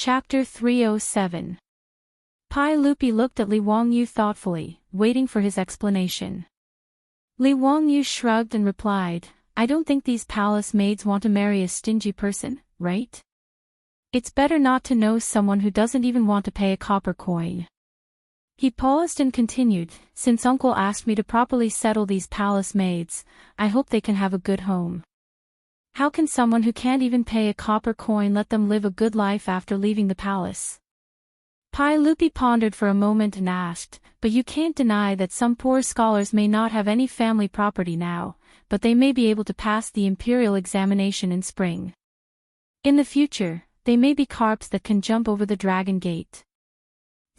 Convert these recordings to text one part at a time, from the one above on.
Chapter 307. Pai Lupi looked at Li Wangyu thoughtfully, waiting for his explanation. Li Wangyu shrugged and replied, I don't think these palace maids want to marry a stingy person, right? It's better not to know someone who doesn't even want to pay a copper coin. He paused and continued, since uncle asked me to properly settle these palace maids, I hope they can have a good home. How can someone who can't even pay a copper coin let them live a good life after leaving the palace? Pai Lupi pondered for a moment and asked, but you can't deny that some poor scholars may not have any family property now, but they may be able to pass the imperial examination in spring. In the future, they may be carps that can jump over the dragon gate.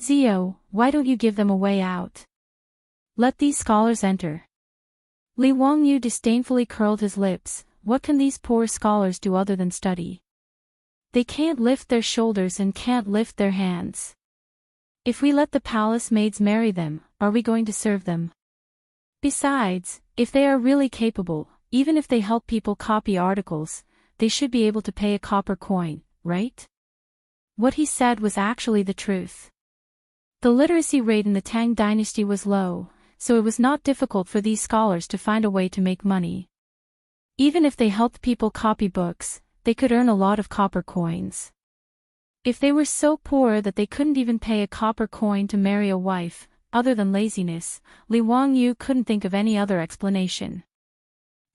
Zio, why don't you give them a way out? Let these scholars enter. Li Wangyu disdainfully curled his lips. What can these poor scholars do other than study? They can't lift their shoulders and can't lift their hands. If we let the palace maids marry them, are we going to serve them? Besides, if they are really capable, even if they help people copy articles, they should be able to pay a copper coin, right? What he said was actually the truth. The literacy rate in the Tang dynasty was low, so it was not difficult for these scholars to find a way to make money. Even if they helped people copy books, they could earn a lot of copper coins. If they were so poor that they couldn't even pay a copper coin to marry a wife, other than laziness, Li Wangyu couldn't think of any other explanation.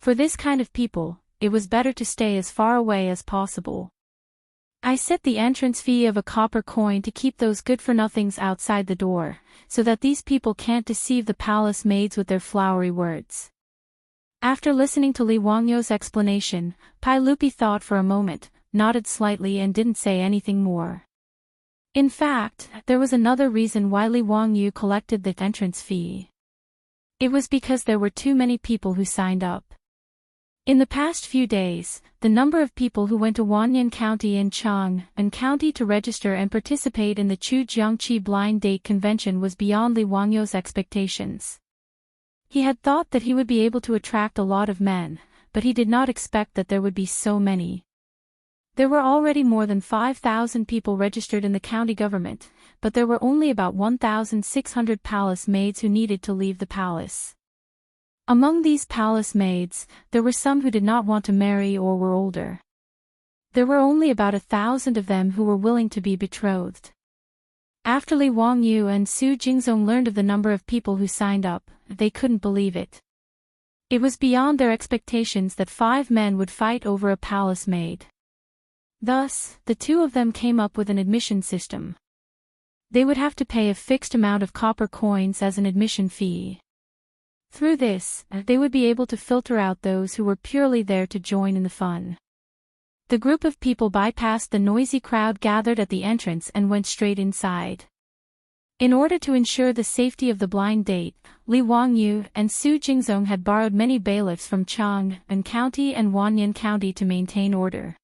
For this kind of people, it was better to stay as far away as possible. I set the entrance fee of a copper coin to keep those good-for-nothings outside the door, so that these people can't deceive the palace maids with their flowery words. After listening to Li Wangyu's explanation, Pai Lupi thought for a moment, nodded slightly and didn't say anything more. In fact, there was another reason why Li Wangyu collected the entrance fee. It was because there were too many people who signed up. In the past few days, the number of people who went to Wanyan County and Chang'an County to register and participate in the Chu-Jiangqi Blind Date Convention was beyond Li Wangyu's expectations. He had thought that he would be able to attract a lot of men, but he did not expect that there would be so many. There were already more than 5,000 people registered in the county government, but there were only about 1,600 palace maids who needed to leave the palace. Among these palace maids, there were some who did not want to marry or were older. There were only about 1,000 of them who were willing to be betrothed. After Li Wangyu and Su Jingzong learned of the number of people who signed up, they couldn't believe it. It was beyond their expectations that 5 men would fight over a palace maid. Thus, the two of them came up with an admission system. They would have to pay a fixed amount of copper coins as an admission fee. Through this, they would be able to filter out those who were purely there to join in the fun. The group of people bypassed the noisy crowd gathered at the entrance and went straight inside. In order to ensure the safety of the blind date, Li Wangyu and Su Jingzong had borrowed many bailiffs from Chang'an County and Wanyan County to maintain order.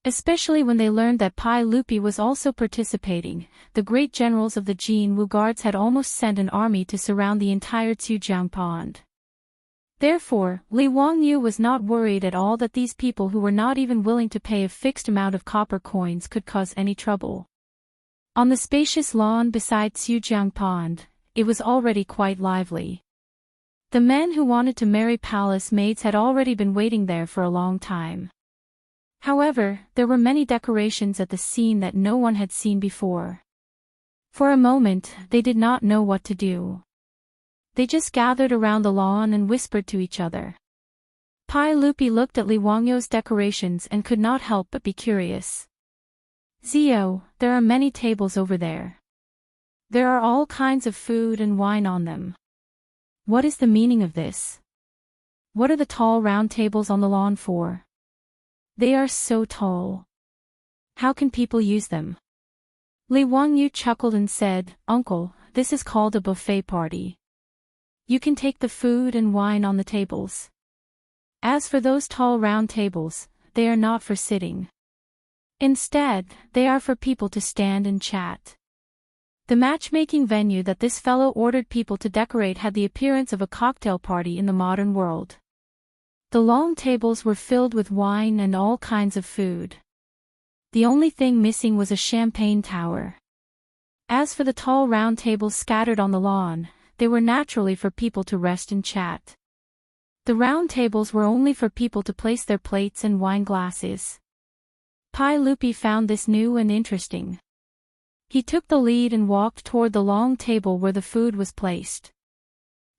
Especially when they learned that Pai Lupi was also participating, the great generals of the Jin Wu Guards had almost sent an army to surround the entire Tsujiang Pond. Therefore, Li Wangyu was not worried at all that these people who were not even willing to pay a fixed amount of copper coins could cause any trouble. On the spacious lawn beside Tsujiang Pond, it was already quite lively. The men who wanted to marry palace maids had already been waiting there for a long time. However, there were many decorations at the scene that no one had seen before. For a moment, they did not know what to do. They just gathered around the lawn and whispered to each other. Pai Lupi looked at Li Wangyu's decorations and could not help but be curious. Zio, there are many tables over there. There are all kinds of food and wine on them. What is the meaning of this? What are the tall round tables on the lawn for? They are so tall. How can people use them? Li Wangyu chuckled and said, Uncle, this is called a buffet party. You can take the food and wine on the tables. As for those tall round tables, they are not for sitting. Instead, they are for people to stand and chat. The matchmaking venue that this fellow ordered people to decorate had the appearance of a cocktail party in the modern world. The long tables were filled with wine and all kinds of food. the only thing missing was a champagne tower. As for the tall round tables scattered on the lawn, they were naturally for people to rest and chat. The round tables were only for people to place their plates and wine glasses. Pai Lupi found this new and interesting. He took the lead and walked toward the long table where the food was placed.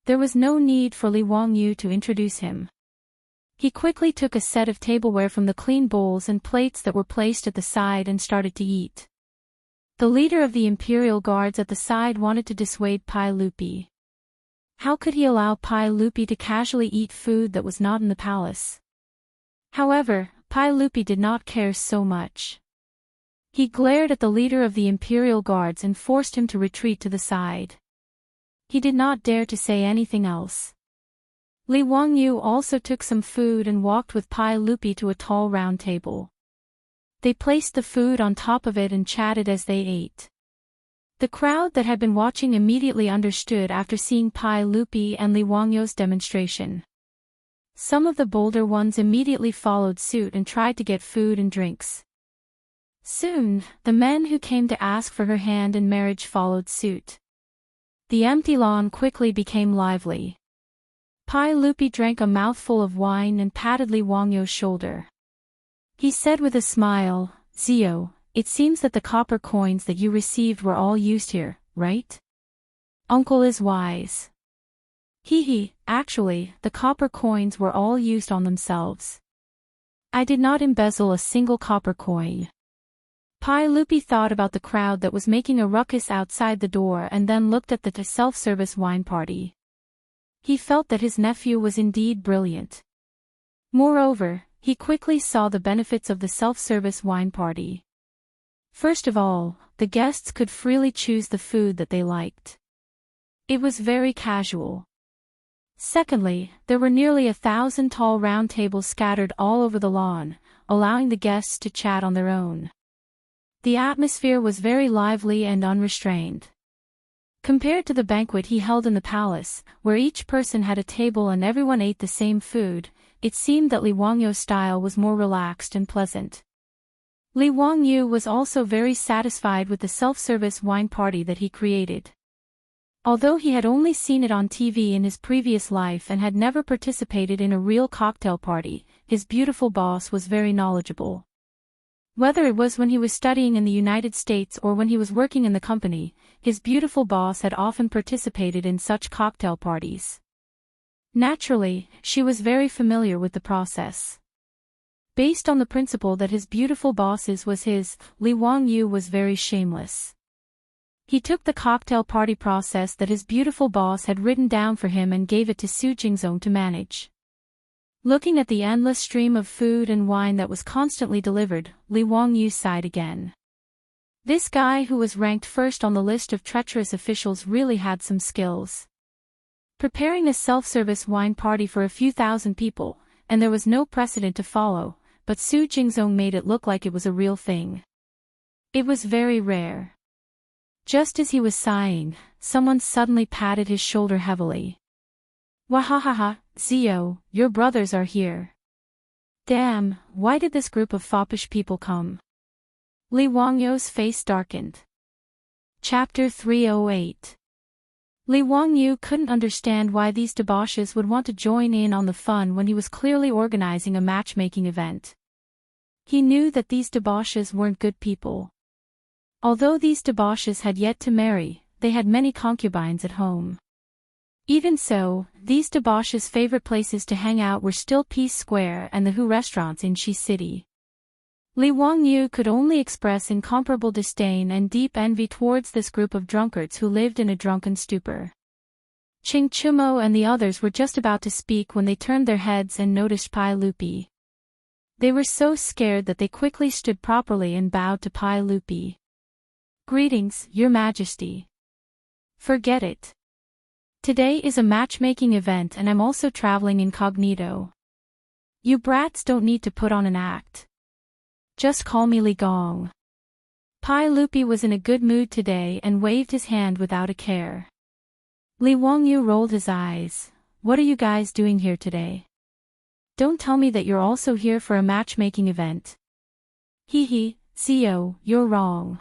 There was no need for Li Wangyu to introduce him. He quickly took a set of tableware from the clean bowls and plates that were placed at the side and started to eat. The leader of the Imperial Guards at the side wanted to dissuade Pai Lupi. How could he allow Pai Lupi to casually eat food that was not in the palace? However, Pai Lupi did not care so much. He glared at the leader of the Imperial Guards and forced him to retreat to the side. He did not dare to say anything else. Li Wangyu also took some food and walked with Pai Lupi to a tall round table. They placed the food on top of it and chatted as they ate. The crowd that had been watching immediately understood after seeing Pai Lupi and Li Wangyu's demonstration. Some of the bolder ones immediately followed suit and tried to get food and drinks. Soon, the men who came to ask for her hand in marriage followed suit. The empty lawn quickly became lively. Pai Lupi drank a mouthful of wine and patted Li Wangyu's shoulder. He said with a smile, "Zio, it seems that the copper coins that you received were all used here, right? Uncle is wise." Actually, the copper coins were all used on themselves. I did not embezzle a single copper coin. Pai Lupi thought about the crowd that was making a ruckus outside the door and then looked at the self-service wine party. He felt that his nephew was indeed brilliant. Moreover, he quickly saw the benefits of the self-service wine party. First of all, the guests could freely choose the food that they liked. It was very casual. Secondly, there were nearly 1,000 tall round tables scattered all over the lawn, allowing the guests to chat on their own. The atmosphere was very lively and unrestrained. Compared to the banquet he held in the palace, where each person had a table and everyone ate the same food, it seemed that Li Wangyu's style was more relaxed and pleasant. Li Wangyu was also very satisfied with the self-service wine party that he created. Although he had only seen it on TV in his previous life and had never participated in a real cocktail party, his beautiful boss was very knowledgeable. Whether it was when he was studying in the United States or when he was working in the company, his beautiful boss had often participated in such cocktail parties. Naturally, she was very familiar with the process. Based on the principle that his beautiful boss's was his, Li Wangyu was very shameless. He took the cocktail party process that his beautiful boss had written down for him and gave it to Su Jingzong to manage. Looking at the endless stream of food and wine that was constantly delivered, Li Wangyu sighed again. This guy who was ranked first on the list of treacherous officials really had some skills. Preparing a self-service wine party for a few thousand people, and there was no precedent to follow, but Su Jingzong made it look like it was a real thing. It was very rare. Just as he was sighing, someone suddenly patted his shoulder heavily. "Wahahaha, Zio, your brothers are here." Damn, why did this group of foppish people come? Li Wangyu's face darkened. Chapter 308. Li Wangyu couldn't understand why these debauches would want to join in on the fun when he was clearly organizing a matchmaking event. He knew that these debauches weren't good people. Although these debauches had yet to marry, they had many concubines at home. Even so, these debauches' favorite places to hang out were still Peace Square and the Hu restaurants in Shi City. Li Wangyu could only express incomparable disdain and deep envy towards this group of drunkards who lived in a drunken stupor. Ching Chumo and the others were just about to speak when they turned their heads and noticed Pai Lupi. They were so scared that they quickly stood properly and bowed to Pai Lupi. "Greetings, Your Majesty." "Forget it. Today is a matchmaking event and I'm also traveling incognito. You brats don't need to put on an act. Just call me Li Gong." Pai Lupi was in a good mood today and waved his hand without a care. Li Wangyu rolled his eyes. "What are you guys doing here today? Don't tell me that you're also here for a matchmaking event." Zio, you're wrong.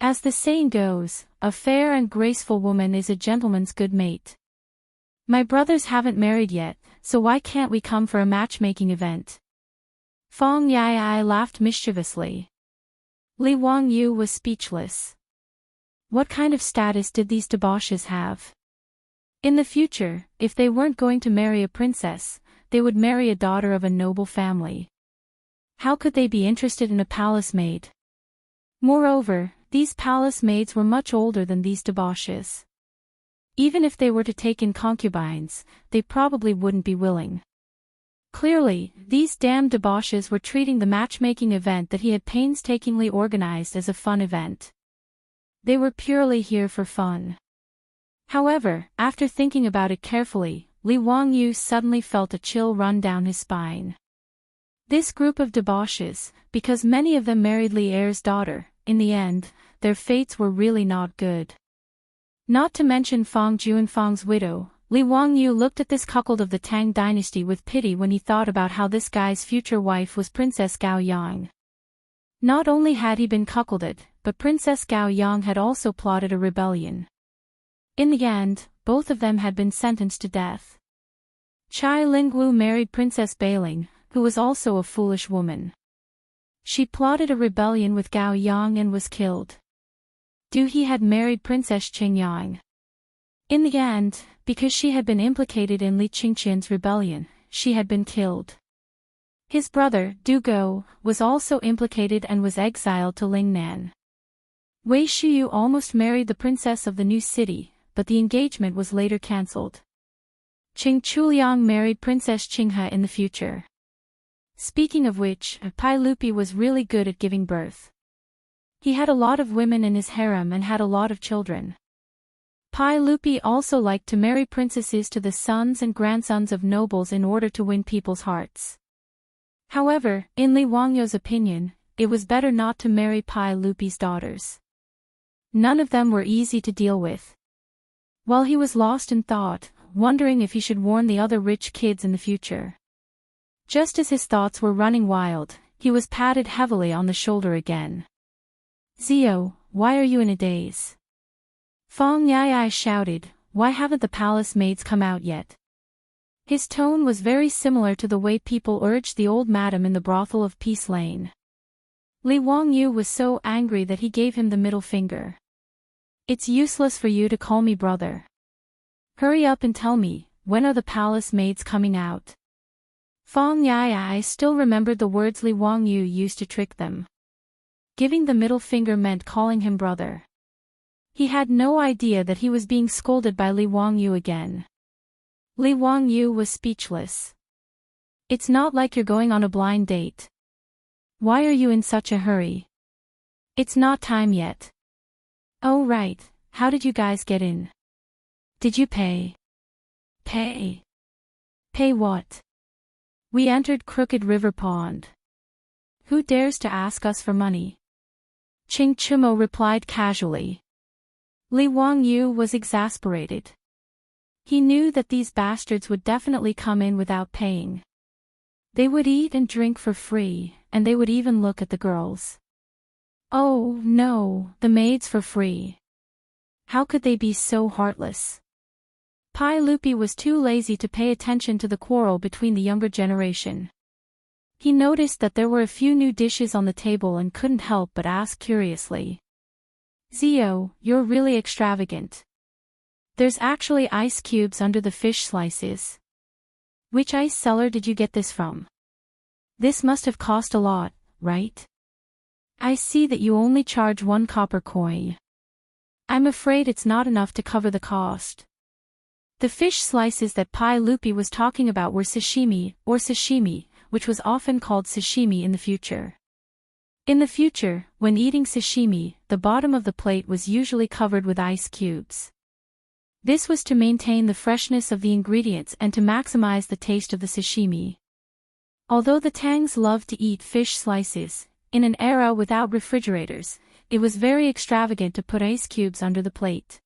As the saying goes, a fair and graceful woman is a gentleman's good mate. My brothers haven't married yet, so why can't we come for a matchmaking event? Fong Yai laughed mischievously. Li Wangyu was speechless. What kind of status did these debauches have? In the future, if they weren't going to marry a princess, they would marry a daughter of a noble family. How could they be interested in a palace maid? Moreover, these palace maids were much older than these debauches. Even if they were to take in concubines, they probably wouldn't be willing. Clearly, these damned debauches were treating the matchmaking event that he had painstakingly organized as a fun event. They were purely here for fun. However, after thinking about it carefully, Li Wangyu suddenly felt a chill run down his spine. This group of debauches, because many of them married Li Er's daughter, in the end, their fates were really not good. Not to mention Fong Juanfang's widow, Li Wangyu looked at this cuckold of the Tang dynasty with pity when he thought about how this guy's future wife was Princess Gao Yang. Not only had he been cuckolded, but Princess Gao Yang had also plotted a rebellion. In the end, both of them had been sentenced to death. Chai Lingwu married Princess Bailing, who was also a foolish woman. She plotted a rebellion with Gao Yang and was killed. Du He had married Princess Chang'an. In the end, because she had been implicated in Li Qingqian's rebellion, she had been killed. His brother, Du Go, was also implicated and was exiled to Lingnan. Wei Shiyu almost married the princess of the new city, but the engagement was later cancelled. Qing Chuliang married Princess Qinghe in the future. Speaking of which, Pai Lupi was really good at giving birth. He had a lot of women in his harem and had a lot of children. Pai Lupi also liked to marry princesses to the sons and grandsons of nobles in order to win people's hearts. However, in Li Wangyu's opinion, it was better not to marry Pai Lupi's daughters. None of them were easy to deal with. While he was lost in thought, wondering if he should warn the other rich kids in the future. Just as his thoughts were running wild, he was patted heavily on the shoulder again. Zio, why are you in a daze? Fong Yai shouted, why haven't the palace maids come out yet? His tone was very similar to the way people urged the old madam in the brothel of Peace Lane. Li Wangyu was so angry that he gave him the middle finger. It's useless for you to call me brother. Hurry up and tell me, when are the palace maids coming out? Fong Yai still remembered the words Li Wangyu used to trick them. Giving the middle finger meant calling him brother. He had no idea that he was being scolded by Li Wangyu again. Li Wangyu was speechless. It's not like you're going on a blind date. Why are you in such a hurry? It's not time yet. Oh right, how did you guys get in? Did you pay? Pay? Pay what? We entered Crooked River Pond. Who dares to ask us for money? Ching Chumo replied casually. Li Wangyu was exasperated. He knew that these bastards would definitely come in without paying. They would eat and drink for free, and they would even look at the girls. Oh, no, the maids for free. How could they be so heartless? Pai Lupi was too lazy to pay attention to the quarrel between the younger generation. He noticed that there were a few new dishes on the table and couldn't help but ask curiously. Zio, you're really extravagant. There's actually ice cubes under the fish slices. Which ice cellar did you get this from? This must have cost a lot, right? I see that you only charge 1 copper coin. I'm afraid it's not enough to cover the cost. The fish slices that Pai Lupi was talking about were sashimi, or sashimi, which was often called sashimi in the future. In the future, when eating sashimi, the bottom of the plate was usually covered with ice cubes. This was to maintain the freshness of the ingredients and to maximize the taste of the sashimi. Although the Tangs loved to eat fish slices, in an era without refrigerators, it was very extravagant to put ice cubes under the plate.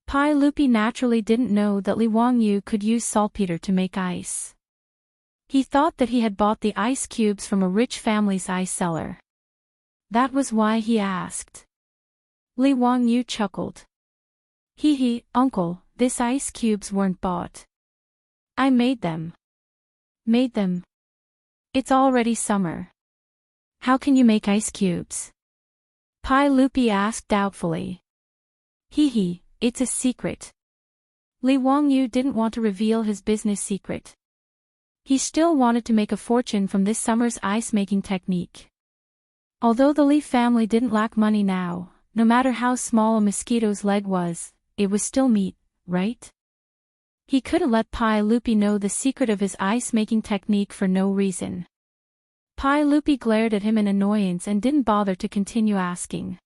Pai Lupi naturally didn't know that Li Wangyu could use saltpeter to make ice. He thought that he had bought the ice cubes from a rich family's ice cellar. That was why he asked. Li Wangyu chuckled. Hee hee, uncle, these ice cubes weren't bought. I made them. Made them? It's already summer. How can you make ice cubes? Pai Lupi asked doubtfully. Hee hee, it's a secret. Li Wangyu didn't want to reveal his business secret. He still wanted to make a fortune from this summer's ice-making technique. Although the Li family didn't lack money now, no matter how small a mosquito's leg was, it was still meat, right? He couldn't let Pai Lupi know the secret of his ice-making technique for no reason. Pai Lupi glared at him in annoyance and didn't bother to continue asking.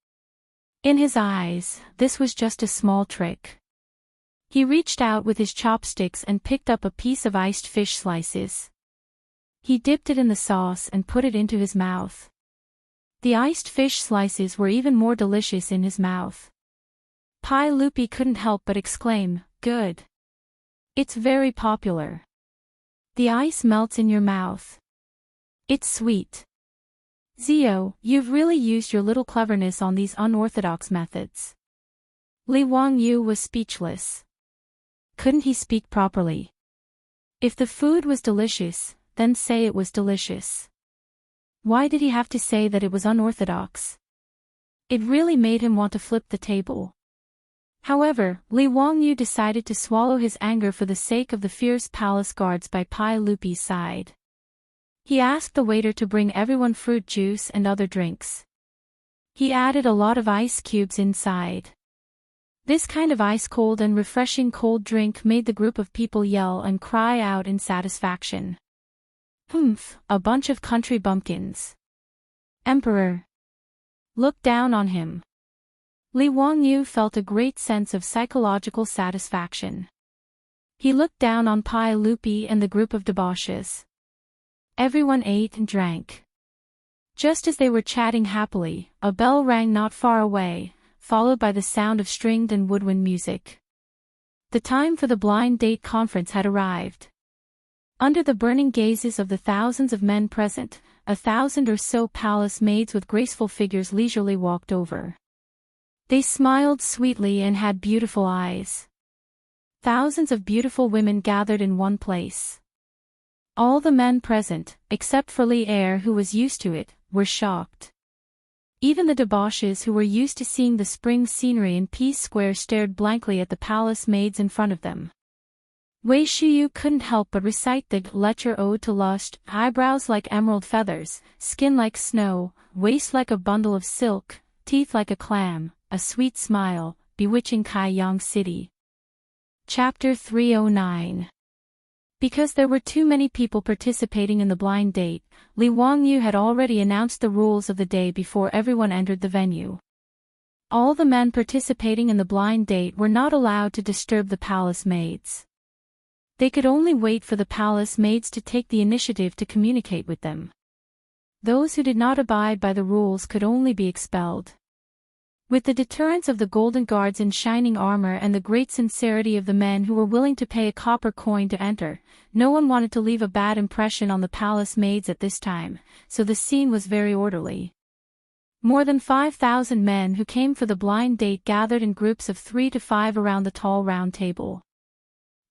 In his eyes, this was just a small trick. He reached out with his chopsticks and picked up a piece of iced fish slices. He dipped it in the sauce and put it into his mouth. The iced fish slices were even more delicious in his mouth. Pai Lupi couldn't help but exclaim, "Good. It's very popular. The ice melts in your mouth. It's sweet. Zio, you've really used your little cleverness on these unorthodox methods." Li Wangyu was speechless. Couldn't he speak properly? If the food was delicious, then say it was delicious. Why did he have to say that it was unorthodox? It really made him want to flip the table. However, Li Wangyu decided to swallow his anger for the sake of the fierce palace guards by Pai Lupi's side. He asked the waiter to bring everyone fruit juice and other drinks. He added a lot of ice cubes inside. This kind of ice-cold and refreshing cold drink made the group of people yell and cry out in satisfaction. Humph, a bunch of country bumpkins. Emperor. Look down on him. Li Wangyu felt a great sense of psychological satisfaction. He looked down on Pai Lupi and the group of debauches. Everyone ate and drank. Just as they were chatting happily, a bell rang not far away, followed by the sound of stringed and woodwind music. The time for the blind date conference had arrived. Under the burning gazes of the thousands of men present, 1,000 or so palace maids with graceful figures leisurely walked over. They smiled sweetly and had beautiful eyes. Thousands of beautiful women gathered in one place. All the men present, except for Li Er who was used to it, were shocked. Even the debauches who were used to seeing the spring scenery in Peace Square stared blankly at the palace maids in front of them. Wei Shiyu couldn't help but recite the lecture ode to lust, eyebrows like emerald feathers, skin like snow, waist like a bundle of silk, teeth like a clam, a sweet smile, bewitching Kaiyang City. Chapter 309. Because there were too many people participating in the blind date, Li Wangyu had already announced the rules of the day before everyone entered the venue. All the men participating in the blind date were not allowed to disturb the palace maids. They could only wait for the palace maids to take the initiative to communicate with them. Those who did not abide by the rules could only be expelled. With the deterrence of the golden guards in shining armor and the great sincerity of the men who were willing to pay a copper coin to enter, no one wanted to leave a bad impression on the palace maids at this time, so the scene was very orderly. More than 5,000 men who came for the blind date gathered in groups of 3 to 5 around the tall round table.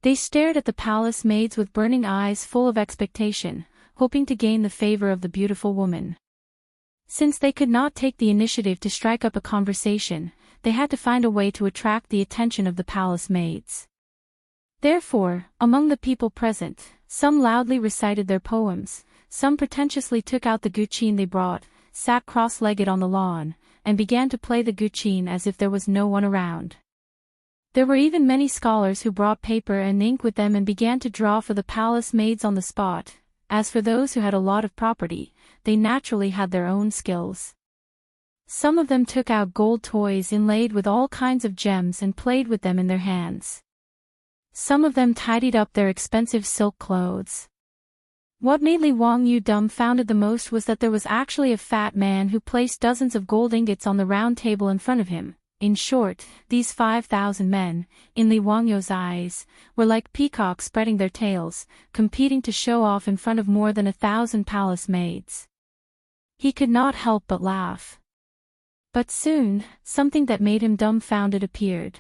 They stared at the palace maids with burning eyes full of expectation, hoping to gain the favor of the beautiful woman. Since they could not take the initiative to strike up a conversation, they had to find a way to attract the attention of the palace maids. Therefore, among the people present, some loudly recited their poems, some pretentiously took out the guqin they brought, sat cross-legged on the lawn, and began to play the guqin as if there was no one around. There were even many scholars who brought paper and ink with them and began to draw for the palace maids on the spot. As for those who had a lot of property, they naturally had their own skills. Some of them took out gold toys inlaid with all kinds of gems and played with them in their hands. Some of them tidied up their expensive silk clothes. What made Li Wangyu dumbfounded the most was that there was actually a fat man who placed dozens of gold ingots on the round table in front of him. In short, these 5,000 men, in Li Wangyu's eyes, were like peacocks spreading their tails, competing to show off in front of more than 1,000 palace maids. He could not help but laugh. But soon, something that made him dumbfounded appeared.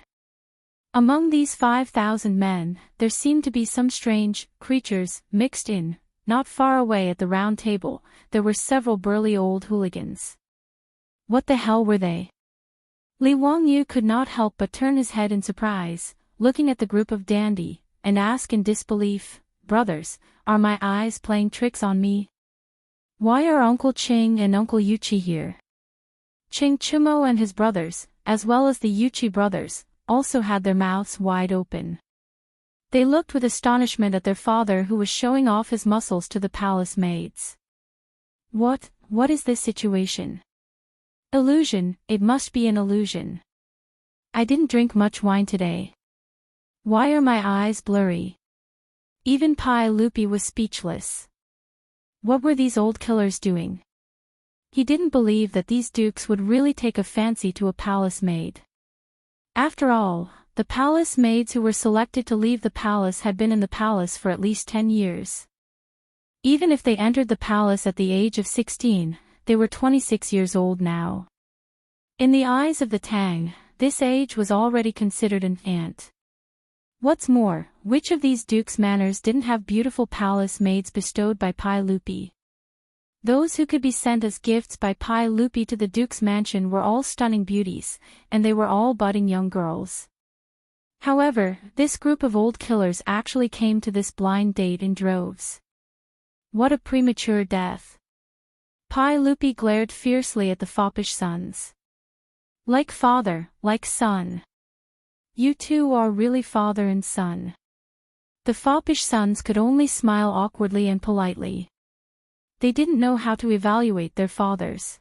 Among these 5,000 men, there seemed to be some strange creatures mixed in. Not far away at the round table, there were several burly old hooligans. What the hell were they? Li Wangyu could not help but turn his head in surprise, looking at the group of dandy, and ask in disbelief, "Brothers, are my eyes playing tricks on me? Why are Uncle Ching and Uncle Yuchi here?" Ching Chumo and his brothers, as well as the Yuchi brothers, also had their mouths wide open. They looked with astonishment at their father, who was showing off his muscles to the palace maids. What is this situation? Illusion, it must be an illusion. I didn't drink much wine today. Why are my eyes blurry? Even Pai Lupi was speechless. What were these old killers doing? He didn't believe that these dukes would really take a fancy to a palace maid. After all, the palace maids who were selected to leave the palace had been in the palace for at least 10 years. Even if they entered the palace at the age of 16, they were 26 years old now. In the eyes of the Tang, this age was already considered an ant. What's more, which of these dukes' manners didn't have beautiful palace maids bestowed by Pai Lupi? Those who could be sent as gifts by Pai Lupi to the duke's mansion were all stunning beauties, and they were all budding young girls. However, this group of old killers actually came to this blind date in droves. What a premature death. Pai Lupi glared fiercely at the foppish sons. Like father, like son. You two are really father and son. The foppish sons could only smile awkwardly and politely. They didn't know how to evaluate their fathers.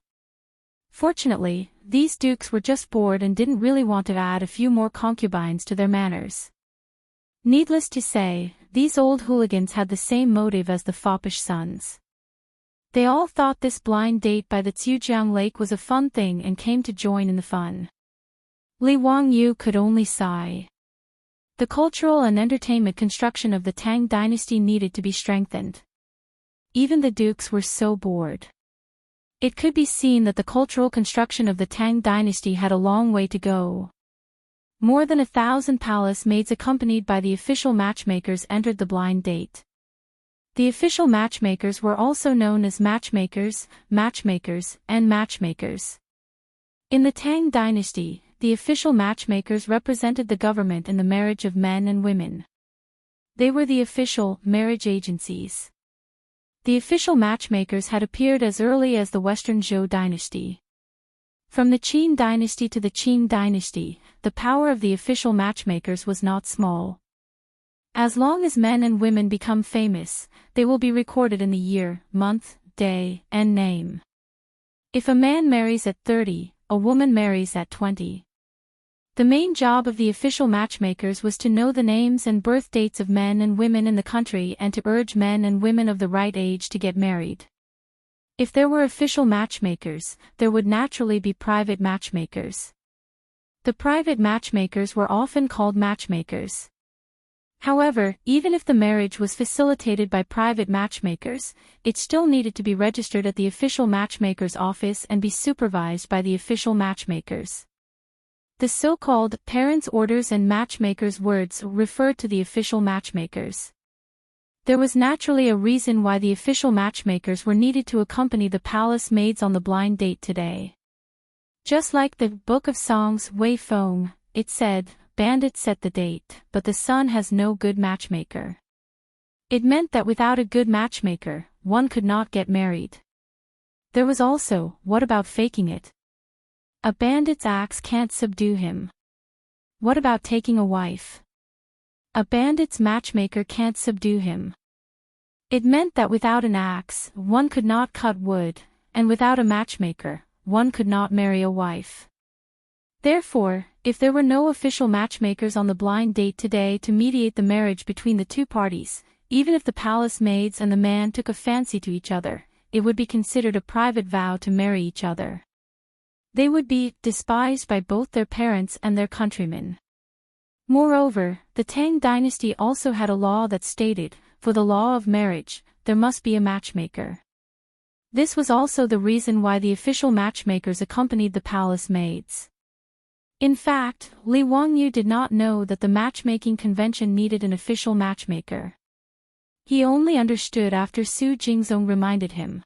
Fortunately, these dukes were just bored and didn't really want to add a few more concubines to their manners. Needless to say, these old hooligans had the same motive as the foppish sons. They all thought this blind date by the Tsiujiang Lake was a fun thing and came to join in the fun. Li Wangyu could only sigh. The cultural and entertainment construction of the Tang dynasty needed to be strengthened. Even the dukes were so bored. It could be seen that the cultural construction of the Tang dynasty had a long way to go. More than 1,000 palace maids accompanied by the official matchmakers entered the blind date. The official matchmakers were also known as matchmakers, and matchmakers. In the Tang dynasty, the official matchmakers represented the government in the marriage of men and women. They were the official marriage agencies. The official matchmakers had appeared as early as the Western Zhou dynasty. From the Qin dynasty to the Qing dynasty, the power of the official matchmakers was not small. As long as men and women become famous, they will be recorded in the year, month, day, and name. If a man marries at 30, a woman marries at 20. The main job of the official matchmakers was to know the names and birth dates of men and women in the country and to urge men and women of the right age to get married. If there were official matchmakers, there would naturally be private matchmakers. The private matchmakers were often called matchmakers. However, even if the marriage was facilitated by private matchmakers, it still needed to be registered at the official matchmaker's office and be supervised by the official matchmakers. The so-called parents' orders and matchmakers' words referred to the official matchmakers. There was naturally a reason why the official matchmakers were needed to accompany the palace maids on the blind date today. Just like the Book of Songs Wei Feng, it said, "Bandits set the date, but the sun has no good matchmaker." It meant that without a good matchmaker, one could not get married. There was also, what about faking it? A bandit's axe can't subdue him. What about taking a wife? A bandit's matchmaker can't subdue him. It meant that without an axe, one could not cut wood, and without a matchmaker, one could not marry a wife. Therefore, if there were no official matchmakers on the blind date today to mediate the marriage between the two parties, even if the palace maids and the man took a fancy to each other, it would be considered a private vow to marry each other. They would be despised by both their parents and their countrymen. Moreover, the Tang dynasty also had a law that stated, for the law of marriage, there must be a matchmaker. This was also the reason why the official matchmakers accompanied the palace maids. In fact, Li Wangyu did not know that the matchmaking convention needed an official matchmaker. He only understood after Su Jingzong reminded him.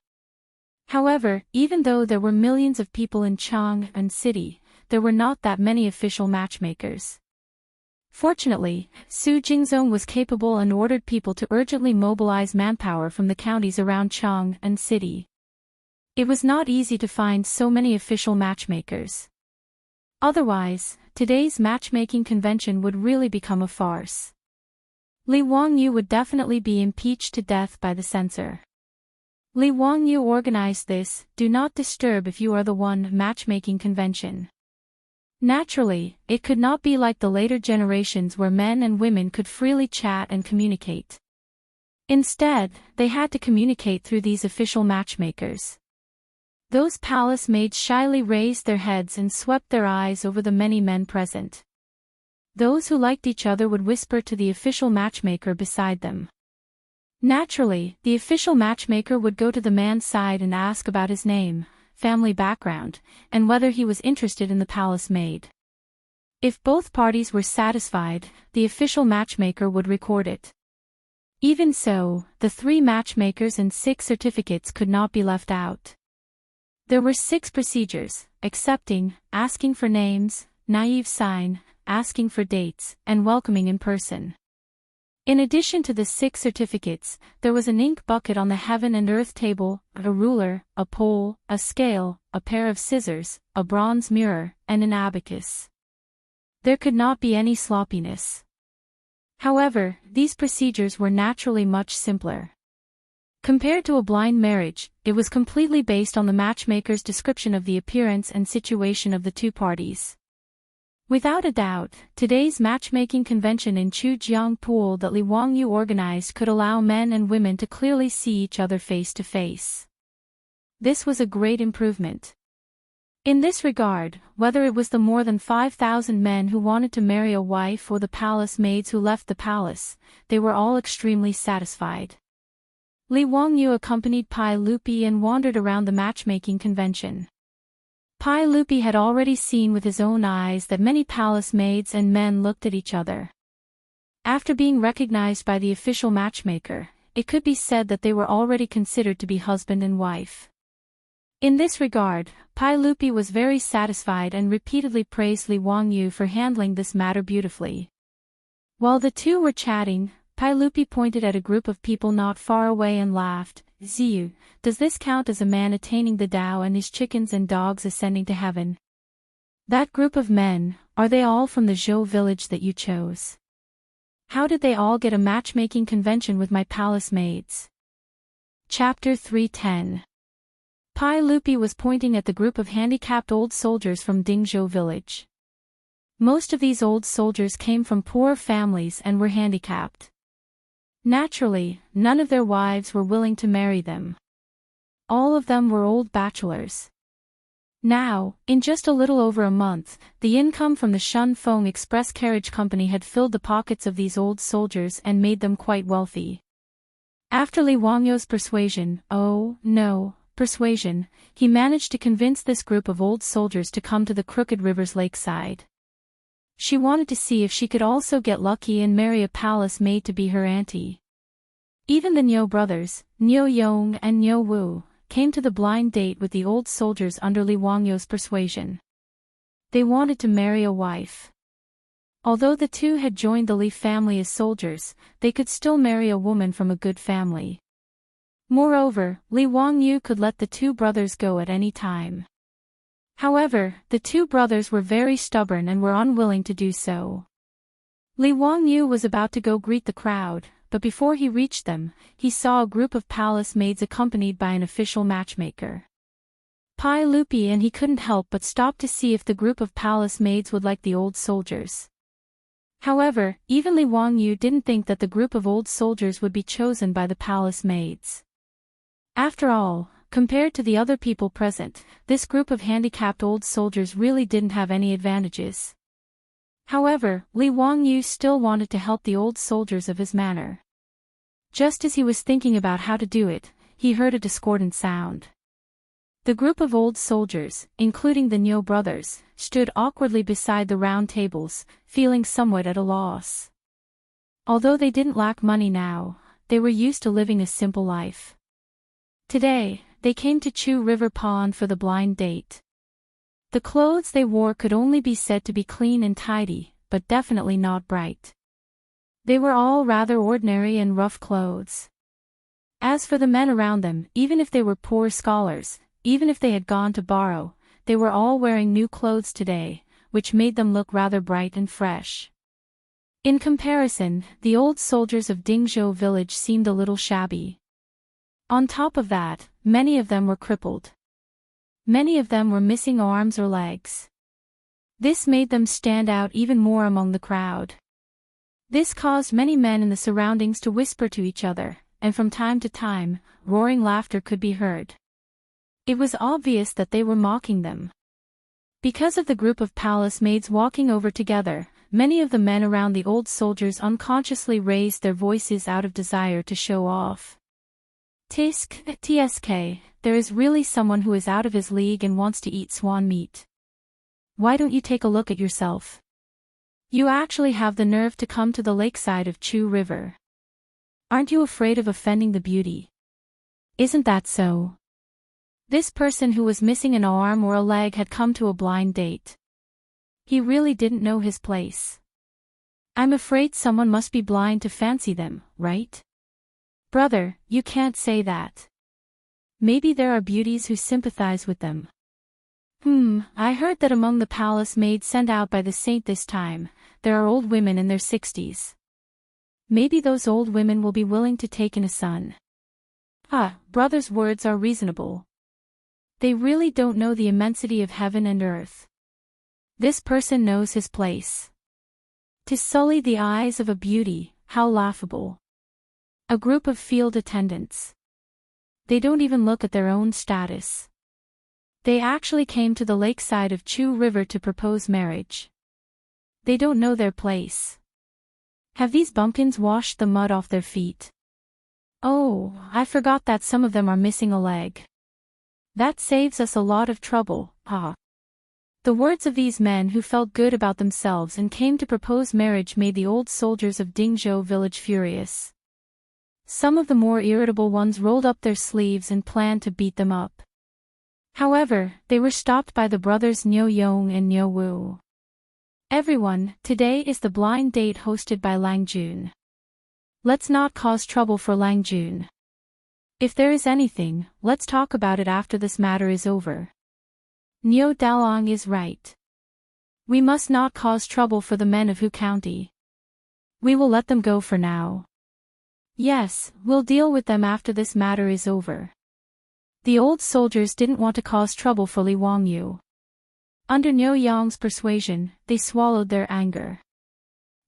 However, even though there were millions of people in Chang'an city, there were not that many official matchmakers. Fortunately, Su Jingzong was capable and ordered people to urgently mobilize manpower from the counties around Chang'an city. It was not easy to find so many official matchmakers. Otherwise, today's matchmaking convention would really become a farce. Li Wangyu would definitely be impeached to death by the censor. Li Wangyu organized this "Do Not Disturb If You Are the One" matchmaking convention. Naturally, it could not be like the later generations where men and women could freely chat and communicate. Instead, they had to communicate through these official matchmakers. Those palace maids shyly raised their heads and swept their eyes over the many men present. Those who liked each other would whisper to the official matchmaker beside them. Naturally, the official matchmaker would go to the man's side and ask about his name, family background, and whether he was interested in the palace maid. If both parties were satisfied, the official matchmaker would record it. Even so, the 3 matchmakers and 6 certificates could not be left out. There were 6 procedures: accepting, asking for names, naive sign, asking for dates, and welcoming in person. In addition to the 6 certificates, there was an ink bucket on the heaven and earth table, a ruler, a pole, a scale, a pair of scissors, a bronze mirror, and an abacus. There could not be any sloppiness. However, these procedures were naturally much simpler. Compared to a blind marriage, it was completely based on the matchmaker's description of the appearance and situation of the 2 parties. Without a doubt, today's matchmaking convention in Chujiang Pool that Li Wangyu organized could allow men and women to clearly see each other face to face. This was a great improvement. In this regard, whether it was the more than 5,000 men who wanted to marry a wife or the palace maids who left the palace, they were all extremely satisfied. Li Wangyu accompanied Pai Lupi and wandered around the matchmaking convention. Pai Lupi had already seen with his own eyes that many palace maids and men looked at each other. After being recognized by the official matchmaker, it could be said that they were already considered to be husband and wife. In this regard, Pai Lupi was very satisfied and repeatedly praised Li Wangyu for handling this matter beautifully. While the 2 were chatting, Pai Lupi pointed at a group of people not far away and laughed. "Ziyu, does this count as a man attaining the Tao and his chickens and dogs ascending to heaven? That group of men, are they all from the Zhou village that you chose? How did they all get a matchmaking convention with my palace maids?" Chapter 310. Pai Lupi was pointing at the group of handicapped old soldiers from Dingzhou village. Most of these old soldiers came from poor families and were handicapped. Naturally, none of their wives were willing to marry them. All of them were old bachelors. Now, in just a little over a month, the income from the Shunfeng Express Carriage Company had filled the pockets of these old soldiers and made them quite wealthy. After Li Wangyu's persuasion, he managed to convince this group of old soldiers to come to the Crooked River's lakeside. She wanted to see if she could also get lucky and marry a palace maid to be her auntie. Even the Niu brothers, Niu Yong and Niu Wu, came to the blind date with the old soldiers under Li Wangyu's persuasion. They wanted to marry a wife. Although the 2 had joined the Li family as soldiers, they could still marry a woman from a good family. Moreover, Li Wangyu could let the 2 brothers go at any time. However, the 2 brothers were very stubborn and were unwilling to do so. Li Wangyu was about to go greet the crowd, but before he reached them, he saw a group of palace maids accompanied by an official matchmaker. Pai Lupi and he couldn't help but stop to see if the group of palace maids would like the old soldiers. However, even Li Wangyu didn't think that the group of old soldiers would be chosen by the palace maids. After all, compared to the other people present, this group of handicapped old soldiers really didn't have any advantages. However, Li Wangyu still wanted to help the old soldiers of his manor. Just as he was thinking about how to do it, he heard a discordant sound. The group of old soldiers, including the Nyo brothers, stood awkwardly beside the round tables, feeling somewhat at a loss. Although they didn't lack money now, they were used to living a simple life. Today, they came to Chu River Pond for the blind date. The clothes they wore could only be said to be clean and tidy, but definitely not bright. They were all rather ordinary and rough clothes. As for the men around them, even if they were poor scholars, even if they had gone to borrow, they were all wearing new clothes today, which made them look rather bright and fresh. In comparison, the old soldiers of Dingzhou village seemed a little shabby. On top of that, many of them were crippled. Many of them were missing arms or legs. This made them stand out even more among the crowd. This caused many men in the surroundings to whisper to each other, and from time to time, roaring laughter could be heard. It was obvious that they were mocking them. Because of the group of palace maids walking over together, many of the men around the old soldiers unconsciously raised their voices out of desire to show off. Tsk, there is really someone who is out of his league and wants to eat swan meat. Why don't you take a look at yourself? You actually have the nerve to come to the lakeside of Chu River. Aren't you afraid of offending the beauty? Isn't that so? This person who was missing an arm or a leg had come to a blind date. He really didn't know his place. I'm afraid someone must be blind to fancy them, right? Brother, you can't say that. Maybe there are beauties who sympathize with them. I heard that among the palace maids sent out by the saint this time, there are old women in their 60s. Maybe those old women will be willing to take in a son. Brother's words are reasonable. They really don't know the immensity of heaven and earth. This person knows his place. To sully the eyes of a beauty, how laughable. A group of field attendants. They don't even look at their own status. They actually came to the lakeside of Chu River to propose marriage. They don't know their place. Have these bumpkins washed the mud off their feet? Oh, I forgot that some of them are missing a leg. That saves us a lot of trouble, The words of these men who felt good about themselves and came to propose marriage made the old soldiers of Dingzhou village furious. Some of the more irritable ones rolled up their sleeves and planned to beat them up. However, they were stopped by the brothers Niu Yong and Niu Wu. Everyone, today is the blind date hosted by Lang Jun. Let's not cause trouble for Lang Jun. If there is anything, let's talk about it after this matter is over. Niu Dalong is right. We must not cause trouble for the men of Hu County. We will let them go for now. Yes, we'll deal with them after this matter is over. The old soldiers didn't want to cause trouble for Li Wangyu. Under Niu Yong's persuasion, they swallowed their anger.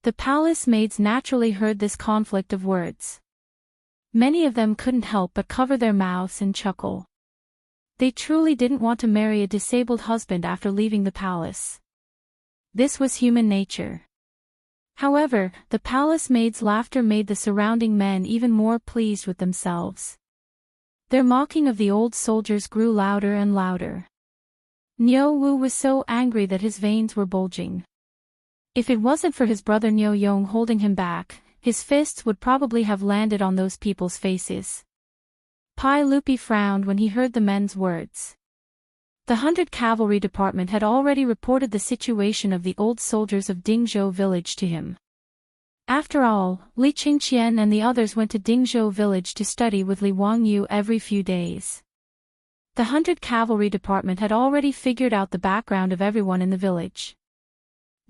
The palace maids naturally heard this conflict of words. Many of them couldn't help but cover their mouths and chuckle. They truly didn't want to marry a disabled husband after leaving the palace. This was human nature. However, the palace maid's laughter made the surrounding men even more pleased with themselves. Their mocking of the old soldiers grew louder and louder. Niu Wu was so angry that his veins were bulging. If it wasn't for his brother Niu Yong holding him back, his fists would probably have landed on those people's faces. Pai Lupi frowned when he heard the men's words. The 100 Cavalry Department had already reported the situation of the old soldiers of Dingzhou village to him. After all, Li Qingqian and the others went to Dingzhou village to study with Li Wangyu every few days. The 100 Cavalry Department had already figured out the background of everyone in the village.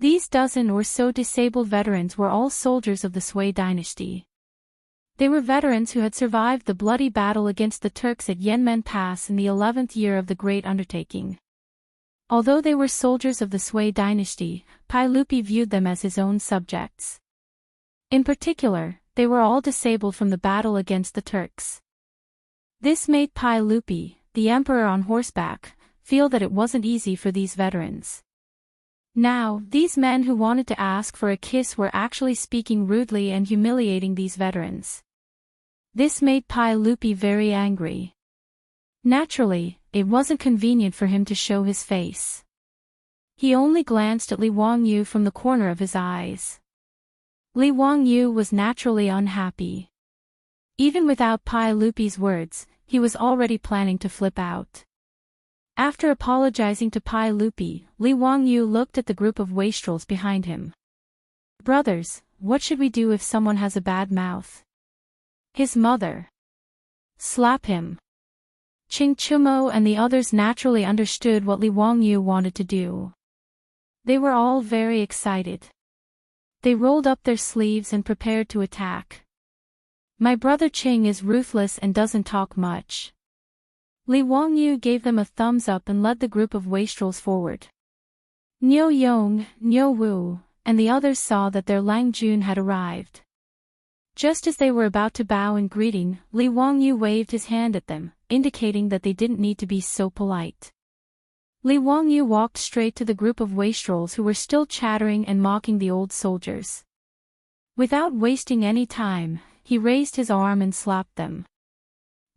These dozen or so disabled veterans were all soldiers of the Sui dynasty. They were veterans who had survived the bloody battle against the Turks at Yanmen Pass in the 11th year of the Great Undertaking. Although they were soldiers of the Sui dynasty, Pai Lupi viewed them as his own subjects. In particular, they were all disabled from the battle against the Turks. This made Pai Lupi, the emperor on horseback, feel that it wasn't easy for these veterans. Now, these men who wanted to ask for a kiss were actually speaking rudely and humiliating these veterans. This made Pai Lupi very angry. Naturally, it wasn't convenient for him to show his face. He only glanced at Li Wangyu from the corner of his eyes. Li Wangyu was naturally unhappy. Even without Pai Lupi's words, he was already planning to flip out. After apologizing to Pai Lupi, Li Wangyu looked at the group of wastrels behind him. Brothers, what should we do if someone has a bad mouth? His mother. Slap him. Ching Chumo and the others naturally understood what Li Wangyu wanted to do. They were all very excited. They rolled up their sleeves and prepared to attack. My brother Ching is ruthless and doesn't talk much. Li Wangyu gave them a thumbs up and led the group of wastrels forward. Niu Yong, Niu Wu, and the others saw that their Lang Jun had arrived. Just as they were about to bow in greeting, Li Wangyu waved his hand at them, indicating that they didn't need to be so polite. Li Wangyu walked straight to the group of wastrels who were still chattering and mocking the old soldiers. Without wasting any time, he raised his arm and slapped them.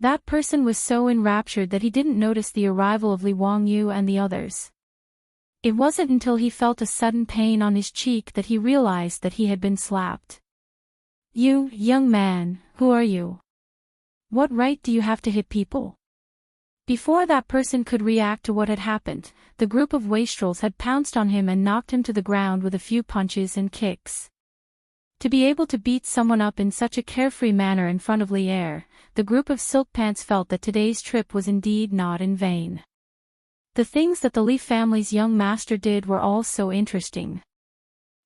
That person was so enraptured that he didn't notice the arrival of Li Wangyu and the others. It wasn't until he felt a sudden pain on his cheek that he realized that he had been slapped. You, young man, who are you? What right do you have to hit people? Before that person could react to what had happened, the group of wastrels had pounced on him and knocked him to the ground with a few punches and kicks. To be able to beat someone up in such a carefree manner in front of Li Er, the group of Silk Pants felt that today's trip was indeed not in vain. The things that the Li family's young master did were all so interesting.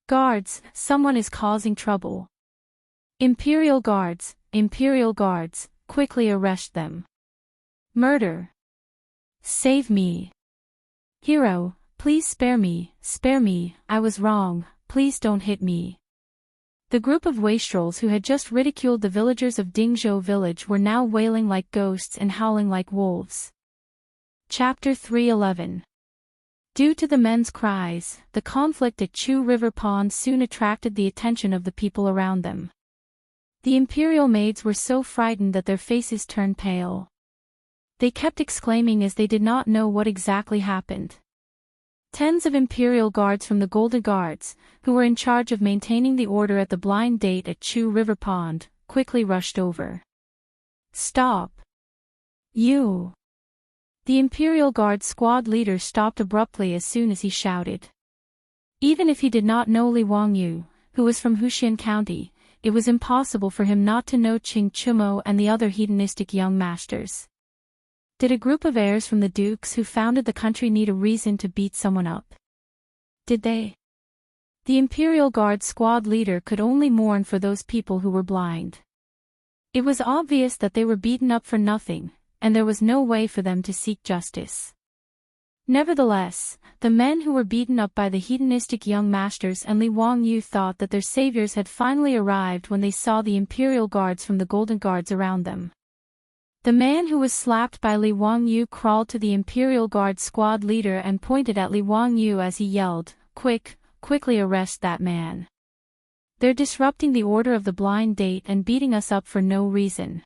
Guards, someone is causing trouble. Imperial guards, quickly arrest them. Murder. Save me. Hero, please spare me, I was wrong, please don't hit me. The group of wastrels who had just ridiculed the villagers of Dingzhou village were now wailing like ghosts and howling like wolves. Chapter 311. Due to the men's cries, the conflict at Chu River Pond soon attracted the attention of the people around them. The imperial maids were so frightened that their faces turned pale. They kept exclaiming as they did not know what exactly happened. Tens of imperial guards from the Golden Guards, who were in charge of maintaining the order at the blind date at Chu River Pond, quickly rushed over. Stop! You! The Imperial Guard squad leader stopped abruptly as soon as he shouted. Even if he did not know Li Wangyu, who was from Huxian County, it was impossible for him not to know Ching Chumo and the other hedonistic young masters. Did a group of heirs from the dukes who founded the country need a reason to beat someone up? Did they? The Imperial Guard squad leader could only mourn for those people who were blind. It was obvious that they were beaten up for nothing, and there was no way for them to seek justice. Nevertheless, the men who were beaten up by the hedonistic young masters and Li Wangyu thought that their saviors had finally arrived when they saw the Imperial Guards from the Golden Guards around them. The man who was slapped by Li Wangyu crawled to the Imperial Guard squad leader and pointed at Li Wangyu as he yelled, quickly arrest that man. They're disrupting the order of the blind date and beating us up for no reason.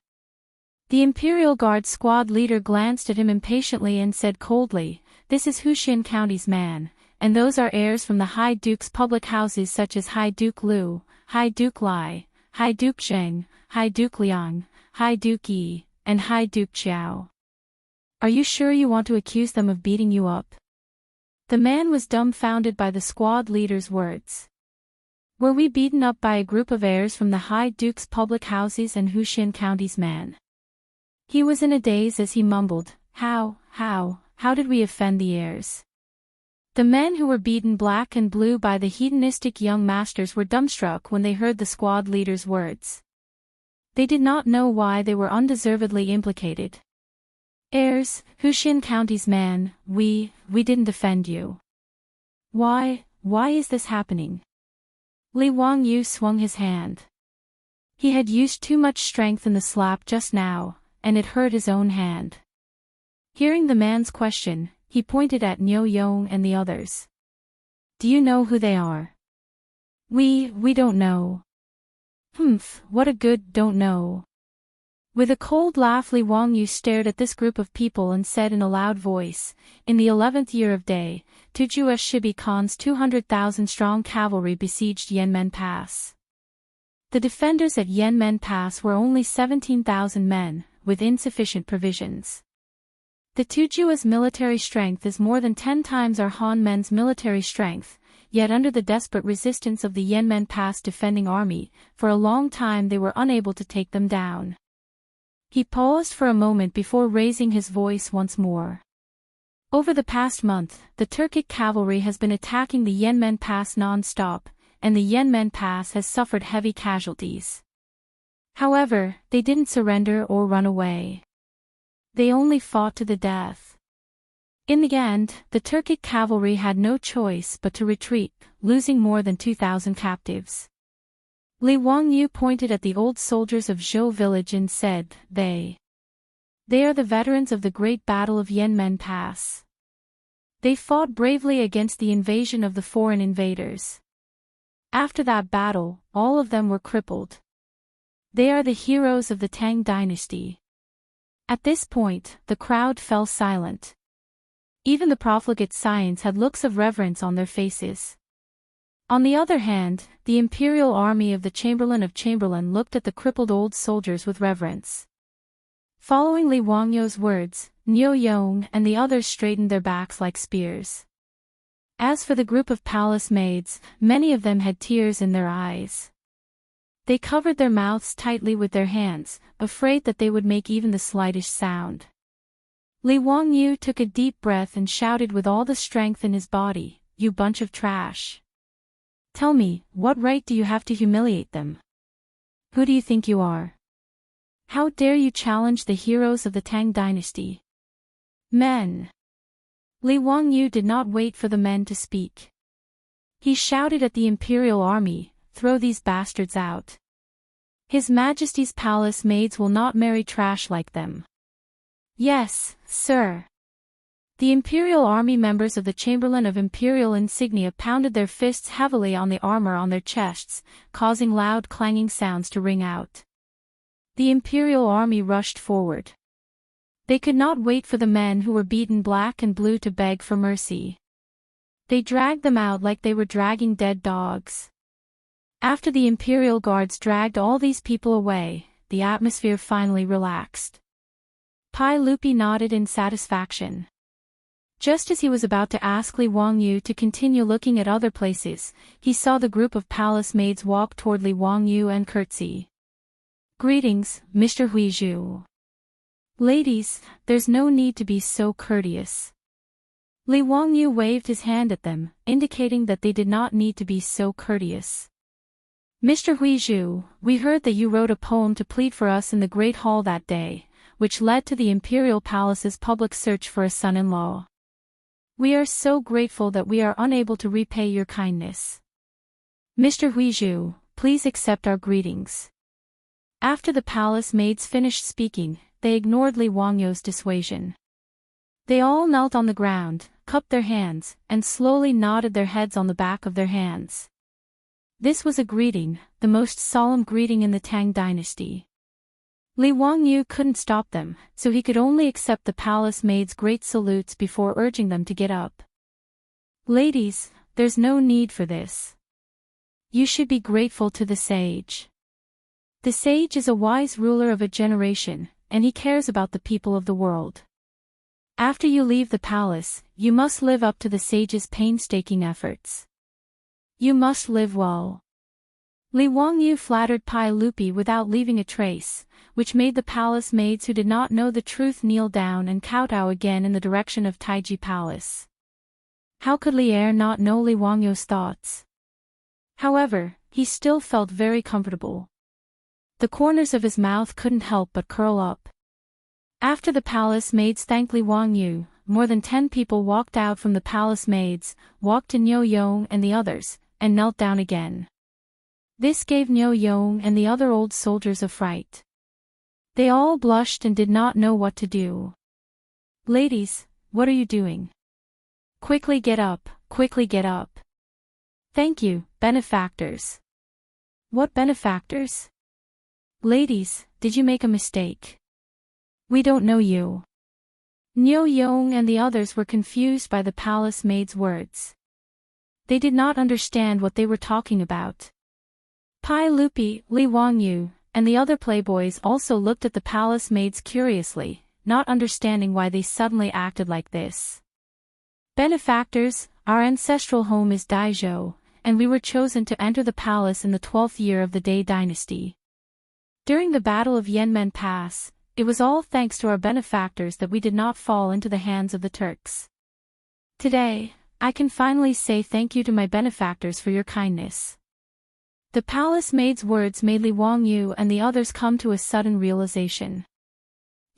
The Imperial Guard squad leader glanced at him impatiently and said coldly, this is Huxian County's man, and those are heirs from the High Duke's public houses such as High Duke Lu, High Duke Lai, High Duke Zheng, High Duke Liang, High Duke Yi, and High Duke Qiao. Are you sure you want to accuse them of beating you up? The man was dumbfounded by the squad leader's words. Were we beaten up by a group of heirs from the High Duke's public houses and Huxian County's man? He was in a daze as he mumbled, how did we offend the heirs? The men who were beaten black and blue by the hedonistic young masters were dumbstruck when they heard the squad leader's words. They did not know why they were undeservedly implicated. Heirs, Huxian County's man, we didn't offend you. Why is this happening? Li Wangyu swung his hand. He had used too much strength in the slap just now, and it hurt his own hand. Hearing the man's question, he pointed at Niu Yong and the others. Do you know who they are? We don't know. What a good don't know. With a cold laugh, Li Wangyu stared at this group of people and said in a loud voice, "In the 11th year of day, Tuju Shibi Khan's 200,000-strong cavalry besieged Yanmen Pass. The defenders at Yanmen Pass were only 17,000 men, with insufficient provisions. The Tujua's military strength is more than 10 times our Han men's military strength, yet under the desperate resistance of the Yanmen Pass defending army, for a long time they were unable to take them down." He paused for a moment before raising his voice once more. "Over the past month, the Turkic cavalry has been attacking the Yanmen Pass non-stop, and the Yanmen Pass has suffered heavy casualties. However, they didn't surrender or run away. They only fought to the death. In the end, the Turkic cavalry had no choice but to retreat, losing more than 2,000 captives." Li Wangyu pointed at the old soldiers of Zhou village and said, They are the veterans of the great battle of Yanmen Pass. They fought bravely against the invasion of the foreign invaders. After that battle, all of them were crippled. They are the heroes of the Tang dynasty." At this point, the crowd fell silent. Even the profligate scions had looks of reverence on their faces. On the other hand, the imperial army of the Chamberlain of Chamberlain looked at the crippled old soldiers with reverence. Following Li Wangyu's words, Niu Yong and the others straightened their backs like spears. As for the group of palace maids, many of them had tears in their eyes. They covered their mouths tightly with their hands, afraid that they would make even the slightest sound. Li Wangyu took a deep breath and shouted with all the strength in his body, "You bunch of trash! Tell me, what right do you have to humiliate them? Who do you think you are? How dare you challenge the heroes of the Tang dynasty? Men!" Li Wangyu did not wait for the men to speak. He shouted at the imperial army, "Throw these bastards out. His Majesty's palace maids will not marry trash like them." "Yes, sir." The imperial army members of the Chamberlain of Imperial Insignia pounded their fists heavily on the armor on their chests, causing loud clanging sounds to ring out. The imperial army rushed forward. They could not wait for the men who were beaten black and blue to beg for mercy. They dragged them out like they were dragging dead dogs. After the imperial guards dragged all these people away, the atmosphere finally relaxed. Pai Lupi nodded in satisfaction. Just as he was about to ask Li Wangyu to continue looking at other places, he saw the group of palace maids walk toward Li Wangyu and curtsy. "Greetings, Mr. Huizhu." "Ladies, there's no need to be so courteous." Li Wangyu waved his hand at them, indicating that they did not need to be so courteous. "Mr. Huizhu, we heard that you wrote a poem to plead for us in the Great Hall that day, which led to the Imperial Palace's public search for a son-in-law. We are so grateful that we are unable to repay your kindness. Mr. Huizhu, please accept our greetings." After the palace maids finished speaking, they ignored Li Wangyu's dissuasion. They all knelt on the ground, cupped their hands, and slowly nodded their heads on the back of their hands. This was a greeting, the most solemn greeting in the Tang dynasty. Li Wangyu couldn't stop them, so he could only accept the palace maids' great salutes before urging them to get up. "Ladies, there's no need for this. You should be grateful to the sage. The sage is a wise ruler of a generation, and he cares about the people of the world. After you leave the palace, you must live up to the sage's painstaking efforts. You must live well." Li Wangyu flattered Pai Lupi without leaving a trace, which made the palace maids who did not know the truth kneel down and kowtow again in the direction of Taiji Palace. How could Li Er not know Li Wangyu's thoughts? However, he still felt very comfortable. The corners of his mouth couldn't help but curl up. After the palace maids thanked Li Wangyu, more than 10 people walked out from the palace maids, walked to Niu Yong and the others, and knelt down again. This gave Niu Yong and the other old soldiers a fright. They all blushed and did not know what to do. "Ladies, what are you doing? Quickly get up, quickly get up." "Thank you, benefactors." "What benefactors?" Ladies, did you make a mistake? We don't know you. Niu Yong and the others were confused by the palace maid's words. They did not understand what they were talking about. Pai Lupi, Li Wangyu, and the other playboys also looked at the palace maids curiously, not understanding why they suddenly acted like this. Benefactors, our ancestral home is Daizhou, and we were chosen to enter the palace in the 12th year of the Dai dynasty. During the Battle of Yanmen Pass, it was all thanks to our benefactors that we did not fall into the hands of the Turks. Today, I can finally say thank you to my benefactors for your kindness. The palace maid's words made Li Wangyu and the others come to a sudden realization.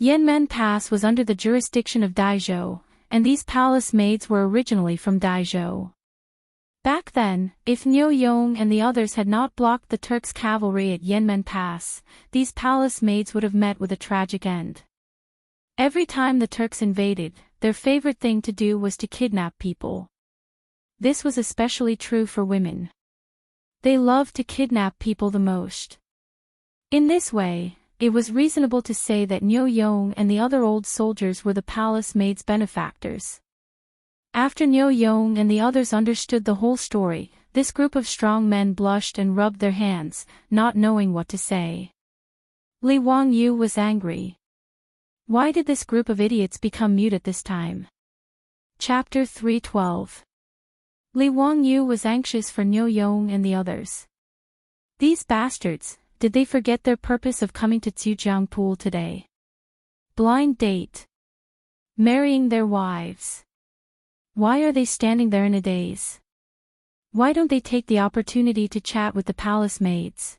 Yanmen Pass was under the jurisdiction of Daizhou, and these palace maids were originally from Daizhou. Back then, if Niu Yong and the others had not blocked the Turks' cavalry at Yanmen Pass, these palace maids would have met with a tragic end. Every time the Turks invaded, their favorite thing to do was to kidnap people. This was especially true for women. They loved to kidnap people the most. In this way, it was reasonable to say that Niu Yong and the other old soldiers were the palace maids' benefactors. After Niu Yong and the others understood the whole story, this group of strong men blushed and rubbed their hands, not knowing what to say. Li Wangyu was angry. Why did this group of idiots become mute at this time? Chapter 312. Li Wangyu was anxious for Niu Yong and the others. These bastards, did they forget their purpose of coming to Zhujiang Pool today? Blind date. Marrying their wives. Why are they standing there in a daze? Why don't they take the opportunity to chat with the palace maids?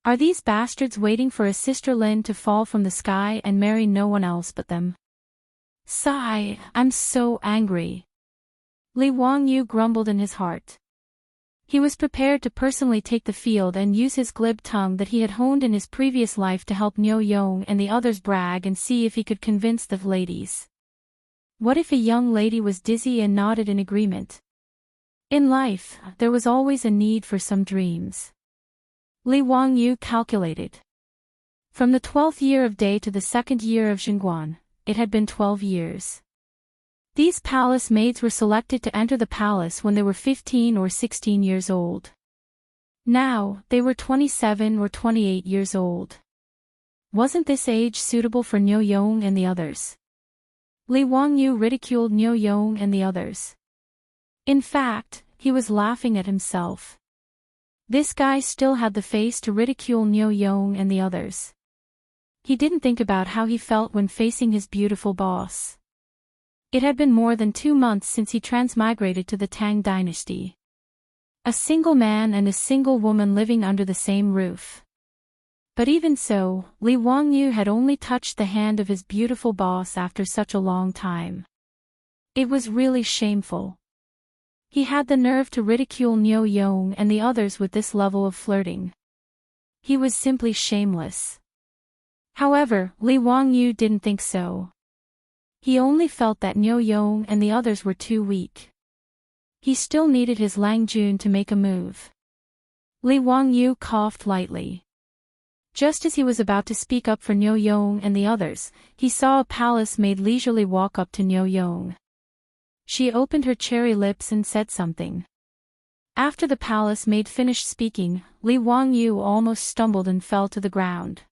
Are these bastards waiting for a sister Lin to fall from the sky and marry no one else but them? Sigh, I'm so angry. Li Wangyu grumbled in his heart. He was prepared to personally take the field and use his glib tongue that he had honed in his previous life to help Niu Yong and the others brag and see if he could convince the ladies. What if a young lady was dizzy and nodded in agreement? In life, there was always a need for some dreams. Li Wangyu calculated. From the 12th year of Dai to the 2nd year of Chang'an, it had been 12 years. These palace maids were selected to enter the palace when they were 15 or 16 years old. Now, they were 27 or 28 years old. Wasn't this age suitable for Niu Yong and the others? Li Wangyu ridiculed Niu Yong and the others. In fact, he was laughing at himself. This guy still had the face to ridicule Niu Yong and the others. He didn't think about how he felt when facing his beautiful boss. It had been more than 2 months since he transmigrated to the Tang dynasty. A single man and a single woman living under the same roof. But even so, Li Wangyu had only touched the hand of his beautiful boss after such a long time. It was really shameful. He had the nerve to ridicule Niu Yong and the others with this level of flirting. He was simply shameless. However, Li Wangyu didn't think so. He only felt that Niu Yong and the others were too weak. He still needed his Lang Jun to make a move. Li Wangyu coughed lightly. Just as he was about to speak up for Niu Yong and the others, he saw a palace maid leisurely walk up to Niu Yong. She opened her cherry lips and said something. After the palace maid finished speaking, Li Wangyu almost stumbled and fell to the ground.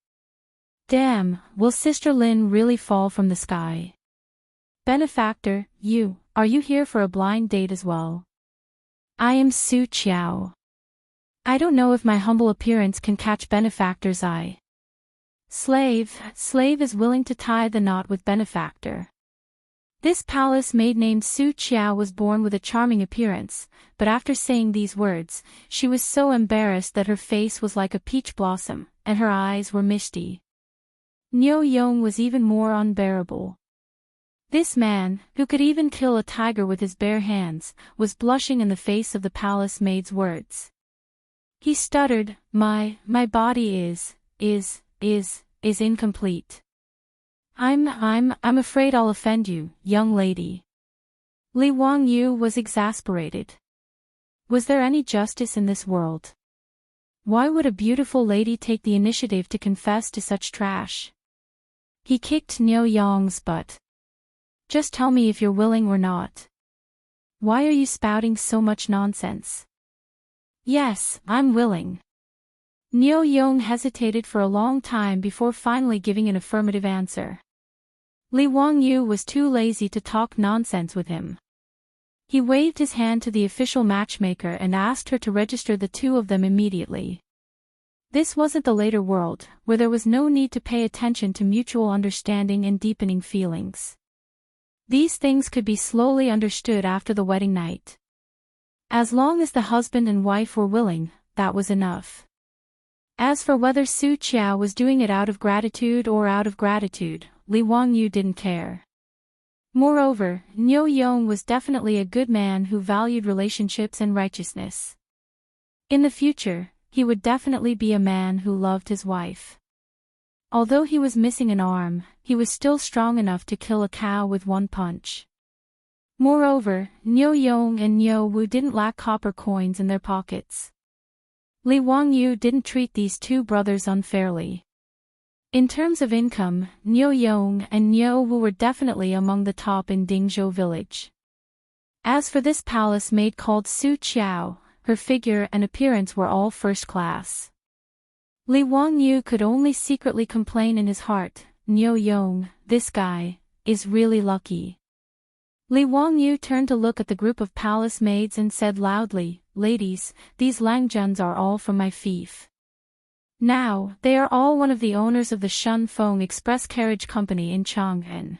Damn, will Sister Lin really fall from the sky? Benefactor, are you here for a blind date as well? I am Su Qiao. I don't know if my humble appearance can catch benefactor's eye. Slave is willing to tie the knot with benefactor. This palace maid named Su Qiao was born with a charming appearance, but after saying these words, she was so embarrassed that her face was like a peach blossom, and her eyes were misty. Niu Yong was even more unbearable. This man, who could even kill a tiger with his bare hands, was blushing in the face of the palace maid's words. He stuttered, my body is incomplete. I'm afraid I'll offend you, young lady. Li Wangyu was exasperated. Was there any justice in this world? Why would a beautiful lady take the initiative to confess to such trash? He kicked Niu Yong's butt. Just tell me if you're willing or not. Why are you spouting so much nonsense? Yes, I'm willing. Niu Yong hesitated for a long time before finally giving an affirmative answer. Li Wangyu was too lazy to talk nonsense with him. He waved his hand to the official matchmaker and asked her to register the two of them immediately. This wasn't the later world, where there was no need to pay attention to mutual understanding and deepening feelings. These things could be slowly understood after the wedding night. As long as the husband and wife were willing, that was enough. As for whether Su Qiao was doing it out of gratitude or out of gratitude, Li Wangyu didn't care. Moreover, Niu Yong was definitely a good man who valued relationships and righteousness. In the future, he would definitely be a man who loved his wife. Although he was missing an arm, he was still strong enough to kill a cow with one punch. Moreover, Niu Yong and Niu Wu didn't lack copper coins in their pockets. Li Wangyu didn't treat these two brothers unfairly. In terms of income, Niu Yong and Niu Wu were definitely among the top in Dingzhou village. As for this palace maid called Su Qiao, her figure and appearance were all first class. Li Wangyu could only secretly complain in his heart, Niu Yong, this guy, is really lucky. Li Wangyu turned to look at the group of palace maids and said loudly, "Ladies, these Langjuns are all from my fief. Now, they are all one of the owners of the Shun Feng Express Carriage Company in Chang'an.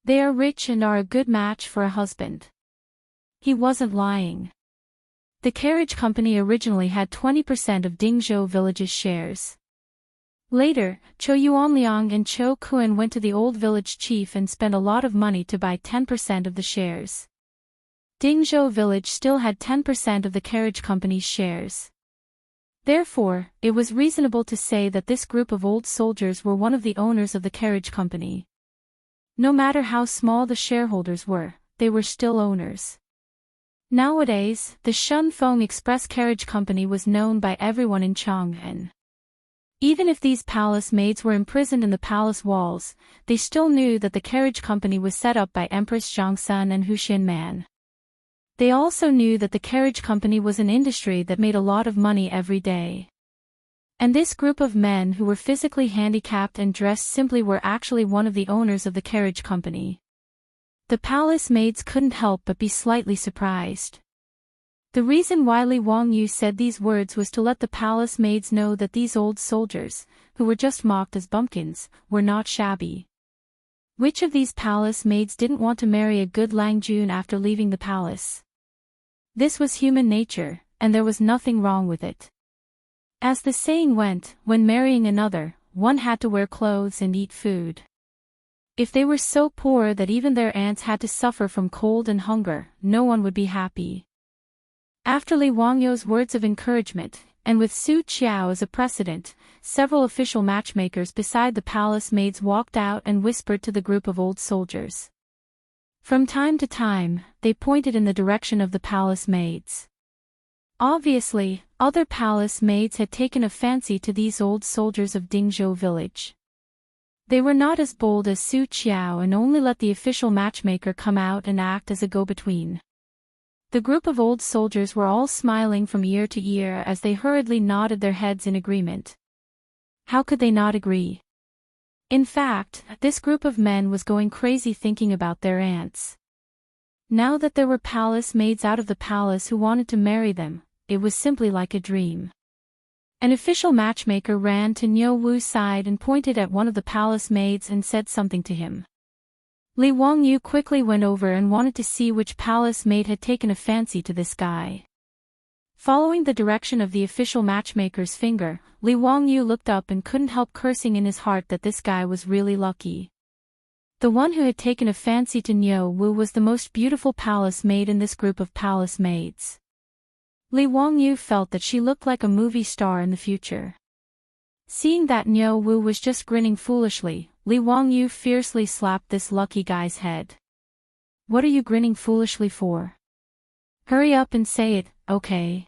They are rich and are a good match for a husband." He wasn't lying. The carriage company originally had 20% of Dingzhou village's shares. Later, Chou Yuanliang and Chou Kuan went to the old village chief and spent a lot of money to buy 10% of the shares. Dingzhou village still had 10% of the carriage company's shares. Therefore, it was reasonable to say that this group of old soldiers were one of the owners of the carriage company. No matter how small the shareholders were, they were still owners. Nowadays, the Shun Feng Express Carriage Company was known by everyone in Chang'an. Even if these palace maids were imprisoned in the palace walls, they still knew that the carriage company was set up by Empress Zhongsun and Hu Xinman. They also knew that the carriage company was an industry that made a lot of money every day. And this group of men who were physically handicapped and dressed simply were actually one of the owners of the carriage company. The palace maids couldn't help but be slightly surprised. The reason why Li Wangyu said these words was to let the palace maids know that these old soldiers, who were just mocked as bumpkins, were not shabby. Which of these palace maids didn't want to marry a good Langjun after leaving the palace? This was human nature, and there was nothing wrong with it. As the saying went, when marrying another, one had to wear clothes and eat food. If they were so poor that even their aunts had to suffer from cold and hunger, no one would be happy. After Li Wangyu's words of encouragement, and with Su Qiao as a precedent, several official matchmakers beside the palace maids walked out and whispered to the group of old soldiers. From time to time, they pointed in the direction of the palace maids. Obviously, other palace maids had taken a fancy to these old soldiers of Dingzhou village. They were not as bold as Su Qiao and only let the official matchmaker come out and act as a go-between. The group of old soldiers were all smiling from ear to ear as they hurriedly nodded their heads in agreement. How could they not agree? In fact, this group of men was going crazy thinking about their aunts. Now that there were palace maids out of the palace who wanted to marry them, it was simply like a dream. An official matchmaker ran to Niu Wu's side and pointed at one of the palace maids and said something to him. Li Wangyu quickly went over and wanted to see which palace maid had taken a fancy to this guy. Following the direction of the official matchmaker's finger, Li Wangyu looked up and couldn't help cursing in his heart that this guy was really lucky. The one who had taken a fancy to Niu Wu was the most beautiful palace maid in this group of palace maids. Li Wangyu felt that she looked like a movie star in the future. Seeing that Niu Wu was just grinning foolishly, Li Wangyu fiercely slapped this lucky guy's head. "What are you grinning foolishly for? Hurry up and say it, okay?"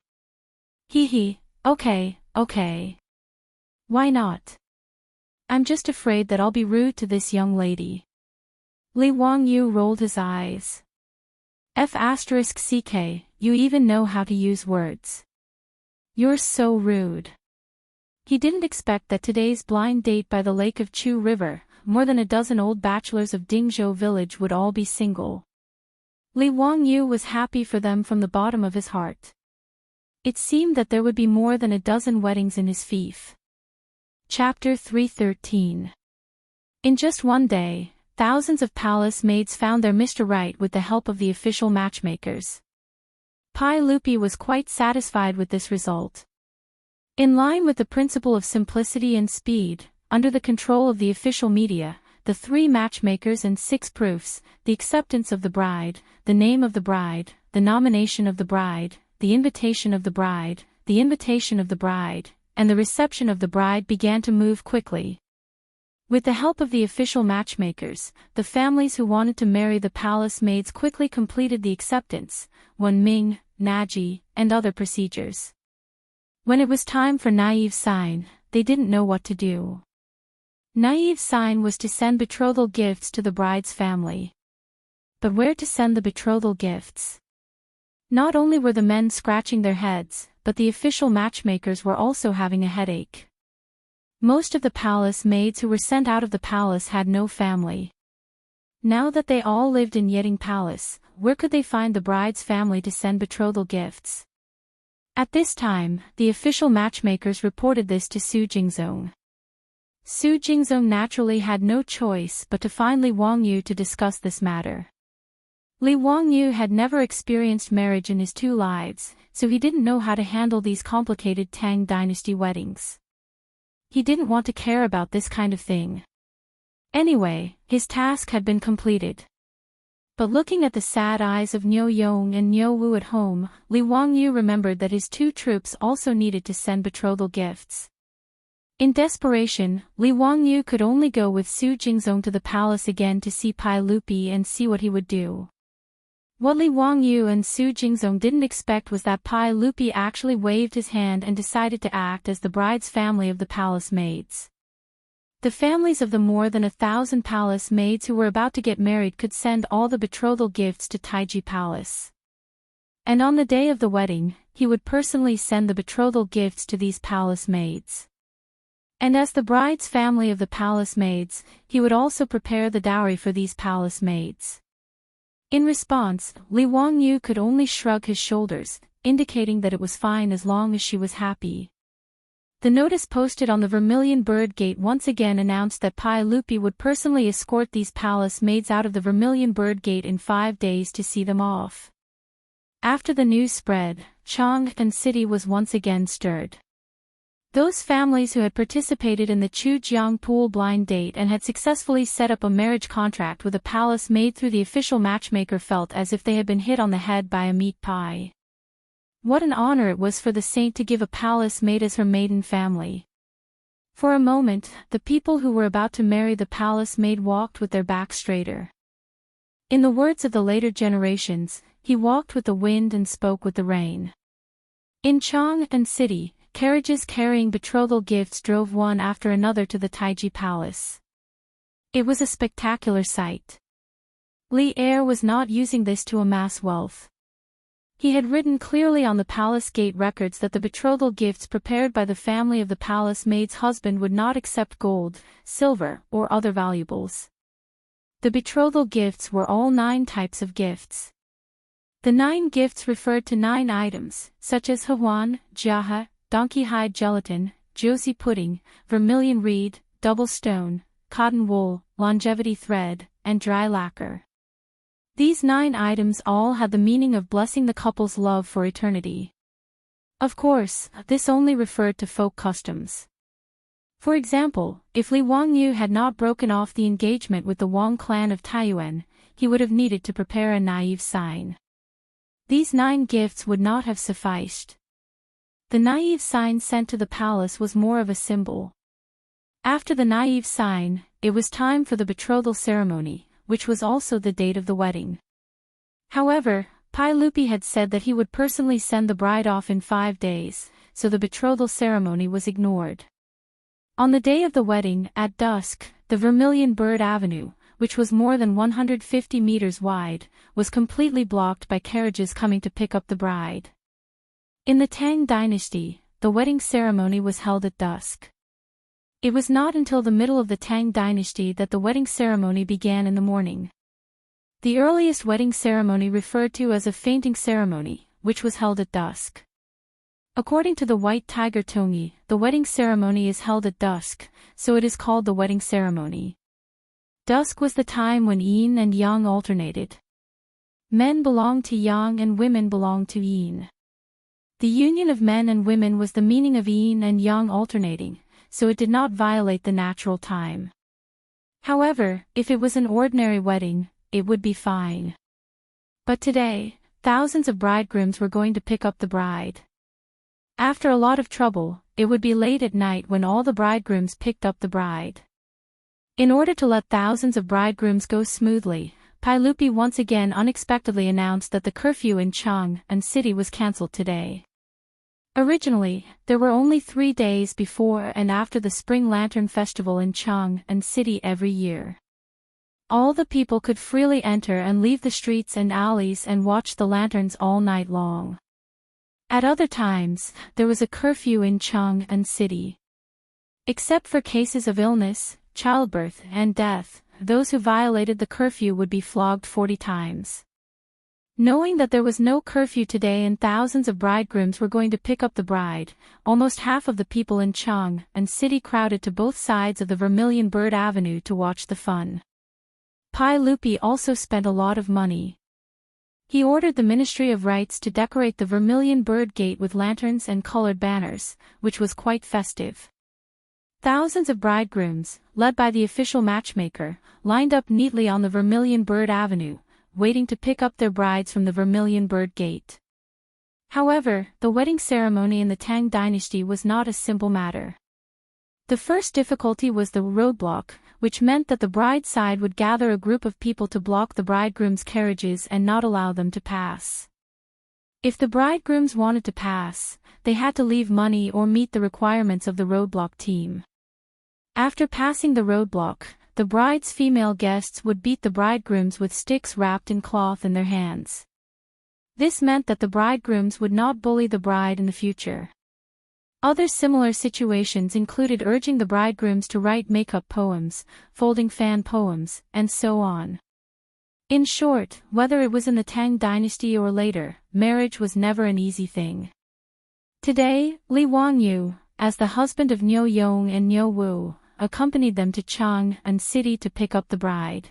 "Hee hee, okay, Okay. Why not? I'm just afraid that I'll be rude to this young lady. Li Wangyu rolled his eyes. F***ck, you even know how to use words. You're so rude. He didn't expect that today's blind date by the lake of Chu River, more than a dozen old bachelors of Dingzhou village would all be single. Li Wangyu was happy for them from the bottom of his heart. It seemed that there would be more than a dozen weddings in his fief. Chapter 313. In just one day, thousands of palace maids found their Mr. Right with the help of the official matchmakers. Pai Lupi was quite satisfied with this result. In line with the principle of simplicity and speed, under the control of the official media, the 3 matchmakers and 6 proofs, the acceptance of the bride, the name of the bride, the nomination of the bride, the invitation of the bride, the invitation of the bride, and the reception of the bride began to move quickly. With the help of the official matchmakers, the families who wanted to marry the palace maids quickly completed the acceptance, Wenming, Naji, and other procedures. When it was time for naive sign, they didn't know what to do. Naive sign was to send betrothal gifts to the bride's family. But where to send the betrothal gifts? Not only were the men scratching their heads, but the official matchmakers were also having a headache. Most of the palace maids who were sent out of the palace had no family. Now that they all lived in Yeding Palace, where could they find the bride's family to send betrothal gifts? At this time, the official matchmakers reported this to Su Jingzong. Su Jingzong naturally had no choice but to find Li Wangyu to discuss this matter. Li Wangyu had never experienced marriage in his 2 lives, so he didn't know how to handle these complicated Tang dynasty weddings. He didn't want to care about this kind of thing. Anyway, his task had been completed. But looking at the sad eyes of Niu Yong and Niu Wu at home, Li Wangyu remembered that his 2 troops also needed to send betrothal gifts. In desperation, Li Wangyu could only go with Su Jingzong to the palace again to see Pai Lupi and see what he would do. What Li Wangyu and Su Jingzong didn't expect was that Pai Lupi actually waved his hand and decided to act as the bride's family of the palace maids. The families of the more than 1,000 palace maids who were about to get married could send all the betrothal gifts to Taiji Palace. And on the day of the wedding, he would personally send the betrothal gifts to these palace maids. And as the bride's family of the palace maids, he would also prepare the dowry for these palace maids. In response, Li Wangyu could only shrug his shoulders, indicating that it was fine as long as she was happy. The notice posted on the Vermilion Bird Gate once again announced that Pai Lupi would personally escort these palace maids out of the Vermilion Bird Gate in 5 days to see them off. After the news spread, Chang'an city was once again stirred. Those families who had participated in the Chujiang Pool blind date and had successfully set up a marriage contract with a palace maid through the official matchmaker felt as if they had been hit on the head by a meat pie. What an honor it was for the saint to give a palace maid as her maiden family. For a moment, the people who were about to marry the palace maid walked with their backs straighter. In the words of the later generations, he walked with the wind and spoke with the rain. In Chang'an city, carriages carrying betrothal gifts drove one after another to the Taiji Palace. It was a spectacular sight. Li Er was not using this to amass wealth. He had written clearly on the palace gate records that the betrothal gifts prepared by the family of the palace maid's husband would not accept gold, silver, or other valuables. The betrothal gifts were all 9 types of gifts. The 9 gifts referred to 9 items, such as Hawan, Jiahe, donkey hide gelatin, josie pudding, vermilion reed, double stone, cotton wool, longevity thread, and dry lacquer. These 9 items all had the meaning of blessing the couple's love for eternity. Of course, this only referred to folk customs. For example, if Li Wangyu had not broken off the engagement with the Wang clan of Taiyuan, he would have needed to prepare a naive sign. These 9 gifts would not have sufficed. The naive sign sent to the palace was more of a symbol. After the naive sign, it was time for the betrothal ceremony, which was also the date of the wedding. However, Pai Lupi had said that he would personally send the bride off in 5 days, so the betrothal ceremony was ignored. On the day of the wedding, at dusk, the Vermilion Bird Avenue, which was more than 150 meters wide, was completely blocked by carriages coming to pick up the bride. In the Tang dynasty, the wedding ceremony was held at dusk. It was not until the middle of the Tang dynasty that the wedding ceremony began in the morning. The earliest wedding ceremony referred to as a fainting ceremony, which was held at dusk. According to the White Tiger Tongi, the wedding ceremony is held at dusk, so it is called the wedding ceremony. Dusk was the time when yin and yang alternated. Men belonged to yang and women belonged to yin. The union of men and women was the meaning of yin and yang alternating, so it did not violate the natural time. However, if it was an ordinary wedding, it would be fine. But today, thousands of bridegrooms were going to pick up the bride. After a lot of trouble, it would be late at night when all the bridegrooms picked up the bride. In order to let thousands of bridegrooms go smoothly, Pailupi once again unexpectedly announced that the curfew in Chang'an city was cancelled today. Originally, there were only 3 days before and after the Spring Lantern Festival in Chang'an city every year. All the people could freely enter and leave the streets and alleys and watch the lanterns all night long. At other times, there was a curfew in Chang'an city. Except for cases of illness, childbirth, and death, those who violated the curfew would be flogged 40 times. Knowing that there was no curfew today and thousands of bridegrooms were going to pick up the bride, almost half of the people in Chang'an city crowded to both sides of the Vermilion Bird Avenue to watch the fun. Pailupi also spent a lot of money. He ordered the Ministry of Rites to decorate the Vermilion Bird Gate with lanterns and colored banners, which was quite festive. Thousands of bridegrooms, led by the official matchmaker, lined up neatly on the Vermilion Bird Avenue, waiting to pick up their brides from the Vermilion Bird Gate. However, the wedding ceremony in the Tang dynasty was not a simple matter. The first difficulty was the roadblock, which meant that the bride's side would gather a group of people to block the bridegroom's carriages and not allow them to pass. If the bridegrooms wanted to pass, they had to leave money or meet the requirements of the roadblock team. After passing the roadblock, the bride's female guests would beat the bridegrooms with sticks wrapped in cloth in their hands. This meant that the bridegrooms would not bully the bride in the future. Other similar situations included urging the bridegrooms to write make-up poems, folding fan poems, and so on. In short, whether it was in the Tang dynasty or later, marriage was never an easy thing. Today, Li Wangyu, as the husband of Niu Yong and Niu Wu, accompanied them to Chang'an city to pick up the bride.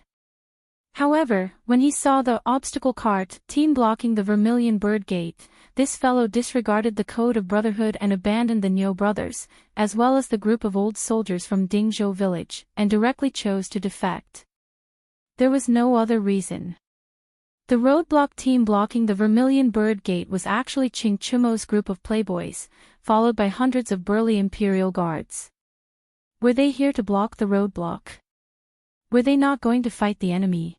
However, when he saw the obstacle cart team blocking the Vermilion Bird Gate, this fellow disregarded the code of brotherhood and abandoned the Niu brothers, as well as the group of old soldiers from Dingzhou village, and directly chose to defect. There was no other reason. The roadblock team blocking the Vermilion Bird Gate was actually Qing Chumo's group of playboys, followed by hundreds of burly imperial guards. Were they here to block the roadblock? Were they not going to fight the enemy?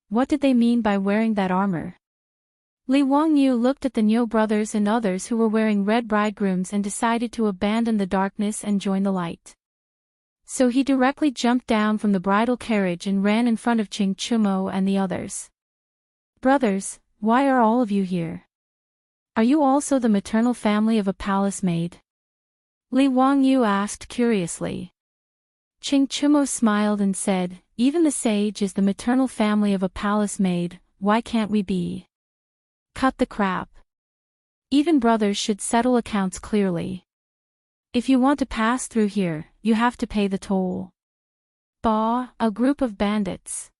What did they mean by wearing that armor? Li Wangyu looked at the Niu brothers and others who were wearing red bridegrooms and decided to abandon the darkness and join the light. So he directly jumped down from the bridal carriage and ran in front of Qing Chumo and the others. Brothers, why are all of you here? Are you also the maternal family of a palace maid? Li Wangyu asked curiously. Qing Chumo smiled and said, even the sage is the maternal family of a palace maid, why can't we be? Cut the crap. Even brothers should settle accounts clearly. If you want to pass through here, you have to pay the toll. Bah, a group of bandits.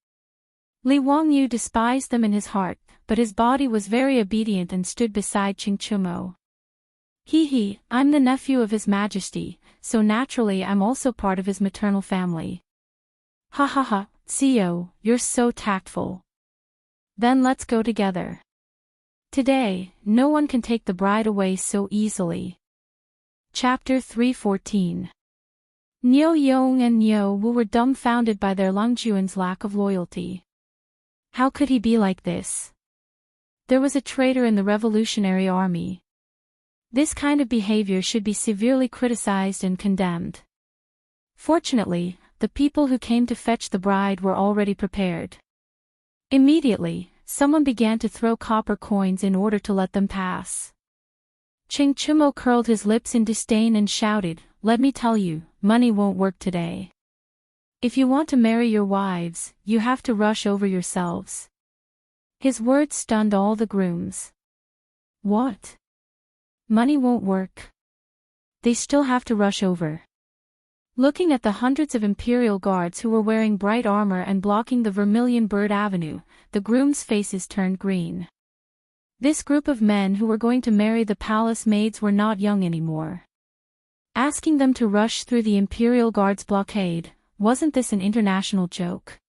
Li Wangyu despised them in his heart, but his body was very obedient and stood beside Qing Chumo. Hee, I'm the nephew of His Majesty, so naturally I'm also part of his maternal family. Ha ha ha, Xiao, you're so tactful. Then let's go together. Today, no one can take the bride away so easily. Chapter 314. Niu Yong and Niu Wu were dumbfounded by their Longjuan's lack of loyalty. How could he be like this? There was a traitor in the revolutionary army. This kind of behavior should be severely criticized and condemned. Fortunately, the people who came to fetch the bride were already prepared. Immediately, someone began to throw copper coins in order to let them pass. Chang'an curled his lips in disdain and shouted, "Let me tell you, money won't work today. If you want to marry your wives, you have to rush over yourselves." His words stunned all the grooms. What? Money won't work? They still have to rush over. Looking at the hundreds of imperial guards who were wearing bright armor and blocking the Vermilion Bird Avenue, the grooms' faces turned green. This group of men who were going to marry the palace maids were not young anymore. Asking them to rush through the imperial guards' blockade, wasn't this an international joke?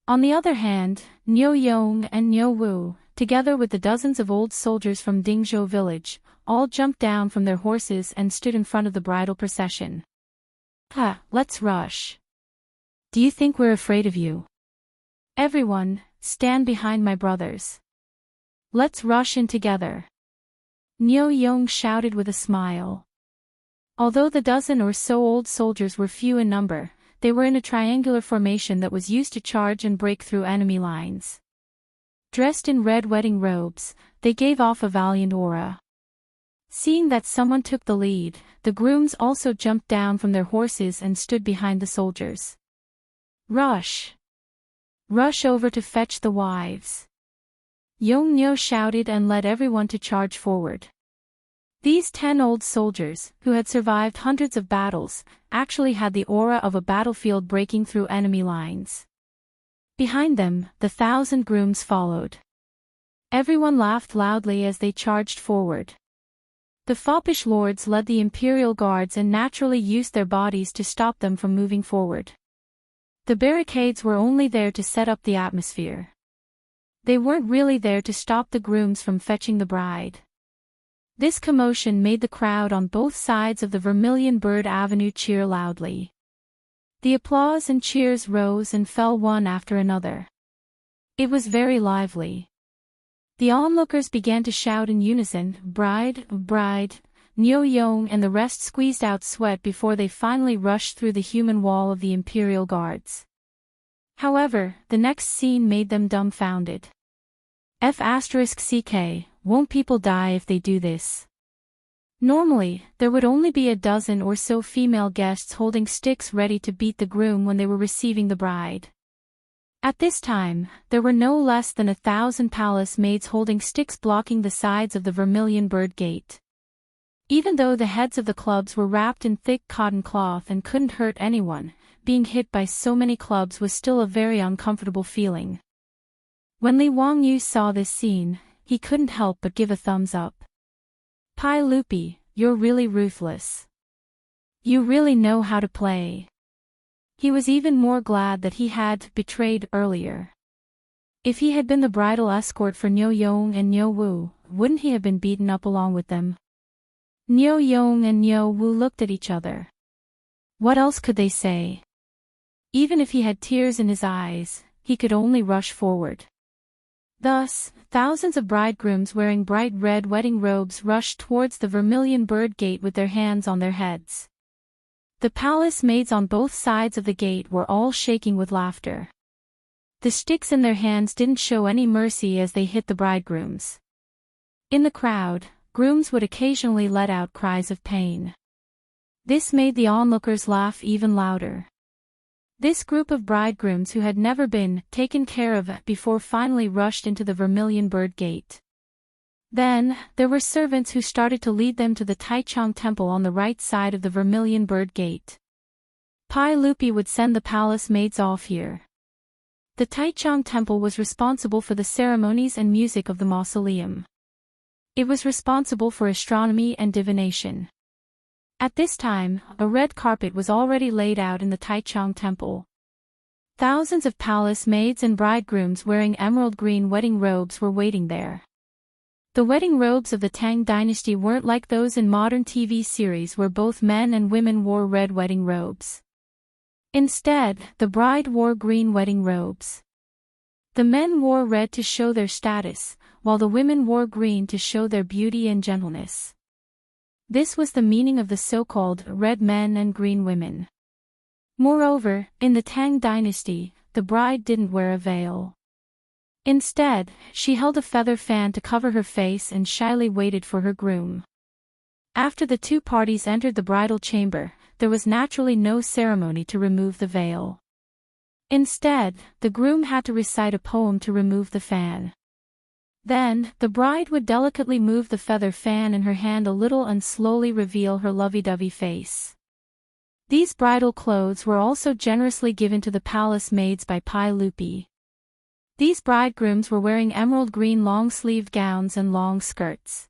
On the other hand, Niu Yong and Niu Wu, together with the dozens of old soldiers from Dingzhou village, all jumped down from their horses and stood in front of the bridal procession. Let's rush. Do you think we're afraid of you? Everyone, stand behind my brothers. Let's rush in together. Niu Yong shouted with a smile. Although the dozen or so old soldiers were few in number, they were in a triangular formation that was used to charge and break through enemy lines. Dressed in red wedding robes, they gave off a valiant aura. Seeing that someone took the lead, the grooms also jumped down from their horses and stood behind the soldiers. Rush! Rush over to fetch the wives! Yongnyo shouted and led everyone to charge forward. These 10 old soldiers, who had survived hundreds of battles, actually had the aura of a battlefield breaking through enemy lines. Behind them, the 1,000 grooms followed. Everyone laughed loudly as they charged forward. The foppish lords led the imperial guards and naturally used their bodies to stop them from moving forward. The barricades were only there to set up the atmosphere. They weren't really there to stop the grooms from fetching the bride. This commotion made the crowd on both sides of the Vermilion Bird Avenue cheer loudly. The applause and cheers rose and fell one after another. It was very lively. The onlookers began to shout in unison, "Bride, bride!" Niu Yong and the rest squeezed out sweat before they finally rushed through the human wall of the imperial guards. However, the next scene made them dumbfounded. F***ck, won't people die if they do this? Normally, there would only be a dozen or so female guests holding sticks ready to beat the groom when they were receiving the bride. At this time, there were no less than 1,000 palace maids holding sticks blocking the sides of the Vermilion Bird Gate. Even though the heads of the clubs were wrapped in thick cotton cloth and couldn't hurt anyone, being hit by so many clubs was still a very uncomfortable feeling. When Li Wangyu saw this scene, he couldn't help but give a thumbs up. Pai Lupi, you're really ruthless. You really know how to play. He was even more glad that he had betrayed earlier. If he had been the bridal escort for Niu Yong and Niu Wu, wouldn't he have been beaten up along with them? Niu Yong and Niu Wu looked at each other. What else could they say? Even if he had tears in his eyes, he could only rush forward. Thus, thousands of bridegrooms wearing bright red wedding robes rushed towards the Vermilion Bird Gate with their hands on their heads. The palace maids on both sides of the gate were all shaking with laughter. The sticks in their hands didn't show any mercy as they hit the bridegrooms. In the crowd, grooms would occasionally let out cries of pain. This made the onlookers laugh even louder. This group of bridegrooms who had never been taken care of before finally rushed into the Vermilion Bird Gate. Then, there were servants who started to lead them to the Taichung Temple on the right side of the Vermilion Bird Gate. Pai Lupi would send the palace maids off here. The Taichung Temple was responsible for the ceremonies and music of the mausoleum. It was responsible for astronomy and divination. At this time, a red carpet was already laid out in the Taichung Temple. Thousands of palace maids and bridegrooms wearing emerald green wedding robes were waiting there. The wedding robes of the Tang dynasty weren't like those in modern TV series where both men and women wore red wedding robes. Instead, the bride wore green wedding robes. The men wore red to show their status, while the women wore green to show their beauty and gentleness. This was the meaning of the so-called red men and green women. Moreover, in the Tang dynasty, the bride didn't wear a veil. Instead, she held a feather fan to cover her face and shyly waited for her groom. After the two parties entered the bridal chamber, there was naturally no ceremony to remove the veil. Instead, the groom had to recite a poem to remove the fan. Then, the bride would delicately move the feather fan in her hand a little and slowly reveal her lovey-dovey face. These bridal clothes were also generously given to the palace maids by Pai Lupi. These bridegrooms were wearing emerald green long-sleeved gowns and long skirts.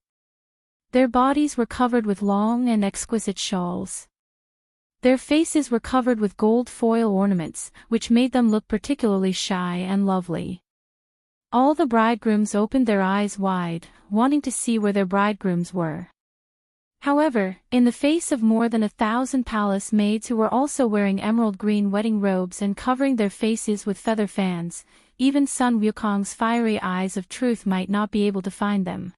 Their bodies were covered with long and exquisite shawls. Their faces were covered with gold foil ornaments, which made them look particularly shy and lovely. All the bridegrooms opened their eyes wide, wanting to see where their bridegrooms were. However, in the face of more than 1,000 palace maids who were also wearing emerald green wedding robes and covering their faces with feather fans, even Sun Wukong's fiery eyes of truth might not be able to find them.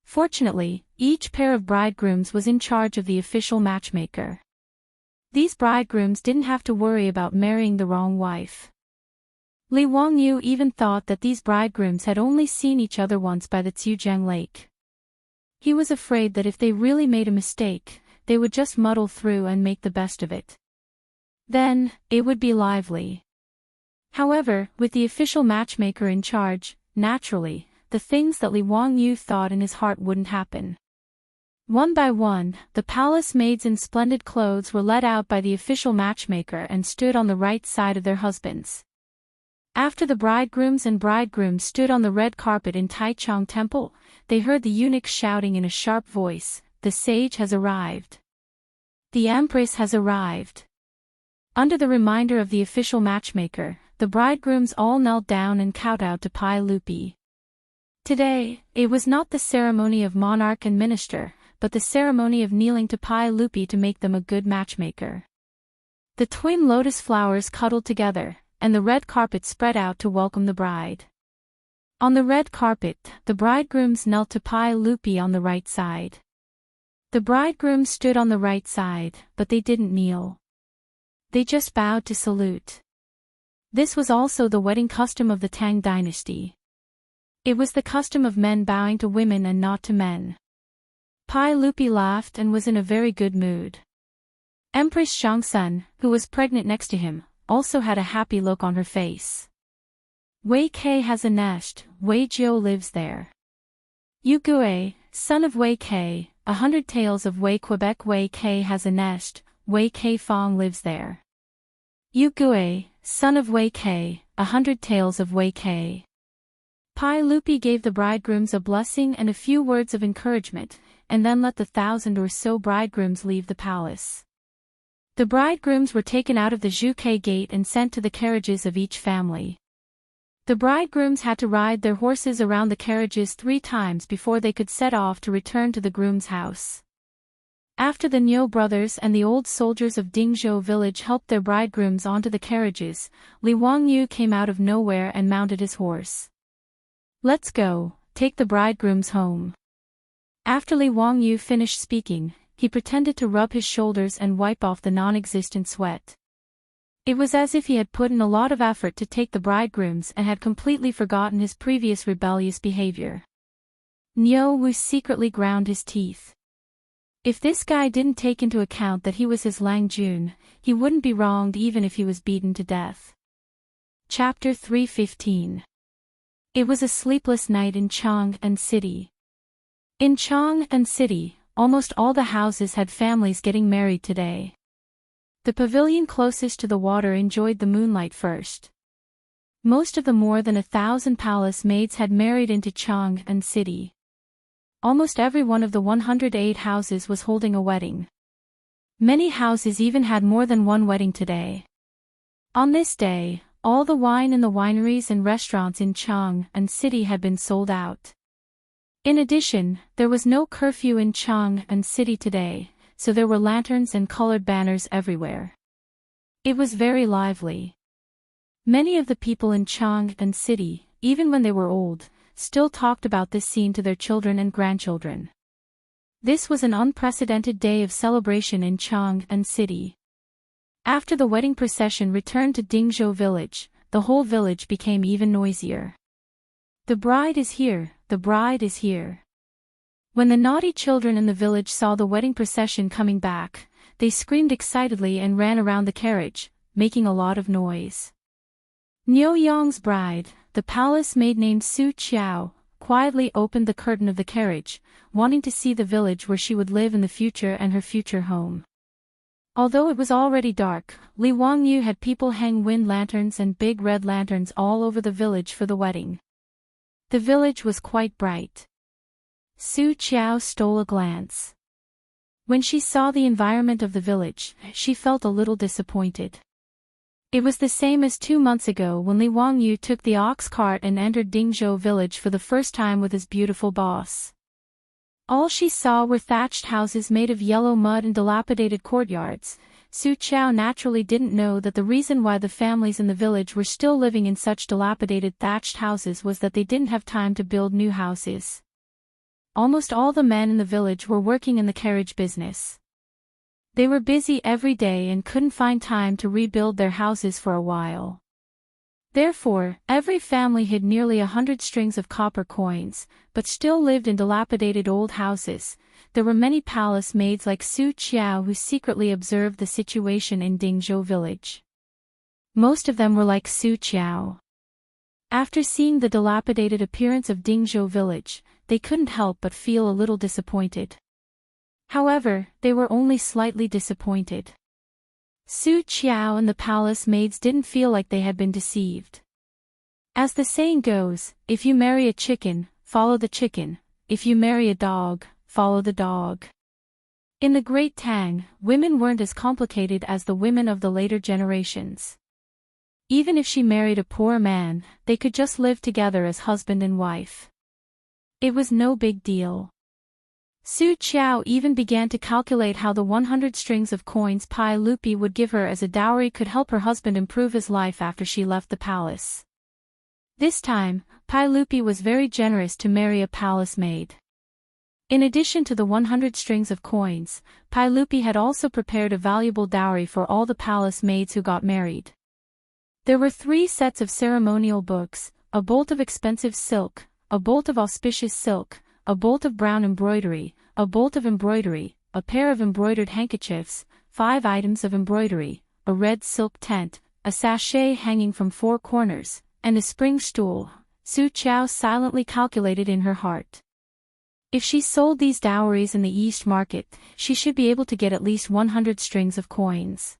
Fortunately, each pair of bridegrooms was in charge of the official matchmaker. These bridegrooms didn't have to worry about marrying the wrong wife. Li Wangyu even thought that these bridegrooms had only seen each other once by the Tsiujiang Lake. He was afraid that if they really made a mistake, they would just muddle through and make the best of it. Then, it would be lively. However, with the official matchmaker in charge, naturally, the things that Li Wangyu thought in his heart wouldn't happen. One by one, the palace maids in splendid clothes were led out by the official matchmaker and stood on the right side of their husbands. After the bridegrooms and bridegrooms stood on the red carpet in Taichung Temple, they heard the eunuch shouting in a sharp voice, "The sage has arrived. The empress has arrived." Under the reminder of the official matchmaker, the bridegrooms all knelt down and kowtowed to Pai Lupi. Today, it was not the ceremony of monarch and minister, but the ceremony of kneeling to Pai Lupi to make them a good matchmaker. The twin lotus flowers cuddled together, and the red carpet spread out to welcome the bride. On the red carpet, the bridegrooms knelt to Pai Lupi on the right side. The bridegrooms stood on the right side, but they didn't kneel. They just bowed to salute. This was also the wedding custom of the Tang dynasty. It was the custom of men bowing to women and not to men. Pai Lupi laughed and was in a very good mood. Empress Chang'an, who was pregnant next to him, also had a happy look on her face. Wei Ke has a nest, Wei Jiu lives there. Yu Gui, son of Wei Ke, 100 tales of Wei Quebec. Wei Ke has a nest, Wei Ke Fong lives there. Yu Gui, son of Wei Ke, 100 tales of Wei Ke. Pai Lupi gave the bridegrooms a blessing and a few words of encouragement, and then let the 1,000 or so bridegrooms leave the palace. The bridegrooms were taken out of the Zhuke gate and sent to the carriages of each family. The bridegrooms had to ride their horses around the carriages 3 times before they could set off to return to the groom's house. After the Niu brothers and the old soldiers of Dingzhou village helped their bridegrooms onto the carriages, Li Wangyu came out of nowhere and mounted his horse. "Let's go, take the bridegrooms home." After Li Wangyu finished speaking, he pretended to rub his shoulders and wipe off the non-existent sweat. It was as if he had put in a lot of effort to take the bridegrooms and had completely forgotten his previous rebellious behavior. Niu Wu secretly ground his teeth. If this guy didn't take into account that he was his Lang Jun, he wouldn't be wronged even if he was beaten to death. Chapter 315. It was a sleepless night in Chang'an City. In Chang'an City, almost all the houses had families getting married today. The pavilion closest to the water enjoyed the moonlight first. Most of the more than 1,000 palace maids had married into Chang'an City. Almost every one of the 108 houses was holding a wedding. Many houses even had more than one wedding today. On this day, all the wine in the wineries and restaurants in Chang'an City had been sold out. In addition, there was no curfew in Chang'an City today, so there were lanterns and colored banners everywhere. It was very lively. Many of the people in Chang'an City, even when they were old, still talked about this scene to their children and grandchildren. This was an unprecedented day of celebration in Chang'an city. After the wedding procession returned to Dingzhou village, the whole village became even noisier. The bride is here, the bride is here. When the naughty children in the village saw the wedding procession coming back, they screamed excitedly and ran around the carriage, making a lot of noise. Niu Yang's bride, the palace maid named Su Qiao, quietly opened the curtain of the carriage, wanting to see the village where she would live in the future and her future home. Although it was already dark, Li Wangyu had people hang wind lanterns and big red lanterns all over the village for the wedding. The village was quite bright. Su Qiao stole a glance. When she saw the environment of the village, she felt a little disappointed. It was the same as 2 months ago when Li Wangyu took the ox cart and entered Dingzhou village for the first time with his beautiful boss. All she saw were thatched houses made of yellow mud and dilapidated courtyards. Su Qiao naturally didn't know that the reason why the families in the village were still living in such dilapidated thatched houses was that they didn't have time to build new houses. Almost all the men in the village were working in the carriage business. They were busy every day and couldn't find time to rebuild their houses for a while. Therefore, every family hid nearly 100 strings of copper coins, but still lived in dilapidated old houses. There were many palace maids like Su Qiao who secretly observed the situation in Dingzhou village. Most of them were like Su Qiao. After seeing the dilapidated appearance of Dingzhou village, they couldn't help but feel a little disappointed. However, they were only slightly disappointed. Su Qiao and the palace maids didn't feel like they had been deceived. As the saying goes, if you marry a chicken, follow the chicken. If you marry a dog, follow the dog. In the Great Tang, women weren't as complicated as the women of the later generations. Even if she married a poor man, they could just live together as husband and wife. It was no big deal. Su Qiao even began to calculate how the 100 strings of coins Pai Lupi would give her as a dowry could help her husband improve his life after she left the palace. This time, Pai Lupi was very generous to marry a palace maid. In addition to the 100 strings of coins, Pai Lupi had also prepared a valuable dowry for all the palace maids who got married. There were 3 sets of ceremonial books, a bolt of expensive silk, a bolt of auspicious silk, a bolt of brown embroidery, a bolt of embroidery, a pair of embroidered handkerchiefs, 5 items of embroidery, a red silk tent, a sachet hanging from 4 corners, and a spring stool. Su Qiao silently calculated in her heart. If she sold these dowries in the East Market, she should be able to get at least 100 strings of coins.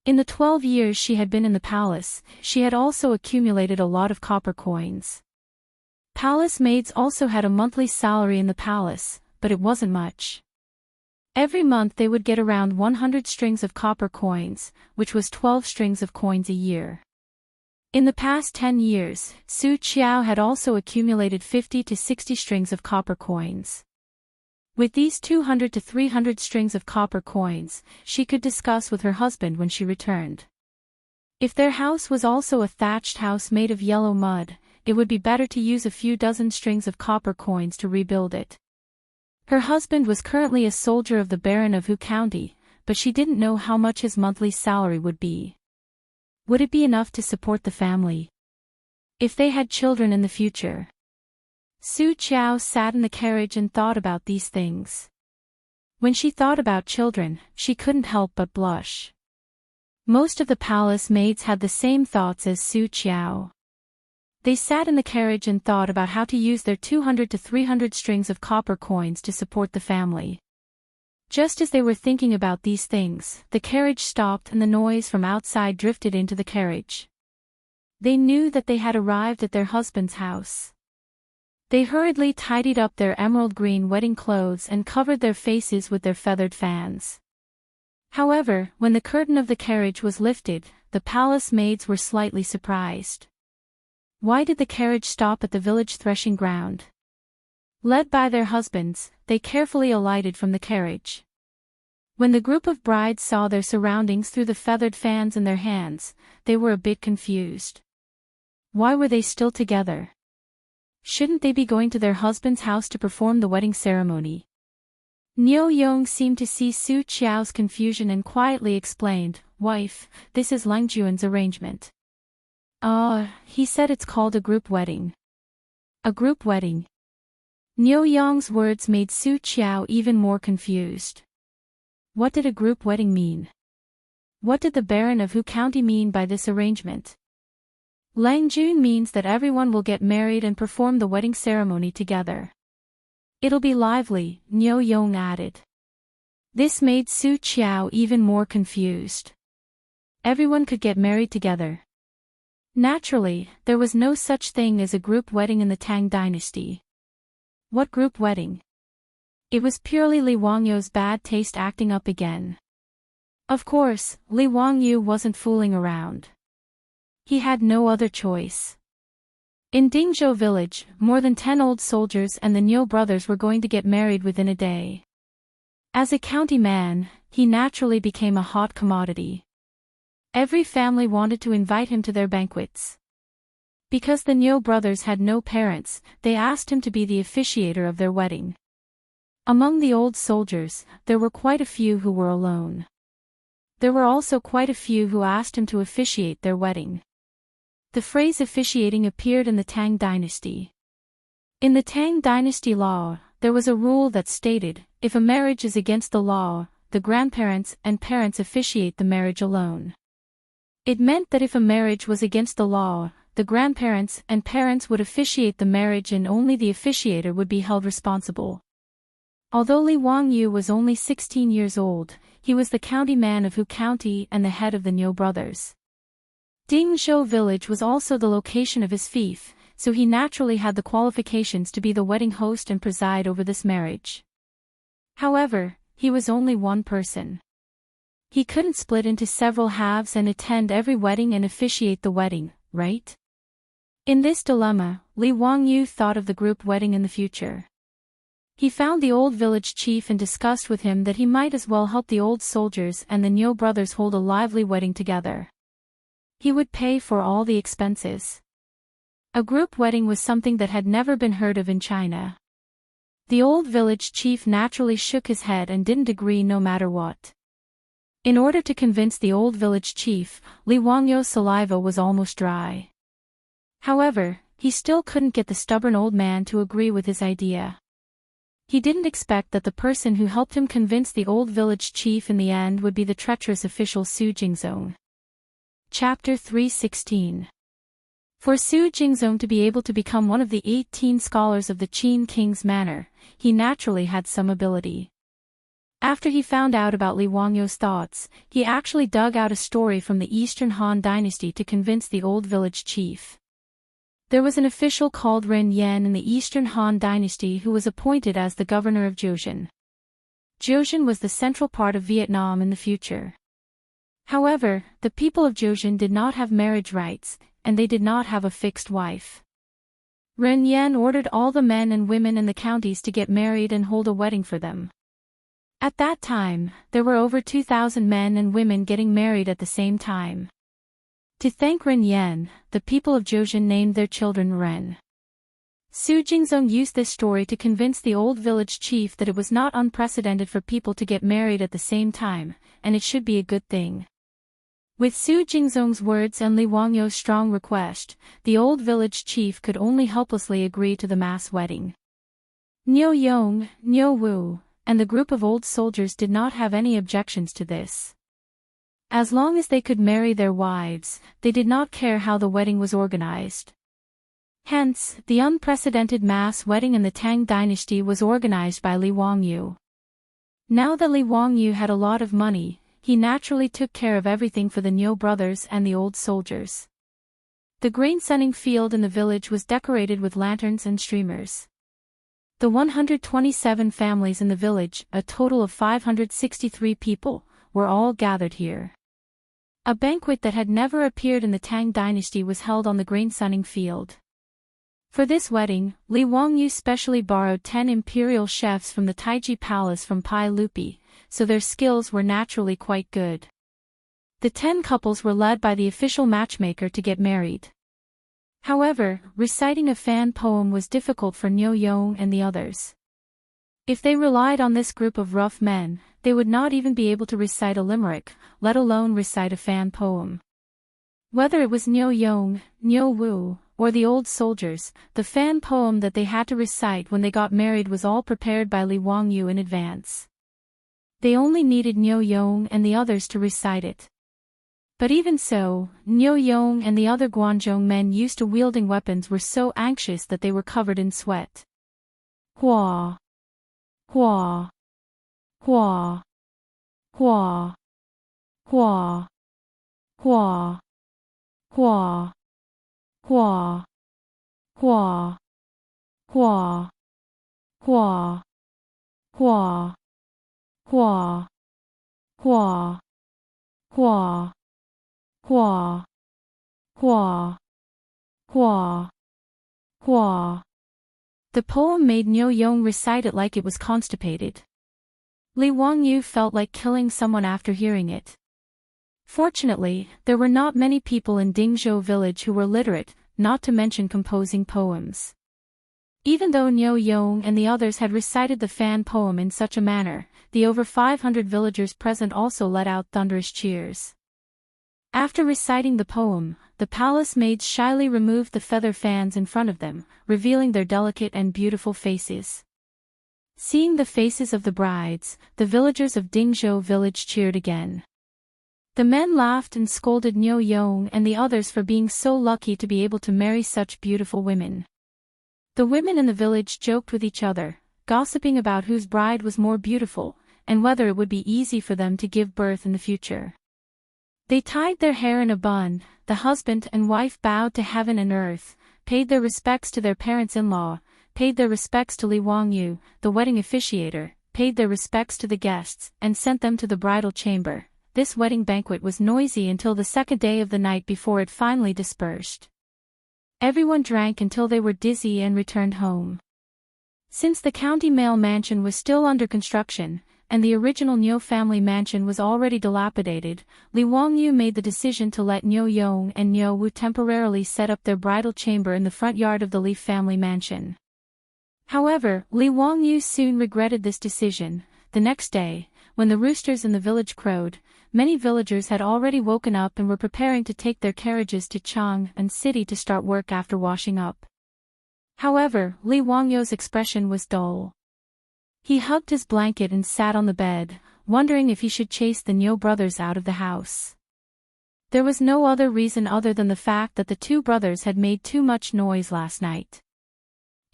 In the 12 years she had been in the palace, she had also accumulated a lot of copper coins. Palace maids also had a monthly salary in the palace, but it wasn't much. Every month they would get around 100 strings of copper coins, which was 12 strings of coins a year. In the past 10 years, Su Qiao had also accumulated 50 to 60 strings of copper coins. With these 200 to 300 strings of copper coins, she could discuss with her husband when she returned. If their house was also a thatched house made of yellow mud, it would be better to use a few dozen strings of copper coins to rebuild it. Her husband was currently a soldier of the Baron of Hu County, but she didn't know how much his monthly salary would be. Would it be enough to support the family? If they had children in the future? Su Qiao sat in the carriage and thought about these things. When she thought about children, she couldn't help but blush. Most of the palace maids had the same thoughts as Su Qiao. They sat in the carriage and thought about how to use their 200 to 300 strings of copper coins to support the family. Just as they were thinking about these things, the carriage stopped and the noise from outside drifted into the carriage. They knew that they had arrived at their husband's house. They hurriedly tidied up their emerald green wedding clothes and covered their faces with their feathered fans. However, when the curtain of the carriage was lifted, the palace maids were slightly surprised. Why did the carriage stop at the village threshing ground? Led by their husbands, they carefully alighted from the carriage. When the group of brides saw their surroundings through the feathered fans in their hands, they were a bit confused. Why were they still together? Shouldn't they be going to their husband's house to perform the wedding ceremony? Niu Yong seemed to see Su Qiao's confusion and quietly explained, "Wife, this is Lang Juan's arrangement." He said it's called a group wedding. A group wedding. Niu Yong's words made Su Qiao even more confused. What did a group wedding mean? What did the Baron of Hu County mean by this arrangement? Lang Jun means that everyone will get married and perform the wedding ceremony together. It'll be lively, Niu Yong added. This made Su Qiao even more confused. Everyone could get married together. Naturally, there was no such thing as a group wedding in the Tang dynasty. What group wedding? It was purely Li Wangyu's bad taste acting up again. Of course, Li Wangyu wasn't fooling around. He had no other choice. In Dingzhou village, more than 10 old soldiers and the Niu brothers were going to get married within a day. As a county man, he naturally became a hot commodity. Every family wanted to invite him to their banquets. Because the Niu brothers had no parents, they asked him to be the officiator of their wedding. Among the old soldiers, there were quite a few who were alone. There were also quite a few who asked him to officiate their wedding. The phrase officiating appeared in the Tang dynasty. In the Tang dynasty law, there was a rule that stated, if a marriage is against the law, the grandparents and parents officiate the marriage alone. It meant that if a marriage was against the law, the grandparents and parents would officiate the marriage and only the officiator would be held responsible. Although Li Wangyu was only 16 years old, he was the county man of Hu County and the head of the Niu brothers. Dingzhou village was also the location of his fief, so he naturally had the qualifications to be the wedding host and preside over this marriage. However, he was only one person. He couldn't split into several halves and attend every wedding and officiate the wedding, right? In this dilemma, Li Wangyu thought of the group wedding in the future. He found the old village chief and discussed with him that he might as well help the old soldiers and the Niu brothers hold a lively wedding together. He would pay for all the expenses. A group wedding was something that had never been heard of in China. The old village chief naturally shook his head and didn't agree no matter what. In order to convince the old village chief, Li Wangyu's saliva was almost dry. However, he still couldn't get the stubborn old man to agree with his idea. He didn't expect that the person who helped him convince the old village chief in the end would be the treacherous official Su Jingzong. Chapter 316. For Su Jingzong to be able to become one of the 18 scholars of the Qin king's manor, he naturally had some ability. After he found out about Li Wangyu's thoughts, he actually dug out a story from the Eastern Han dynasty to convince the old village chief. There was an official called Ren Yan in the Eastern Han dynasty who was appointed as the governor of Zhoushan. Zhoushan was the central part of Vietnam in the future. However, the people of Zhoushan did not have marriage rights, and they did not have a fixed wife. Ren Yan ordered all the men and women in the counties to get married and hold a wedding for them. At that time, there were over 2,000 men and women getting married at the same time. To thank Ren Yan, the people of Zhoushan named their children Ren. Su Jingzong used this story to convince the old village chief that it was not unprecedented for people to get married at the same time, and it should be a good thing. With Su Jingzong's words and Li Wangyu's strong request, the old village chief could only helplessly agree to the mass wedding. Niu Yong, Niu Wu, and the group of old soldiers did not have any objections to this. As long as they could marry their wives, they did not care how the wedding was organized. Hence, the unprecedented mass wedding in the Tang dynasty was organized by Li Wangyu. Now that Li Wangyu had a lot of money, he naturally took care of everything for the Niu brothers and the old soldiers. The grain sunning field in the village was decorated with lanterns and streamers. The 127 families in the village, a total of 563 people, were all gathered here. A banquet that had never appeared in the Tang dynasty was held on the grain sunning field. For this wedding, Li Wangyu specially borrowed 10 imperial chefs from the Taiji Palace from Pai Lupi, so their skills were naturally quite good. The 10 couples were led by the official matchmaker to get married. However, reciting a fan poem was difficult for Niu Yong and the others. If they relied on this group of rough men, they would not even be able to recite a limerick, let alone recite a fan poem. Whether it was Nyo Yong, Nyo Wu, or the old soldiers, the fan poem that they had to recite when they got married was all prepared by Li Wangyu in advance. They only needed Nyo Yong and the others to recite it. But even so, Nyo Yong and the other Guanzhong men used to wielding weapons were so anxious that they were covered in sweat. Hua! Hua! Hua! Hua! Hua! Hua! Hua! Hua! Hua! Hua! Hua! Hua! Hua! Hua! Hua! Hua! Hua! Hua! Hua! The poem made Nyo Yong recite it like it was constipated. Li Wangyu felt like killing someone after hearing it. Fortunately, there were not many people in Dingzhou village who were literate, not to mention composing poems. Even though Nyo Yong and the others had recited the fan poem in such a manner, the over 500 villagers present also let out thunderous cheers. After reciting the poem, the palace maids shyly removed the feather fans in front of them, revealing their delicate and beautiful faces. Seeing the faces of the brides, the villagers of Dingzhou village cheered again. The men laughed and scolded Nyo Yong and the others for being so lucky to be able to marry such beautiful women. The women in the village joked with each other, gossiping about whose bride was more beautiful, and whether it would be easy for them to give birth in the future. They tied their hair in a bun, the husband and wife bowed to heaven and earth, paid their respects to their parents-in-law, paid their respects to Li Wangyu, the wedding officiator, paid their respects to the guests, and sent them to the bridal chamber. This wedding banquet was noisy until the second day of the night before it finally dispersed. Everyone drank until they were dizzy and returned home. Since the county mail mansion was still under construction, and the original Nyo family mansion was already dilapidated, Li Wangyu made the decision to let Nyo Yong and Nyo Wu temporarily set up their bridal chamber in the front yard of the Li family mansion. However, Li Wangyu soon regretted this decision. The next day, when the roosters in the village crowed, many villagers had already woken up and were preparing to take their carriages to Chang'an city to start work after washing up. However, Li Wangyu's expression was dull. He hugged his blanket and sat on the bed, wondering if he should chase the Nyo brothers out of the house. There was no other reason other than the fact that the two brothers had made too much noise last night.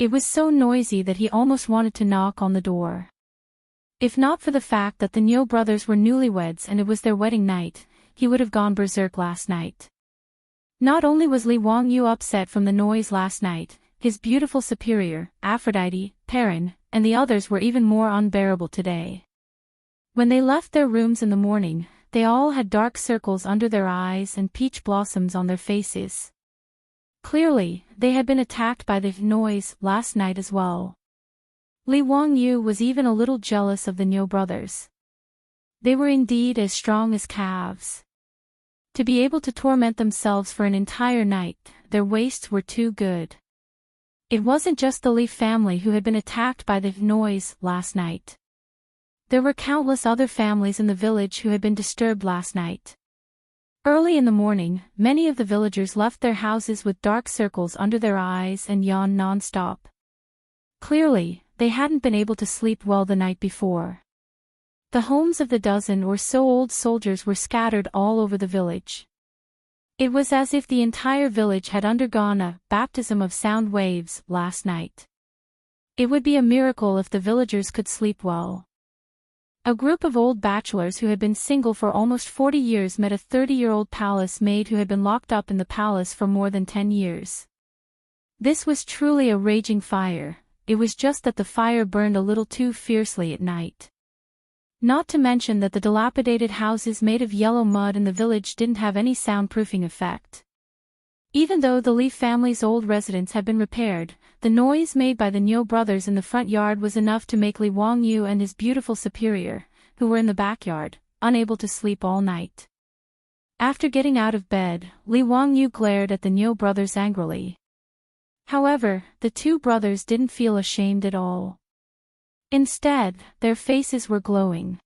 It was so noisy that he almost wanted to knock on the door. If not for the fact that the Nyo brothers were newlyweds and it was their wedding night, he would have gone berserk last night. Not only was Li Wangyu upset from the noise last night, his beautiful superior, Aphrodite, Perrin, and the others were even more unbearable today. When they left their rooms in the morning, they all had dark circles under their eyes and peach blossoms on their faces. Clearly, they had been attacked by the noise last night as well. Li Wangyu was even a little jealous of the Nyo brothers. They were indeed as strong as calves. To be able to torment themselves for an entire night, their waists were too good. It wasn't just the Li family who had been attacked by the noise last night. There were countless other families in the village who had been disturbed last night. Early in the morning, many of the villagers left their houses with dark circles under their eyes and yawned non-stop. Clearly, they hadn't been able to sleep well the night before. The homes of the dozen or so old soldiers were scattered all over the village. It was as if the entire village had undergone a baptism of sound waves last night. It would be a miracle if the villagers could sleep well. A group of old bachelors who had been single for almost 40 years met a 30-year-old palace maid who had been locked up in the palace for more than 10 years. This was truly a raging fire. It was just that the fire burned a little too fiercely at night. Not to mention that the dilapidated houses made of yellow mud in the village didn't have any soundproofing effect. Even though the Li family's old residence had been repaired, the noise made by the Nyo brothers in the front yard was enough to make Li Wangyu and his beautiful superior, who were in the backyard, unable to sleep all night. After getting out of bed, Li Wangyu glared at the Nyo brothers angrily. However, the two brothers didn't feel ashamed at all. Instead, their faces were glowing.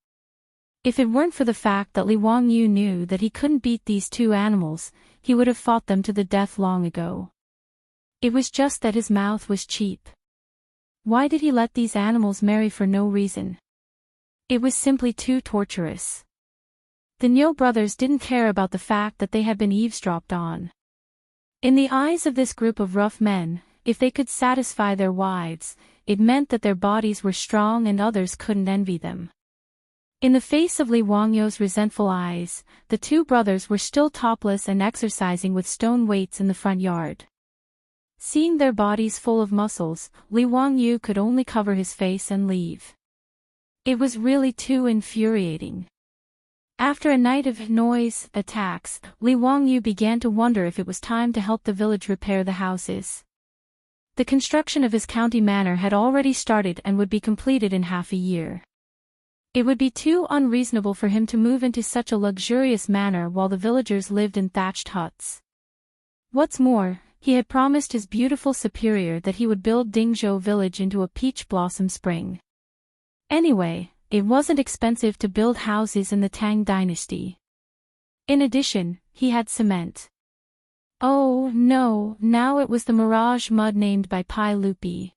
If it weren't for the fact that Li Wangyu knew that he couldn't beat these two animals, he would have fought them to the death long ago. It was just that his mouth was cheap. Why did he let these animals marry for no reason? It was simply too torturous. The Niu brothers didn't care about the fact that they had been eavesdropped on. In the eyes of this group of rough men, if they could satisfy their wives, it meant that their bodies were strong and others couldn't envy them. In the face of Li Wangyu's resentful eyes, the two brothers were still topless and exercising with stone weights in the front yard. Seeing their bodies full of muscles, Li Wangyu could only cover his face and leave. It was really too infuriating. After a night of noise, attacks, Li Wangyu began to wonder if it was time to help the village repair the houses. The construction of his county manor had already started and would be completed in half a year. It would be too unreasonable for him to move into such a luxurious manor while the villagers lived in thatched huts. What's more, he had promised his beautiful superior that he would build Dingzhou village into a peach blossom spring. Anyway, it wasn't expensive to build houses in the Tang dynasty. In addition, he had cement. Oh no, now it was the mirage mud named by Pai Lupi.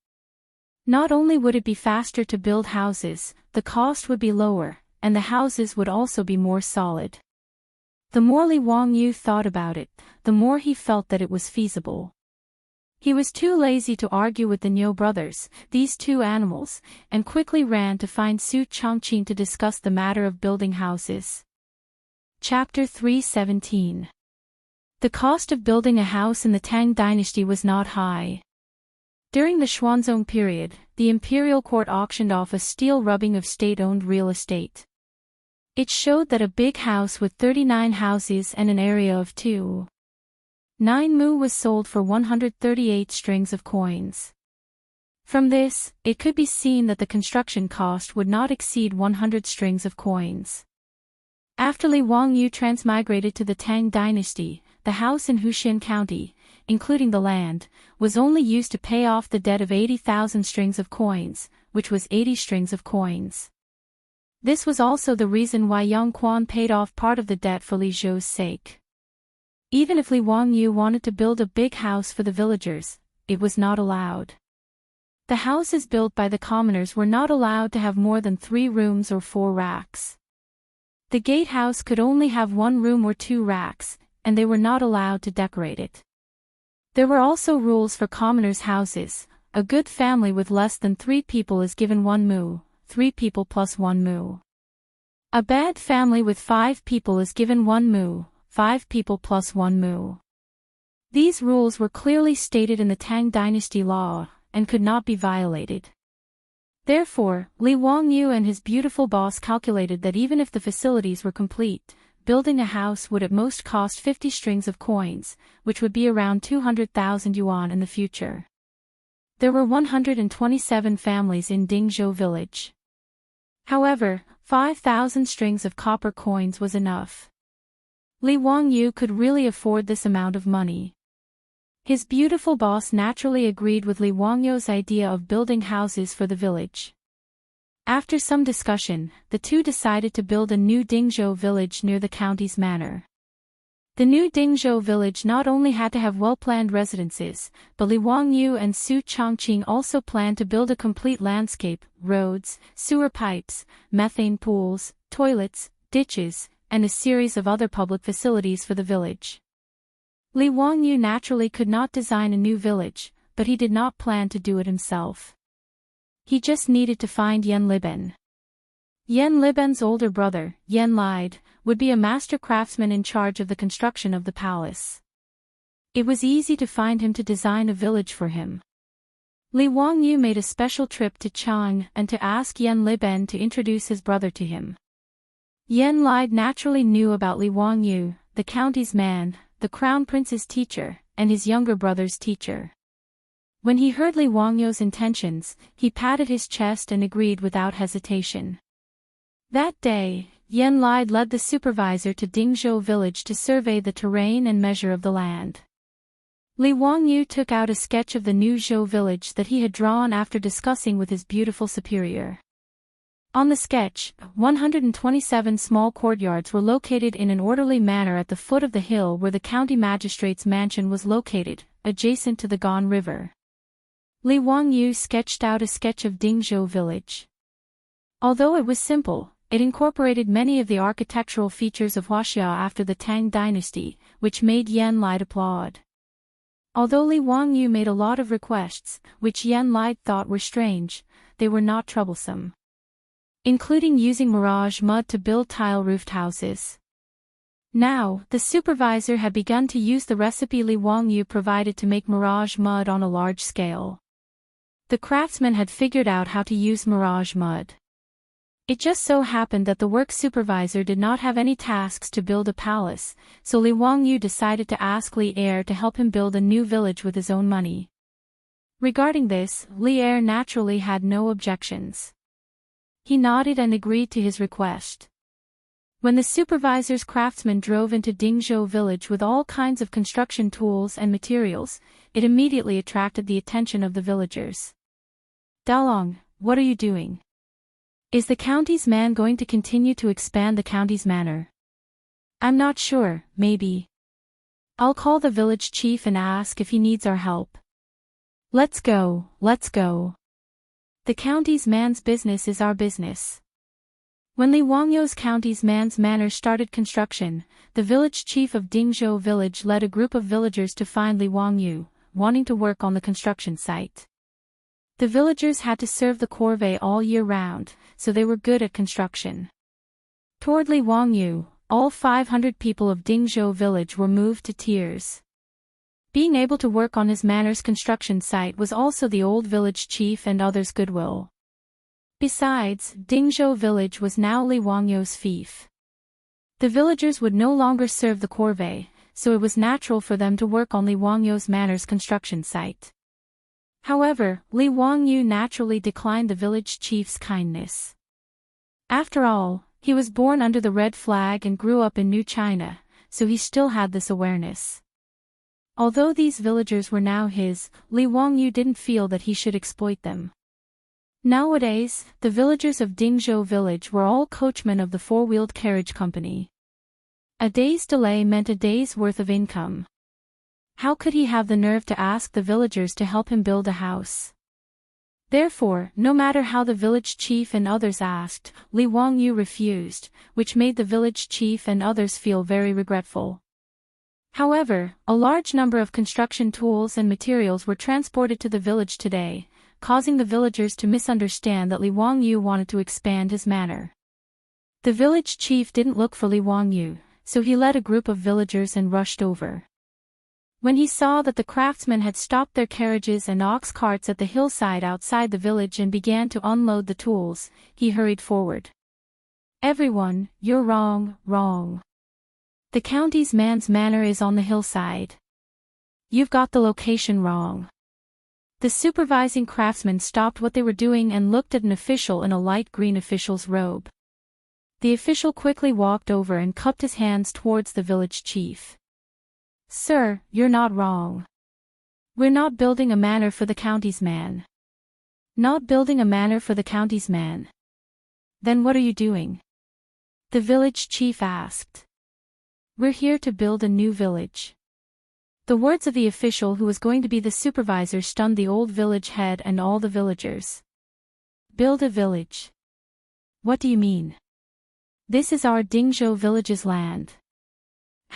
Not only would it be faster to build houses, the cost would be lower, and the houses would also be more solid. The more Li Wangyu thought about it, the more he felt that it was feasible. He was too lazy to argue with the Niu brothers, these two animals, and quickly ran to find Su Changqing to discuss the matter of building houses. Chapter 317. The cost of building a house in the Tang dynasty was not high. During the Xuanzong period, the imperial court auctioned off a steel rubbing of state-owned real estate. It showed that a big house with 39 houses and an area of 2.9 mu was sold for 138 strings of coins. From this, it could be seen that the construction cost would not exceed 100 strings of coins. After Li Wangyu transmigrated to the Tang dynasty, the house in Huxian County, including the land, was only used to pay off the debt of 80,000 strings of coins, which was 80 strings of coins. This was also the reason why Yang Quan paid off part of the debt for Li Zhou's sake. Even if Li Wangyu wanted to build a big house for the villagers, it was not allowed. The houses built by the commoners were not allowed to have more than 3 rooms or 4 racks. The gatehouse could only have 1 room or 2 racks, and they were not allowed to decorate it. There were also rules for commoners' houses. A good family with less than 3 people is given 1 mu, 3 people plus 1 mu. A bad family with 5 people is given 1 mu, 5 people plus 1 mu. These rules were clearly stated in the Tang dynasty law, and could not be violated. Therefore, Li Wangyu and his beautiful boss calculated that even if the facilities were complete, building a house would at most cost 50 strings of coins, which would be around 200,000 yuan in the future. There were 127 families in Dingzhou village. However, 5,000 strings of copper coins was enough. Li Wangyu could really afford this amount of money. His beautiful boss naturally agreed with Li Wangyu's idea of building houses for the village. After some discussion, the two decided to build a new Dingzhou village near the county's manor. The new Dingzhou village not only had to have well-planned residences, but Li Wangyu and Su Changqing also planned to build a complete landscape, roads, sewer pipes, methane pools, toilets, ditches, and a series of other public facilities for the village. Li Wangyu naturally could not design a new village, but he did not plan to do it himself. He just needed to find Yan Liben. Yan Liben's older brother, Yan Lide, would be a master craftsman in charge of the construction of the palace. It was easy to find him to design a village for him. Li Wangyu made a special trip to Chang'an and to ask Yan Liben to introduce his brother to him. Yan Lide naturally knew about Li Wangyu, the county's man, the crown prince's teacher, and his younger brother's teacher. When he heard Li Wangyu's intentions, he patted his chest and agreed without hesitation. That day, Yan Lide led the supervisor to Dingzhou village to survey the terrain and measure of the land. Li Wangyu took out a sketch of the new Zhou village that he had drawn after discussing with his beautiful superior. On the sketch, 127 small courtyards were located in an orderly manner at the foot of the hill where the county magistrate's mansion was located, adjacent to the Gan River. Li Wangyu sketched out a sketch of Dingzhou village. Although it was simple, it incorporated many of the architectural features of Huaxia after the Tang dynasty, which made Yan Lai applaud. Although Li Wangyu made a lot of requests, which Yan Lai thought were strange, they were not troublesome, including using mirage mud to build tile-roofed houses. Now, the supervisor had begun to use the recipe Li Wangyu provided to make mirage mud on a large scale. The craftsman had figured out how to use mirage mud. It just so happened that the work supervisor did not have any tasks to build a palace, so Li Wangyu decided to ask Li Er to help him build a new village with his own money. Regarding this, Li Er naturally had no objections. He nodded and agreed to his request. When the supervisor's craftsman drove into Dingzhou village with all kinds of construction tools and materials, it immediately attracted the attention of the villagers. "Dalong, what are you doing? Is the county's man going to continue to expand the county's manor?" "I'm not sure, maybe. I'll call the village chief and ask if he needs our help." Let's go. The county's man's business is our business." When Li Wangyu's county's man's manor started construction, the village chief of Dingzhou village led a group of villagers to find Li Wangyu, wanting to work on the construction site. The villagers had to serve the corvée all year round, so they were good at construction. Toward Li Wangyu, all 500 people of Dingzhou village were moved to tears. Being able to work on his manor's construction site was also the old village chief and others' goodwill. Besides, Dingzhou village was now Li Wangyu's fief. The villagers would no longer serve the corvée, so it was natural for them to work on Li Wangyu's manor's construction site. However, Li Wangyu naturally declined the village chief's kindness. After all, he was born under the red flag and grew up in New China, so he still had this awareness. Although these villagers were now his, Li Wangyu didn't feel that he should exploit them. Nowadays, the villagers of Dingzhou village were all coachmen of the four-wheeled carriage company. A day's delay meant a day's worth of income. How could he have the nerve to ask the villagers to help him build a house? Therefore, no matter how the village chief and others asked, Li Wangyu refused, which made the village chief and others feel very regretful. However, a large number of construction tools and materials were transported to the village today, causing the villagers to misunderstand that Li Wangyu wanted to expand his manor. The village chief didn't look for Li Wangyu, so he led a group of villagers and rushed over. When he saw that the craftsmen had stopped their carriages and ox carts at the hillside outside the village and began to unload the tools, he hurried forward. "Everyone, you're wrong. The county's man's manor is on the hillside. You've got the location wrong." The supervising craftsmen stopped what they were doing and looked at an official in a light green official's robe. The official quickly walked over and cupped his hands towards the village chief. "Sir, you're not wrong. We're not building a manor for the county's man." "Not building a manor for the county's man? Then what are you doing?" the village chief asked. "We're here to build a new village." The words of the official who was going to be the supervisor stunned the old village head and all the villagers. "Build a village? What do you mean? This is our Dingzhou village's land.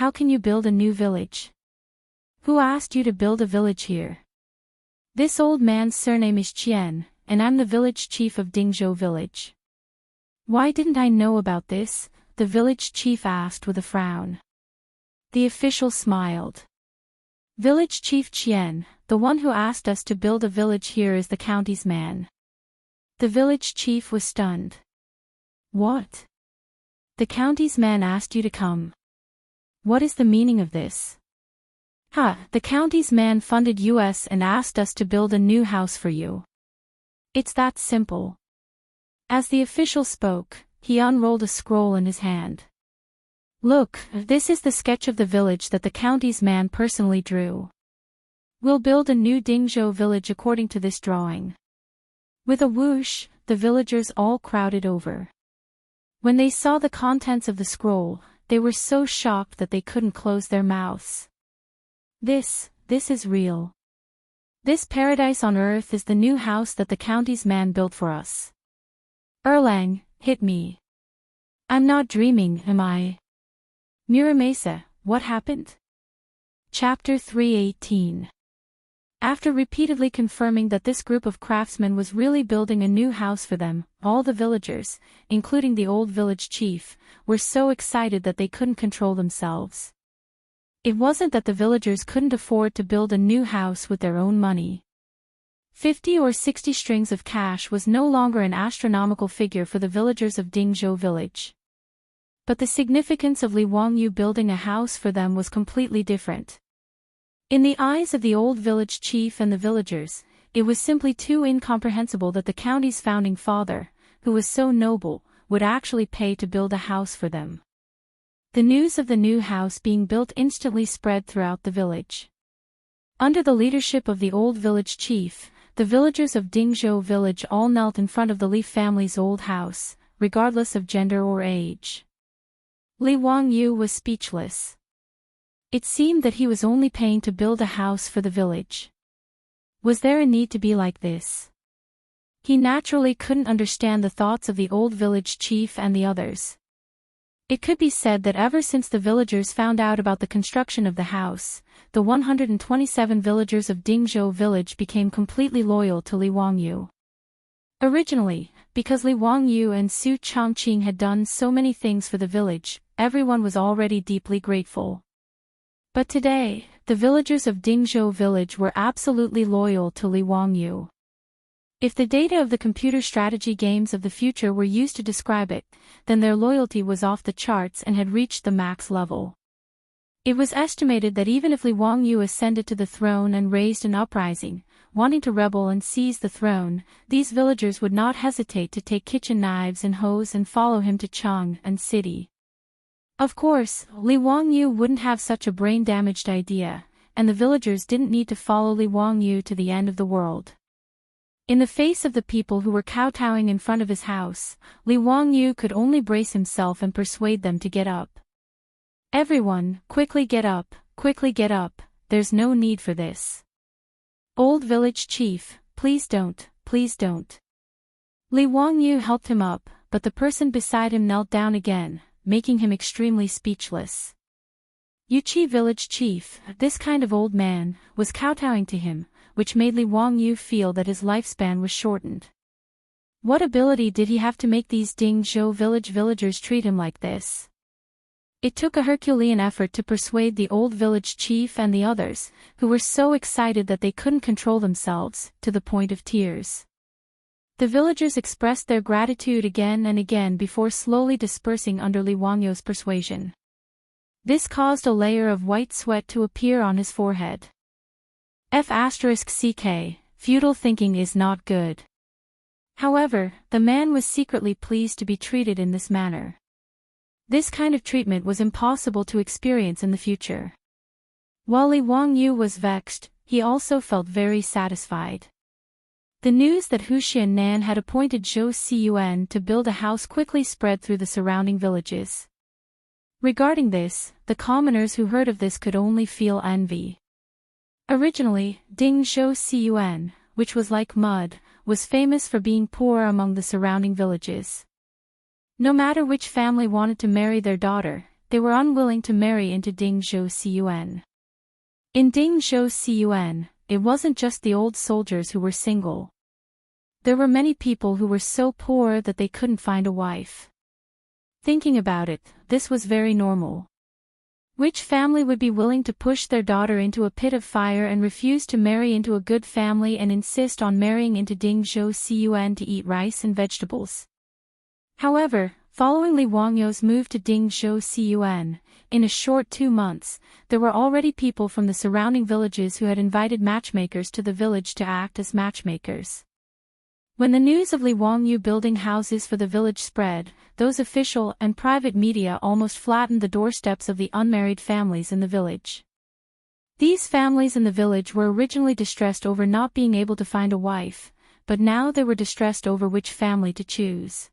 How can you build a new village? Who asked you to build a village here?" "This old man's surname is Qian, and I'm the village chief of Dingzhou village." "Why didn't I know about this?" the village chief asked with a frown. The official smiled. "Village Chief Qian, the one who asked us to build a village here is the county's man." The village chief was stunned. "What? The county's man asked you to come? What is the meaning of this?" The county's man funded us and asked us to build a new house for you. It's that simple." As the official spoke, he unrolled a scroll in his hand. "Look, this is the sketch of the village that the county's man personally drew. We'll build a new Dingzhou village according to this drawing. With a whoosh, the villagers all crowded over. When they saw the contents of the scroll, they were so shocked that they couldn't close their mouths. This is real. This paradise on earth is the new house that the county's man built for us. Erlang, hit me. I'm not dreaming, am I? Muramasa, what happened? Chapter 318. After repeatedly confirming that this group of craftsmen was really building a new house for them, all the villagers, including the old village chief, were so excited that they couldn't control themselves. It wasn't that the villagers couldn't afford to build a new house with their own money. 50 or 60 strings of cash was no longer an astronomical figure for the villagers of Dingzhou village. But the significance of Li Wangyu building a house for them was completely different. In the eyes of the old village chief and the villagers, it was simply too incomprehensible that the county's founding father, who was so noble, would actually pay to build a house for them. The news of the new house being built instantly spread throughout the village. Under the leadership of the old village chief, the villagers of Dingzhou village all knelt in front of the Li family's old house, regardless of gender or age. Li Wangyu was speechless. It seemed that he was only paying to build a house for the village. Was there a need to be like this? He naturally couldn't understand the thoughts of the old village chief and the others. It could be said that ever since the villagers found out about the construction of the house, the 127 villagers of Dingzhou village became completely loyal to Li Wangyu. Originally, because Li Wangyu and Su Chongqing had done so many things for the village, everyone was already deeply grateful. But today, the villagers of Dingzhou village were absolutely loyal to Li Wangyu. If the data of the computer strategy games of the future were used to describe it, then their loyalty was off the charts and had reached the max level. It was estimated that even if Li Wangyu ascended to the throne and raised an uprising, wanting to rebel and seize the throne, these villagers would not hesitate to take kitchen knives and hoes and follow him to Chang'an city. Of course, Li Wangyu wouldn't have such a brain-damaged idea, and the villagers didn't need to follow Li Wangyu to the end of the world. In the face of the people who were kowtowing in front of his house, Li Wangyu could only brace himself and persuade them to get up. Everyone, quickly get up, there's no need for this. Old village chief, please don't, please don't. Li Wangyu helped him up, but the person beside him knelt down again, making him extremely speechless. Yuqi village chief, this kind of old man, was kowtowing to him, which made Li Wangyu feel that his lifespan was shortened. What ability did he have to make these Dingzhou village villagers treat him like this? It took a Herculean effort to persuade the old village chief and the others, who were so excited that they couldn't control themselves, to the point of tears. The villagers expressed their gratitude again and again before slowly dispersing under Li Wangyu's persuasion. This caused a layer of white sweat to appear on his forehead. F***ck, feudal thinking is not good. However, the man was secretly pleased to be treated in this manner. This kind of treatment was impossible to experience in the future. While Li Wangyu was vexed, he also felt very satisfied. The news that Hu Xiannan had appointed Zhou Siyuan to build a house quickly spread through the surrounding villages. Regarding this, the commoners who heard of this could only feel envy. Originally, Dingzhou Siyuan, which was like mud, was famous for being poor among the surrounding villages. No matter which family wanted to marry their daughter, they were unwilling to marry into Dingzhou Siyuan. In Dingzhou Siyuan, it wasn't just the old soldiers who were single. There were many people who were so poor that they couldn't find a wife. Thinking about it, this was very normal. Which family would be willing to push their daughter into a pit of fire and refuse to marry into a good family and insist on marrying into Dingzhou Siyuan to eat rice and vegetables? However, following Li Wangyu's move to Dingzhou Siyuan, in a short 2 months, there were already people from the surrounding villages who had invited matchmakers to the village to act as matchmakers. When the news of Li Wangyu building houses for the village spread, those official and private media almost flattened the doorsteps of the unmarried families in the village. These families in the village were originally distressed over not being able to find a wife, but now they were distressed over which family to choose.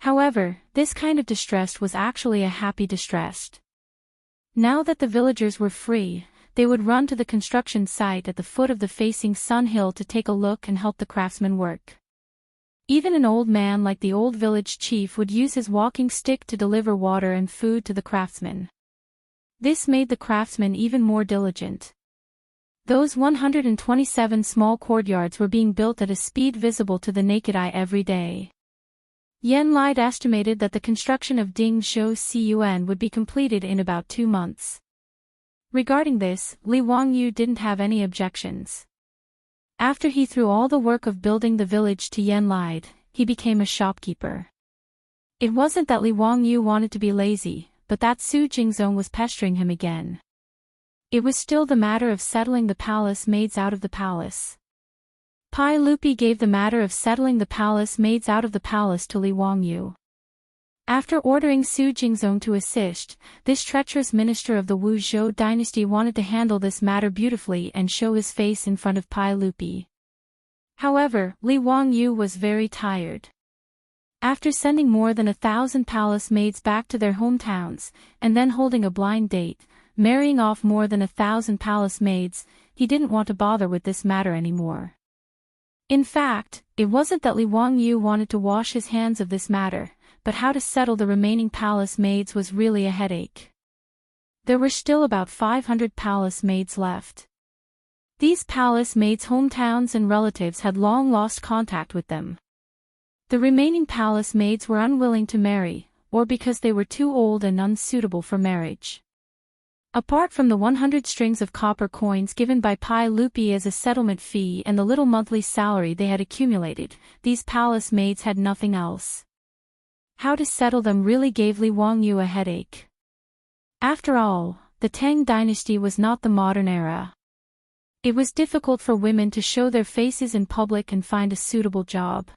However, this kind of distress was actually a happy distress. Now that the villagers were free, they would run to the construction site at the foot of the facing sun hill to take a look and help the craftsmen work. Even an old man like the old village chief would use his walking stick to deliver water and food to the craftsmen. This made the craftsmen even more diligent. Those 127 small courtyards were being built at a speed visible to the naked eye every day. Yan Lied estimated that the construction of Dingzhou Cun would be completed in about 2 months. Regarding this, Li Wangyu didn't have any objections. After he threw all the work of building the village to Yan Lied, he became a shopkeeper. It wasn't that Li Wangyu wanted to be lazy, but that Su Jingzong was pestering him again. It was still the matter of settling the palace maids out of the palace. Pai Lupi gave the matter of settling the palace maids out of the palace to Li Wangyu. After ordering Su Jingzong to assist, this treacherous minister of the Wu Zhou dynasty wanted to handle this matter beautifully and show his face in front of Pai Lupi. However, Li Wangyu was very tired. After sending more than 1,000 palace maids back to their hometowns, and then holding a blind date, marrying off more than 1,000 palace maids, he didn't want to bother with this matter anymore. In fact, it wasn't that Li Wangyu wanted to wash his hands of this matter, but how to settle the remaining palace maids was really a headache. There were still about 500 palace maids left. These palace maids' hometowns and relatives had long lost contact with them. The remaining palace maids were unwilling to marry, or because they were too old and unsuitable for marriage. Apart from the 100 strings of copper coins given by Pai Lupi as a settlement fee and the little monthly salary they had accumulated, these palace maids had nothing else. How to settle them really gave Li Wangyu a headache. After all, the Tang dynasty was not the modern era. It was difficult for women to show their faces in public and find a suitable job.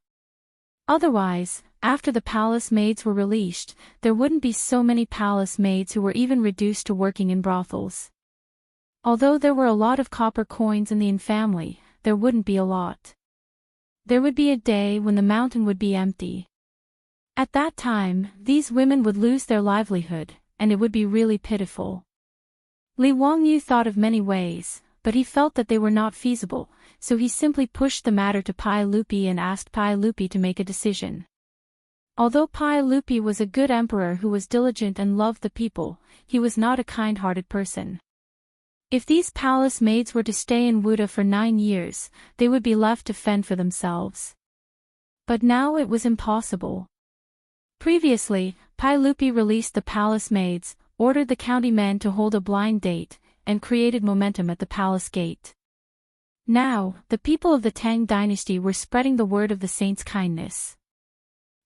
Otherwise, after the palace maids were released, there wouldn't be so many palace maids who were even reduced to working in brothels. Although there were a lot of copper coins in the family, there wouldn't be a lot. There would be a day when the mountain would be empty. At that time, these women would lose their livelihood, and it would be really pitiful. Li Wangyu thought of many ways, but he felt that they were not feasible, so he simply pushed the matter to Pai Lupi and asked Pai Lupi to make a decision. Although Pai Lupi was a good emperor who was diligent and loved the people, he was not a kind-hearted person. If these palace maids were to stay in Wuda for 9 years, they would be left to fend for themselves. But now it was impossible. Previously, Pai Lupi released the palace maids, ordered the county men to hold a blind date, and created momentum at the palace gate. Now, the people of the Tang dynasty were spreading the word of the saint's kindness.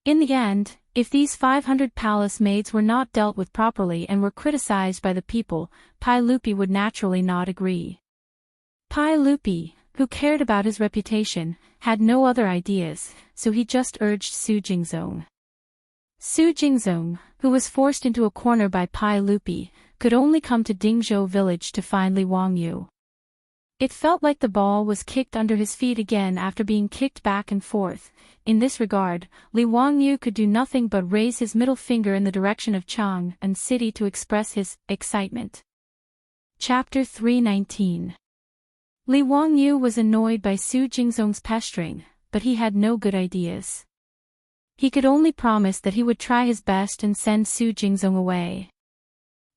In the end, if these 500 palace maids were not dealt with properly and were criticized by the people, Pai Lupi would naturally not agree. Pai Lupi, who cared about his reputation, had no other ideas, so he just urged Su Jingzong. Su Jingzong, who was forced into a corner by Pai Lupi, could only come to Dingzhou village to find Li Wangyu. It felt like the ball was kicked under his feet again after being kicked back and forth. In this regard, Li Wangyu could do nothing but raise his middle finger in the direction of Chang'an city to express his excitement. Chapter 319. Li Wangyu was annoyed by Su Jingzong's pestering, but he had no good ideas. He could only promise that he would try his best and send Su Jingzong away.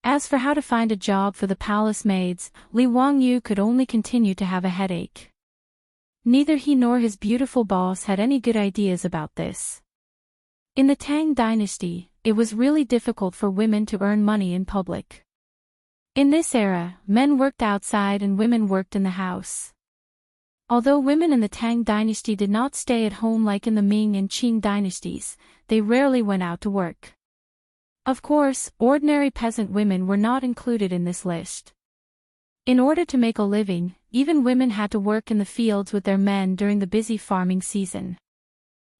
As for how to find a job for the palace maids, Li Wangyu could only continue to have a headache. Neither he nor his beautiful boss had any good ideas about this. In the Tang dynasty, it was really difficult for women to earn money in public. In this era, men worked outside and women worked in the house. Although women in the Tang dynasty did not stay at home like in the Ming and Qing dynasties, they rarely went out to work. Of course, ordinary peasant women were not included in this list. In order to make a living, even women had to work in the fields with their men during the busy farming season.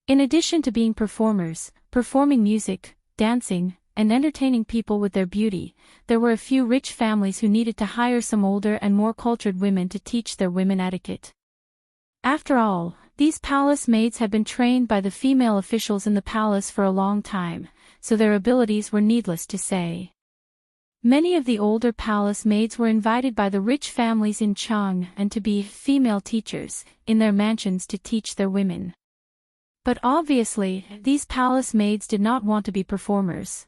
In addition to being performers, performing music, dancing, and entertaining people with their beauty, there were a few rich families who needed to hire some older and more cultured women to teach their women etiquette. After all, these palace maids had been trained by the female officials in the palace for a long time, so their abilities were needless to say. Many of the older palace maids were invited by the rich families in Chang'an to be female teachers in their mansions to teach their women. But obviously, these palace maids did not want to be performers.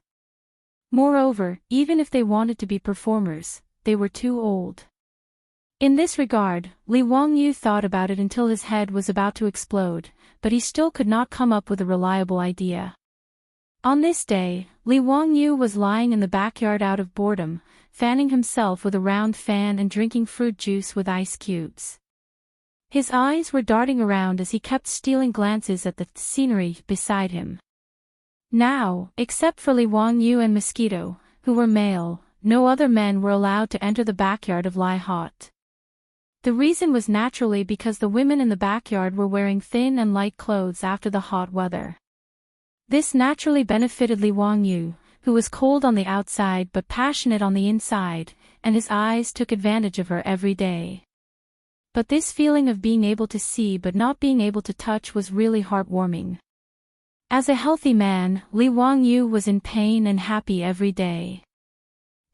Moreover, even if they wanted to be performers, they were too old. In this regard, Li Wangyu thought about it until his head was about to explode, but he still could not come up with a reliable idea. On this day, Li Wangyu was lying in the backyard out of boredom, fanning himself with a round fan and drinking fruit juice with ice cubes. His eyes were darting around as he kept stealing glances at the scenery beside him. Now, except for Li Wangyu and Mosquito, who were male, no other men were allowed to enter the backyard of Li Hot. The reason was naturally because the women in the backyard were wearing thin and light clothes after the hot weather. This naturally benefited Li Wangyu, who was cold on the outside but passionate on the inside, and his eyes took advantage of her every day. But this feeling of being able to see but not being able to touch was really heartwarming. As a healthy man, Li Wangyu was in pain and happy every day.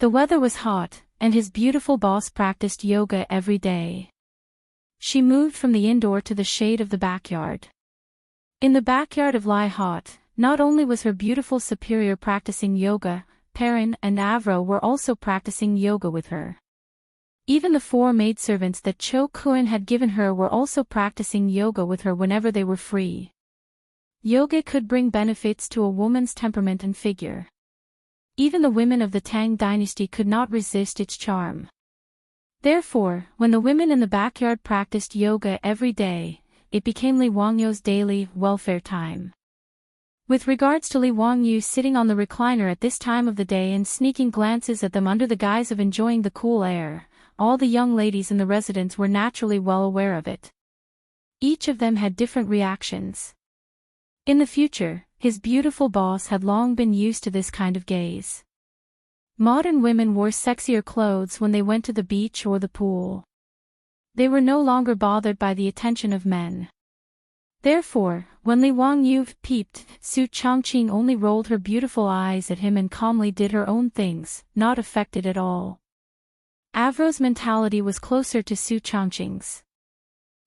The weather was hot, and his beautiful boss practiced yoga every day. She moved from the indoor to the shade of the backyard. In the backyard of Li Hot, not only was her beautiful superior practicing yoga, Perrin and Avro were also practicing yoga with her. Even the 4 maidservants that Cho Kun had given her were also practicing yoga with her whenever they were free. Yoga could bring benefits to a woman's temperament and figure. Even the women of the Tang dynasty could not resist its charm. Therefore, when the women in the backyard practiced yoga every day, it became Li Wangyu's daily welfare time. With regards to Li Wangyu sitting on the recliner at this time of the day and sneaking glances at them under the guise of enjoying the cool air, all the young ladies in the residence were naturally well aware of it. Each of them had different reactions. In the future, his beautiful boss had long been used to this kind of gaze. Modern women wore sexier clothes when they went to the beach or the pool. They were no longer bothered by the attention of men. Therefore, when Li Wangyu peeped, Su Chongqing only rolled her beautiful eyes at him and calmly did her own things, not affected at all. Avro's mentality was closer to Su Chongqing's.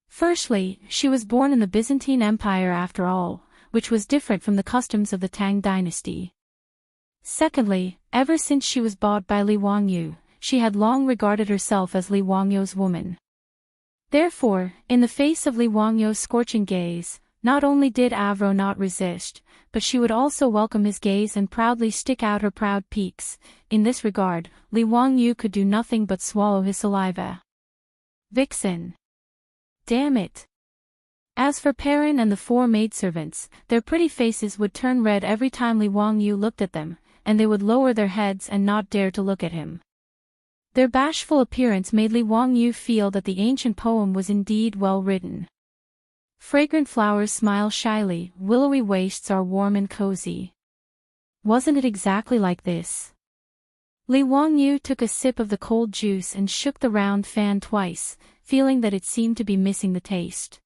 Firstly, she was born in the Byzantine Empire after all, which was different from the customs of the Tang dynasty. Secondly, ever since she was bought by Li Wangyu, she had long regarded herself as Li Wangyu's woman. Therefore, in the face of Li Wangyu's scorching gaze, not only did Avro not resist, but she would also welcome his gaze and proudly stick out her proud peaks. In this regard, Li Wangyu could do nothing but swallow his saliva. Vixen. Damn it. As for Perrin and the 4 maidservants, their pretty faces would turn red every time Li Wangyu looked at them, and they would lower their heads and not dare to look at him. Their bashful appearance made Li Wangyu feel that the ancient poem was indeed well written. Fragrant flowers smile shyly, willowy wastes are warm and cozy. Wasn't it exactly like this? Li Wangyu took a sip of the cold juice and shook the round fan twice, feeling that it seemed to be missing the taste.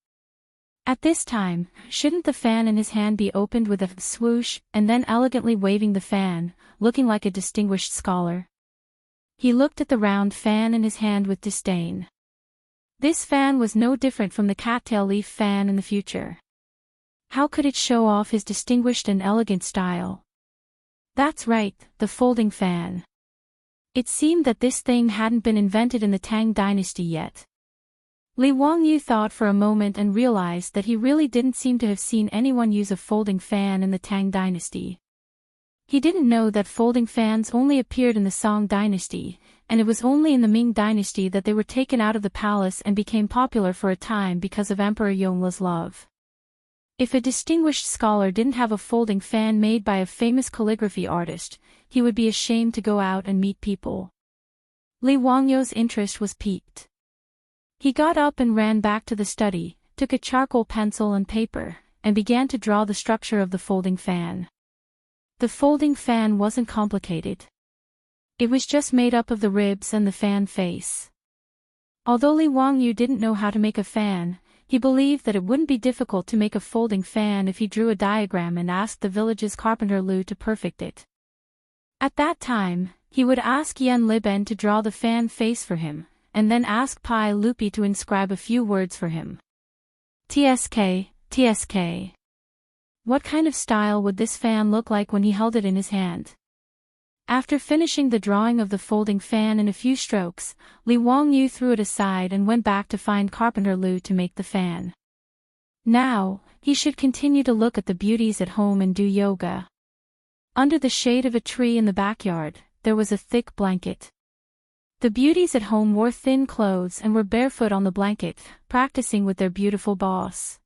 At this time, shouldn't the fan in his hand be opened with a swoosh and then elegantly waving the fan, looking like a distinguished scholar? He looked at the round fan in his hand with disdain. This fan was no different from the cattail leaf fan in the future. How could it show off his distinguished and elegant style? That's right, the folding fan. It seemed that this thing hadn't been invented in the Tang dynasty yet. Li Wangyu thought for a moment and realized that he really didn't seem to have seen anyone use a folding fan in the Tang dynasty. He didn't know that folding fans only appeared in the Song dynasty, and it was only in the Ming dynasty that they were taken out of the palace and became popular for a time because of Emperor Yongl's love. If a distinguished scholar didn't have a folding fan made by a famous calligraphy artist, he would be ashamed to go out and meet people. Li Wangyu's interest was piqued. He got up and ran back to the study, took a charcoal pencil and paper, and began to draw the structure of the folding fan. The folding fan wasn't complicated. It was just made up of the ribs and the fan face. Although Li Wangyu didn't know how to make a fan, he believed that it wouldn't be difficult to make a folding fan if he drew a diagram and asked the village's carpenter Lu to perfect it. At that time, he would ask Yan Liben to draw the fan face for him, and then ask Pai Lupi to inscribe a few words for him. TSK, TSK. What kind of style would this fan look like when he held it in his hand? After finishing the drawing of the folding fan in a few strokes, Li Wangyu threw it aside and went back to find Carpenter Lu to make the fan. Now, he should continue to look at the beauties at home and do yoga. Under the shade of a tree in the backyard, there was a thick blanket. The beauties at home wore thin clothes and were barefoot on the blanket, practicing with their beautiful boss.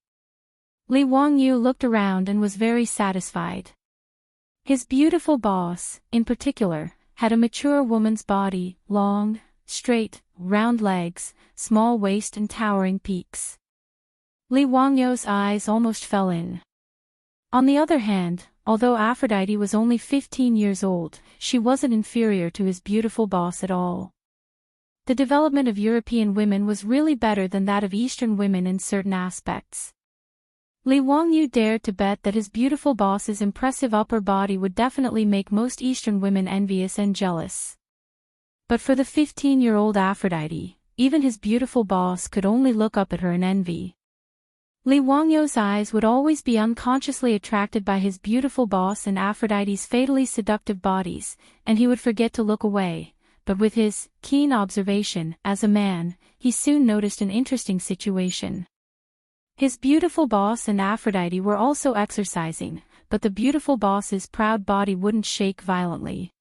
Li Wangyu looked around and was very satisfied. His beautiful boss, in particular, had a mature woman's body, long, straight, round legs, small waist and towering peaks. Li Wangyu's eyes almost fell in. On the other hand, although Aphrodite was only 15 years old, she wasn't inferior to his beautiful boss at all. The development of European women was really better than that of Eastern women in certain aspects. Li Wangyu dared to bet that his beautiful boss's impressive upper body would definitely make most Eastern women envious and jealous. But for the 15-year-old Aphrodite, even his beautiful boss could only look up at her in envy. Li Wangyu's eyes would always be unconsciously attracted by his beautiful boss and Aphrodite's fatally seductive bodies, and he would forget to look away, but with his keen observation as a man, he soon noticed an interesting situation. His beautiful boss and Aphrodite were also exercising, but the beautiful boss's proud body wouldn't shake violently.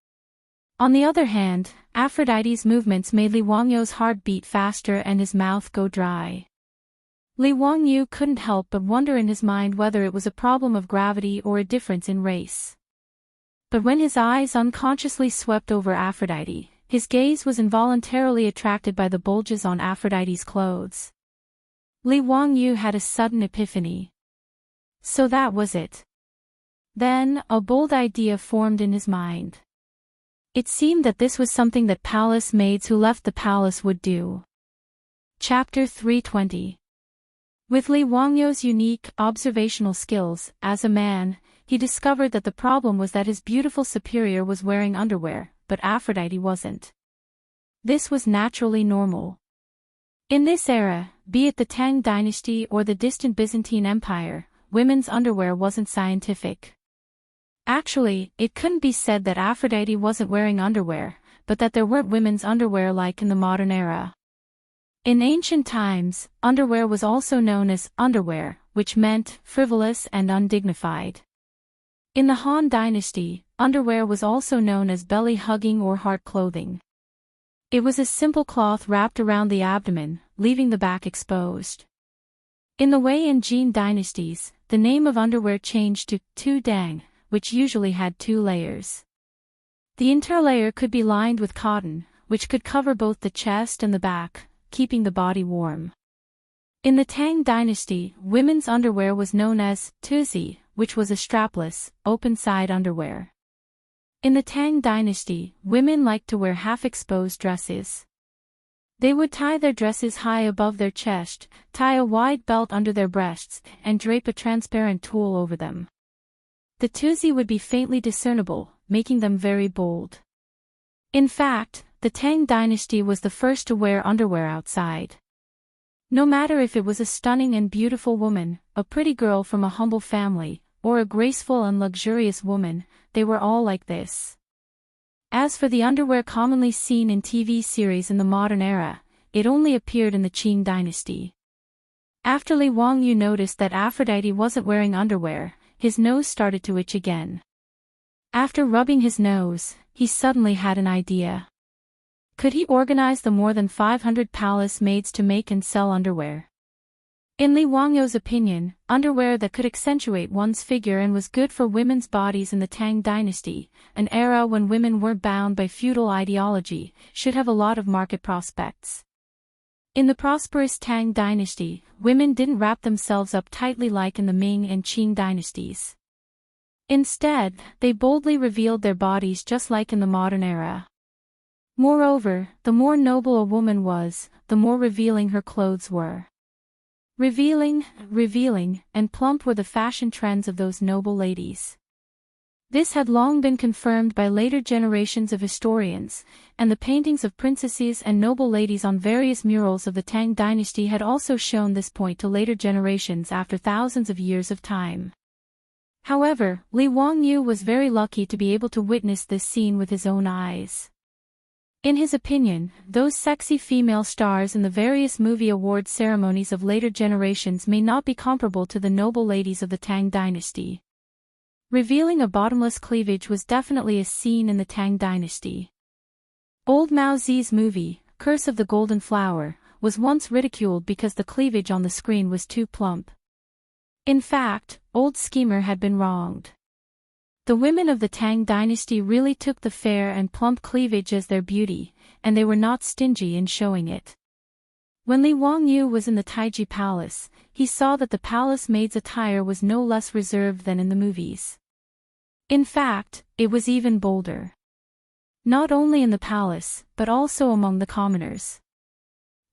On the other hand, Aphrodite's movements made Li Wangyu's heart beat faster and his mouth go dry. Li Wangyu couldn't help but wonder in his mind whether it was a problem of gravity or a difference in race. But when his eyes unconsciously swept over Aphrodite, his gaze was involuntarily attracted by the bulges on Aphrodite's clothes. Li Wangyu had a sudden epiphany. So that was it. Then, a bold idea formed in his mind. It seemed that this was something that palace maids who left the palace would do. Chapter 320. With Li Wangyu's unique, observational skills, as a man, he discovered that the problem was that his beautiful superior was wearing underwear, but Aphrodite wasn't. This was naturally normal. In this era, be it the Tang dynasty or the distant Byzantine Empire, women's underwear wasn't scientific. Actually, it couldn't be said that Aphrodite wasn't wearing underwear, but that there weren't women's underwear like in the modern era. In ancient times, underwear was also known as underwear, which meant frivolous and undignified. In the Han dynasty, underwear was also known as belly-hugging or heart clothing. It was a simple cloth wrapped around the abdomen, leaving the back exposed. In the Wei and Jin dynasties, the name of underwear changed to tu dang, which usually had 2 layers. The interlayer could be lined with cotton, which could cover both the chest and the back, keeping the body warm. In the Tang dynasty, women's underwear was known as tuzi, which was a strapless, open-side underwear. In the Tang dynasty, women liked to wear half-exposed dresses. They would tie their dresses high above their chest, tie a wide belt under their breasts, and drape a transparent tulle over them. The tuzi would be faintly discernible, making them very bold. In fact, the Tang dynasty was the first to wear underwear outside. No matter if it was a stunning and beautiful woman, a pretty girl from a humble family, or a graceful and luxurious woman, they were all like this. As for the underwear commonly seen in TV series in the modern era, it only appeared in the Qing dynasty. After Li Wangyu noticed that Aphrodite wasn't wearing underwear, his nose started to itch again. After rubbing his nose, he suddenly had an idea. Could he organize the more than 500 palace maids to make and sell underwear? In Li Wangyu's opinion, underwear that could accentuate one's figure and was good for women's bodies in the Tang dynasty, an era when women weren't bound by feudal ideology, should have a lot of market prospects. In the prosperous Tang dynasty, women didn't wrap themselves up tightly like in the Ming and Qing dynasties. Instead, they boldly revealed their bodies just like in the modern era. Moreover, the more noble a woman was, the more revealing her clothes were. Revealing, and plump were the fashion trends of those noble ladies. This had long been confirmed by later generations of historians, and the paintings of princesses and noble ladies on various murals of the Tang dynasty had also shown this point to later generations after thousands of years of time. However, Li Wangyu was very lucky to be able to witness this scene with his own eyes. In his opinion, those sexy female stars in the various movie awards ceremonies of later generations may not be comparable to the noble ladies of the Tang dynasty. Revealing a bottomless cleavage was definitely a scene in the Tang dynasty. Old Mao Zi's movie, Curse of the Golden Flower, was once ridiculed because the cleavage on the screen was too plump. In fact, old schemer had been wronged. The women of the Tang dynasty really took the fair and plump cleavage as their beauty, and they were not stingy in showing it. When Li Wangyu was in the Taiji Palace, he saw that the palace maid's attire was no less reserved than in the movies. In fact, it was even bolder. Not only in the palace, but also among the commoners.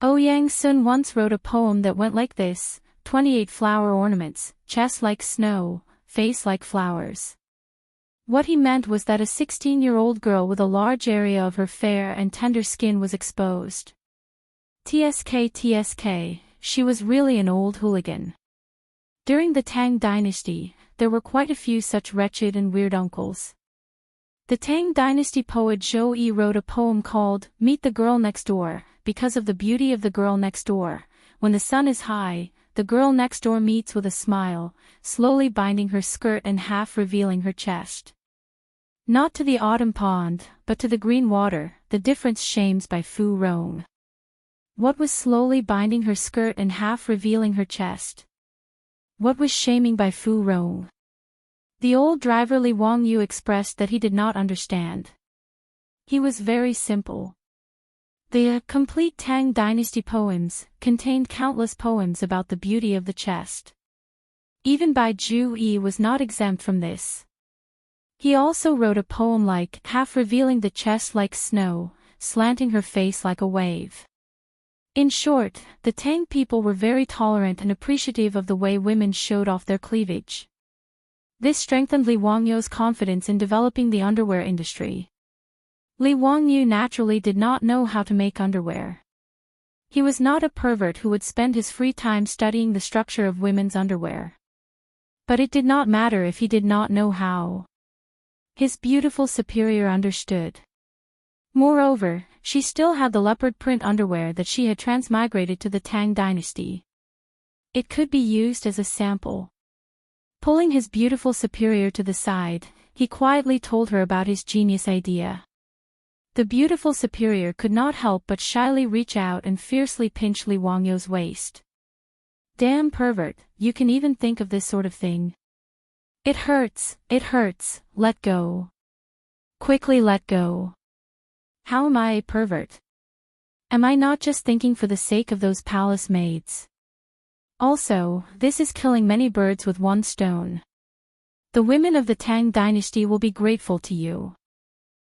Ouyang Sun once wrote a poem that went like this: 28 flower ornaments, chest like snow, face like flowers. What he meant was that a 16-year-old girl with a large area of her fair and tender skin was exposed. TSK, she was really an old hooligan. During the Tang dynasty, there were quite a few such wretched and weird uncles. The Tang dynasty poet Zhou Yi wrote a poem called Meet the Girl Next Door, because of the beauty of the girl next door. When the sun is high, the girl next door meets with a smile, slowly binding her skirt and half revealing her chest. Not to the autumn pond, but to the green water, the difference shames by Fu Rong. What was slowly binding her skirt and half revealing her chest? What was shaming by Fu Rong? The old driver Li Wangyu expressed that he did not understand. He was very simple. The complete Tang dynasty poems contained countless poems about the beauty of the chest. Even Bai Zhu Yi was not exempt from this. He also wrote a poem like half revealing the chest like snow, slanting her face like a wave. In short, the Tang people were very tolerant and appreciative of the way women showed off their cleavage. This strengthened Li Wangyu's confidence in developing the underwear industry. Li Wangyu naturally did not know how to make underwear. He was not a pervert who would spend his free time studying the structure of women's underwear. But it did not matter if he did not know how. His beautiful superior understood. Moreover, she still had the leopard print underwear that she had transmigrated to the Tang dynasty. It could be used as a sample. Pulling his beautiful superior to the side, he quietly told her about his genius idea. The beautiful superior could not help but shyly reach out and fiercely pinch Li Wangyu's waist. Damn pervert, you can even think of this sort of thing. It hurts, let go. Quickly let go. How am I a pervert? Am I not just thinking for the sake of those palace maids? Also, this is killing many birds with one stone. The women of the Tang dynasty will be grateful to you.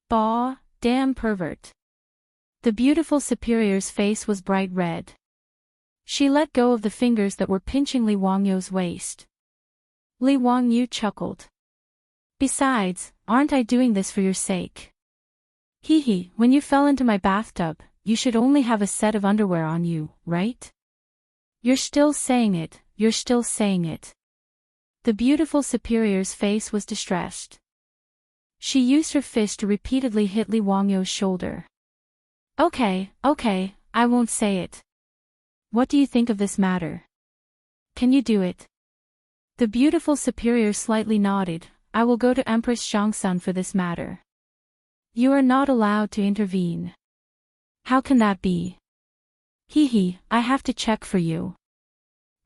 Bah, damn pervert. The beautiful superior's face was bright red. She let go of the fingers that were pinching Li Wangyu's waist. Li Wangyu chuckled. Besides, aren't I doing this for your sake? Hee, when you fell into my bathtub, you should only have a set of underwear on you, right? You're still saying it. The beautiful superior's face was distressed. She used her fist to repeatedly hit Li Wangyu's shoulder. Okay, I won't say it. What do you think of this matter? Can you do it? The beautiful superior slightly nodded. I will go to Empress Chang'an for this matter. You are not allowed to intervene. How can that be? I have to check for you.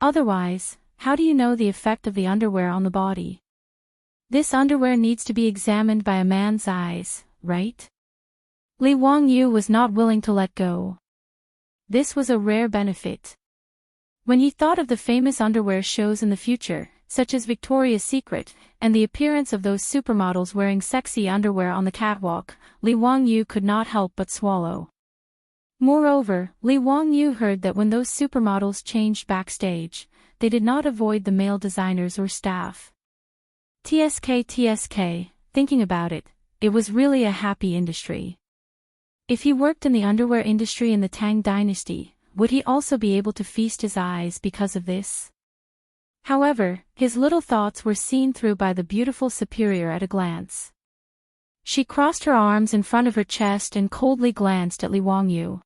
Otherwise, how do you know the effect of the underwear on the body? This underwear needs to be examined by a man's eyes, right? Li Wangyu was not willing to let go. This was a rare benefit. When he thought of the famous underwear shows in the future, such as Victoria's Secret, and the appearance of those supermodels wearing sexy underwear on the catwalk, Li Wangyu could not help but swallow. Moreover, Li Wangyu heard that when those supermodels changed backstage, they did not avoid the male designers or staff. TSK, thinking about it, it was really a happy industry. If he worked in the underwear industry in the Tang dynasty, would he also be able to feast his eyes because of this? However, his little thoughts were seen through by the beautiful superior at a glance. She crossed her arms in front of her chest and coldly glanced at Li Wangyu.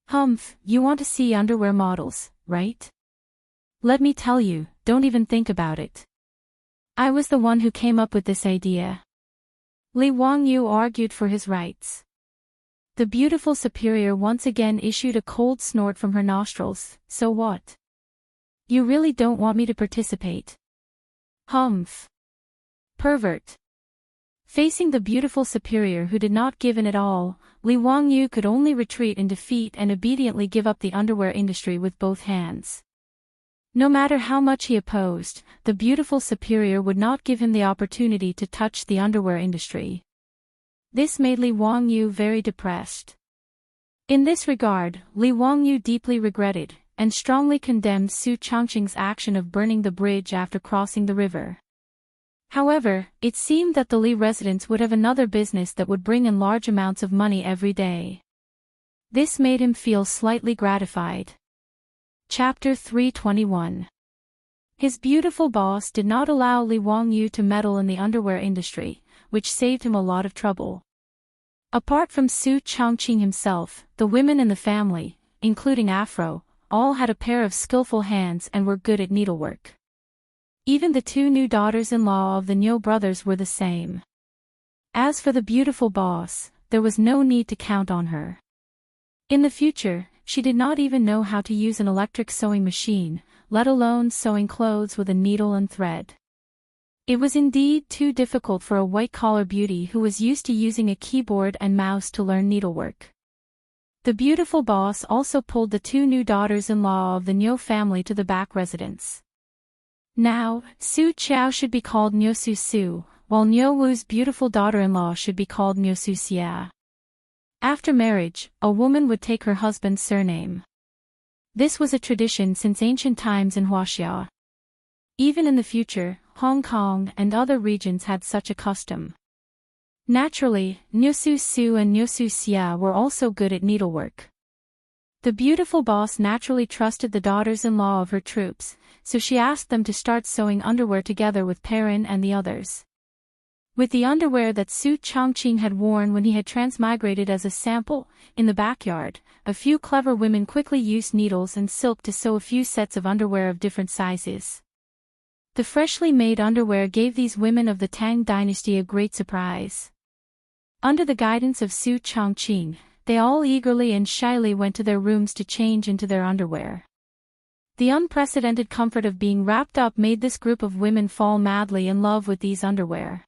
"Humph, you want to see underwear models, right? Let me tell you, don't even think about it. I was the one who came up with this idea." Li Wangyu argued for his rights. The beautiful superior once again issued a cold snort from her nostrils. "So what? You really don't want me to participate? Humph. Pervert." Facing the beautiful superior who did not give in at all, Li Wangyu could only retreat in defeat and obediently give up the underwear industry with both hands. No matter how much he opposed, the beautiful superior would not give him the opportunity to touch the underwear industry. This made Li Wangyu very depressed. In this regard, Li Wangyu deeply regretted, and strongly condemned Su Changqing's action of burning the bridge after crossing the river. However, it seemed that the Li residents would have another business that would bring in large amounts of money every day. This made him feel slightly gratified. Chapter 321. His beautiful boss did not allow Li Wangyu to meddle in the underwear industry, which saved him a lot of trouble. Apart from Su Changqing himself, the women in the family, including Afro, all had a pair of skillful hands and were good at needlework. Even the two new daughters-in-law of the Niu brothers were the same. As for the beautiful boss, there was no need to count on her. In the future, she did not even know how to use an electric sewing machine, let alone sewing clothes with a needle and thread. It was indeed too difficult for a white-collar beauty who was used to using a keyboard and mouse to learn needlework. The beautiful boss also pulled the two new daughters-in-law of the Niu family to the back residence. Now, Su Qiao should be called Niu Su Su, while Niu Wu's beautiful daughter-in-law should be called Niu Su Xia. After marriage, a woman would take her husband's surname. This was a tradition since ancient times in Huaxia. Even in the future, Hong Kong and other regions had such a custom. Naturally, Niu Su Su and Niu Su Xia were also good at needlework. The beautiful boss naturally trusted the daughters-in-law of her troops, so she asked them to start sewing underwear together with Perrin and the others. With the underwear that Su Changqing had worn when he had transmigrated as a sample, in the backyard, a few clever women quickly used needles and silk to sew a few sets of underwear of different sizes. The freshly made underwear gave these women of the Tang dynasty a great surprise. Under the guidance of Su Changqing, they all eagerly and shyly went to their rooms to change into their underwear. The unprecedented comfort of being wrapped up made this group of women fall madly in love with these underwear.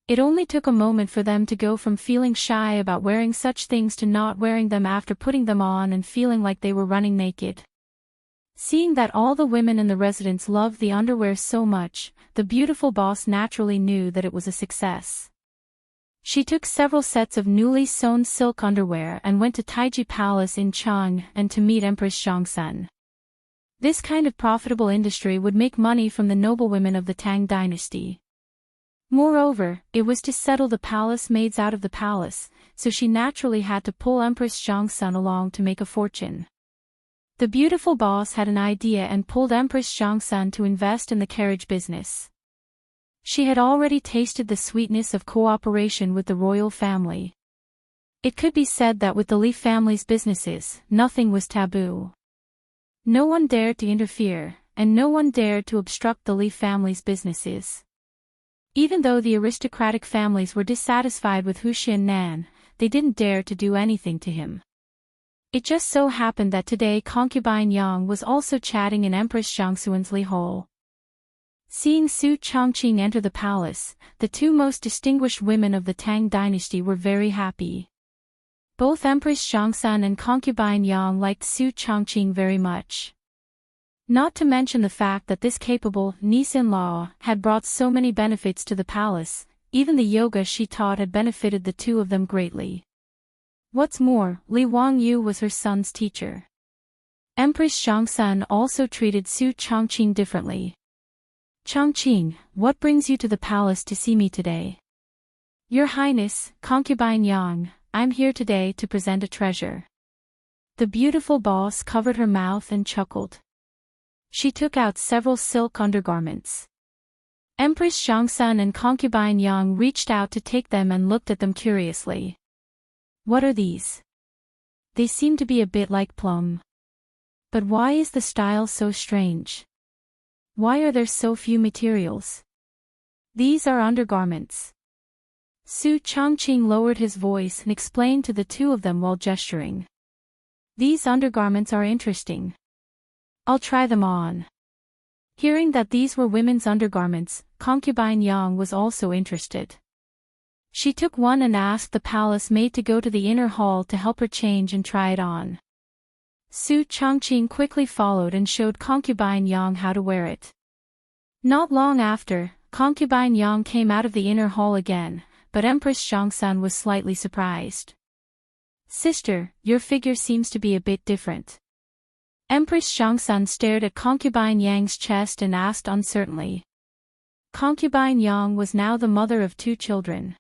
It only took a moment for them to go from feeling shy about wearing such things to not wearing them after putting them on and feeling like they were running naked. Seeing that all the women in the residence loved the underwear so much, the beautiful boss naturally knew that it was a success. She took several sets of newly sewn silk underwear and went to Taiji Palace in Chang'an to meet Empress Zhongsun. This kind of profitable industry would make money from the noblewomen of the Tang dynasty. Moreover, it was to settle the palace maids out of the palace, so she naturally had to pull Empress Zhongsun along to make a fortune. The beautiful boss had an idea and pulled Empress Zhongsun to invest in the carriage business. She had already tasted the sweetness of cooperation with the royal family. It could be said that with the Li family's businesses, nothing was taboo. No one dared to interfere, and no one dared to obstruct the Li family's businesses. Even though the aristocratic families were dissatisfied with Hu Xiannan, they didn't dare to do anything to him. It just so happened that today concubine Yang was also chatting in Empress Zhongsun's Li hall. Seeing Su Changqing enter the palace, the two most distinguished women of the Tang dynasty were very happy. Both Empress Zhongsun and concubine Yang liked Su Changqing very much. Not to mention the fact that this capable niece-in-law had brought so many benefits to the palace, even the yoga she taught had benefited the two of them greatly. What's more, Li Wangyu was her son's teacher. Empress Chang'an also treated Su Changqing differently. Changqing, what brings you to the palace to see me today? Your Highness, concubine Yang, I'm here today to present a treasure. The beautiful boss covered her mouth and chuckled. She took out several silk undergarments. Empress Chang'an and concubine Yang reached out to take them and looked at them curiously. What are these? They seem to be a bit like plum. But why is the style so strange? Why are there so few materials? These are undergarments. Su Changqing lowered his voice and explained to the two of them while gesturing. These undergarments are interesting. I'll try them on. Hearing that these were women's undergarments, concubine Yang was also interested. She took one and asked the palace maid to go to the inner hall to help her change and try it on. Su Changqing quickly followed and showed concubine Yang how to wear it. Not long after, concubine Yang came out of the inner hall again, but Empress Chang'an was slightly surprised. Sister, your figure seems to be a bit different. Empress Chang'an stared at concubine Yang's chest and asked uncertainly. Concubine Yang was now the mother of 2 children.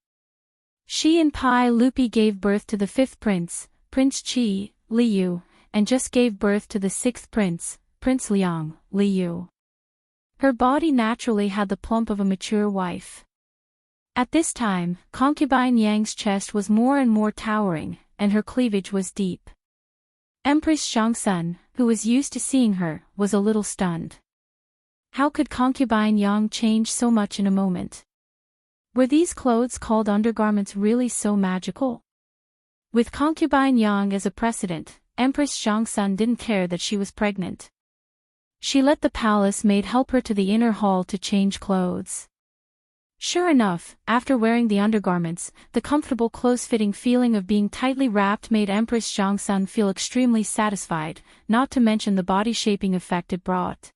She and Pai Lupi gave birth to the 5th prince, Prince Qi, Liu, and just gave birth to the 6th prince, Prince Liang, Liu. Her body naturally had the plump of a mature wife. At this time, concubine Yang's chest was more and more towering, and her cleavage was deep. Empress Chang'an, who was used to seeing her, was a little stunned. How could concubine Yang change so much in a moment? Were these clothes called undergarments really so magical? With concubine Yang as a precedent, Empress Chang'an didn't care that she was pregnant. She let the palace maid help her to the inner hall to change clothes. Sure enough, after wearing the undergarments, the comfortable close-fitting feeling of being tightly wrapped made Empress Chang'an feel extremely satisfied, not to mention the body-shaping effect it brought.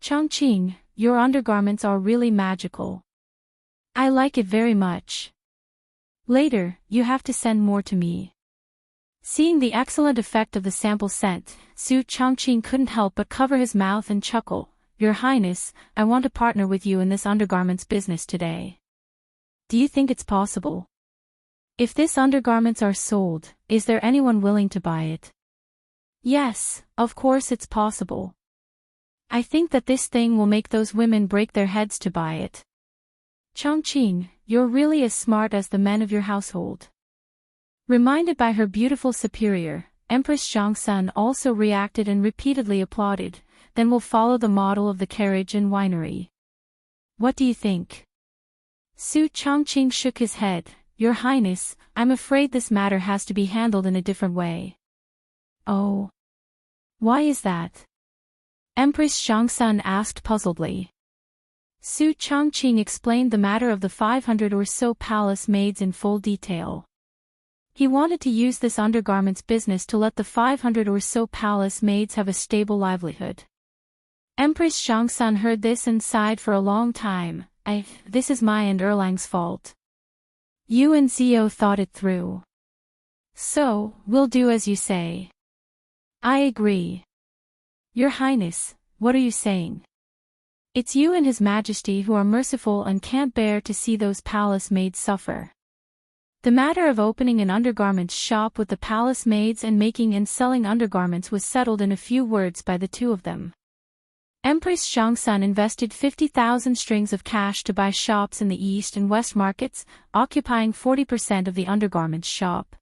Changqing, your undergarments are really magical. I like it very much. Later, you have to send more to me. Seeing the excellent effect of the sample sent, Su Changqing couldn't help but cover his mouth and chuckle. Your Highness, I want to partner with you in this undergarments business today. Do you think it's possible? If this undergarments are sold, is there anyone willing to buy it? Yes, of course it's possible. I think that this thing will make those women break their heads to buy it. Changqing, you're really as smart as the men of your household. Reminded by her beautiful superior, Empress Chang'an also reacted and repeatedly applauded. Then we'll follow the model of the carriage and winery. What do you think? Su Changqing shook his head. Your Highness, I'm afraid this matter has to be handled in a different way. Oh. Why is that? Empress Chang'an asked puzzledly. Su Changqing explained the matter of the 500 or so palace maids in full detail. He wanted to use this undergarments business to let the 500 or so palace maids have a stable livelihood. Empress Chang'an heard this and sighed for a long time. This is my and Erlang's fault. You and Zio thought it through. So, we'll do as you say. I agree. Your Highness, what are you saying? It's you and His Majesty who are merciful and can't bear to see those palace maids suffer. The matter of opening an undergarments shop with the palace maids and making and selling undergarments was settled in a few words by the two of them. Empress Chang'an invested 50,000 strings of cash to buy shops in the east and west markets, occupying 40% of the undergarments shop.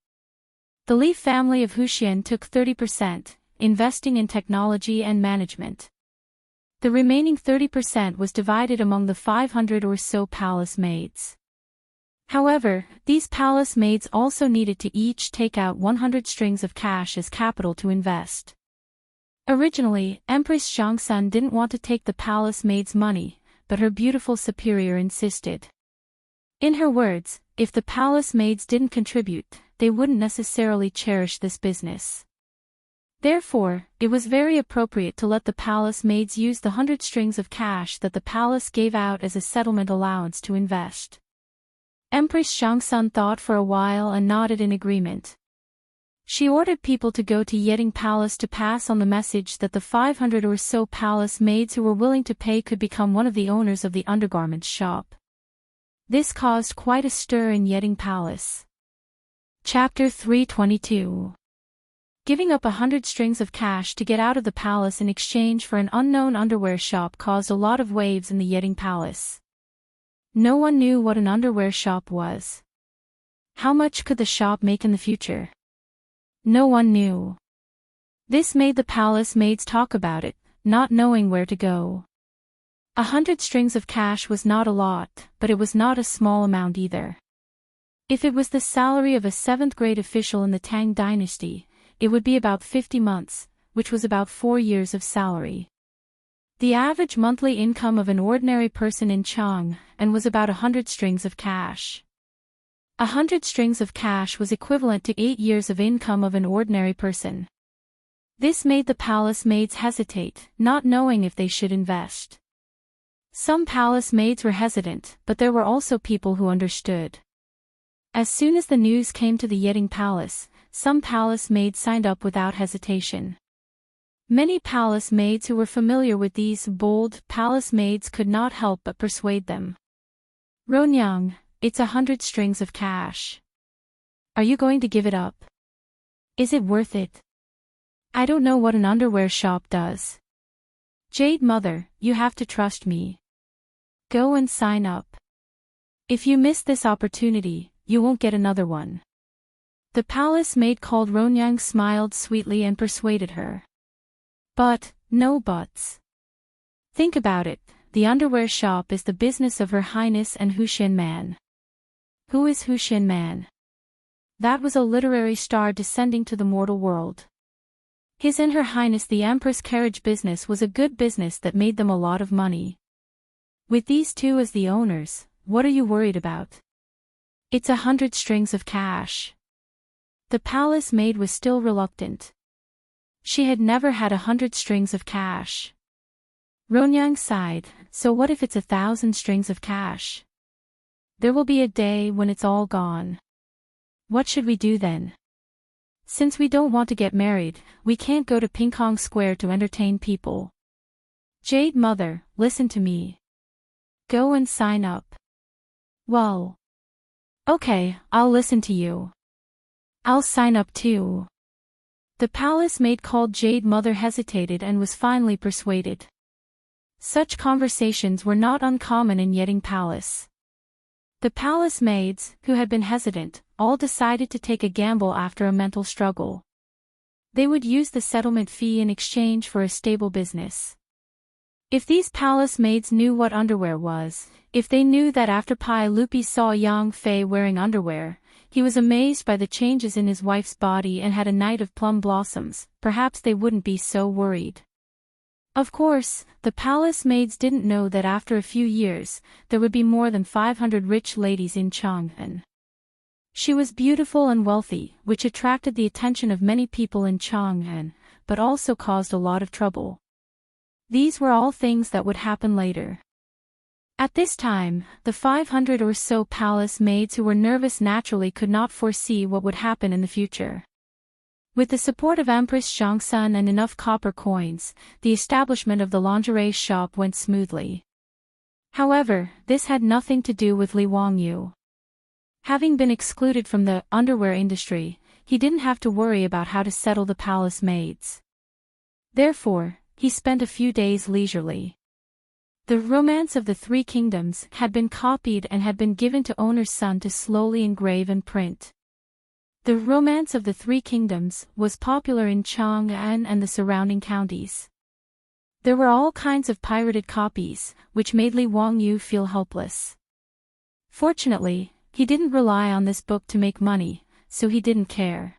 The Li family of Huxian took 30%, investing in technology and management. The remaining 30% was divided among the 500 or so palace maids. However, these palace maids also needed to each take out 100 strings of cash as capital to invest. Originally, Empress Chang'an didn't want to take the palace maid's money, but her beautiful superior insisted. In her words, if the palace maids didn't contribute, they wouldn't necessarily cherish this business. Therefore, it was very appropriate to let the palace maids use the 100 strings of cash that the palace gave out as a settlement allowance to invest. Empress Chang'an thought for a while and nodded in agreement. She ordered people to go to Yeding Palace to pass on the message that the 500 or so palace maids who were willing to pay could become one of the owners of the undergarments shop. This caused quite a stir in Yeding Palace. Chapter 322. Giving up 100 strings of cash to get out of the palace in exchange for an unknown underwear shop caused a lot of waves in the Yeding Palace. No one knew what an underwear shop was. How much could the shop make in the future? No one knew. This made the palace maids talk about it, not knowing where to go. 100 strings of cash was not a lot, but it was not a small amount either. If it was the salary of a 7th-grade official in the Tang dynasty, it would be about 50 months, which was about 4 years of salary. The average monthly income of an ordinary person in Chang'an was about 100 strings of cash. 100 strings of cash was equivalent to 8 years of income of an ordinary person. This made the palace maids hesitate, not knowing if they should invest. Some palace maids were hesitant, but there were also people who understood. As soon as the news came to the Yeding Palace, some palace maids signed up without hesitation. Many palace maids who were familiar with these bold palace maids could not help but persuade them. Ronyang, it's 100 strings of cash. Are you going to give it up? Is it worth it? I don't know what an underwear shop does. Jade Mother, you have to trust me. Go and sign up. If you miss this opportunity, you won't get another one. The palace maid called Ronyang smiled sweetly and persuaded her. But, no buts. Think about it, the underwear shop is the business of Her Highness and Huxian Man. Who is Huxian Man? That was a literary star descending to the mortal world. His and Her Highness the Empress carriage business was a good business that made them a lot of money. With these two as the owners, what are you worried about? It's 100 strings of cash. The palace maid was still reluctant. She had never had 100 strings of cash. Ronyang sighed, so what if it's 1,000 strings of cash? There will be a day when it's all gone. What should we do then? Since we don't want to get married, we can't go to Pingkong Square to entertain people. Jade Mother, listen to me. Go and sign up. Well. Okay, I'll listen to you. I'll sign up too. The palace maid called Jade Mother hesitated and was finally persuaded. Such conversations were not uncommon in Yeding Palace. The palace maids, who had been hesitant, all decided to take a gamble after a mental struggle. They would use the settlement fee in exchange for a stable business. If these palace maids knew what underwear was, if they knew that after Pai Lupi saw Yang Fei wearing underwear, he was amazed by the changes in his wife's body and had a night of plum blossoms, perhaps they wouldn't be so worried. Of course, the palace maids didn't know that after a few years, there would be more than 500 rich ladies in Chang'an. She was beautiful and wealthy, which attracted the attention of many people in Chang'an, but also caused a lot of trouble. These were all things that would happen later. At this time, the 500 or so palace maids who were nervous naturally could not foresee what would happen in the future. With the support of Empress Chang'an and enough copper coins, the establishment of the lingerie shop went smoothly. However, this had nothing to do with Li Wangyu. Having been excluded from the underwear industry, he didn't have to worry about how to settle the palace maids. Therefore, he spent a few days leisurely. The Romance of the Three Kingdoms had been copied and had been given to owner's son to slowly engrave and print. The Romance of the Three Kingdoms was popular in Chang'an and the surrounding counties. There were all kinds of pirated copies, which made Li Wangyu feel helpless. Fortunately, he didn't rely on this book to make money, so he didn't care.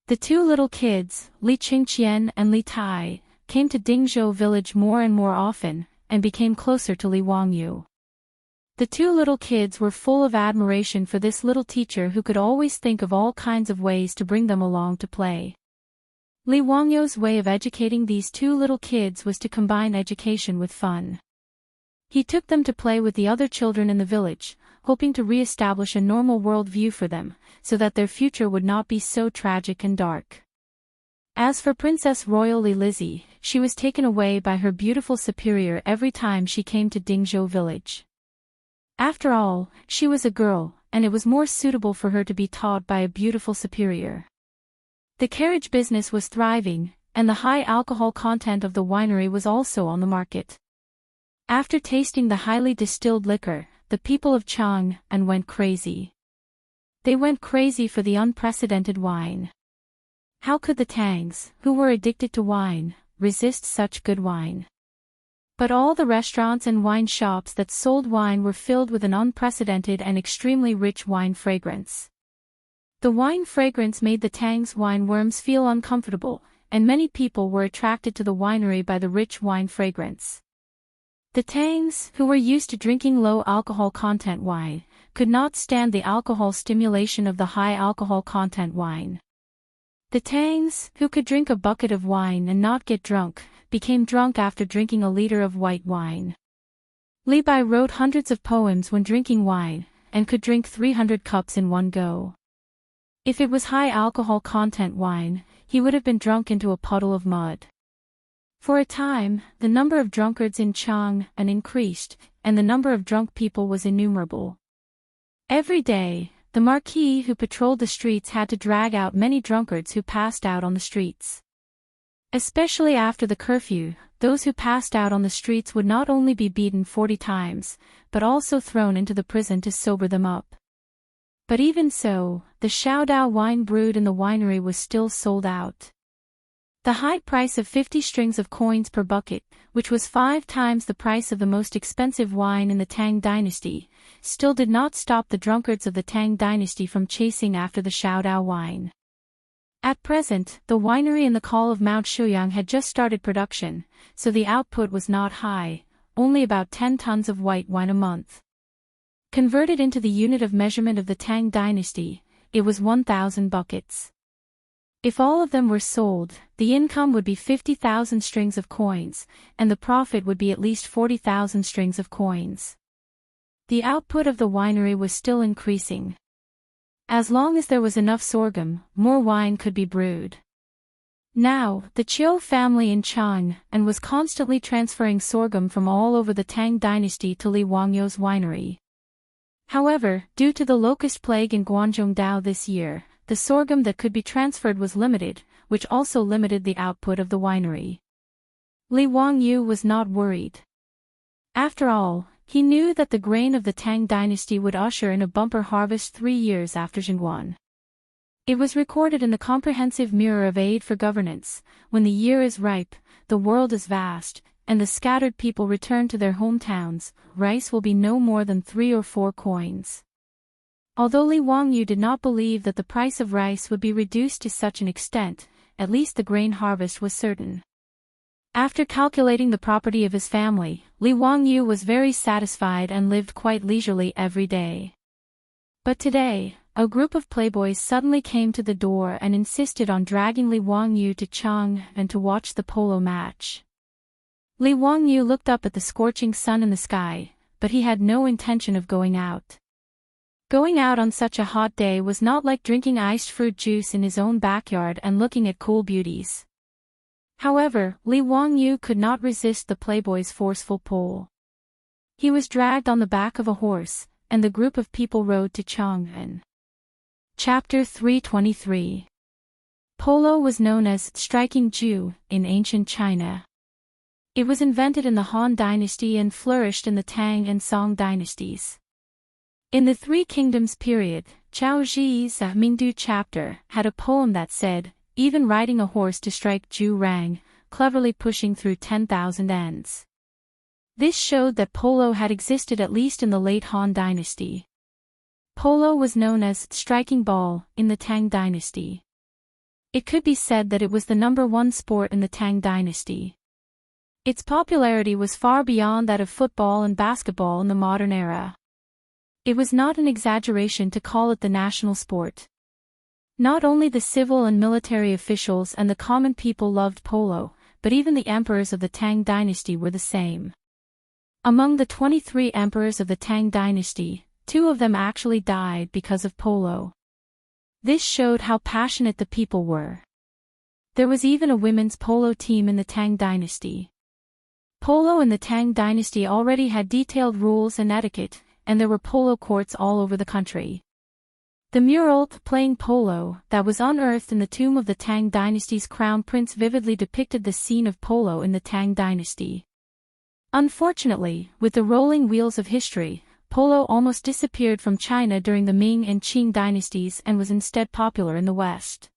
The two little kids, Li Qingqian and Li Tai, came to Dingzhou village more and more often, and became closer to Li Wangyu. The two little kids were full of admiration for this little teacher who could always think of all kinds of ways to bring them along to play. Li Wangyu's way of educating these two little kids was to combine education with fun. He took them to play with the other children in the village, hoping to re-establish a normal worldview for them, so that their future would not be so tragic and dark. As for Princess Royal Li Lizzie, she was taken away by her beautiful superior every time she came to Dingzhou village. After all, she was a girl, and it was more suitable for her to be taught by a beautiful superior. The carriage business was thriving, and the high alcohol content of the winery was also on the market. After tasting the highly distilled liquor, the people of Chang'an went crazy. They went crazy for the unprecedented wine. How could the Tangs, who were addicted to wine, resist such good wine? But all the restaurants and wine shops that sold wine were filled with an unprecedented and extremely rich wine fragrance. The wine fragrance made the Tang's wine worms feel uncomfortable, and many people were attracted to the winery by the rich wine fragrance. The Tangs, who were used to drinking low alcohol content wine, could not stand the alcohol stimulation of the high alcohol content wine. The Tangs, who could drink a bucket of wine and not get drunk, became drunk after drinking a liter of white wine. Li Bai wrote hundreds of poems when drinking wine, and could drink 300 cups in one go. If it was high alcohol content wine, he would have been drunk into a puddle of mud. For a time, the number of drunkards in Chang'an increased, and the number of drunk people was innumerable. Every day, the marquis who patrolled the streets had to drag out many drunkards who passed out on the streets. Especially after the curfew, those who passed out on the streets would not only be beaten 40 times, but also thrown into the prison to sober them up. But even so, the Shaodao wine brewed in the winery was still sold out. The high price of 50 strings of coins per bucket, which was 5 times the price of the most expensive wine in the Tang dynasty, still did not stop the drunkards of the Tang dynasty from chasing after the Shaodao wine. At present, the winery in the call of Mount Shuyang had just started production, so the output was not high, only about 10 tons of white wine a month. Converted into the unit of measurement of the Tang dynasty, it was 1,000 buckets. If all of them were sold, the income would be 50,000 strings of coins, and the profit would be at least 40,000 strings of coins. The output of the winery was still increasing. As long as there was enough sorghum, more wine could be brewed. Now, the Qiu family in Chang'an was constantly transferring sorghum from all over the Tang dynasty to Li Wangyu's winery. However, due to the locust plague in Guangzhou this year, the sorghum that could be transferred was limited, which also limited the output of the winery. Li Wangyu was not worried. After all, he knew that the grain of the Tang dynasty would usher in a bumper harvest 3 years after Chang'an. It was recorded in the comprehensive mirror of aid for governance, when the year is ripe, the world is vast, and the scattered people return to their hometowns, rice will be no more than 3 or 4 coins. Although Li Wangyu did not believe that the price of rice would be reduced to such an extent, at least the grain harvest was certain. After calculating the property of his family, Li Wangyu was very satisfied and lived quite leisurely every day. But today, a group of playboys suddenly came to the door and insisted on dragging Li Wangyu to Chang'an to watch the polo match. Li Wangyu looked up at the scorching sun in the sky, but he had no intention of going out. Going out on such a hot day was not like drinking iced fruit juice in his own backyard and looking at cool beauties. However, Li Wangyu could not resist the playboy's forceful pull. He was dragged on the back of a horse, and the group of people rode to Chang'an. Chapter 323. Polo was known as striking Jew in ancient China. It was invented in the Han dynasty and flourished in the Tang and Song dynasties. In the Three Kingdoms period, Chao Zhi's Mingdu chapter had a poem that said, even riding a horse to strike Ju Rang, cleverly pushing through 10,000 ends. This showed that polo had existed at least in the late Han dynasty. Polo was known as striking ball in the Tang dynasty. It could be said that it was the #1 sport in the Tang dynasty. Its popularity was far beyond that of football and basketball in the modern era. It was not an exaggeration to call it the national sport. Not only the civil and military officials and the common people loved polo, but even the emperors of the Tang dynasty were the same. Among the 23 emperors of the Tang dynasty, 2 of them actually died because of polo. This showed how passionate the people were. There was even a women's polo team in the Tang dynasty. Polo in the Tang dynasty already had detailed rules and etiquette, and there were polo courts all over the country. The mural, playing polo, that was unearthed in the tomb of the Tang dynasty's crown prince vividly depicted the scene of polo in the Tang dynasty. Unfortunately, with the rolling wheels of history, polo almost disappeared from China during the Ming and Qing dynasties and was instead popular in the West.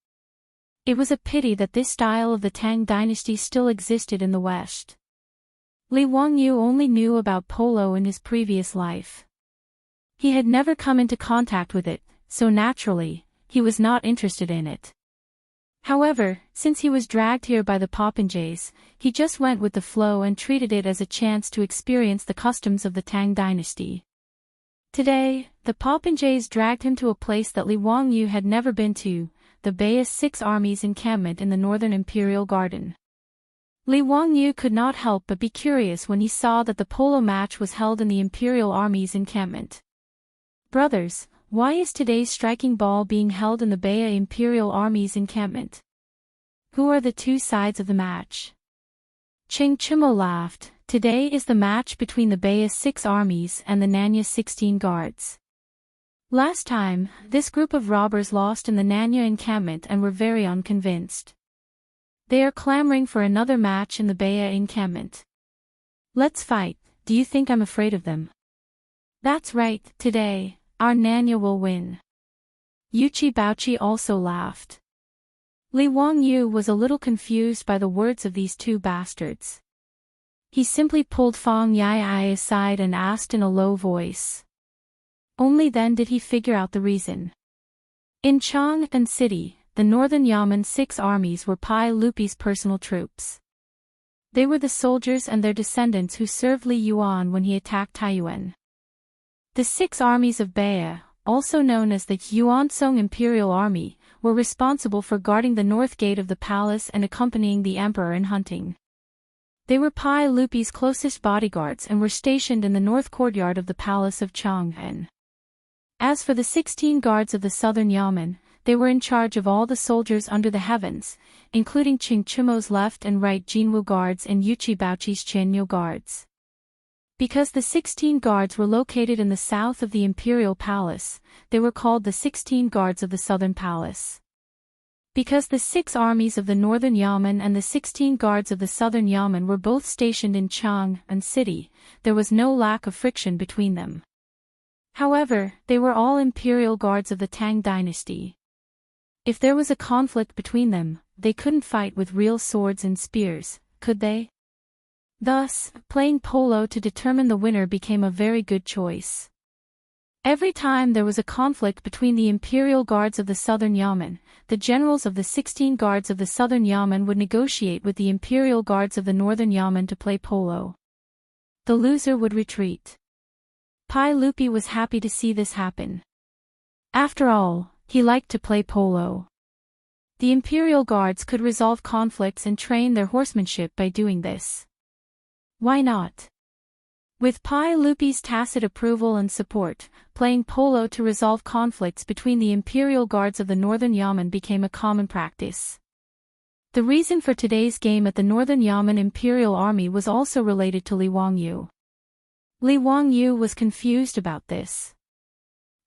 It was a pity that this style of the Tang dynasty still existed in the West. Li Wangyu only knew about polo in his previous life. He had never come into contact with it, so naturally, he was not interested in it. However, since he was dragged here by the popinjays, he just went with the flow and treated it as a chance to experience the customs of the Tang dynasty. Today, the popinjays dragged him to a place that Li Wangyu had never been to, the Bei's 6 armies encampment in the northern imperial garden. Li Wangyu could not help but be curious when he saw that the polo match was held in the imperial army's encampment. Brothers, why is today's striking ball being held in the Bei Imperial Army's encampment? Who are the 2 sides of the match? Chang'an laughed. Today is the match between the Bei's 6 armies and the Nanya's 16 guards. Last time, this group of robbers lost in the Nanya encampment and were very unconvinced. They are clamoring for another match in the Bei encampment. Let's fight. Do you think I'm afraid of them? That's right, today, our Nanya will win. Yuchi Baochi also laughed. Li Wangyu was a little confused by the words of these 2 bastards. He simply pulled Fang Yai aside and asked in a low voice. Only then did he figure out the reason. In Chang'an city, the northern Yamen 6 armies were Pai Lupi's personal troops. They were the soldiers and their descendants who served Li Yuan when he attacked Taiyuan. The 6 armies of Bei, also known as the Yuansong Imperial Army, were responsible for guarding the north gate of the palace and accompanying the emperor in hunting. They were Pai Lupi's closest bodyguards and were stationed in the north courtyard of the palace of Chang'an. As for the 16 guards of the southern Yamen, they were in charge of all the soldiers under the heavens, including Qing Chimo's left and right Jinwu guards and Yuchi Baochi's Qianyu guards. Because the 16 guards were located in the south of the imperial palace, they were called the 16 guards of the southern palace. Because the 6 armies of the northern Yamen and the 16 guards of the southern Yamen were both stationed in Chang'an city, there was no lack of friction between them. However, they were all imperial guards of the Tang dynasty. If there was a conflict between them, they couldn't fight with real swords and spears, could they? Thus, playing polo to determine the winner became a very good choice. Every time there was a conflict between the imperial guards of the southern Yamen, the generals of the 16 guards of the southern Yamen would negotiate with the imperial guards of the northern Yamen to play polo. The loser would retreat. Pai Lupi was happy to see this happen. After all, he liked to play polo. The imperial guards could resolve conflicts and train their horsemanship by doing this. Why not? With Pai Lupi's tacit approval and support, playing polo to resolve conflicts between the imperial guards of the northern Yamen became a common practice. The reason for today's game at the northern Yamen Imperial Army was also related to Li Wangyu. Li Wangyu was confused about this.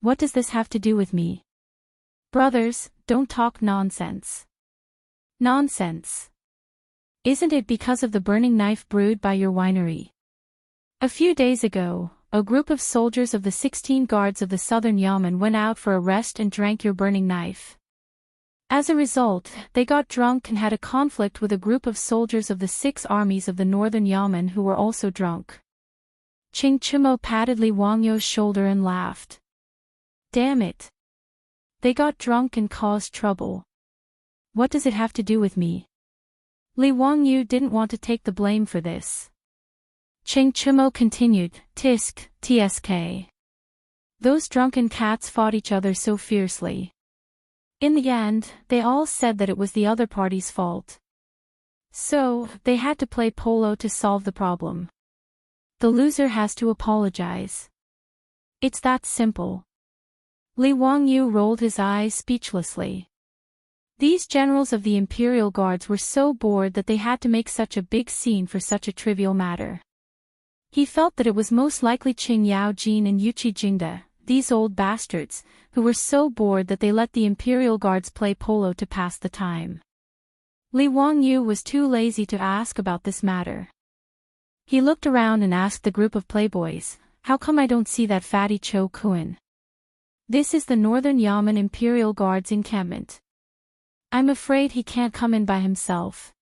What does this have to do with me? Brothers, don't talk nonsense. Nonsense. Isn't it because of the burning knife brewed by your winery? A few days ago, a group of soldiers of the 16 guards of the southern Yamen went out for a rest and drank your burning knife. As a result, they got drunk and had a conflict with a group of soldiers of the 6 armies of the northern Yamen who were also drunk. Qing Chimo patted Li Wangyu's shoulder and laughed. Damn it. They got drunk and caused trouble. What does it have to do with me? Li Wangyu didn't want to take the blame for this. Qing Chimo continued, Tisk, tsk. Those drunken cats fought each other so fiercely. In the end, they all said that it was the other party's fault. So, they had to play polo to solve the problem. The loser has to apologize. It's that simple. Li Wangyu rolled his eyes speechlessly. These generals of the Imperial Guards were so bored that they had to make such a big scene for such a trivial matter. He felt that it was most likely Qing Yaojin and Yuqi Jingde, these old bastards, who were so bored that they let the Imperial Guards play polo to pass the time. Li Wangyu was too lazy to ask about this matter. He looked around and asked the group of playboys, "How come I don't see that fatty Cho Kuan? This is the Northern Yamen Imperial Guards encampment. I'm afraid he can't come in by himself."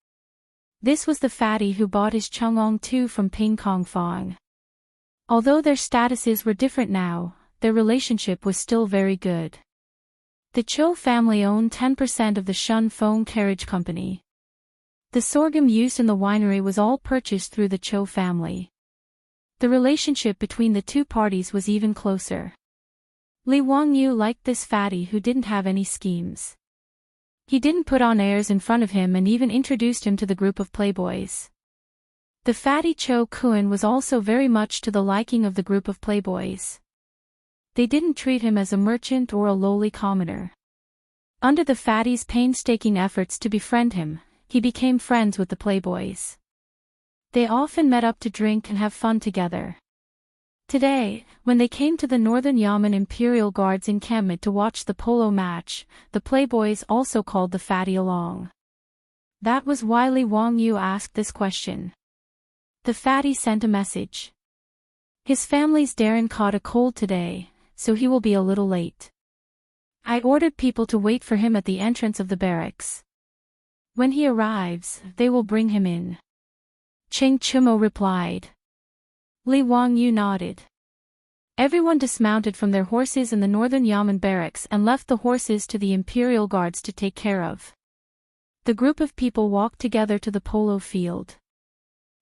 This was the fatty who bought his Chang'an too from Ping Kong Fong. Although their statuses were different now, their relationship was still very good. The Cho family owned 10% of the Shun Fong Carriage Company. The sorghum used in the winery was all purchased through the Cho family. The relationship between the two parties was even closer. Li Wangyu liked this fatty who didn't have any schemes. He didn't put on airs in front of him and even introduced him to the group of playboys. The fatty Cho Kuan was also very much to the liking of the group of playboys. They didn't treat him as a merchant or a lowly commoner. Under the fatty's painstaking efforts to befriend him, he became friends with the playboys. They often met up to drink and have fun together. Today, when they came to the Northern Yamen Imperial Guards encampment to watch the polo match, the playboys also called the fatty along. That was why Li Wangyu asked this question. The fatty sent a message. His family's Darren caught a cold today, so he will be a little late. I ordered people to wait for him at the entrance of the barracks. When he arrives, they will bring him in. Cheng Chumo replied. Li Wangyu nodded. Everyone dismounted from their horses in the Northern Yamen barracks and left the horses to the Imperial Guards to take care of. The group of people walked together to the polo field.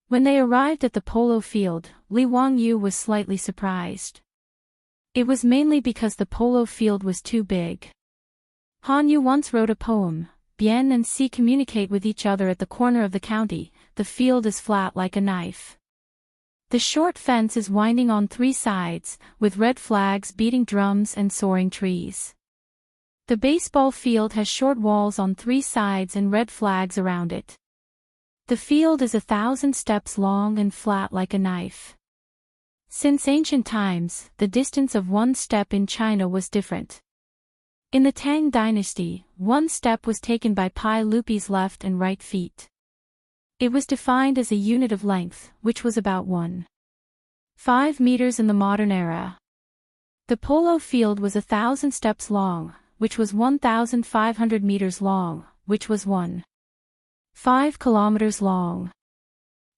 When they arrived at the polo field, Li Wangyu was slightly surprised. It was mainly because the polo field was too big. Han Yu once wrote a poem, Bien and Si communicate with each other at the corner of the county, the field is flat like a knife. The short fence is winding on three sides, with red flags beating drums and soaring trees. The baseball field has short walls on three sides and red flags around it. The field is 1,000 steps long and flat like a knife. Since ancient times, the distance of one step in China was different. In the Tang dynasty, one step was taken by Pai Lupi's left and right feet. It was defined as a unit of length, which was about 1.5 meters in the modern era. The polo field was 1,000 steps long, which was 1,500 meters long, which was 1.5 kilometers long.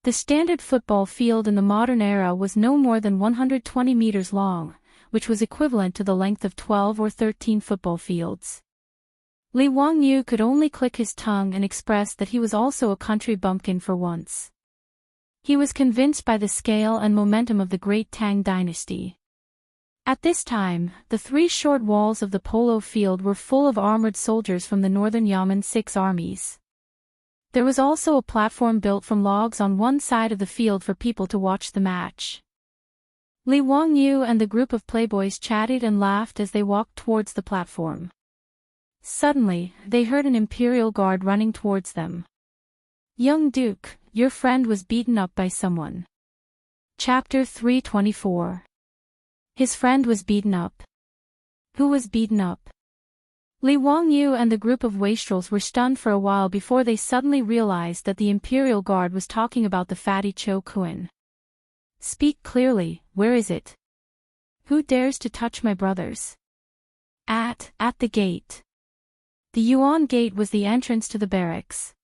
The standard football field in the modern era was no more than 120 meters long, which was equivalent to the length of 12 or 13 football fields. Li Wangyu could only click his tongue and express that he was also a country bumpkin for once. He was convinced by the scale and momentum of the great Tang dynasty. At this time, the three short walls of the polo field were full of armored soldiers from the Northern Yamen 6 armies. There was also a platform built from logs on one side of the field for people to watch the match. Li Wangyu and the group of playboys chatted and laughed as they walked towards the platform. Suddenly, they heard an Imperial Guard running towards them. Young Duke, your friend was beaten up by someone. Chapter 324. His friend was beaten up. Who was beaten up? Li Wangyu and the group of wastrels were stunned for a while before they suddenly realized that the Imperial Guard was talking about the fatty Cho Kuan. Speak clearly, where is it? Who dares to touch my brothers? At the gate. The Yuan Gate was the entrance to the barracks.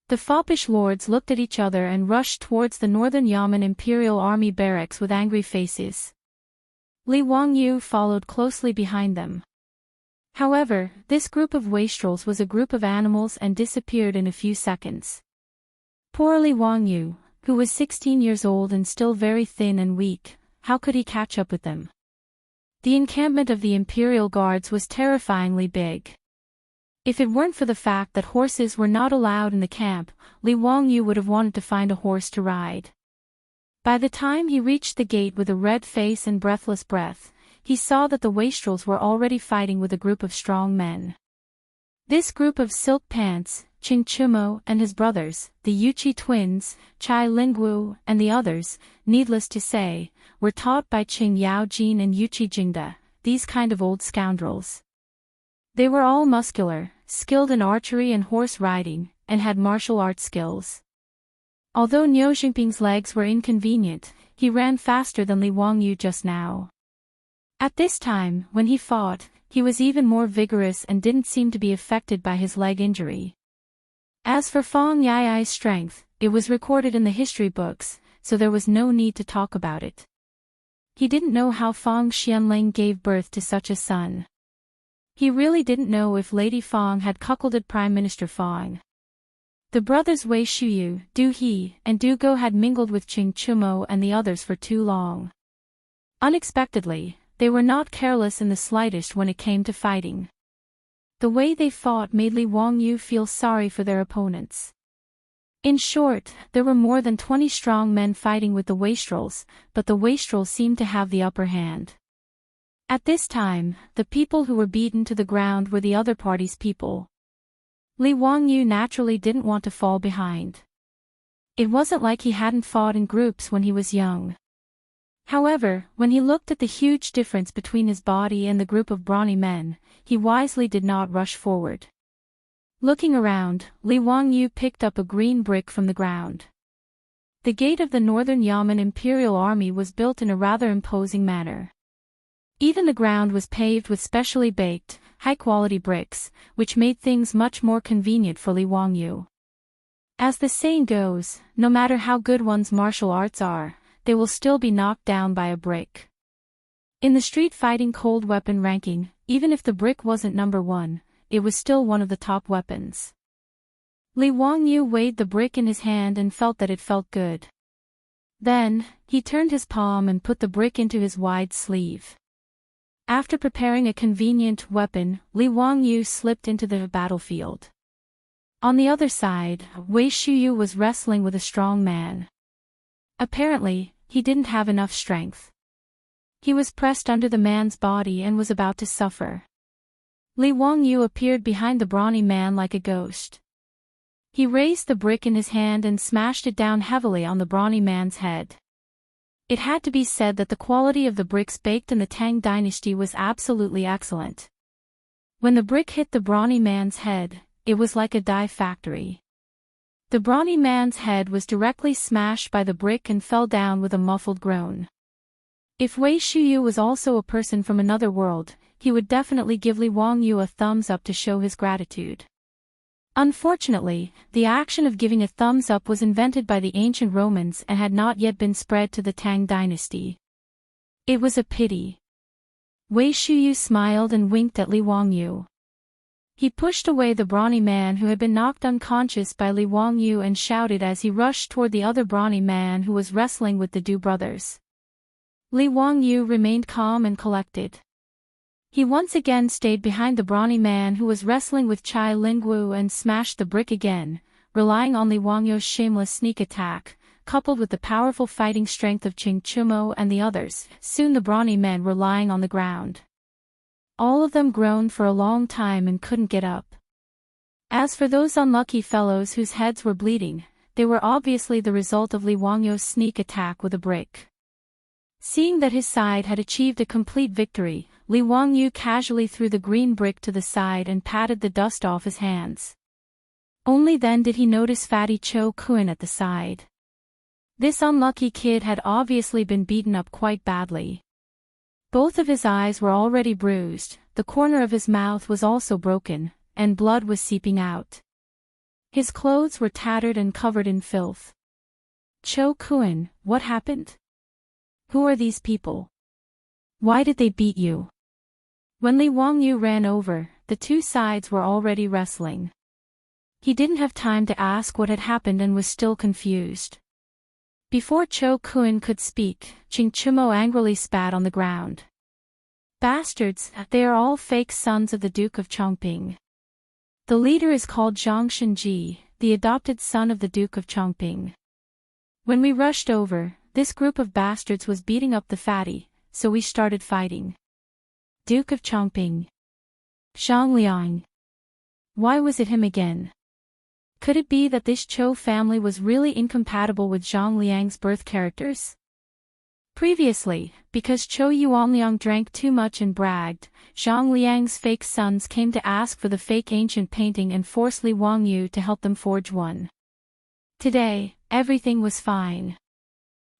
The foppish lords looked at each other and rushed towards the Northern Yamen Imperial Army barracks with angry faces. Li Wangyu followed closely behind them. However, this group of wastrels was a group of animals and disappeared in a few seconds. Poor Li Wangyu, who was 16 years old and still very thin and weak, how could he catch up with them? The encampment of the Imperial Guards was terrifyingly big. If it weren't for the fact that horses were not allowed in the camp, Li Wangyu would have wanted to find a horse to ride. By the time he reached the gate with a red face and breathless breath, he saw that the wastrels were already fighting with a group of strong men. This group of silk pants, Qing Chumo and his brothers, the Yuchi twins, Chai Lingwu and the others, needless to say, were taught by Qing Yaojin and Yuchi Jingda, these kind of old scoundrels. They were all muscular, skilled in archery and horse riding, and had martial arts skills. Although Niu Xingping's legs were inconvenient, he ran faster than Li Wangyu just now. At this time, when he fought, he was even more vigorous and didn't seem to be affected by his leg injury. As for Fang Yai's strength, it was recorded in the history books, so there was no need to talk about it. He didn't know how Fang Xianling gave birth to such a son. He really didn't know if Lady Fang had cuckolded Prime Minister Fang. The brothers Wei Shuyu, Du He, and Du Go had mingled with Qing Chumo and the others for too long. Unexpectedly, they were not careless in the slightest when it came to fighting. The way they fought made Li Wangyu feel sorry for their opponents. In short, there were more than 20 strong men fighting with the wastrels, but the wastrels seemed to have the upper hand. At this time, the people who were beaten to the ground were the other party's people. Li Wangyu naturally didn't want to fall behind. It wasn't like he hadn't fought in groups when he was young. However, when he looked at the huge difference between his body and the group of brawny men, he wisely did not rush forward. Looking around, Li Wangyu picked up a green brick from the ground. The gate of the Northern Yamen Imperial Army was built in a rather imposing manner. Even the ground was paved with specially baked, high-quality bricks, which made things much more convenient for Li Wangyu. As the saying goes, no matter how good one's martial arts are, they will still be knocked down by a brick. In the street fighting cold weapon ranking, even if the brick wasn't number 1, it was still one of the top weapons. Li Wangyu weighed the brick in his hand and felt that it felt good. Then, he turned his palm and put the brick into his wide sleeve. After preparing a convenient weapon, Li Wangyu slipped into the battlefield. On the other side, Wei Shuyu was wrestling with a strong man. Apparently, he didn't have enough strength. He was pressed under the man's body and was about to suffer. Li Wangyu appeared behind the brawny man like a ghost. He raised the brick in his hand and smashed it down heavily on the brawny man's head. It had to be said that the quality of the bricks baked in the Tang dynasty was absolutely excellent. When the brick hit the brawny man's head, it was like a die factory. The brawny man's head was directly smashed by the brick and fell down with a muffled groan. If Wei Shuyu was also a person from another world, he would definitely give Li Wangyu a thumbs up to show his gratitude. Unfortunately, the action of giving a thumbs up was invented by the ancient Romans and had not yet been spread to the Tang dynasty. It was a pity. Wei Shuyu smiled and winked at Li Wangyu. He pushed away the brawny man who had been knocked unconscious by Li Wangyu and shouted as he rushed toward the other brawny man who was wrestling with the Du brothers. Li Wangyu remained calm and collected. He once again stayed behind the brawny man who was wrestling with Chai Lingwu and smashed the brick again, relying on Li Wangyu's shameless sneak attack, coupled with the powerful fighting strength of Qing Chumo and the others. Soon the brawny men were lying on the ground. All of them groaned for a long time and couldn't get up. As for those unlucky fellows whose heads were bleeding, they were obviously the result of Li Wangyu's sneak attack with a brick. Seeing that his side had achieved a complete victory, Li Wangyu casually threw the green brick to the side and patted the dust off his hands. Only then did he notice fatty Cho Kun at the side. This unlucky kid had obviously been beaten up quite badly. Both of his eyes were already bruised, the corner of his mouth was also broken, and blood was seeping out. His clothes were tattered and covered in filth. Cho Kun, what happened? Who are these people? Why did they beat you? When Li Wangyu ran over, the two sides were already wrestling. He didn't have time to ask what had happened and was still confused. Before Cho Kun could speak, Qing Chumo angrily spat on the ground. Bastards, they are all fake sons of the Duke of Chongping. The leader is called Zhang Shenji, the adopted son of the Duke of Chongping. When we rushed over, this group of bastards was beating up the fatty, so we started fighting. Duke of Chongping. Zhang Liang. Why was it him again? Could it be that this Chou family was really incompatible with Zhang Liang's birth characters? Previously, because Chou Yuanliang drank too much and bragged, Zhang Liang's fake sons came to ask for the fake ancient painting and forced Li Wangyu to help them forge one. Today, everything was fine.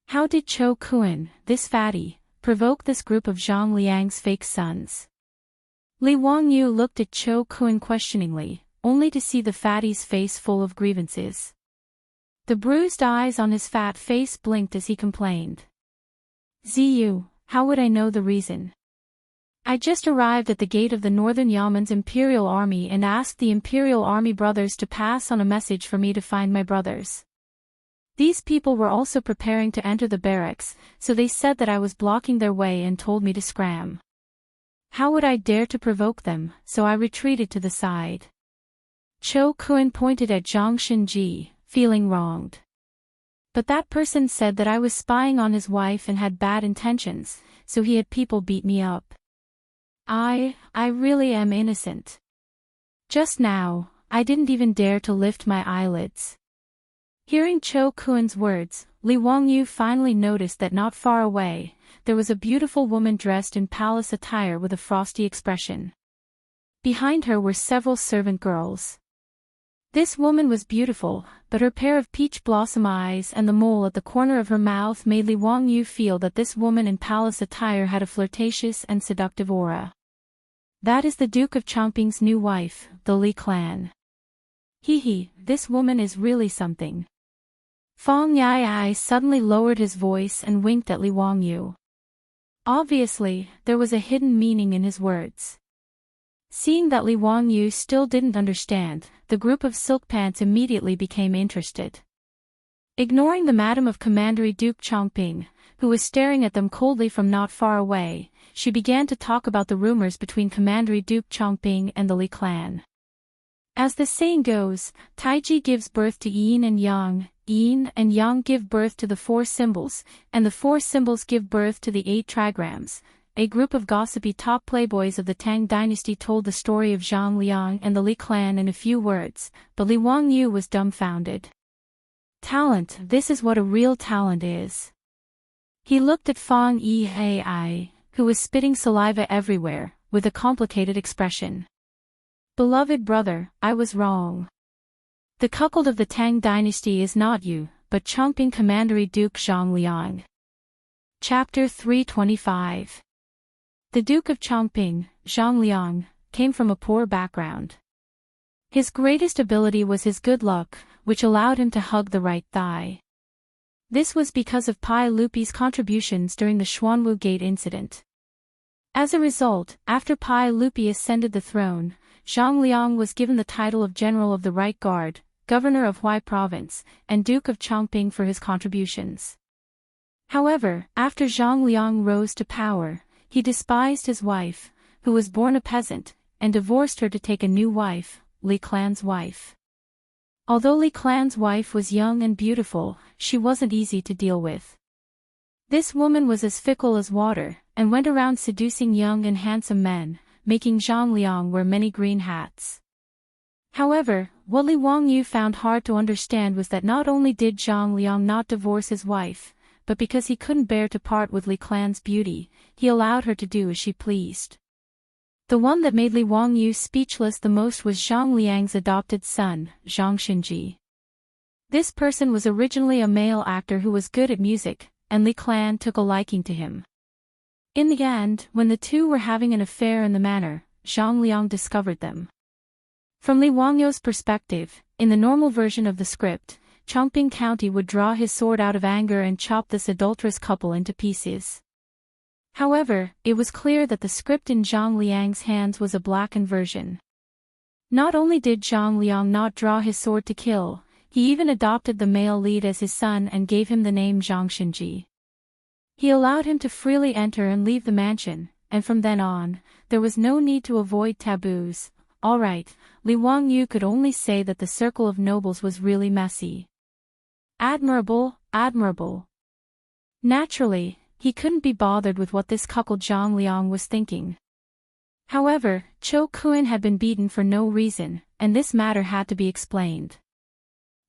How did Chou Kuan, this fatty, provoke this group of Zhang Liang's fake sons? Li Wangyu looked at Chou Kuan questioningly, only to see the fatty's face full of grievances. The bruised eyes on his fat face blinked as he complained. Ziyu, how would I know the reason? I just arrived at the gate of the Northern Yaman's Imperial Army and asked the Imperial Army brothers to pass on a message for me to find my brothers. These people were also preparing to enter the barracks, so they said that I was blocking their way and told me to scram. How would I dare to provoke them, so I retreated to the side. Chou Kuan pointed at Zhang Shenji, feeling wronged. But that person said that I was spying on his wife and had bad intentions, so he had people beat me up. I really am innocent. Just now, I didn't even dare to lift my eyelids. Hearing Chou Kuan's words, Li Wangyu finally noticed that not far away, there was a beautiful woman dressed in palace attire with a frosty expression. Behind her were several servant girls. This woman was beautiful, but her pair of peach blossom eyes and the mole at the corner of her mouth made Li Wangyu feel that this woman in palace attire had a flirtatious and seductive aura. That is the Duke of Chongping's new wife, the Li clan. This woman is really something. Fang Yai suddenly lowered his voice and winked at Li Wangyu. Obviously, there was a hidden meaning in his words. Seeing that Li Wangyu still didn't understand, the group of silk pants immediately became interested. Ignoring the madam of Commandery Duke Chongping, who was staring at them coldly from not far away, she began to talk about the rumors between Commandery Duke Chongping and the Li clan. As the saying goes, Taiji gives birth to yin and yang give birth to the 4 symbols, and the 4 symbols give birth to the 8 trigrams. A group of gossipy top playboys of the Tang dynasty told the story of Zhang Liang and the Li clan in a few words, but Li Wangyu was dumbfounded. Talent, this is what a real talent is. He looked at Fang Yai, who was spitting saliva everywhere, with a complicated expression. Beloved brother, I was wrong. The cuckold of the Tang dynasty is not you, but Chongping Commandery Duke Zhang Liang. Chapter 325. The Duke of Chongping, Zhang Liang, came from a poor background. His greatest ability was his good luck, which allowed him to hug the right thigh. This was because of Pai Lupi's contributions during the Xuanwu Gate incident. As a result, after Pai Lupi ascended the throne, Zhang Liang was given the title of General of the Right Guard, Governor of Huai Province, and Duke of Chongping for his contributions. However, after Zhang Liang rose to power, he despised his wife, who was born a peasant, and divorced her to take a new wife, Li clan's wife. Although Li clan's wife was young and beautiful, she wasn't easy to deal with. This woman was as fickle as water, and went around seducing young and handsome men, making Zhang Liang wear many green hats. However, what Li Wangyu found hard to understand was that not only did Zhang Liang not divorce his wife, but because he couldn't bear to part with Li clan's beauty, he allowed her to do as she pleased. The one that made Li Wangyu speechless the most was Zhang Liang's adopted son, Zhang Shenji. This person was originally a male actor who was good at music, and Li clan took a liking to him. In the end, when the two were having an affair in the manor, Zhang Liang discovered them. From Li Wangyu's perspective, in the normal version of the script, Chongping County would draw his sword out of anger and chop this adulterous couple into pieces. However, it was clear that the script in Zhang Liang's hands was a blackened version. Not only did Zhang Liang not draw his sword to kill, he even adopted the male lead as his son and gave him the name Zhang Shenji. He allowed him to freely enter and leave the mansion, and from then on, there was no need to avoid taboos, all right, Li Wangyu could only say that the circle of nobles was really messy. Admirable, admirable. Naturally, he couldn't be bothered with what this cuckold Zhang Liang was thinking. However, Cho Kun had been beaten for no reason, and this matter had to be explained.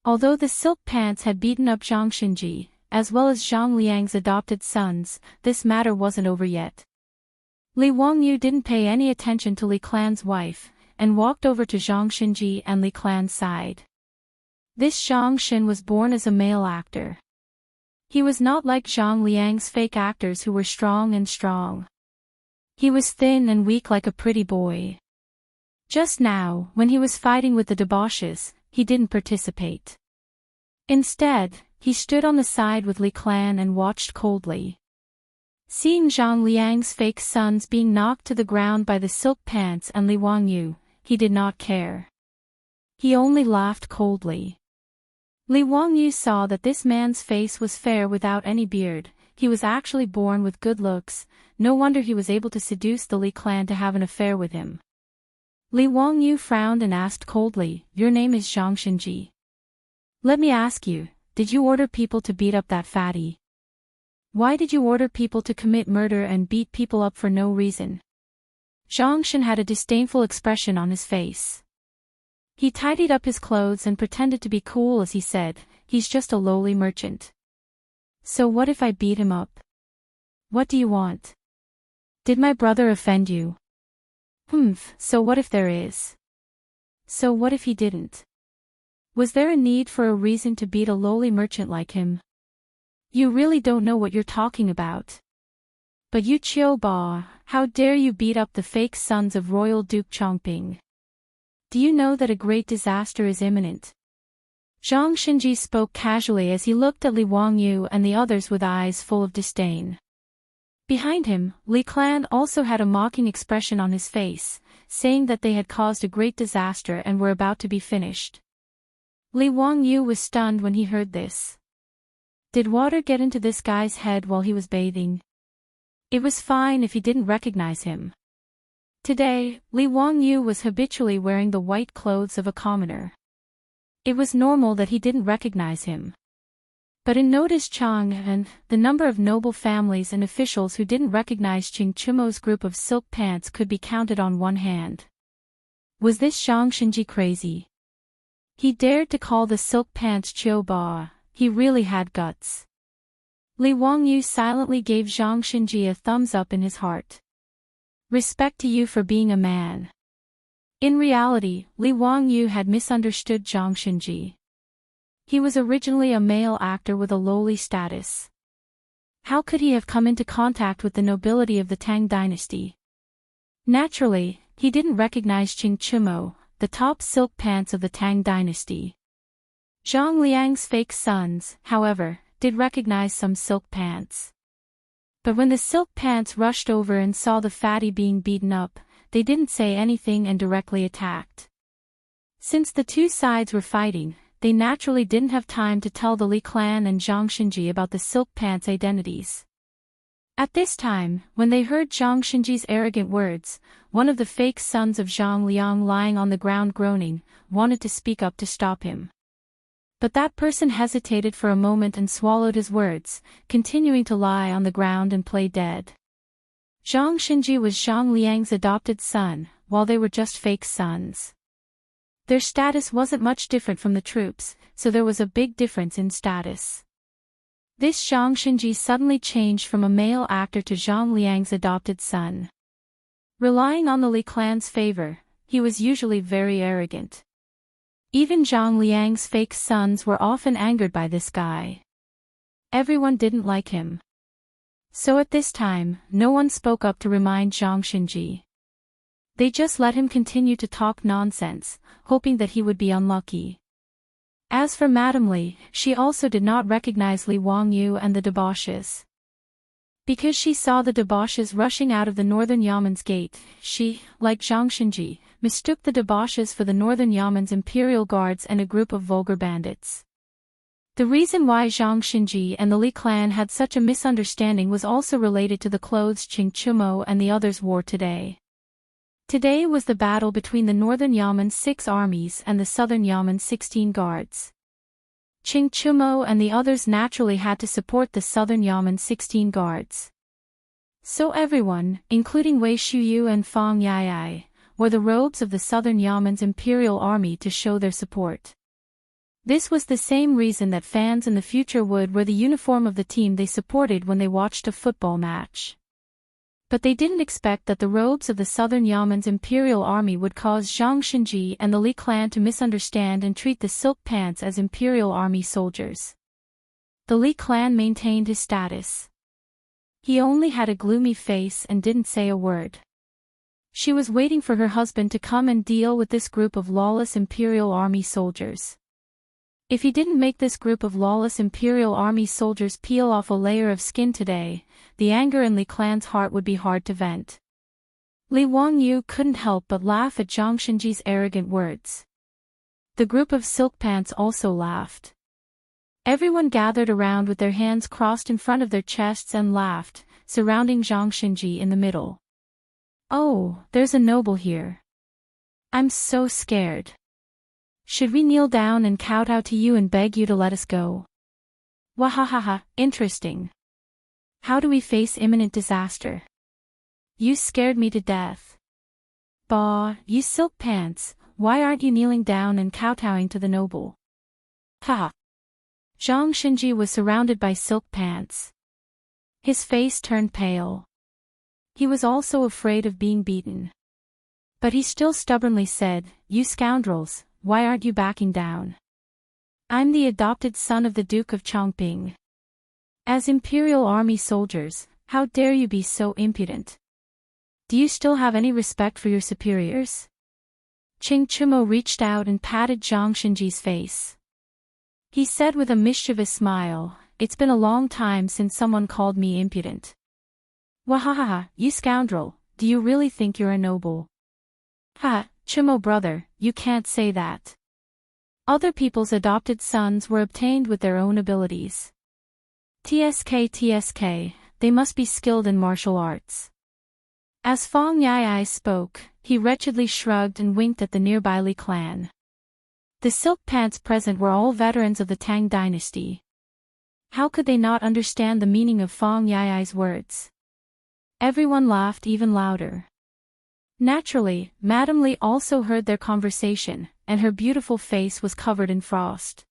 Although the silk pants had beaten up Zhang Xinji, as well as Zhang Liang's adopted sons, this matter wasn't over yet. Li Wangyu didn't pay any attention to Li Clan's wife, and walked over to Zhang Xinji and Li Clan's side. This Zhang Xin was born as a male actor. He was not like Zhang Liang's fake actors who were strong and strong. He was thin and weak like a pretty boy. Just now, when he was fighting with the debauches, he didn't participate. Instead, he stood on the side with Li Clan and watched coldly. Seeing Zhang Liang's fake sons being knocked to the ground by the silk pants and Li Wangyu, he did not care. He only laughed coldly. Li Wangyu saw that this man's face was fair without any beard. He was actually born with good looks. No wonder he was able to seduce the Li clan to have an affair with him. Li Wangyu frowned and asked coldly, "Your name is Zhang Xinji. Let me ask you, did you order people to beat up that fatty? Why did you order people to commit murder and beat people up for no reason?" Zhang Xin had a disdainful expression on his face. He tidied up his clothes and pretended to be cool as he said, "He's just a lowly merchant. So what if I beat him up? What do you want? Did my brother offend you? So what if there is? So what if he didn't? Was there a need for a reason to beat a lowly merchant like him? You really don't know what you're talking about. But you Qiu Ba, how dare you beat up the fake sons of Royal Duke Chongping? Do you know that a great disaster is imminent?" Zhang Xinji spoke casually as he looked at Li Wangyu and the others with eyes full of disdain. Behind him, Li Clan also had a mocking expression on his face, saying that they had caused a great disaster and were about to be finished. Li Wangyu was stunned when he heard this. Did water get into this guy's head while he was bathing? It was fine if he didn't recognize him. Today, Li Wangyu was habitually wearing the white clothes of a commoner. It was normal that he didn't recognize him. But in noticed Chang'an, the number of noble families and officials who didn't recognize Qing Chimo's group of silk pants could be counted on one hand. Was this Zhang Xinji crazy? He dared to call the silk pants Qiu Ba. He really had guts. Li Wangyu silently gave Zhang Xinji a thumbs up in his heart. Respect to you for being a man. In reality, Li Wangyu had misunderstood Zhang Xinji. He was originally a male actor with a lowly status. How could he have come into contact with the nobility of the Tang dynasty? Naturally, he didn't recognize Qing Chimo, the top silk pants of the Tang dynasty. Zhang Liang's fake sons, however, did recognize some silk pants. But when the silk pants rushed over and saw the fatty being beaten up, they didn't say anything and directly attacked. Since the two sides were fighting, they naturally didn't have time to tell the Li clan and Zhang Xinji about the silk pants' identities. At this time, when they heard Zhang Xinji's arrogant words, one of the fake sons of Zhang Liang lying on the ground groaning, wanted to speak up to stop him. But that person hesitated for a moment and swallowed his words, continuing to lie on the ground and play dead. Zhang Xinji was Zhang Liang's adopted son, while they were just fake sons. Their status wasn't much different from the troops, so there was a big difference in status. This Zhang Xinji suddenly changed from a male actor to Zhang Liang's adopted son. Relying on the Li clan's favor, he was usually very arrogant. Even Zhang Liang's fake sons were often angered by this guy. Everyone didn't like him. So at this time, no one spoke up to remind Zhang Xinji. They just let him continue to talk nonsense, hoping that he would be unlucky. As for Madame Li, she also did not recognize Li Wangyu and the debauches. Because she saw the debauches rushing out of the northern Yaman's gate, she, like Zhang Xinji, mistook the debauches for the northern Yaman's imperial guards and a group of vulgar bandits. The reason why Zhang Xinji and the Li clan had such a misunderstanding was also related to the clothes Qing Chimo and the others wore today. Today was the battle between the northern Yamen's 6 armies and the southern Yamen's 16 guards. Chingchumo and the others naturally had to support the southern Yamen's 16 guards. So everyone, including Wei Shuyu and Fang Yayai, wore the robes of the southern Yamen's imperial army to show their support. This was the same reason that fans in the future would wear the uniform of the team they supported when they watched a football match. But they didn't expect that the robes of the southern Yamen's imperial army would cause Zhang Xinji and the Li clan to misunderstand and treat the silk pants as imperial army soldiers. The Li clan maintained his status. He only had a gloomy face and didn't say a word. She was waiting for her husband to come and deal with this group of lawless imperial army soldiers. If he didn't make this group of lawless imperial army soldiers peel off a layer of skin today, the anger in Li clan's heart would be hard to vent. Li Wangyu couldn't help but laugh at Zhang Xinji's arrogant words. The group of silk pants also laughed. Everyone gathered around with their hands crossed in front of their chests and laughed, surrounding Zhang Xinji in the middle. "Oh, there's a noble here. I'm so scared. Should we kneel down and kowtow to you and beg you to let us go?" "Wahahaha, interesting. How do we face imminent disaster?" "You scared me to death." "Bah, you silk pants, why aren't you kneeling down and kowtowing to the noble?" "Ha!" Zhang Xinji was surrounded by silk pants. His face turned pale. He was also afraid of being beaten. But he still stubbornly said, "You scoundrels, why aren't you backing down? I'm the adopted son of the Duke of Chongping. As Imperial Army soldiers, how dare you be so impudent? Do you still have any respect for your superiors?" Chingchumo reached out and patted Zhang Xinji's face. He said with a mischievous smile, "It's been a long time since someone called me impudent." "Wahahaha, you scoundrel, do you really think you're a noble?" "Ha, Chumo brother, you can't say that. Other people's adopted sons were obtained with their own abilities. TSK, they must be skilled in martial arts." As Fang Yayai spoke, he wretchedly shrugged and winked at the nearby Li clan. The silk pants present were all veterans of the Tang dynasty. How could they not understand the meaning of Fang Yayai's words? Everyone laughed even louder. Naturally, Madame Li also heard their conversation, and her beautiful face was covered in frost.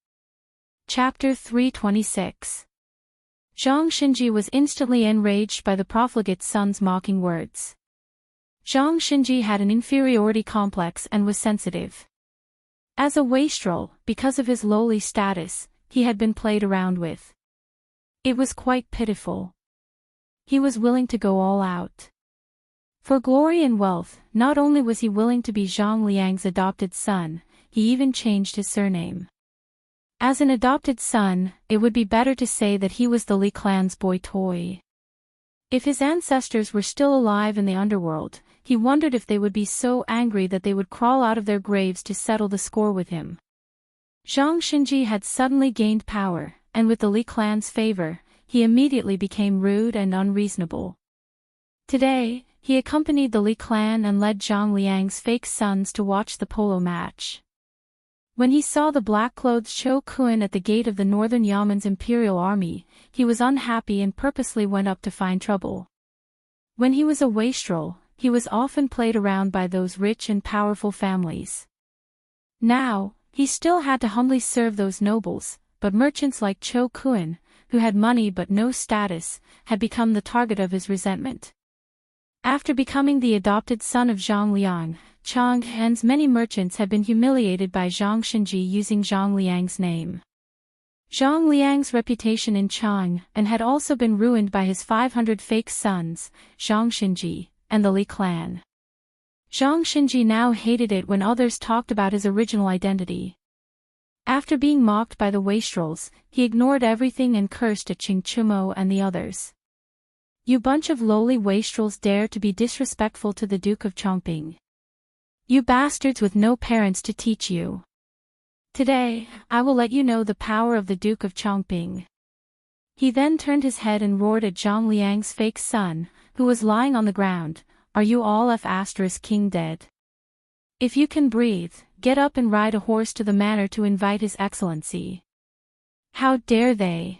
Chapter 326. Zhang Xinji was instantly enraged by the profligate son's mocking words. Zhang Xinji had an inferiority complex and was sensitive. As a wastrel, because of his lowly status, he had been played around with. It was quite pitiful. He was willing to go all out. For glory and wealth, not only was he willing to be Zhang Liang's adopted son, he even changed his surname. As an adopted son, it would be better to say that he was the Li clan's boy toy. If his ancestors were still alive in the underworld, he wondered if they would be so angry that they would crawl out of their graves to settle the score with him. Zhang Xinji had suddenly gained power, and with the Li clan's favor, he immediately became rude and unreasonable. Today, he accompanied the Li clan and led Zhang Liang's fake sons to watch the polo match. When he saw the black-clothed Chou Kun at the gate of the northern Yamen's imperial army, he was unhappy and purposely went up to find trouble. When he was a wastrel, he was often played around by those rich and powerful families. Now, he still had to humbly serve those nobles, but merchants like Chou Kun, who had money but no status, had become the target of his resentment. After becoming the adopted son of Zhang Liang, Chang'an's many merchants had been humiliated by Zhang Xinji using Zhang Liang's name. Zhang Liang's reputation in Chang'an had also been ruined by his 500 fake sons, Zhang Xinji, and the Li clan. Zhang Xinji now hated it when others talked about his original identity. After being mocked by the wastrels, he ignored everything and cursed at Chingchumo and the others. "You bunch of lowly wastrels dare to be disrespectful to the Duke of Chongping. You bastards with no parents to teach you. Today, I will let you know the power of the Duke of Chongping." He then turned his head and roared at Zhang Liang's fake son, who was lying on the ground, are you all King dead? If you can breathe, get up and ride a horse to the manor to invite His Excellency. How dare they?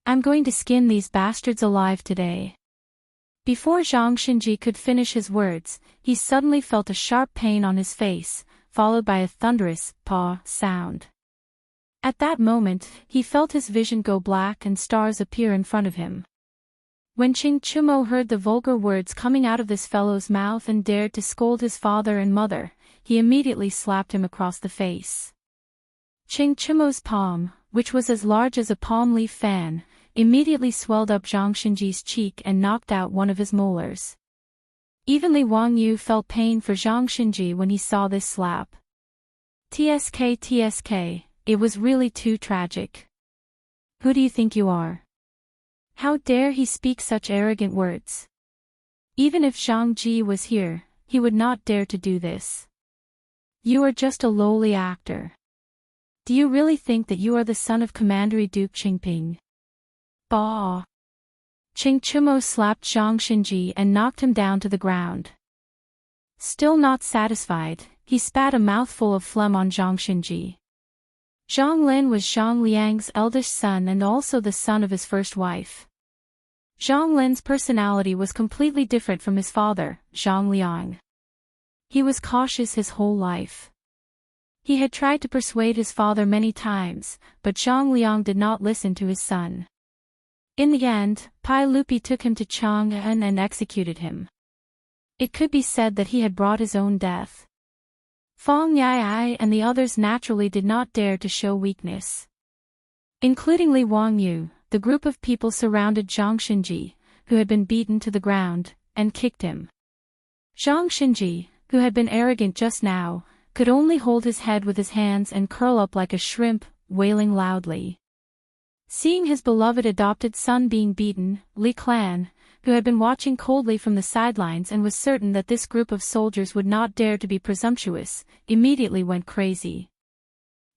I'm going to skin these bastards alive today. Before Zhang Xinji could finish his words, he suddenly felt a sharp pain on his face, followed by a thunderous paw sound. At that moment, he felt his vision go black and stars appear in front of him. When Qing Chumo heard the vulgar words coming out of this fellow's mouth and dared to scold his father and mother, he immediately slapped him across the face. Qing Chumo's palm, which was as large as a palm leaf fan, immediately swelled up Zhang Xinji's cheek and knocked out one of his molars. Even Li Wangyu felt pain for Zhang Xinji when he saw this slap. TSK, it was really too tragic. Who do you think you are? How dare he speak such arrogant words? Even if Zhang Ji was here, he would not dare to do this. You are just a lowly actor. Do you really think that you are the son of Commander Duke Qingping? Bah! Qing Chumo slapped Zhang Xinji and knocked him down to the ground. Still not satisfied, he spat a mouthful of phlegm on Zhang Xinji. Zhang Lin was Zhang Liang's eldest son and also the son of his first wife. Zhang Lin's personality was completely different from his father, Zhang Liang. He was cautious his whole life. He had tried to persuade his father many times, but Zhang Liang did not listen to his son. In the end, Pai Lupi took him to Chang'an and executed him. It could be said that he had brought his own death. Fang Yai and the others naturally did not dare to show weakness. Including Li Wangyu, the group of people surrounded Zhang Xinji, who had been beaten to the ground, and kicked him. Zhang Xinji, who had been arrogant just now, could only hold his head with his hands and curl up like a shrimp, wailing loudly. Seeing his beloved adopted son being beaten, Li Clan, who had been watching coldly from the sidelines and was certain that this group of soldiers would not dare to be presumptuous, immediately went crazy.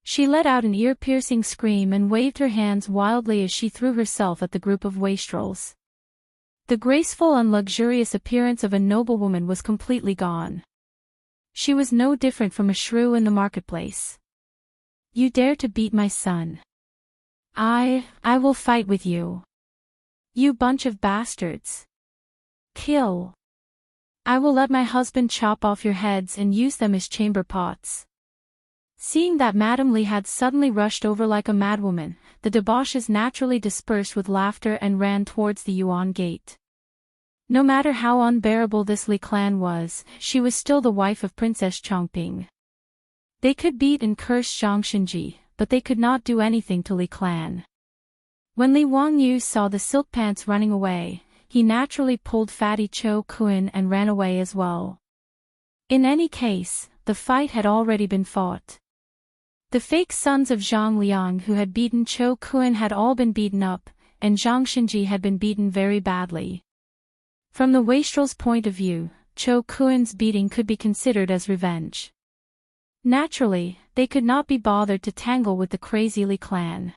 She let out an ear-piercing scream and waved her hands wildly as she threw herself at the group of wastrels. The graceful and luxurious appearance of a noblewoman was completely gone. She was no different from a shrew in the marketplace. You dare to beat my son? I will fight with you. You bunch of bastards. Kill. I will let my husband chop off your heads and use them as chamber pots. Seeing that Madame Li had suddenly rushed over like a madwoman, the debauches naturally dispersed with laughter and ran towards the Yuan gate. No matter how unbearable this Li clan was, she was still the wife of Princess Chongping. They could beat and curse Zhang Xinji, but they could not do anything to Li clan. When Li Wangyu saw the silk pants running away, he naturally pulled Fatty Cho Kun and ran away as well. In any case, the fight had already been fought. The fake sons of Zhang Liang who had beaten Cho Kun had all been beaten up, and Zhang Xinji had been beaten very badly. From the wastrel's point of view, Cho Kun's beating could be considered as revenge. Naturally, they could not be bothered to tangle with the crazy Li clan.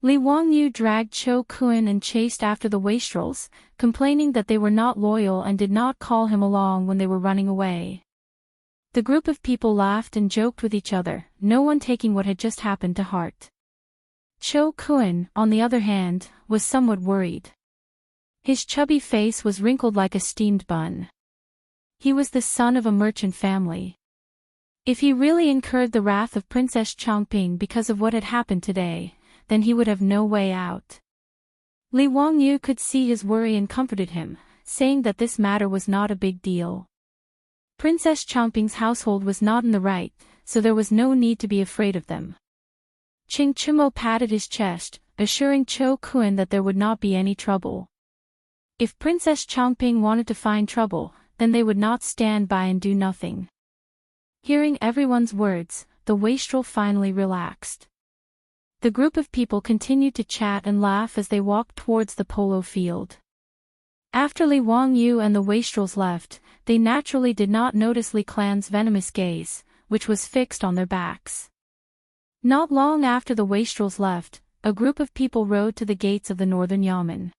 Li Wangyu dragged Cho Kun and chased after the wastrels, complaining that they were not loyal and did not call him along when they were running away. The group of people laughed and joked with each other, no one taking what had just happened to heart. Cho Kun, on the other hand, was somewhat worried. His chubby face was wrinkled like a steamed bun. He was the son of a merchant family. If he really incurred the wrath of Princess Chongping because of what had happened today, then he would have no way out. Li Wangyu could see his worry and comforted him, saying that this matter was not a big deal. Princess Chongping's household was not in the right, so there was no need to be afraid of them. Qing Chumo patted his chest, assuring Cho Kun that there would not be any trouble. If Princess Chongping wanted to find trouble, then they would not stand by and do nothing. Hearing everyone's words, the wastrel finally relaxed. The group of people continued to chat and laugh as they walked towards the polo field. After Li Wangyu and the wastrels left, they naturally did not notice Li clan's venomous gaze, which was fixed on their backs. Not long after the wastrels left, a group of people rode to the gates of the northern yamen.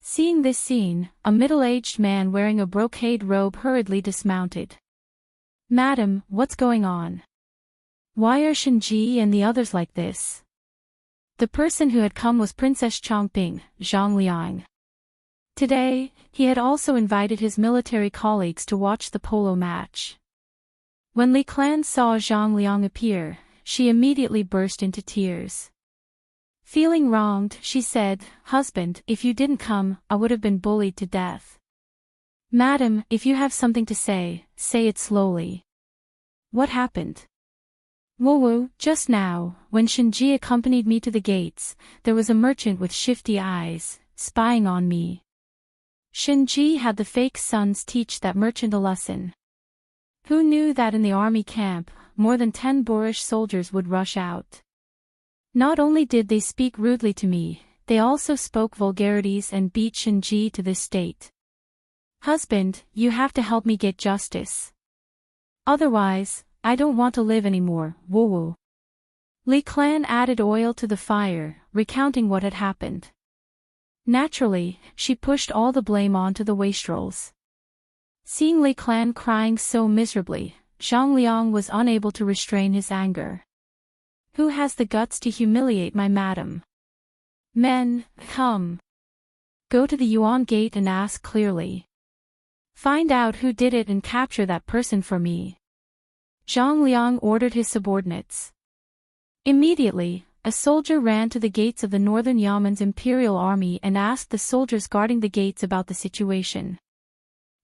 Seeing this scene, a middle-aged man wearing a brocade robe hurriedly dismounted. "Madam, what's going on? Why are Shenji and the others like this?" The person who had come was Princess Changping, Zhang Liang. Today, he had also invited his military colleagues to watch the polo match. When Li Clan saw Zhang Liang appear, she immediately burst into tears. Feeling wronged, she said, "Husband, if you didn't come, I would have been bullied to death." "Madam, if you have something to say it slowly. What happened?" "Woo, just now, when Shinji accompanied me to the gates, there was a merchant with shifty eyes, spying on me. Shinji had the fake sons teach that merchant a lesson. Who knew that in the army camp, more than 10 boorish soldiers would rush out? Not only did they speak rudely to me, they also spoke vulgarities and beat Shinji to this state. Husband, you have to help me get justice. Otherwise, I don't want to live anymore." Woo. Li Clan added oil to the fire, recounting what had happened. Naturally, she pushed all the blame onto the wastrels. Seeing Li Clan crying so miserably, Zhang Liang was unable to restrain his anger. "Who has the guts to humiliate my madam? Men, come. Go to the Yuan Gate and ask clearly. Find out who did it and capture that person for me." Zhang Liang ordered his subordinates. Immediately, a soldier ran to the gates of the northern Yamen's imperial army and asked the soldiers guarding the gates about the situation.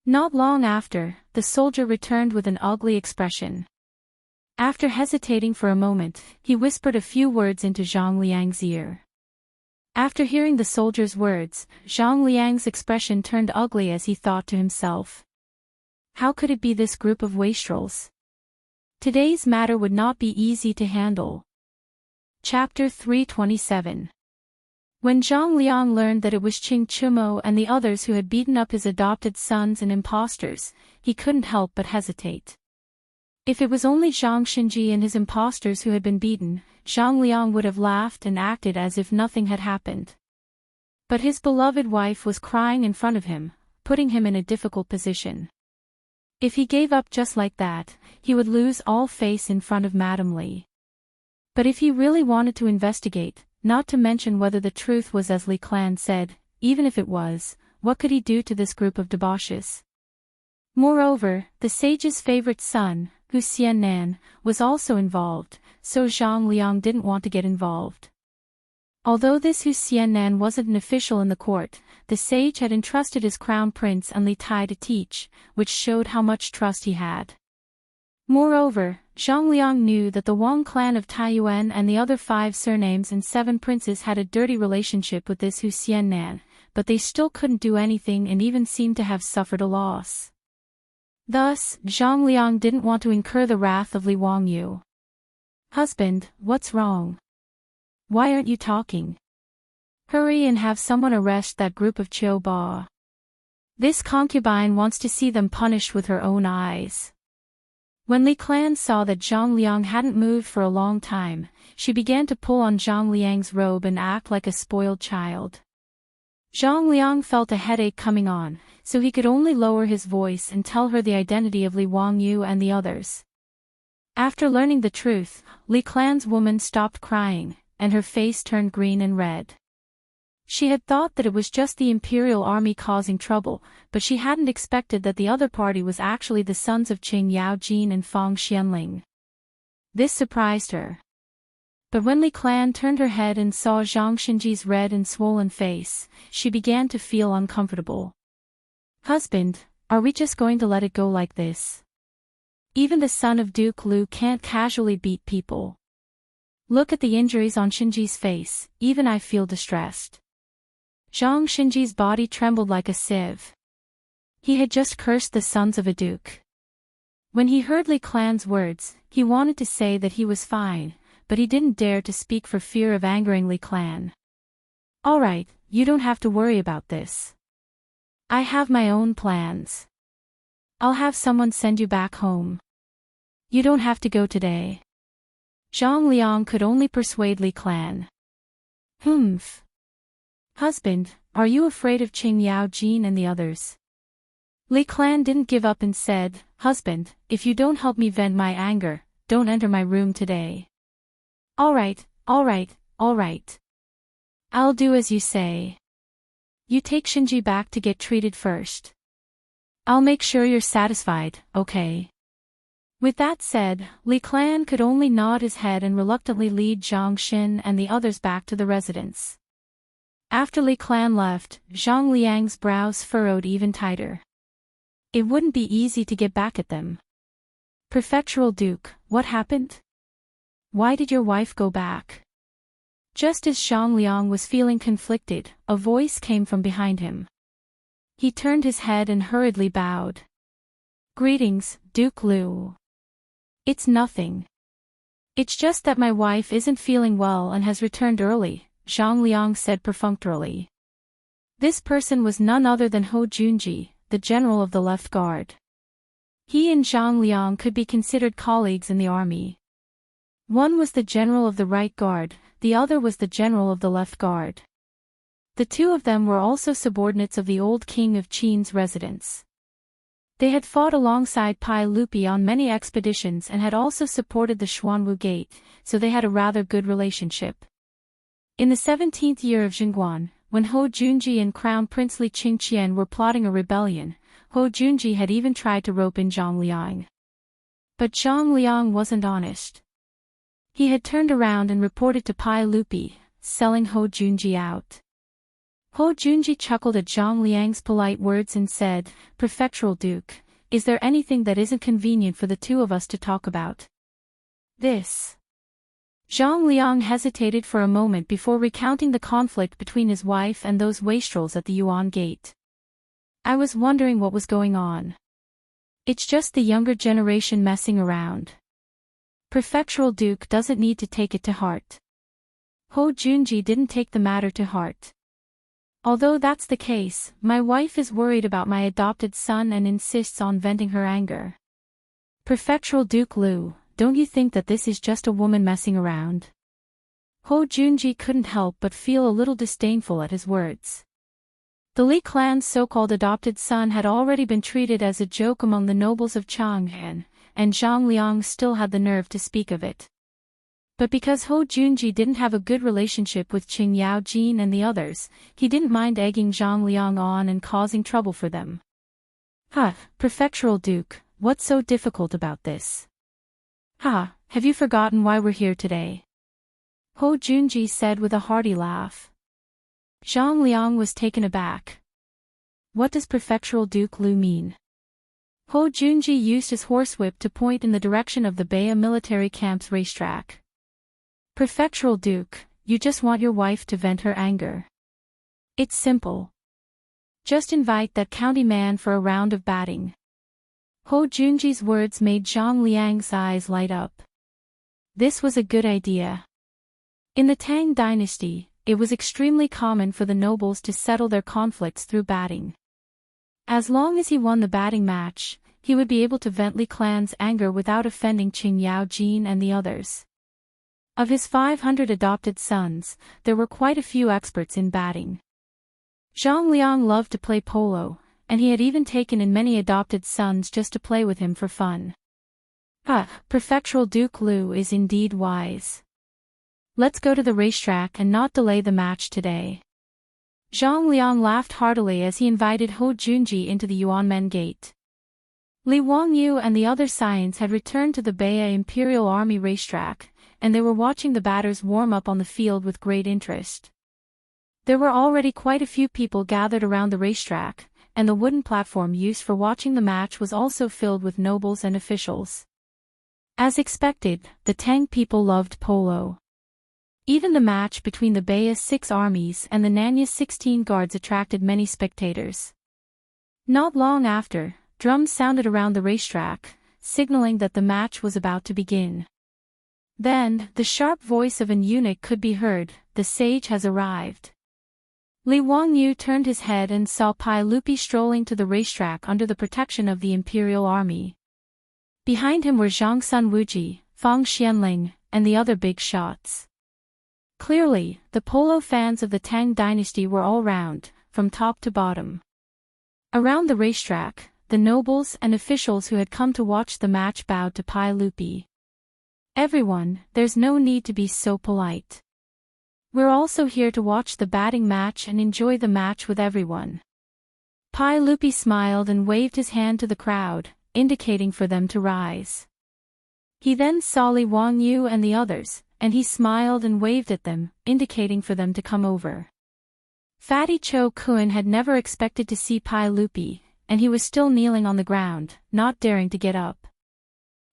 Not long after, the soldier returned with an ugly expression. After hesitating for a moment, he whispered a few words into Zhang Liang's ear. After hearing the soldier's words, Zhang Liang's expression turned ugly as he thought to himself. How could it be this group of wastrels? Today's matter would not be easy to handle. Chapter 327. When Zhang Liang learned that it was Qing Chumo and the others who had beaten up his adopted sons and impostors, he couldn't help but hesitate. If it was only Zhang Shinji and his impostors who had been beaten, Zhang Liang would have laughed and acted as if nothing had happened. But his beloved wife was crying in front of him, putting him in a difficult position. If he gave up just like that, he would lose all face in front of Madame Li. But if he really wanted to investigate, not to mention whether the truth was as Li Clan said, even if it was, what could he do to this group of debauches? Moreover, the sage's favorite son, Hu Xiannan, was also involved, so Zhang Liang didn't want to get involved. Although this Hu Xiannan wasn't an official in the court, the sage had entrusted his crown prince and Li Tai to teach, which showed how much trust he had. Moreover, Zhang Liang knew that the Wang clan of Taiyuan and the other 5 surnames and 7 princes had a dirty relationship with this Hu Xiannan, but they still couldn't do anything and even seemed to have suffered a loss. Thus, Zhang Liang didn't want to incur the wrath of Li Wangyu. "Husband, what's wrong? Why aren't you talking? Hurry and have someone arrest that group of Qiu Ba. This concubine wants to see them punished with her own eyes." When Li Clan saw that Zhang Liang hadn't moved for a long time, she began to pull on Zhang Liang's robe and act like a spoiled child. Zhang Liang felt a headache coming on, so he could only lower his voice and tell her the identity of Li Wangyu and the others. After learning the truth, Li Clan's woman stopped crying, and her face turned green and red. She had thought that it was just the imperial army causing trouble, but she hadn't expected that the other party was actually the sons of Qing Yaojin and Fang Xianling. This surprised her. But when Li Clan turned her head and saw Zhang Xinji's red and swollen face, she began to feel uncomfortable. "Husband, are we just going to let it go like this? Even the son of Duke Lu can't casually beat people. Look at the injuries on Xinji's face, even I feel distressed." Zhang Xinji's body trembled like a sieve. He had just cursed the sons of a duke. When he heard Li Clan's words, he wanted to say that he was fine, but he didn't dare to speak for fear of angering Li Clan. "All right, you don't have to worry about this. I have my own plans. I'll have someone send you back home. You don't have to go today." Zhang Liang could only persuade Li Clan. "Humph. Husband, are you afraid of Qing Yao Jin and the others? Li Clan didn't give up and said, Husband, if you don't help me vent my anger, don't enter my room today. Alright, alright, alright. I'll do as you say. You take Shinji back to get treated first. I'll make sure you're satisfied, okay? With that said, Li Clan could only nod his head and reluctantly lead Zhang Xin and the others back to the residence. After Li Clan left, Zhang Liang's brows furrowed even tighter. It wouldn't be easy to get back at them. Prefectural Duke, what happened? Why did your wife go back? Just as Zhang Liang was feeling conflicted, a voice came from behind him. He turned his head and hurriedly bowed. Greetings, Duke Liu. It's nothing. It's just that my wife isn't feeling well and has returned early, Zhang Liang said perfunctorily. This person was none other than Hou Junji, the general of the left guard. He and Zhang Liang could be considered colleagues in the army. One was the general of the right guard, the other was the general of the left guard. The two of them were also subordinates of the old king of Qin's residence. They had fought alongside Pai Lupi on many expeditions and had also supported the Xuanwu Gate, so they had a rather good relationship. In the 17th year of Jingguan, when Hou Junji and Crown Prince Li Qingqian were plotting a rebellion, Hou Junji had even tried to rope in Zhang Liang. But Zhang Liang wasn't honest. He had turned around and reported to Pai Lupi, selling Hou Junji out. Hou Junji chuckled at Zhang Liang's polite words and said, Prefectural Duke, is there anything that isn't convenient for the two of us to talk about? This. Zhang Liang hesitated for a moment before recounting the conflict between his wife and those wastrels at the Yuan Gate. I was wondering what was going on. It's just the younger generation messing around. Prefectural Duke doesn't need to take it to heart. Hou Junji didn't take the matter to heart. Although that's the case, my wife is worried about my adopted son and insists on venting her anger. Prefectural Duke Liu, don't you think that this is just a woman messing around? Hou Junji couldn't help but feel a little disdainful at his words. The Li clan's so-called adopted son had already been treated as a joke among the nobles of Chang'an, and Zhang Liang still had the nerve to speak of it. But because Hou Junji didn't have a good relationship with Qing Yao Jin and the others, he didn't mind egging Zhang Liang on and causing trouble for them. Prefectural Duke, what's so difficult about this? Have you forgotten why we're here today? Hou Junji said with a hearty laugh. Zhang Liang was taken aback. What does Prefectural Duke Liu mean? Hou Junji used his horsewhip to point in the direction of the Baya military camp's racetrack. Prefectural Duke, you just want your wife to vent her anger. It's simple. Just invite that county man for a round of batting. Hou Junji's words made Zhang Liang's eyes light up. This was a good idea. In the Tang dynasty, it was extremely common for the nobles to settle their conflicts through batting. As long as he won the batting match, he would be able to vent Li clan's anger without offending Qing Yao Jin and the others. Of his 500 adopted sons, there were quite a few experts in batting. Zhang Liang loved to play polo, and he had even taken in many adopted sons just to play with him for fun. Prefectural Duke Liu is indeed wise. Let's go to the racetrack and not delay the match today. Zhang Liang laughed heartily as he invited Hou Junji into the Yuanmen Gate. Li Wangyu and the other scions had returned to the Baya Imperial Army racetrack, and they were watching the batters warm up on the field with great interest. There were already quite a few people gathered around the racetrack, and the wooden platform used for watching the match was also filled with nobles and officials. As expected, the Tang people loved polo. Even the match between the Baya's 6 armies and the Nanya's 16 guards attracted many spectators. Not long after, drums sounded around the racetrack, signaling that the match was about to begin. Then, the sharp voice of an eunuch could be heard, the sage has arrived. Li Wangyu turned his head and saw Pai Lupi strolling to the racetrack under the protection of the Imperial Army. Behind him were Zhang Sun Wuji, Fang Xianling, and the other big shots. Clearly, the polo fans of the Tang dynasty were all round, from top to bottom. Around the racetrack, the nobles and officials who had come to watch the match bowed to Pai Lupi. Everyone, there's no need to be so polite. We're also here to watch the batting match and enjoy the match with everyone. Pai Lupi smiled and waved his hand to the crowd, indicating for them to rise. He then saw Li Wangyu and the others, and he smiled and waved at them, indicating for them to come over. Fatty Cho Kun had never expected to see Pai Lupi, and he was still kneeling on the ground, not daring to get up.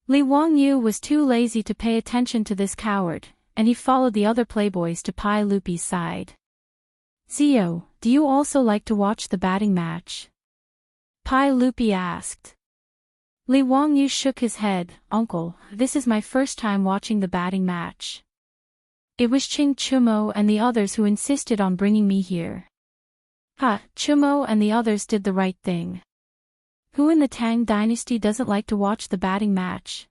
Li Wangyu was too lazy to pay attention to this coward, and he followed the other playboys to Pai Lupi's side. Zio, do you also like to watch the batting match? Pai Lupi asked. Li Wangyu shook his head. Uncle, this is my first time watching the batting match. It was Ching Chumo and the others who insisted on bringing me here. Chumo and the others did the right thing. Who in the Tang dynasty doesn't like to watch the batting match?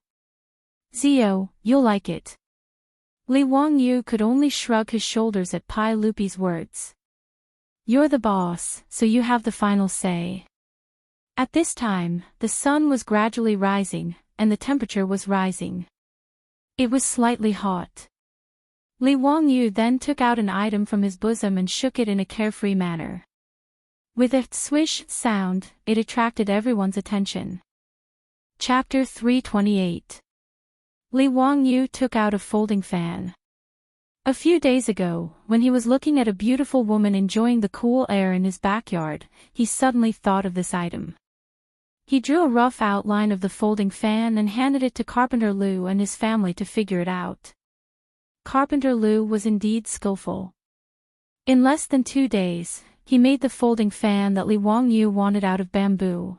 Zio, you'll like it. Li Wangyu could only shrug his shoulders at Pai Lupi's words. You're the boss, so you have the final say. At this time, the sun was gradually rising, and the temperature was rising. It was slightly hot. Li Wangyu then took out an item from his bosom and shook it in a carefree manner. With a swish sound, it attracted everyone's attention. Chapter 328. Li Wangyu took out a folding fan. A few days ago, when he was looking at a beautiful woman enjoying the cool air in his backyard, he suddenly thought of this item. He drew a rough outline of the folding fan and handed it to Carpenter Lu and his family to figure it out. Carpenter Lu was indeed skillful. In less than 2 days, he made the folding fan that Li Wangyu wanted out of bamboo.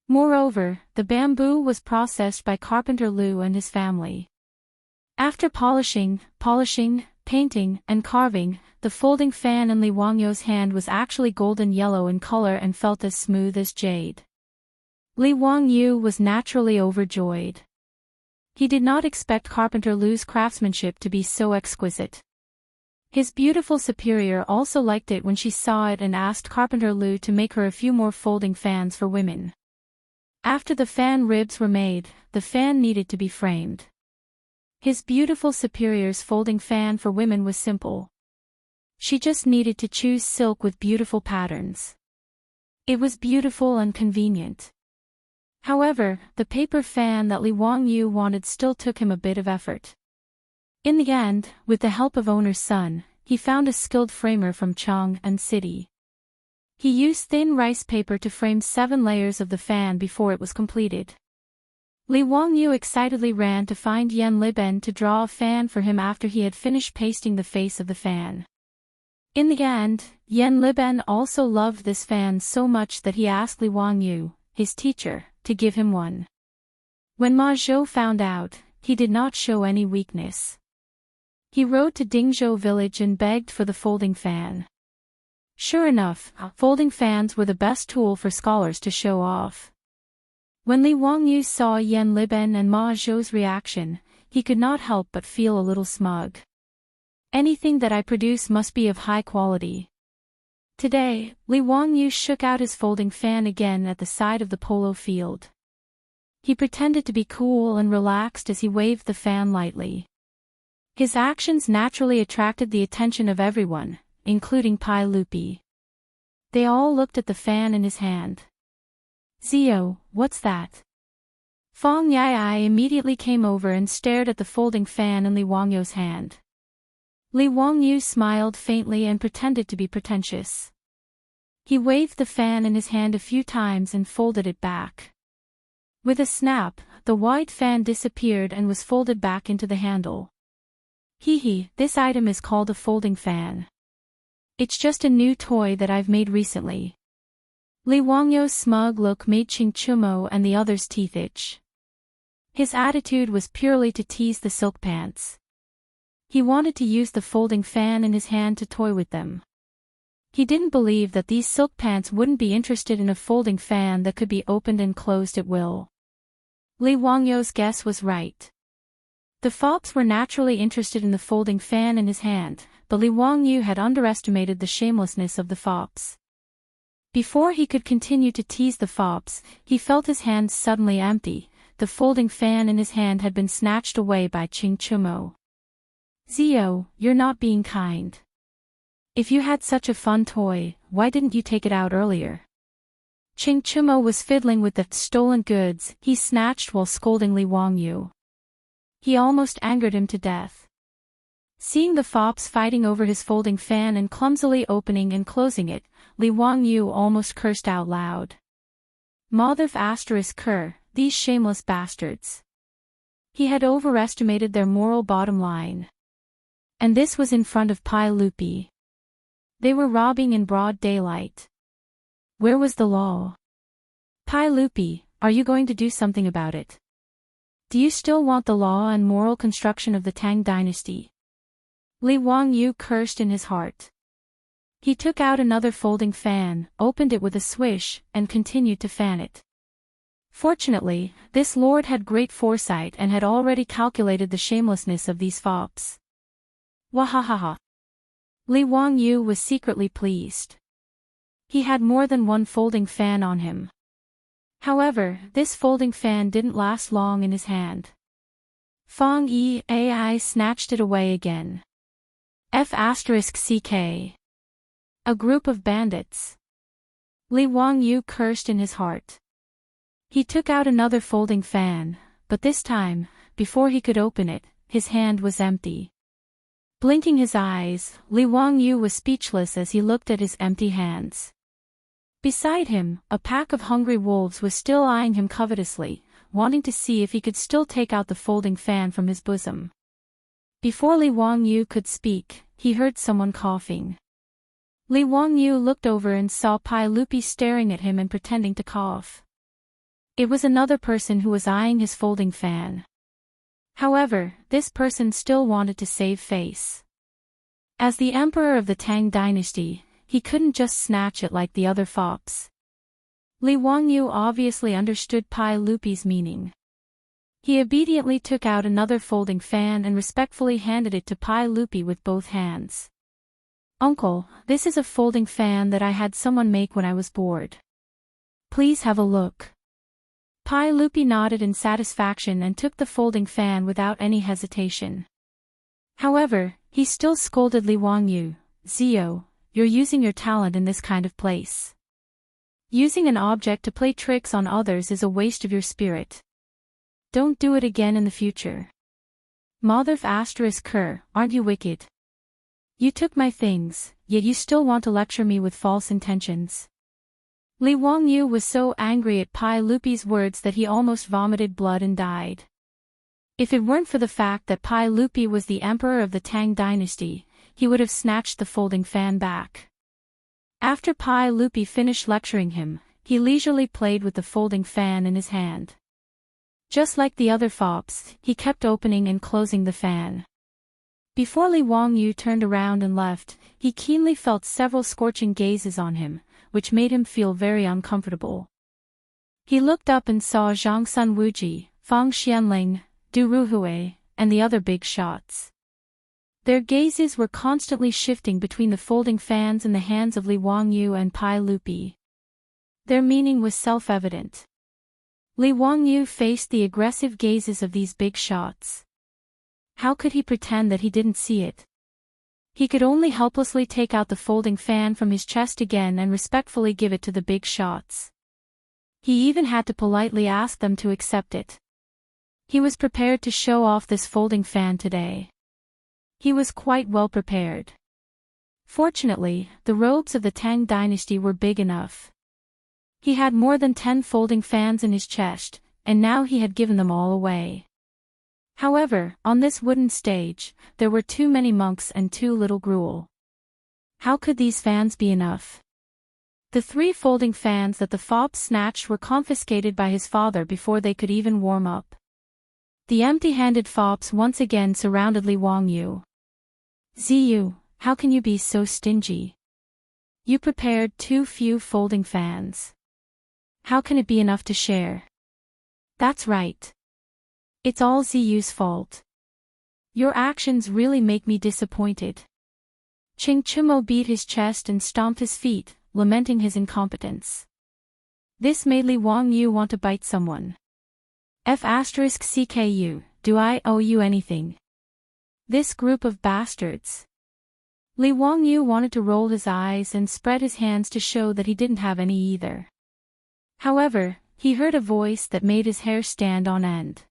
Moreover, the bamboo was processed by Carpenter Lu and his family. After polishing, painting, and carving, the folding fan in Li Wangyu's hand was actually golden yellow in color and felt as smooth as jade. Li Wangyu was naturally overjoyed. He did not expect Carpenter Lu's craftsmanship to be so exquisite. His beautiful superior also liked it when she saw it and asked Carpenter Lu to make her a few more folding fans for women. After the fan ribs were made, the fan needed to be framed. His beautiful superior's folding fan for women was simple. She just needed to choose silk with beautiful patterns. It was beautiful and convenient. However, the paper fan that Li Wangyu wanted still took him a bit of effort. In the end, with the help of owner's son, he found a skilled framer from Chang'an city. He used thin rice paper to frame 7 layers of the fan before it was completed. Li Wangyu excitedly ran to find Yan Liben to draw a fan for him after he had finished pasting the face of the fan. In the end, Yan Liben also loved this fan so much that he asked Li Wangyu, his teacher, to give him one. When Ma Zhou found out, he did not show any weakness. He rode to Dingzhou village and begged for the folding fan. Sure enough, folding fans were the best tool for scholars to show off. When Li Wangyu saw Yan Liben and Ma Zhou's reaction, he could not help but feel a little smug. Anything that I produce must be of high quality. Today, Li Wangyu shook out his folding fan again at the side of the polo field. He pretended to be cool and relaxed as he waved the fan lightly. His actions naturally attracted the attention of everyone, including Pai Lupi. They all looked at the fan in his hand. Zio, what's that? Fong Yai immediately came over and stared at the folding fan in Li Wangyu's hand. Li Wangyu smiled faintly and pretended to be pretentious. He waved the fan in his hand a few times and folded it back. With a snap, the white fan disappeared and was folded back into the handle. This item is called a folding fan. It's just a new toy that I've made recently. Li Wangyu's smug look made Ching Chumo and the others' teeth itch. His attitude was purely to tease the silk pants. He wanted to use the folding fan in his hand to toy with them. He didn't believe that these silk pants wouldn't be interested in a folding fan that could be opened and closed at will. Li Wangyu's guess was right. The fops were naturally interested in the folding fan in his hand, but Li Wangyu had underestimated the shamelessness of the fops. Before he could continue to tease the fops, he felt his hands suddenly empty. The folding fan in his hand had been snatched away by Ching'an. Zio, you're not being kind. If you had such a fun toy, why didn't you take it out earlier? Ching'an was fiddling with the stolen goods he snatched while scolding Li Wangyu. He almost angered him to death. Seeing the fops fighting over his folding fan and clumsily opening and closing it, Li Wangyu almost cursed out loud. Mother***, these shameless bastards. He had overestimated their moral bottom line. And this was in front of Pai Lupi. They were robbing in broad daylight. Where was the law? Pai Lupi, are you going to do something about it? Do you still want the law and moral construction of the Tang dynasty? Li Wangyu cursed in his heart. He took out another folding fan, opened it with a swish, and continued to fan it. Fortunately, this lord had great foresight and had already calculated the shamelessness of these fops. Wahahaha. Li Wangyu was secretly pleased. He had more than one folding fan on him. However, this folding fan didn't last long in his hand. Fang Yi Ai snatched it away again. F***ck. A group of bandits. Li Wangyu cursed in his heart. He took out another folding fan, but this time, before he could open it, his hand was empty. Blinking his eyes, Li Wangyu was speechless as he looked at his empty hands. Beside him, a pack of hungry wolves was still eyeing him covetously, wanting to see if he could still take out the folding fan from his bosom. Before Li Wangyu could speak, he heard someone coughing. Li Wangyu looked over and saw Pai Lupi staring at him and pretending to cough. It was another person who was eyeing his folding fan. However, this person still wanted to save face. As the emperor of the Tang dynasty, he couldn't just snatch it like the other fops. Li Wangyu obviously understood Pai Lupi's meaning. He obediently took out another folding fan and respectfully handed it to Pai Lupi with both hands. Uncle, this is a folding fan that I had someone make when I was bored. Please have a look. Pai Lupi nodded in satisfaction and took the folding fan without any hesitation. However, he still scolded Li Wangyu. Zio, you're using your talent in this kind of place. Using an object to play tricks on others is a waste of your spirit. Don't do it again in the future. Mother***, aren't you wicked? You took my things, yet you still want to lecture me with false intentions. Li Wangyu was so angry at Pai Lupi's words that he almost vomited blood and died. If it weren't for the fact that Pai Lupi was the emperor of the Tang dynasty, he would have snatched the folding fan back. After Pai Lupi finished lecturing him, he leisurely played with the folding fan in his hand. Just like the other fops, he kept opening and closing the fan. Before Li Wangyu turned around and left, he keenly felt several scorching gazes on him, which made him feel very uncomfortable. He looked up and saw Zhang Sun Wuji, Fang Xianling, Du Ruhui, and the other big shots. Their gazes were constantly shifting between the folding fans in the hands of Li Wangyu and Pai Lupi. Their meaning was self-evident. Li Wangyu faced the aggressive gazes of these big shots. How could he pretend that he didn't see it? He could only helplessly take out the folding fan from his chest again and respectfully give it to the big shots. He even had to politely ask them to accept it. He was prepared to show off this folding fan today. He was quite well prepared. Fortunately, the robes of the Tang dynasty were big enough. He had more than 10 folding fans in his chest, and now he had given them all away. However, on this wooden stage, there were too many monks and too little gruel. How could these fans be enough? The 3 folding fans that the fops snatched were confiscated by his father before they could even warm up. The empty-handed fops once again surrounded Li Wangyu. Ziyu, how can you be so stingy? You prepared too few folding fans. How can it be enough to share? That's right. It's all Ziyu's fault. Your actions really make me disappointed. Chang'an beat his chest and stomped his feet, lamenting his incompetence. This made Li Wangyu want to bite someone. *CKU, do I owe you anything? This group of bastards. Li Wangyu wanted to roll his eyes and spread his hands to show that he didn't have any either. However, he heard a voice that made his hair stand on end.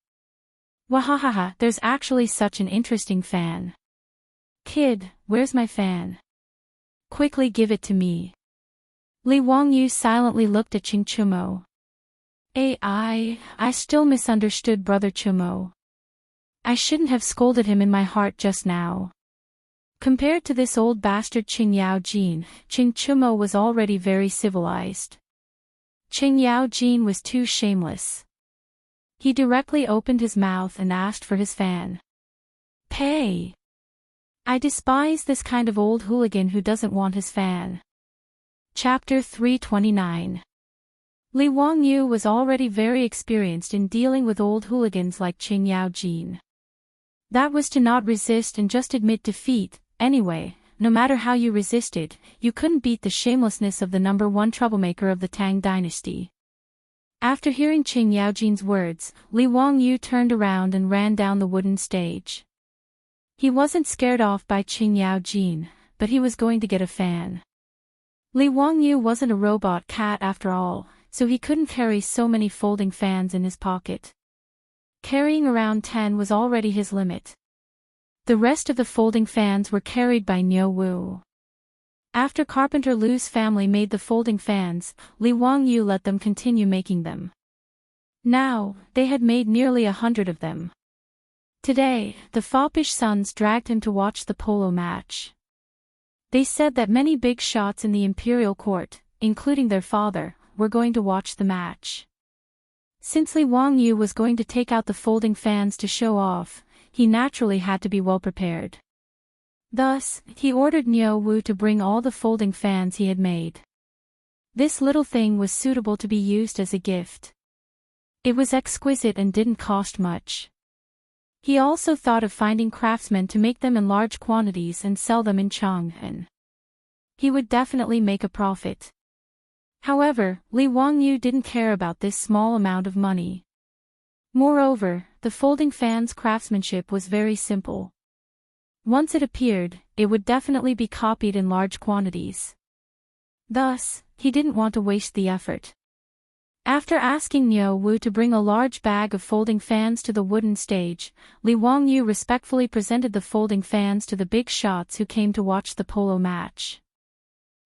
Wahahaha, there's actually such an interesting fan. Kid, where's my fan? Quickly give it to me. Li Wangyu silently looked at Chang'an. I still misunderstood Brother Chang'an. I shouldn't have scolded him in my heart just now. Compared to this old bastard Chang'an, Chang'an was already very civilized. Chang'an was too shameless. He directly opened his mouth and asked for his fan. Pay! I despise this kind of old hooligan who doesn't want his fan. Chapter 329. Li Wangyu was already very experienced in dealing with old hooligans like Chang'an. That was to not resist and just admit defeat. Anyway, no matter how you resisted, you couldn't beat the shamelessness of the number one troublemaker of the Tang dynasty. After hearing Chang'an's words, Li Wangyu turned around and ran down the wooden stage. He wasn't scared off by Chang'an, but he was going to get a fan. Li Wangyu wasn't a robot cat after all, so he couldn't carry so many folding fans in his pocket. Carrying around 10 was already his limit. The rest of the folding fans were carried by Niu Wu. After Carpenter Lu's family made the folding fans, Li Wangyu let them continue making them. Now, they had made nearly 100 of them. Today, the foppish sons dragged him to watch the polo match. They said that many big shots in the imperial court, including their father, were going to watch the match. Since Li Wangyu was going to take out the folding fans to show off, he naturally had to be well prepared. Thus, he ordered Niu Wu to bring all the folding fans he had made. This little thing was suitable to be used as a gift. It was exquisite and didn't cost much. He also thought of finding craftsmen to make them in large quantities and sell them in Chang'an. He would definitely make a profit. However, Li Wangyu didn't care about this small amount of money. Moreover, the folding fan's craftsmanship was very simple. Once it appeared, it would definitely be copied in large quantities. Thus, he didn't want to waste the effort. After asking Niu Wu to bring a large bag of folding fans to the wooden stage, Li Wangyu respectfully presented the folding fans to the big shots who came to watch the polo match.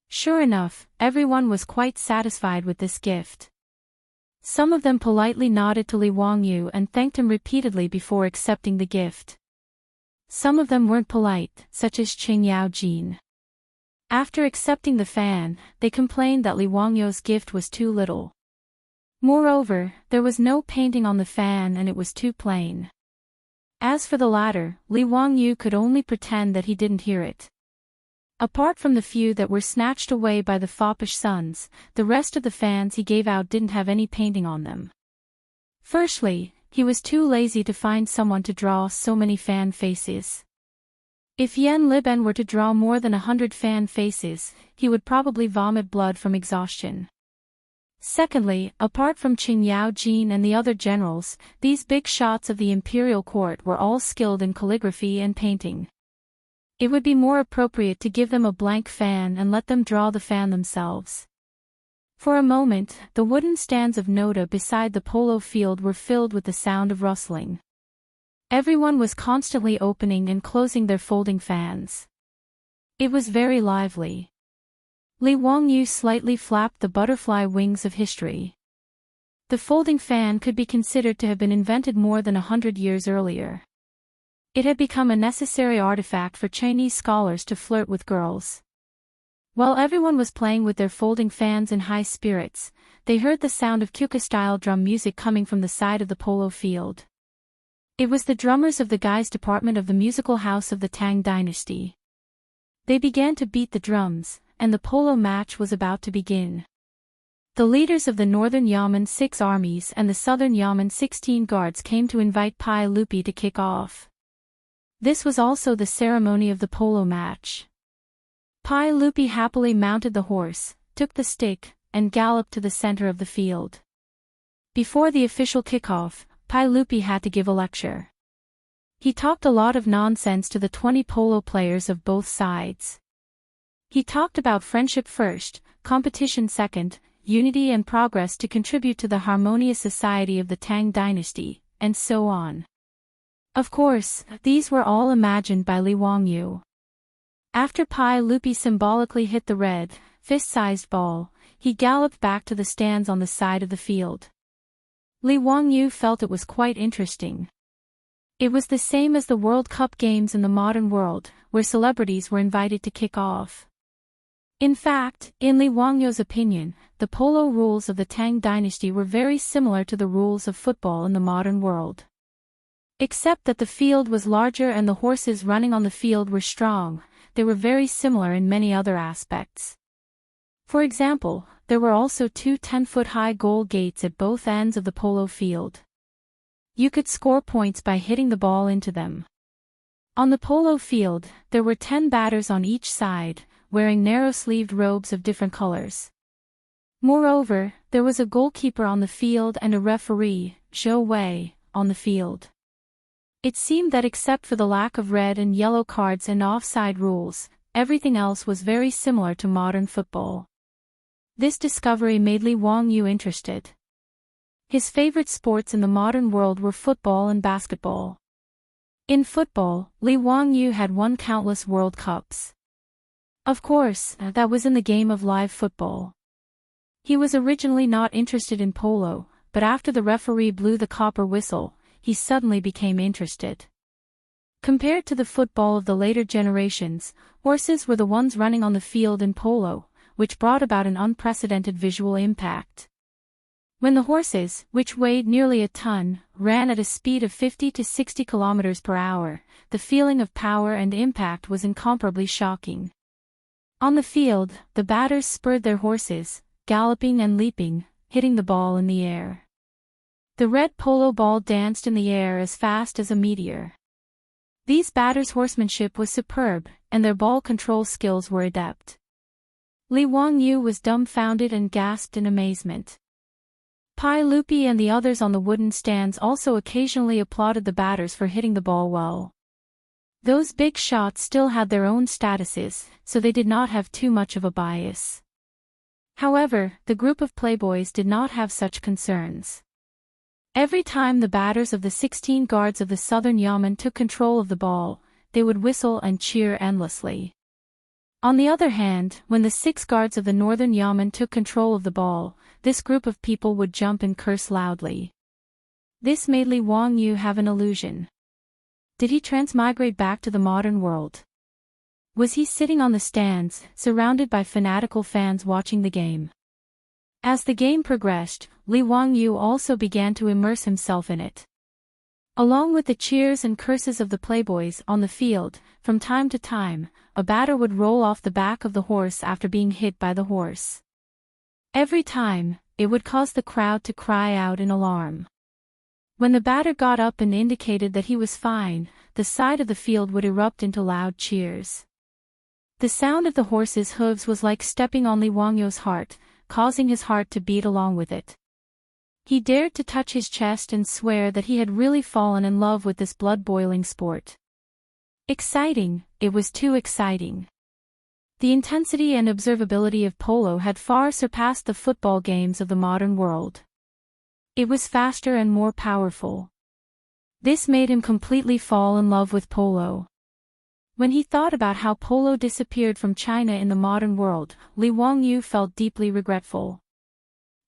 Sure enough, everyone was quite satisfied with this gift. Some of them politely nodded to Li Wangyu and thanked him repeatedly before accepting the gift. Some of them weren't polite, such as Chang'an. After accepting the fan, they complained that Li Wangyu's gift was too little. Moreover, there was no painting on the fan and it was too plain. As for the latter, Li Wangyu could only pretend that he didn't hear it. Apart from the few that were snatched away by the foppish sons, the rest of the fans he gave out didn't have any painting on them. Firstly, he was too lazy to find someone to draw so many fan faces. If Yan Liben were to draw more than 100 fan faces, he would probably vomit blood from exhaustion. Secondly, apart from Chang'an and the other generals, these big shots of the imperial court were all skilled in calligraphy and painting. It would be more appropriate to give them a blank fan and let them draw the fan themselves. For a moment, the wooden stands of Noda beside the polo field were filled with the sound of rustling. Everyone was constantly opening and closing their folding fans. It was very lively. Li Wangyu slightly flapped the butterfly wings of history. The folding fan could be considered to have been invented more than 100 years earlier. It had become a necessary artifact for Chinese scholars to flirt with girls. While everyone was playing with their folding fans in high spirits, they heard the sound of Kuka-style drum music coming from the side of the polo field. It was the drummers of the Guys department of the musical house of the Tang dynasty. They began to beat the drums, and the polo match was about to begin. The leaders of the Northern Yamen 6 armies and the Southern Yamen 16 guards came to invite Pai Lupi to kick off. This was also the ceremony of the polo match. Pai Lupi happily mounted the horse, took the stick, and galloped to the center of the field. Before the official kickoff, Pai Lupi had to give a lecture. He talked a lot of nonsense to the 20 polo players of both sides. He talked about friendship first, competition second, unity and progress to contribute to the harmonious society of the Tang dynasty, and so on. Of course, these were all imagined by Li Wangyu. After Pai Lupi symbolically hit the red, fist-sized ball, he galloped back to the stands on the side of the field. Li Wangyu felt it was quite interesting. It was the same as the World Cup games in the modern world, where celebrities were invited to kick off. In fact, in Li Wangyu's opinion, the polo rules of the Tang dynasty were very similar to the rules of football in the modern world. Except that the field was larger and the horses running on the field were strong, they were very similar in many other aspects. For example, there were also two 10-foot-high goal gates at both ends of the polo field. You could score points by hitting the ball into them. On the polo field, there were 10 batters on each side, wearing narrow-sleeved robes of different colors. Moreover, there was a goalkeeper on the field and a referee, Zhou Wei, on the field. It seemed that except for the lack of red and yellow cards and offside rules, everything else was very similar to modern football. This discovery made Li Wangyu interested. His favorite sports in the modern world were football and basketball. In football, Li Wangyu had won countless World Cups. Of course, that was in the game of live football. He was originally not interested in polo, but after the referee blew the copper whistle, he suddenly became interested. Compared to the football of the later generations, horses were the ones running on the field in polo, which brought about an unprecedented visual impact. When the horses, which weighed nearly a ton, ran at a speed of 50 to 60 kilometers per hour, the feeling of power and impact was incomparably shocking. On the field, the batters spurred their horses, galloping and leaping, hitting the ball in the air. The red polo ball danced in the air as fast as a meteor. These batters' horsemanship was superb, and their ball control skills were adept. Li Wangyu was dumbfounded and gasped in amazement. Pai Lupi and the others on the wooden stands also occasionally applauded the batters for hitting the ball well. Those big shots still had their own statuses, so they did not have too much of a bias. However, the group of playboys did not have such concerns. Every time the batters of the 16 guards of the southern yamen took control of the ball, they would whistle and cheer endlessly. On the other hand, when the 6 guards of the northern yamen took control of the ball, this group of people would jump and curse loudly. This made Li Wangyu have an illusion. Did he transmigrate back to the modern world? Was he sitting on the stands, surrounded by fanatical fans watching the game? As the game progressed, Li Wangyu also began to immerse himself in it. Along with the cheers and curses of the playboys on the field, from time to time, a batter would roll off the back of the horse after being hit by the horse. Every time, it would cause the crowd to cry out in alarm. When the batter got up and indicated that he was fine, the side of the field would erupt into loud cheers. The sound of the horse's hooves was like stepping on Li Wangyu's heart, causing his heart to beat along with it. He dared to touch his chest and swear that he had really fallen in love with this blood-boiling sport. Exciting, it was too exciting. The intensity and observability of polo had far surpassed the football games of the modern world. It was faster and more powerful. This made him completely fall in love with polo. When he thought about how polo disappeared from China in the modern world, Li Wangyu felt deeply regretful.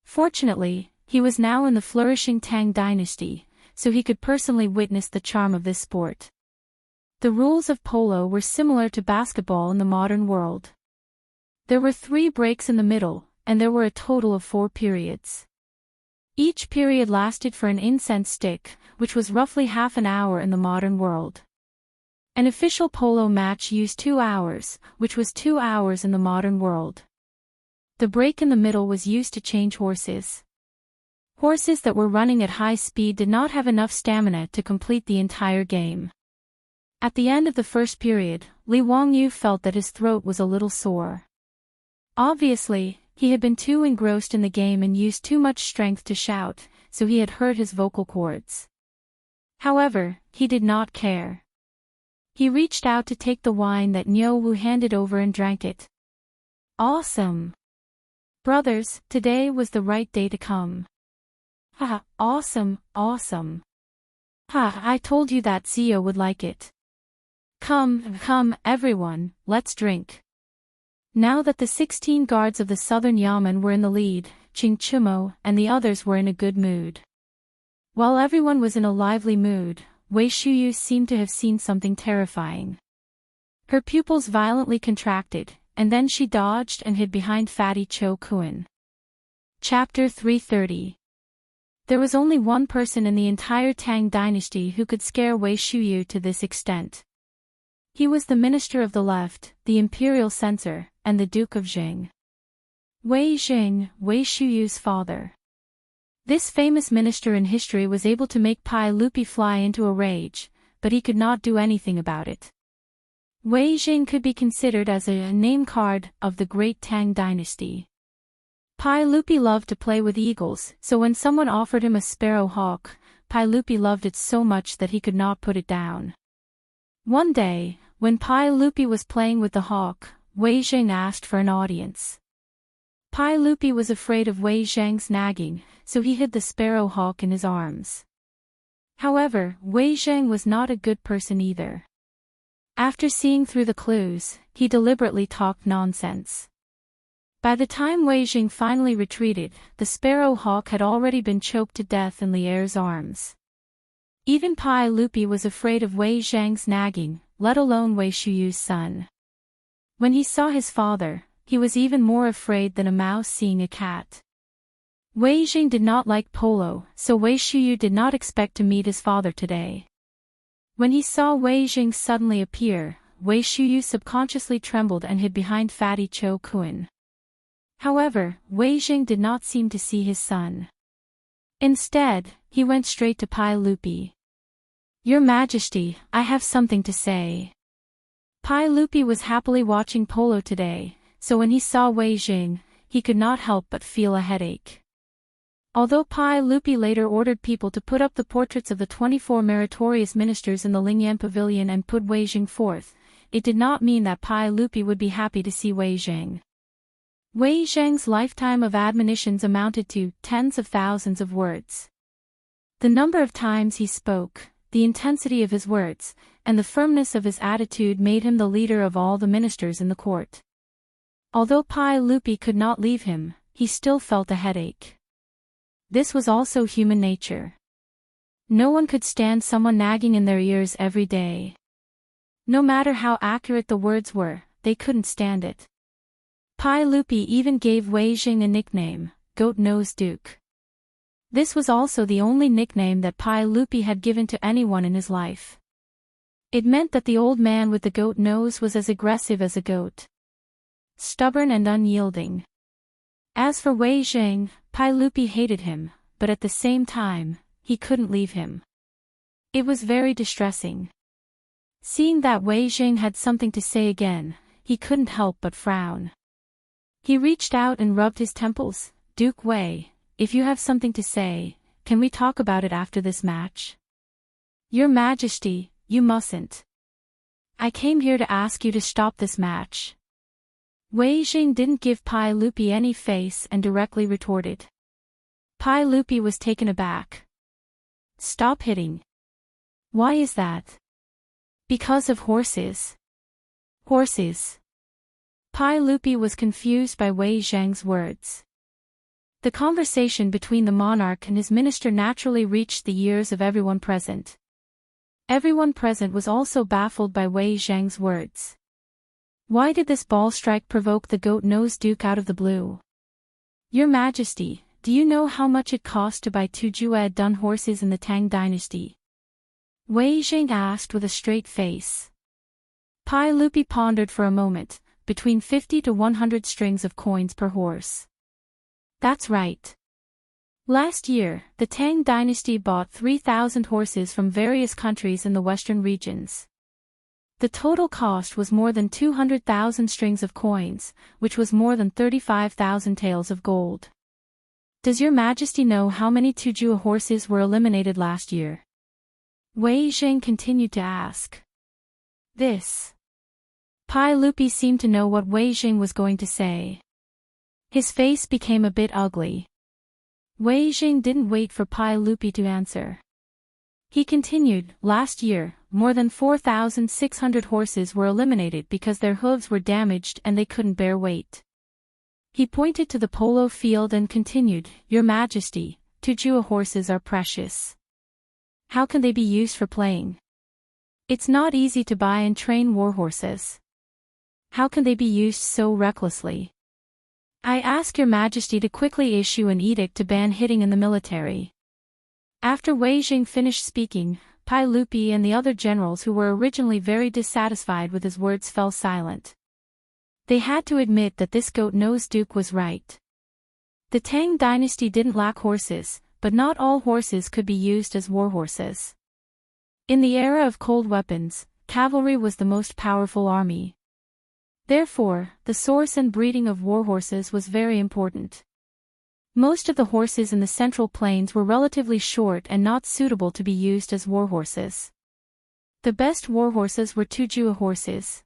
Fortunately, he was now in the flourishing Tang dynasty, so he could personally witness the charm of this sport. The rules of polo were similar to basketball in the modern world. There were 3 breaks in the middle, and there were a total of 4 periods. Each period lasted for an incense stick, which was roughly half an hour in the modern world. An official polo match used 2 hours, which was 2 hours in the modern world. The break in the middle was used to change horses. Horses that were running at high speed did not have enough stamina to complete the entire game. At the end of the first period, Li Wangyu felt that his throat was a little sore. Obviously, he had been too engrossed in the game and used too much strength to shout, so he had hurt his vocal cords. However, he did not care. He reached out to take the wine that Niu Wu handed over and drank it. Awesome! Brothers, today was the right day to come. Ha, awesome, awesome. Ha, I told you that Zio would like it. Come, everyone, let's drink. Now that the 16 guards of the southern yamen were in the lead, Qing Chimo and the others were in a good mood. While everyone was in a lively mood, Wei Shuyu seemed to have seen something terrifying. Her pupils violently contracted, and then she dodged and hid behind Fatty Cho Kuan. Chapter 330. There was only one person in the entire Tang dynasty who could scare Wei Shuyu to this extent. He was the minister of the left, the imperial censor, and the Duke of Jing. Wei Jing, Wei Shuyu's father. This famous minister in history was able to make Pai Lupi fly into a rage, but he could not do anything about it. Wei Jing could be considered as a name card of the great Tang dynasty. Pai Lupi loved to play with eagles, so when someone offered him a sparrow hawk, Pai Lupi loved it so much that he could not put it down. One day, when Pai Lupi was playing with the hawk, Wei Jing asked for an audience. Pai Lupi was afraid of Wei Zhang's nagging, so he hid the sparrow hawk in his arms. However, Wei Zhang was not a good person either. After seeing through the clues, he deliberately talked nonsense. By the time Wei Jing finally retreated, the sparrow hawk had already been choked to death in Lier's arms. Even Pai Lupi was afraid of Wei Zhang's nagging, let alone Wei Shuyu's son. When he saw his father, he was even more afraid than a mouse seeing a cat. Wei Jing did not like polo, so Wei Shuyu did not expect to meet his father today. When he saw Wei Jing suddenly appear, Wei Shuyu subconsciously trembled and hid behind Fatty Cho Kuan. However, Wei Jing did not seem to see his son. Instead, he went straight to Pai Lupi. Your Majesty, I have something to say. Pai Lupi was happily watching polo today, so when he saw Wei Jing, he could not help but feel a headache. Although Pai Lupi later ordered people to put up the portraits of the 24 meritorious ministers in the Lingyan Pavilion and put Wei Jing forth, it did not mean that Pai Lupi would be happy to see Wei Jing. Wei Zhang's lifetime of admonitions amounted to tens of thousands of words. The number of times he spoke, the intensity of his words, and the firmness of his attitude made him the leader of all the ministers in the court. Although Pai Lupi could not leave him, he still felt a headache. This was also human nature. No one could stand someone nagging in their ears every day. No matter how accurate the words were, they couldn't stand it. Pai Lupi even gave Wei Jing a nickname, Goat-Nosed Duke. This was also the only nickname that Pai Lupi had given to anyone in his life. It meant that the old man with the goat nose was as aggressive as a goat. Stubborn and unyielding. As for Wei Jing, Pai Lupi hated him, but at the same time, he couldn't leave him. It was very distressing. Seeing that Wei Jing had something to say again, he couldn't help but frown. He reached out and rubbed his temples. Duke Wei, if you have something to say, can we talk about it after this match? Your Majesty, you mustn't. I came here to ask you to stop this match. Wei Jing didn't give Pai Lupi any face and directly retorted. Pai Lupi was taken aback. Stop hitting. Why is that? Because of horses. Horses. Pai Lupi was confused by Wei Zhang's words. The conversation between the monarch and his minister naturally reached the ears of everyone present. Everyone present was also baffled by Wei Zhang's words. Why did this ball strike provoke the goat-nosed duke out of the blue? Your Majesty, do you know how much it cost to buy 2 Jued-dun horses in the Tang dynasty? Wei Jing asked with a straight face. Pai Lupi pondered for a moment, between 50 to 100 strings of coins per horse. That's right. Last year, the Tang dynasty bought 3,000 horses from various countries in the western regions. The total cost was more than 200,000 strings of coins, which was more than 35,000 taels of gold. Does your majesty know how many Tujua horses were eliminated last year? Wei Zheng continued to ask. This. Pai Lupi seemed to know what Wei Zheng was going to say. His face became a bit ugly. Wei Zheng didn't wait for Pai Lupi to answer. He continued, last year, more than 4,600 horses were eliminated because their hooves were damaged and they couldn't bear weight. He pointed to the polo field and continued, Your Majesty, Tujua horses are precious. How can they be used for playing? It's not easy to buy and train war horses. How can they be used so recklessly? I ask Your Majesty to quickly issue an edict to ban hitting in the military. After Wei Zheng finished speaking, Pai Lupi and the other generals who were originally very dissatisfied with his words fell silent. They had to admit that this goat-nosed duke was right. The Tang dynasty didn't lack horses, but not all horses could be used as war horses. In the era of cold weapons, cavalry was the most powerful army. Therefore, the source and breeding of war horses was very important. Most of the horses in the Central Plains were relatively short and not suitable to be used as war horses. The best war horses were Tujua horses.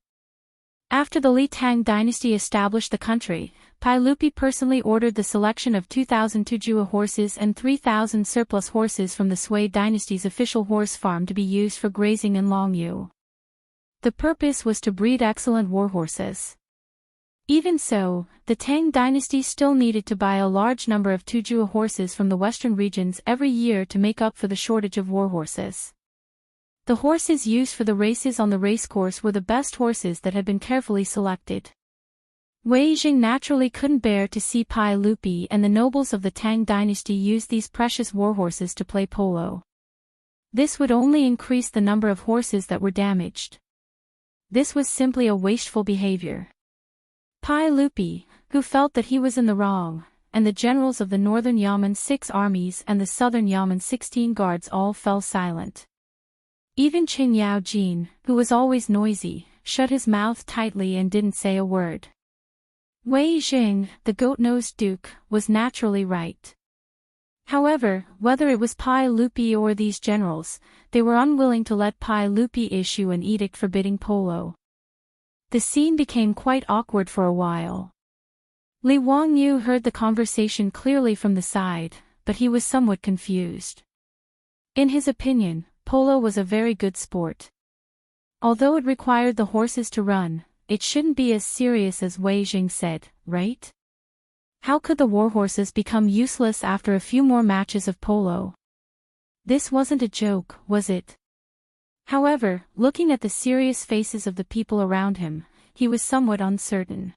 After the Li Tang dynasty established the country, Pai Lupi personally ordered the selection of 2,000 Tujua horses and 3,000 surplus horses from the Sui dynasty's official horse farm to be used for grazing in Longyu. The purpose was to breed excellent war horses. Even so, the Tang dynasty still needed to buy a large number of Tujua horses from the western regions every year to make up for the shortage of war horses. The horses used for the races on the racecourse were the best horses that had been carefully selected. Wei Zheng naturally couldn't bear to see Pai Lupi and the nobles of the Tang dynasty use these precious war horses to play polo. This would only increase the number of horses that were damaged. This was simply a wasteful behavior. Pai Lupi, who felt that he was in the wrong, and the generals of the northern Yamen 6 armies and the southern Yamen 16 guards all fell silent. Even Qing Yao Jin, who was always noisy, shut his mouth tightly and didn't say a word. Wei Zheng, the goat-nosed duke, was naturally right. However, whether it was Pai Lupi or these generals, they were unwilling to let Pai Lupi issue an edict forbidding polo. The scene became quite awkward for a while. Li Wangyu heard the conversation clearly from the side, but he was somewhat confused. In his opinion, polo was a very good sport. Although it required the horses to run, it shouldn't be as serious as Wei Zheng said, right? How could the war horses become useless after a few more matches of polo? This wasn't a joke, was it? However, looking at the serious faces of the people around him, he was somewhat uncertain.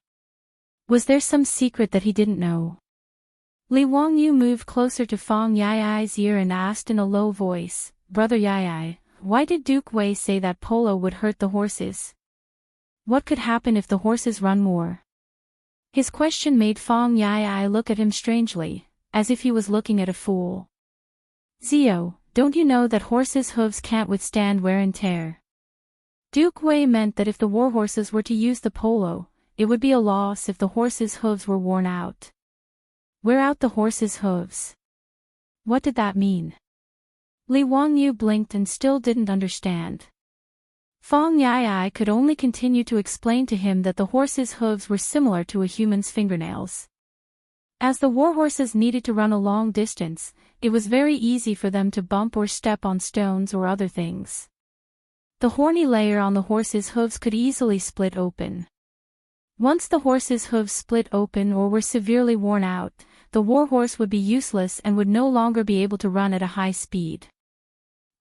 Was there some secret that he didn't know? Li Wangyu moved closer to Fang Yai's ear and asked in a low voice, Brother Yai, why did Duke Wei say that polo would hurt the horses? What could happen if the horses run more? His question made Fang Yai look at him strangely, as if he was looking at a fool. Zio, don't you know that horses' hooves can't withstand wear and tear? Duke Wei meant that if the war horses were to use the polo, it would be a loss if the horses' hooves were worn out. Wear out the horses' hooves. What did that mean? Li Wangyu blinked and still didn't understand. Fang Yai could only continue to explain to him that the horses' hooves were similar to a human's fingernails. As the war horses needed to run a long distance, it was very easy for them to bump or step on stones or other things. The horny layer on the horse's hooves could easily split open. Once the horse's hooves split open or were severely worn out, the war horse would be useless and would no longer be able to run at a high speed.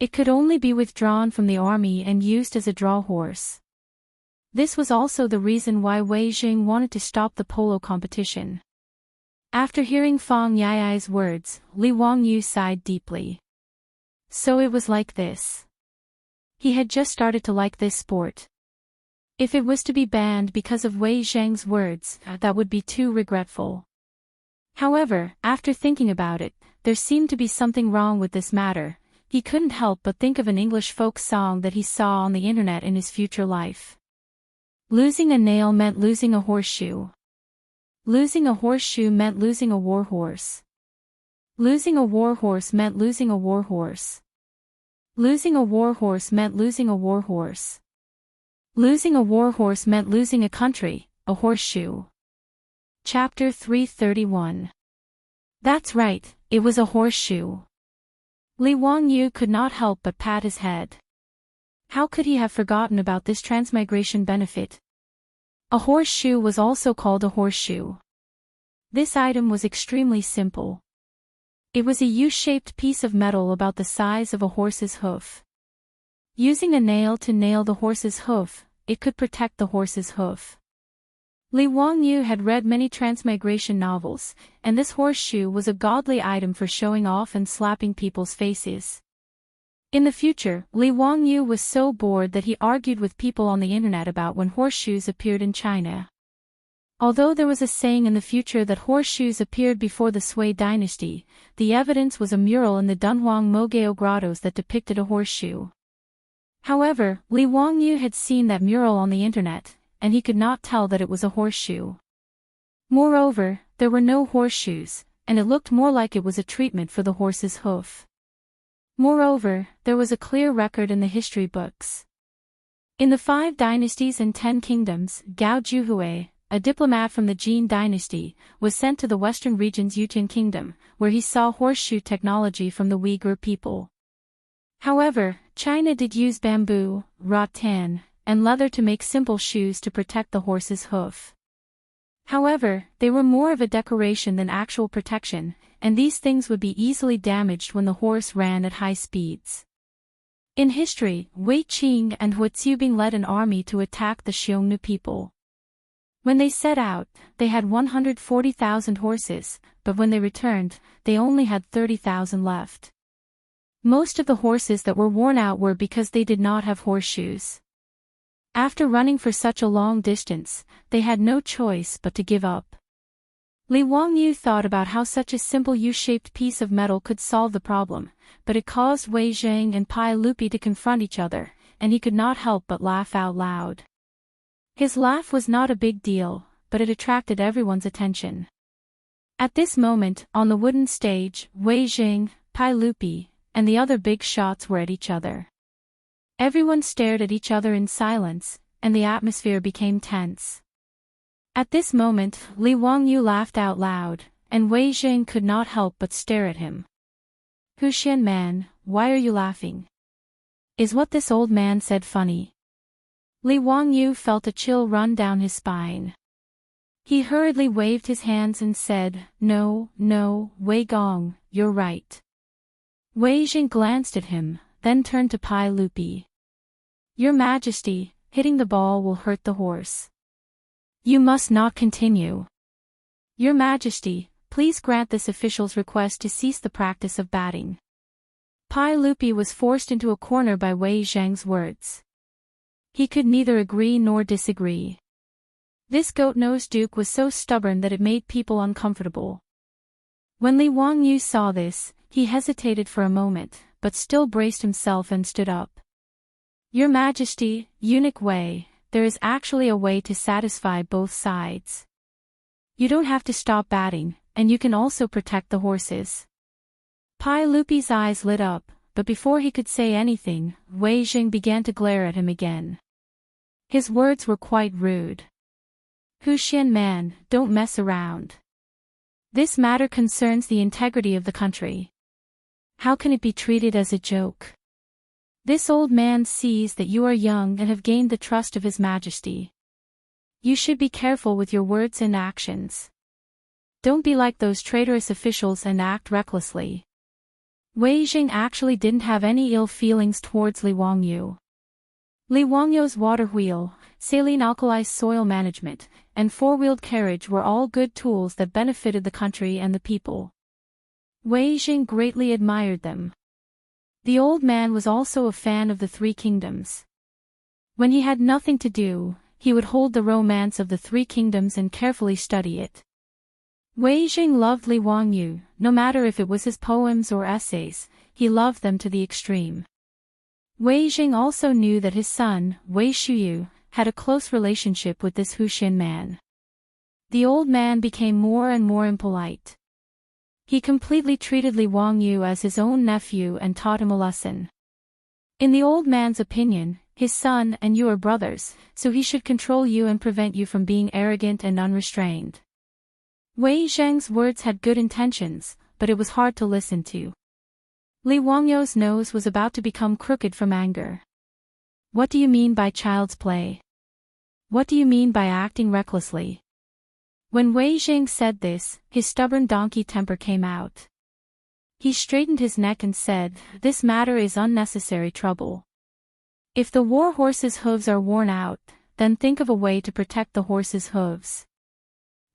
It could only be withdrawn from the army and used as a draw horse. This was also the reason why Wei Zheng wanted to stop the polo competition. After hearing Fang Yai's words, Li Wangyu sighed deeply. So it was like this. He had just started to like this sport. If it was to be banned because of Wei Zheng's words, that would be too regretful. However, after thinking about it, there seemed to be something wrong with this matter. he couldn't help but think of an English folk song that he saw on the internet in his future life. Losing a nail meant losing a horseshoe. Losing a horseshoe meant losing a warhorse. Losing a warhorse meant losing a warhorse. Losing a warhorse meant losing a warhorse. Losing a warhorse meant losing a country, a horseshoe. Chapter 331. That's right, it was a horseshoe. Li Wangyu could not help but pat his head. How could he have forgotten about this transmigration benefit? A horseshoe was also called a horseshoe. This item was extremely simple. It was a U-shaped piece of metal about the size of a horse's hoof. Using a nail to nail the horse's hoof, it could protect the horse's hoof. Li Wangyu had read many transmigration novels, and this horseshoe was a godly item for showing off and slapping people's faces. In the future, Li Wangyu was so bored that he argued with people on the internet about when horseshoes appeared in China. Although there was a saying in the future that horseshoes appeared before the Sui dynasty, the evidence was a mural in the Dunhuang Mogao grottos that depicted a horseshoe. However, Li Wangyu had seen that mural on the internet, and he could not tell that it was a horseshoe. Moreover, there were no horseshoes, and it looked more like it was a treatment for the horse's hoof. Moreover, there was a clear record in the history books. In the 5 dynasties and 10 kingdoms, Gao Juhui, a diplomat from the Jin dynasty, was sent to the western region's Yutian kingdom, where he saw horseshoe technology from the Uyghur people. However, China did use bamboo, rattan, and leather to make simple shoes to protect the horse's hoof. However, they were more of a decoration than actual protection, and these things would be easily damaged when the horse ran at high speeds. In history, Wei Qing and Hua Zubing led an army to attack the Xiongnu people. When they set out, they had 140,000 horses, but when they returned, they only had 30,000 left. Most of the horses that were worn out were because they did not have horseshoes. After running for such a long distance, they had no choice but to give up. Li Wangyu thought about how such a simple U-shaped piece of metal could solve the problem, but it caused Wei Zhang and Pai Lupi to confront each other, and he could not help but laugh out loud. His laugh was not a big deal, but it attracted everyone's attention. At this moment, on the wooden stage, Wei Zhang, Pai Lupi, and the other big shots were at each other. Everyone stared at each other in silence, and the atmosphere became tense. At this moment, Li Wangyu laughed out loud, and Wei Zhang could not help but stare at him. "Huxian man, why are you laughing? Is what this old man said funny?" Li Wangyu felt a chill run down his spine. He hurriedly waved his hands and said, No, Wei Gong, you're right." Wei Zhang glanced at him, then turned to Pai Lupi. "Your Majesty, hitting the ball will hurt the horse. You must not continue. Your Majesty, please grant this official's request to cease the practice of batting." Pai Lupi was forced into a corner by Wei Zhang's words. He could neither agree nor disagree. This goat-nosed duke was so stubborn that it made people uncomfortable. When Li Wangyu saw this, he hesitated for a moment, but still braced himself and stood up. "Your Majesty, eunuch Wei, there is actually a way to satisfy both sides. You don't have to stop batting, and you can also protect the horses." Pai Lupi's eyes lit up, but before he could say anything, Wei Zhang began to glare at him again. His words were quite rude. "Huxian man, don't mess around. This matter concerns the integrity of the country. How can it be treated as a joke? This old man sees that you are young and have gained the trust of His Majesty. You should be careful with your words and actions. Don't be like those traitorous officials and act recklessly." Wei Zhang actually didn't have any ill feelings towards Li Wangyu. Li Wangyu's water wheel, saline alkali soil management, and four-wheeled carriage were all good tools that benefited the country and the people. Wei Zhang greatly admired them. The old man was also a fan of the 3 kingdoms. When he had nothing to do, he would hold the romance of the 3 kingdoms and carefully study it. Wei Zhang loved Li Wangyu, no matter if it was his poems or essays. he loved them to the extreme. Wei Jing also knew that his son, Wei Shuyu, had a close relationship with this Huxian man. The old man became more and more impolite. He completely treated Li Wangyu as his own nephew and taught him a lesson. In the old man's opinion, his son and you are brothers, so he should control you and prevent you from being arrogant and unrestrained. Wei Zheng's words had good intentions, but it was hard to listen to. Li Wangyu's nose was about to become crooked from anger. What do you mean by child's play? What do you mean by acting recklessly? When Wei Jing said this, his stubborn donkey temper came out. He straightened his neck and said, "This matter is unnecessary trouble. If the war horse's hooves are worn out, then think of a way to protect the horse's hooves.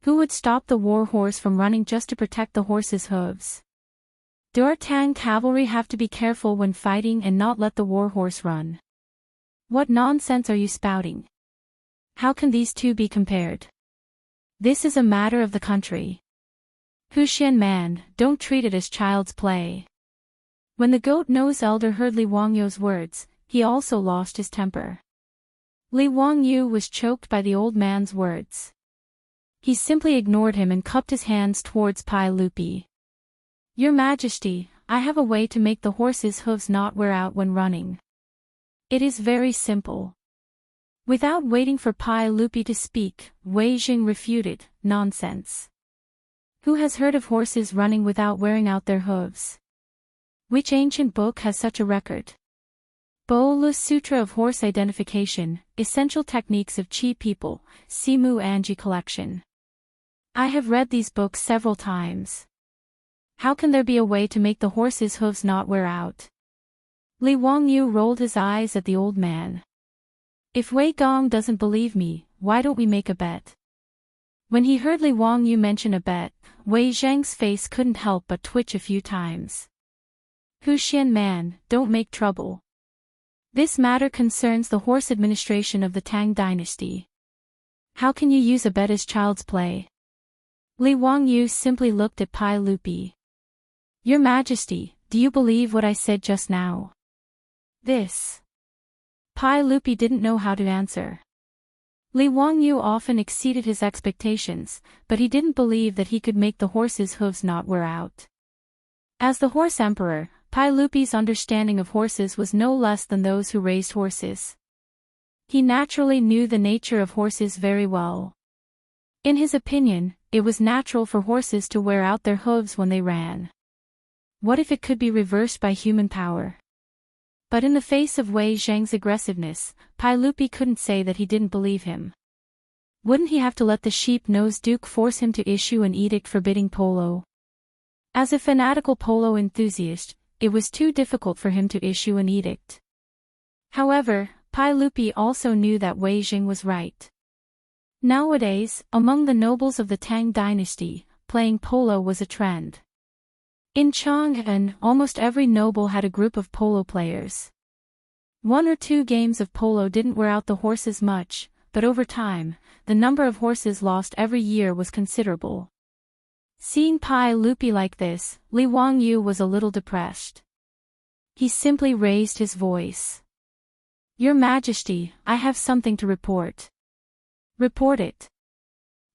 Who would stop the war horse from running just to protect the horse's hooves? Do our Tang cavalry have to be careful when fighting and not let the war horse run? What nonsense are you spouting? How can these two be compared? This is a matter of the country. Huxian man, don't treat it as child's play." When the goat-nosed elder heard Li Wangyu's words, he also lost his temper. Li Wangyu was choked by the old man's words. He simply ignored him and cupped his hands towards Pai Lupi. "Your Majesty, I have a way to make the horse's hooves not wear out when running. It is very simple." Without waiting for Pai Lupi to speak, Wei Jing refuted, "Nonsense. Who has heard of horses running without wearing out their hooves? Which ancient book has such a record? Bo-Lu Sutra of Horse Identification, Essential Techniques of Chi People, Simu Anji Collection. I have read these books several times. How can there be a way to make the horse's hooves not wear out?" Li Wangyu rolled his eyes at the old man. "If Wei Gong doesn't believe me, why don't we make a bet?" When he heard Li Wangyu mention a bet, Wei Zheng's face couldn't help but twitch a few times. "Huxian man, don't make trouble. This matter concerns the horse administration of the Tang dynasty. How can you use a bet as child's play?" Li Wangyu simply looked at Pai Lupi. "Your Majesty, do you believe what I said just now?" This. Pai Lupi didn't know how to answer. Li Wangyu often exceeded his expectations, but he didn't believe that he could make the horse's hooves not wear out. As the horse emperor, Pai Lupi's understanding of horses was no less than those who raised horses. He naturally knew the nature of horses very well. In his opinion, it was natural for horses to wear out their hooves when they ran. What if it could be reversed by human power? But in the face of Wei Zheng's aggressiveness, Pai Lupi couldn't say that he didn't believe him. Wouldn't he have to let the sheep-nosed duke force him to issue an edict forbidding polo? As a fanatical polo enthusiast, it was too difficult for him to issue an edict. However, Pai Lupi also knew that Wei Jing was right. Nowadays, among the nobles of the Tang dynasty, playing polo was a trend. In Chang'an, almost every noble had a group of polo players. 1 or 2 games of polo didn't wear out the horses much, but over time, the number of horses lost every year was considerable. Seeing Pai Lupi like this, Li Wangyu was a little depressed. He simply raised his voice. "Your Majesty, I have something to report." "Report it."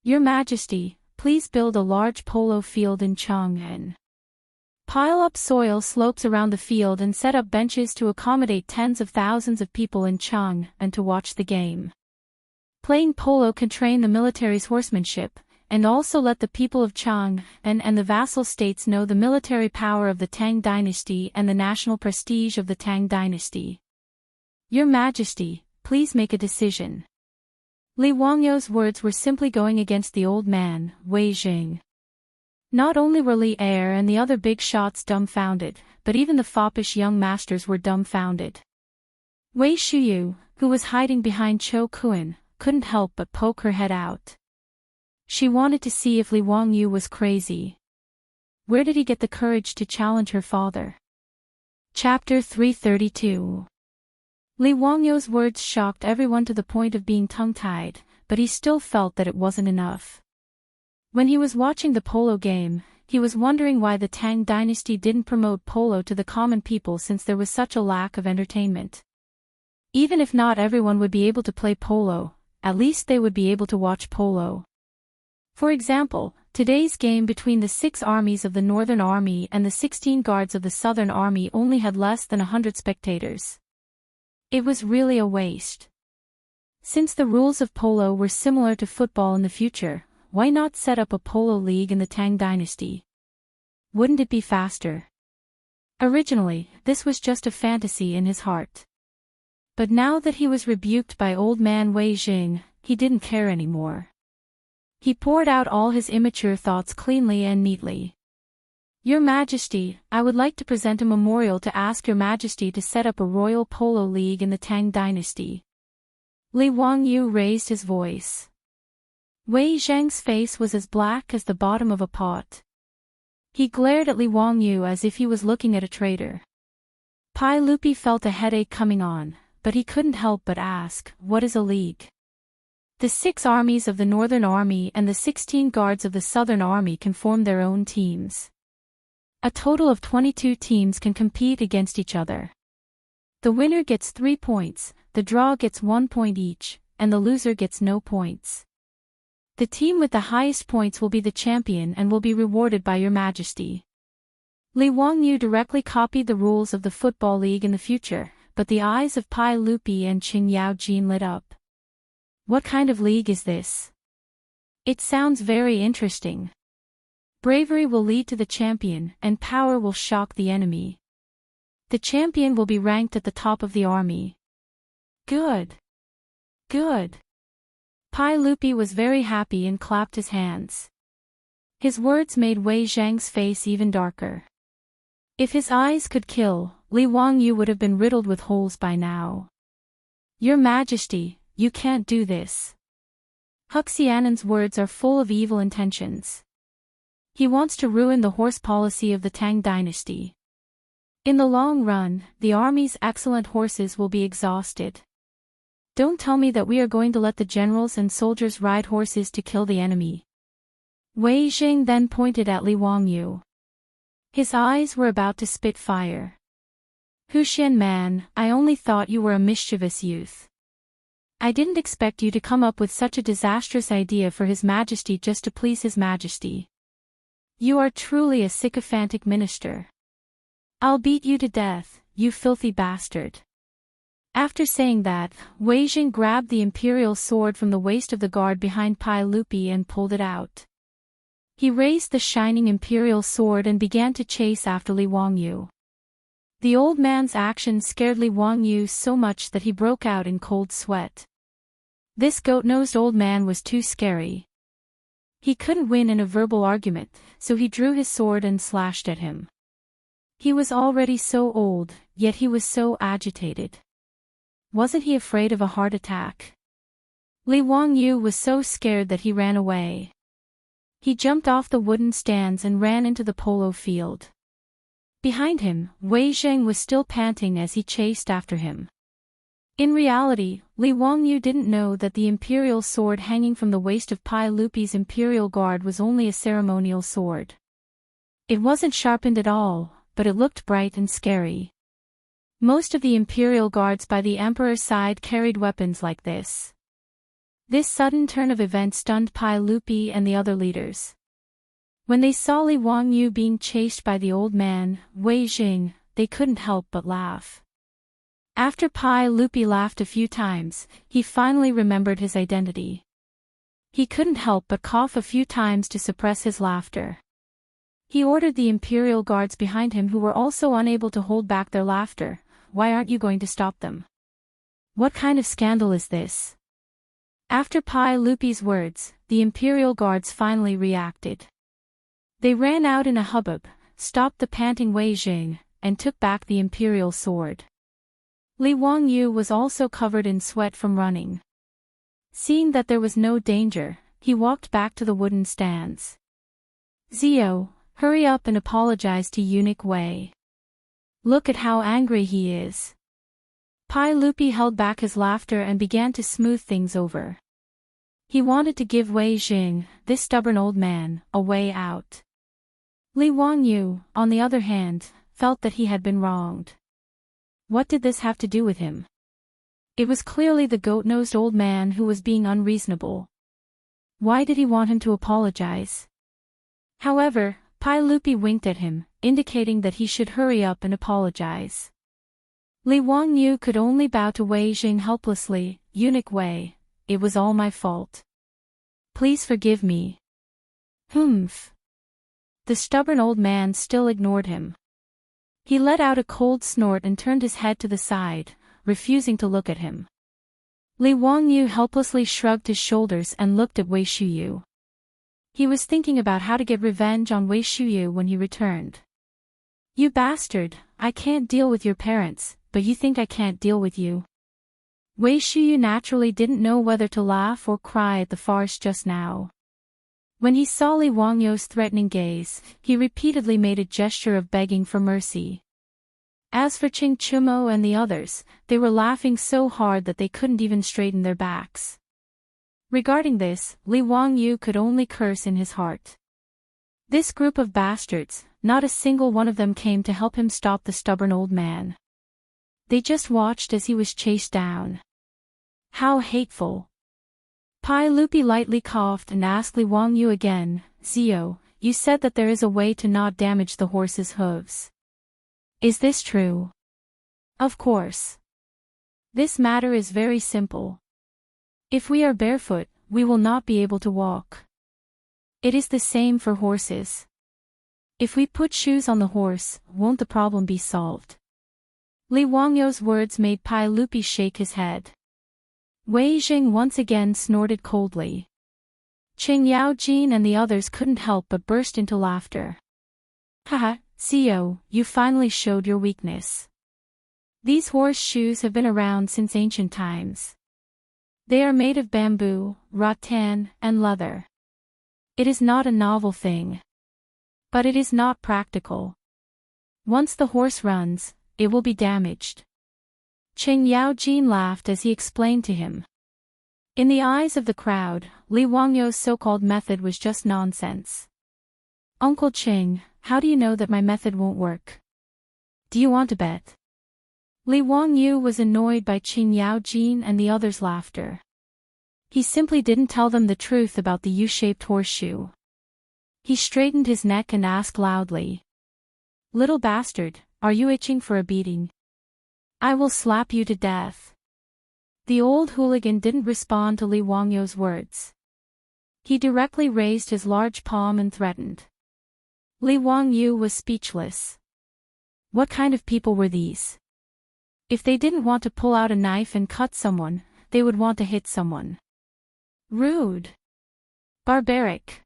"Your Majesty, please build a large polo field in Chang'an. Pile up soil slopes around the field and set up benches to accommodate tens of thousands of people in Chang'an to watch the game. Playing polo can train the military's horsemanship, and also let the people of Chang'an and the vassal states know the military power of the Tang dynasty and the national prestige of the Tang dynasty. Your Majesty, please make a decision." Li Wangyu's words were simply going against the old man, Wei Jing. Not only were Li Er and the other big shots dumbfounded, but even the foppish young masters were dumbfounded. Wei Shuyu, who was hiding behind Cho Kuan, couldn't help but poke her head out. She wanted to see if Li Wangyu was crazy. Where did he get the courage to challenge her father? Chapter 332. Li Wangyu's words shocked everyone to the point of being tongue-tied, but he still felt that it wasn't enough. When he was watching the polo game, he was wondering why the Tang dynasty didn't promote polo to the common people since there was such a lack of entertainment. Even if not everyone would be able to play polo, at least they would be able to watch polo. For example, today's game between the 6 armies of the Northern Army and the 16 guards of the Southern Army only had less than 100 spectators. It was really a waste. Since the rules of polo were similar to football in the future, why not set up a polo league in the Tang dynasty? Wouldn't it be faster? Originally, this was just a fantasy in his heart. But now that he was rebuked by old man Wei Jing, he didn't care anymore. He poured out all his immature thoughts cleanly and neatly. Your Majesty, I would like to present a memorial to ask Your Majesty to set up a royal polo league in the Tang dynasty. Li Wangyu raised his voice. Wei Zhang's face was as black as the bottom of a pot. He glared at Li Wangyu as if he was looking at a traitor. Pai Lupi felt a headache coming on, but he couldn't help but ask, what is a league? The 6 armies of the Northern Army and the 16 guards of the Southern Army can form their own teams. A total of 22 teams can compete against each other. The winner gets 3 points, the draw gets 1 point each, and the loser gets no points. The team with the highest points will be the champion and will be rewarded by Your Majesty. Li Wangyu directly copied the rules of the Football League in the future, but the eyes of Pai Lupi and Qin Yaojin lit up. What kind of league is this? It sounds very interesting. Bravery will lead to the champion, and power will shock the enemy. The champion will be ranked at the top of the army. Good. Good. Pai Lupi was very happy and clapped his hands. His words made Wei Zhang's face even darker. If his eyes could kill, Li Wangyu would have been riddled with holes by now. Your Majesty, you can't do this. Huxianen's words are full of evil intentions. He wants to ruin the horse policy of the Tang dynasty. In the long run, the army's excellent horses will be exhausted. Don't tell me that we are going to let the generals and soldiers ride horses to kill the enemy. Wei Jing then pointed at Li Wangyu. His eyes were about to spit fire. Huxian man, I only thought you were a mischievous youth. I didn't expect you to come up with such a disastrous idea for His Majesty just to please His Majesty. You are truly a sycophantic minister. I'll beat you to death, you filthy bastard. After saying that, Wei Jing grabbed the imperial sword from the waist of the guard behind Pai Lupi and pulled it out. He raised the shining imperial sword and began to chase after Li Wangyu. The old man's action scared Li Wangyu so much that he broke out in cold sweat. This goat-nosed old man was too scary. He couldn't win in a verbal argument, so he drew his sword and slashed at him. He was already so old, yet he was so agitated. Wasn't he afraid of a heart attack? Li Wangyu was so scared that he ran away. He jumped off the wooden stands and ran into the polo field. Behind him, Wei Zheng was still panting as he chased after him. In reality, Li Wangyu didn't know that the imperial sword hanging from the waist of Pai Lupi's imperial guard was only a ceremonial sword. It wasn't sharpened at all, but it looked bright and scary. Most of the imperial guards by the emperor's side carried weapons like this. This sudden turn of events stunned Pai Lupi and the other leaders. When they saw Li Wangyu being chased by the old man, Wei Jing, they couldn't help but laugh. After Pai Lupi laughed a few times, he finally remembered his identity. He couldn't help but cough a few times to suppress his laughter. He ordered the imperial guards behind him, who were also unable to hold back their laughter. Why aren't you going to stop them? What kind of scandal is this? After Pai Lupi's words, the imperial guards finally reacted. They ran out in a hubbub, stopped the panting Wei Jing, and took back the imperial sword. Li Wangyu was also covered in sweat from running. Seeing that there was no danger, he walked back to the wooden stands. Zio, hurry up and apologize to eunuch Wei. Look at how angry he is. Pai Lupi held back his laughter and began to smooth things over. He wanted to give Wei Jing, this stubborn old man, a way out. Li Wangyu, on the other hand, felt that he had been wronged. What did this have to do with him? It was clearly the goat-nosed old man who was being unreasonable. Why did he want him to apologize? However, Pai Lupi winked at him, indicating that he should hurry up and apologize. Li Wangyu could only bow to Wei Jing helplessly. Eunuch Wei, it was all my fault. Please forgive me. Humph. The stubborn old man still ignored him. He let out a cold snort and turned his head to the side, refusing to look at him. Li Wangyu helplessly shrugged his shoulders and looked at Wei Shuyu. He was thinking about how to get revenge on Wei Shuyu when he returned. You bastard, I can't deal with your parents, but you think I can't deal with you? Wei Shuyu naturally didn't know whether to laugh or cry at the farce just now. When he saw Li Wangyu's threatening gaze, he repeatedly made a gesture of begging for mercy. As for Ching Chumo and the others, they were laughing so hard that they couldn't even straighten their backs. Regarding this, Li Wangyu could only curse in his heart. This group of bastards, not a single one of them came to help him stop the stubborn old man. They just watched as he was chased down. How hateful. Pai Lupi lightly coughed and asked Li Wangyu again, Zio, you said that there is a way to not damage the horse's hooves. Is this true? Of course. This matter is very simple. If we are barefoot, we will not be able to walk. It is the same for horses. If we put shoes on the horse, won't the problem be solved? Li Wangyu's words made Pai Lupi shake his head. Wei Jing once again snorted coldly. Qing Yaojin and the others couldn't help but burst into laughter. Haha, Zio, you finally showed your weakness. These horse shoes have been around since ancient times. They are made of bamboo, rattan, and leather. It is not a novel thing. But it is not practical. Once the horse runs, it will be damaged. Qing Yaojin laughed as he explained to him. In the eyes of the crowd, Li Wangyu's so-called method was just nonsense. Uncle Qing, how do you know that my method won't work? Do you want to bet? Li Wangyu was annoyed by Qing Yaojin and the others' laughter. He simply didn't tell them the truth about the U-shaped horseshoe. He straightened his neck and asked loudly. Little bastard, are you itching for a beating? I will slap you to death. The old hooligan didn't respond to Li Wangyu's words. He directly raised his large palm and threatened. Li Wangyu was speechless. What kind of people were these? If they didn't want to pull out a knife and cut someone, they would want to hit someone. Rude. Barbaric.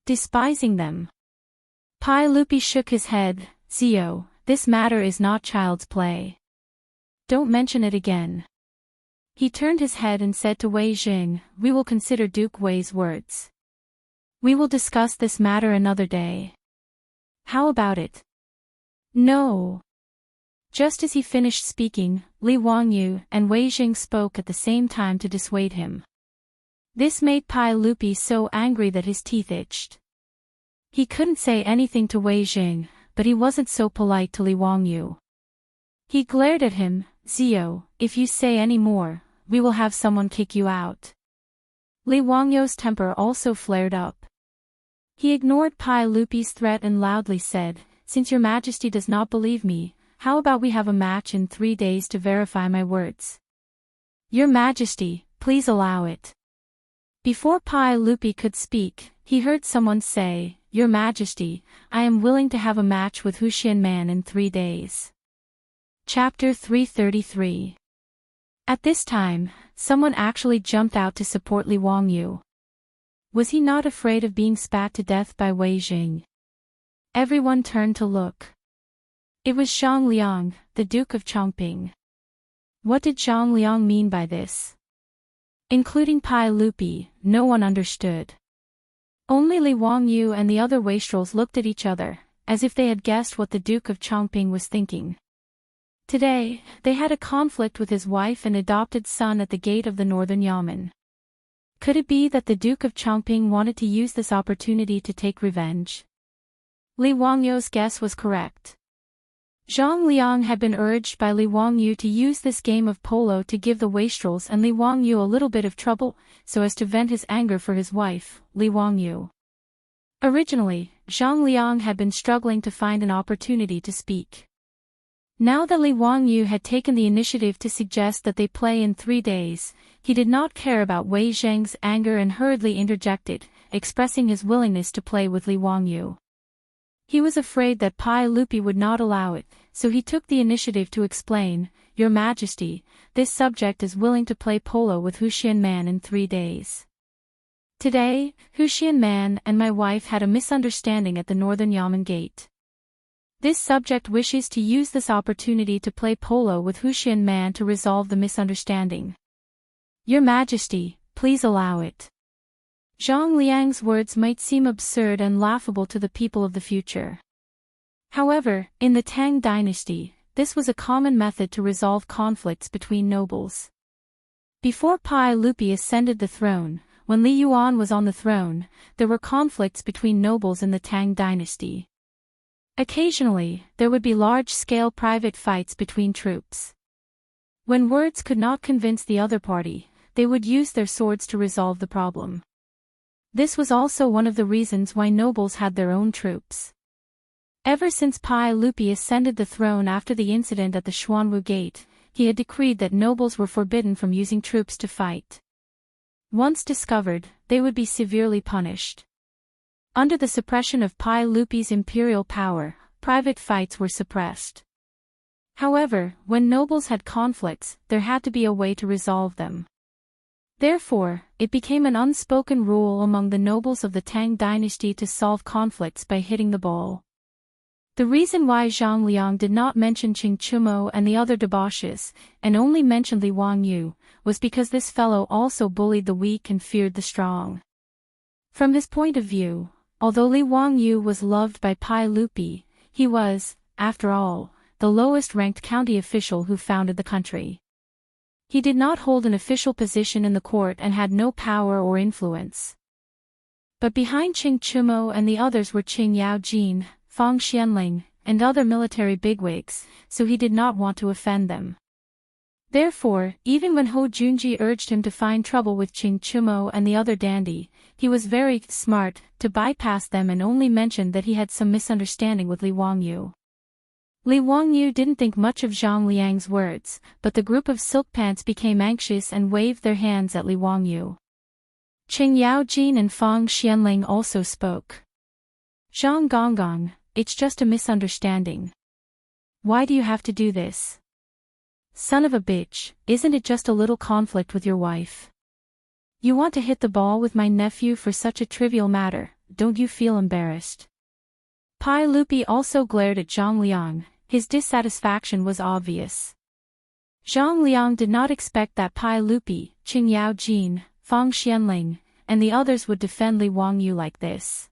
Despising them. Pai Lupi shook his head. Zio, this matter is not child's play. Don't mention it again. He turned his head and said to Wei Jing, we will consider Duke Wei's words. We will discuss this matter another day. How about it? No. Just as he finished speaking, Li Wangyu and Wei Jing spoke at the same time to dissuade him. This made Pai Lupi so angry that his teeth itched. He couldn't say anything to Wei Jing, but he wasn't so polite to Li Wangyu. He glared at him, Zio, if you say any more, we will have someone kick you out. Li Wangyu's temper also flared up. He ignored Pai Lupi's threat and loudly said, since your majesty does not believe me, how about we have a match in 3 days to verify my words? Your majesty, please allow it. Before Pai Lupi could speak, he heard someone say, Your majesty, I am willing to have a match with Huxian Man in 3 days. Chapter 333. At this time, someone actually jumped out to support Li Wangyu. Was he not afraid of being spat to death by Wei Jing? Everyone turned to look. It was Zhang Liang, the Duke of Chongping. What did Zhang Liang mean by this? Including Pai Lupi, no one understood. Only Li Wangyu and the other wastrels looked at each other, as if they had guessed what the Duke of Chongping was thinking. Today, they had a conflict with his wife and adopted son at the gate of the northern Yamen. Could it be that the Duke of Chongping wanted to use this opportunity to take revenge? Li Wangyu's guess was correct. Zhang Liang had been urged by Li Wangyu to use this game of polo to give the wastrels and Li Wangyu a little bit of trouble, so as to vent his anger for his wife, Li Wangyu. Originally, Zhang Liang had been struggling to find an opportunity to speak. Now that Li Wangyu had taken the initiative to suggest that they play in 3 days, he did not care about Wei Zheng's anger and hurriedly interjected, expressing his willingness to play with Li Wangyu. He was afraid that Pai Lupi would not allow it, so he took the initiative to explain, "Your Majesty, this subject is willing to play polo with Huxian Man in 3 days. Today, Huxian Man and my wife had a misunderstanding at the northern Yamen gate. This subject wishes to use this opportunity to play polo with Huxian Man to resolve the misunderstanding. Your Majesty, please allow it." Zhang Liang's words might seem absurd and laughable to the people of the future. However, in the Tang dynasty, this was a common method to resolve conflicts between nobles. Before Pai Lupi ascended the throne, when Li Yuan was on the throne, there were conflicts between nobles in the Tang dynasty. Occasionally, there would be large-scale private fights between troops. When words could not convince the other party, they would use their swords to resolve the problem. This was also one of the reasons why nobles had their own troops. Ever since Pai Lupi ascended the throne after the incident at the Xuanwu Gate, he had decreed that nobles were forbidden from using troops to fight. Once discovered, they would be severely punished. Under the suppression of Pai Lupi's imperial power, private fights were suppressed. However, when nobles had conflicts, there had to be a way to resolve them. Therefore, it became an unspoken rule among the nobles of the Tang dynasty to solve conflicts by hitting the ball. The reason why Zhang Liang did not mention Qing Chumo and the other debauches, and only mentioned Li Wangyu, was because this fellow also bullied the weak and feared the strong. From his point of view, although Li Wangyu was loved by Pai Lupi, he was, after all, the lowest-ranked county official who founded the country. He did not hold an official position in the court and had no power or influence. But behind Qing Chumo and the others were Qing Yaojin, Fang Xianling, and other military bigwigs, so he did not want to offend them. Therefore, even when Hou Junji urged him to find trouble with Qing Chumo and the other dandy, he was very smart to bypass them and only mentioned that he had some misunderstanding with Li Wangyu. Li Wangyu didn't think much of Zhang Liang's words, but the group of silk pants became anxious and waved their hands at Li Wangyu. Qing Yaojin and Fang Xianling also spoke. "Zhang Gonggong, it's just a misunderstanding. Why do you have to do this? Son of a bitch, isn't it just a little conflict with your wife? You want to hit the ball with my nephew for such a trivial matter, don't you feel embarrassed?" Pai Lupi also glared at Zhang Liang. His dissatisfaction was obvious. Zhang Liang did not expect that Pai Lupi, Qing Yaojin, Fang Xianling, and the others would defend Li Wangyu like this.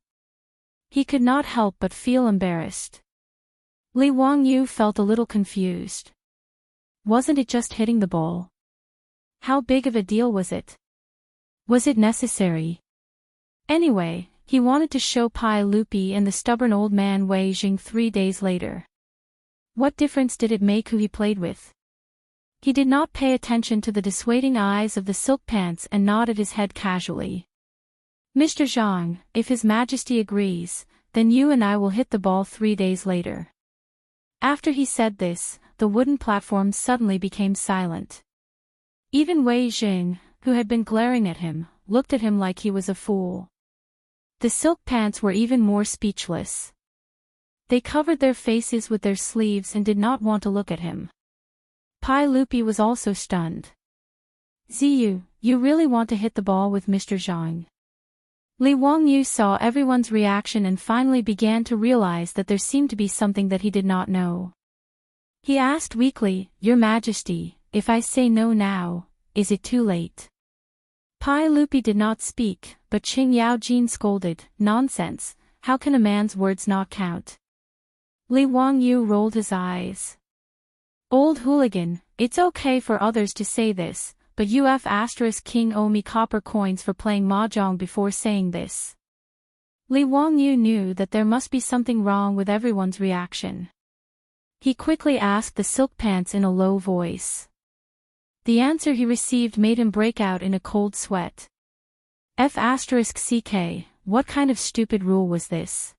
He could not help but feel embarrassed. Li Wangyu felt a little confused. Wasn't it just hitting the ball? How big of a deal was it? Was it necessary? Anyway, he wanted to show Pai Lupi and the stubborn old man Wei Jing 3 days later. What difference did it make who he played with? He did not pay attention to the dissuading eyes of the silk pants and nodded his head casually. "Mr. Zhang, if His Majesty agrees, then you and I will hit the ball 3 days later." After he said this, the wooden platform suddenly became silent. Even Wei Jing, who had been glaring at him, looked at him like he was a fool. The silk pants were even more speechless. They covered their faces with their sleeves and did not want to look at him. Pai Lupi was also stunned. "Ziyu, you really want to hit the ball with Mr. Zhang?" Li Wangyu saw everyone's reaction and finally began to realize that there seemed to be something that he did not know. He asked weakly, "Your Majesty, if I say no now, is it too late?" Pai Lupi did not speak, but Qing Yaojin scolded, "Nonsense, how can a man's words not count?" Li Wangyu rolled his eyes. "Old hooligan, it's okay for others to say this, but King owe me copper coins for playing mahjong before saying this." Li Wangyu knew that there must be something wrong with everyone's reaction. He quickly asked the silk pants in a low voice. The answer he received made him break out in a cold sweat. F***ck, what kind of stupid rule was this?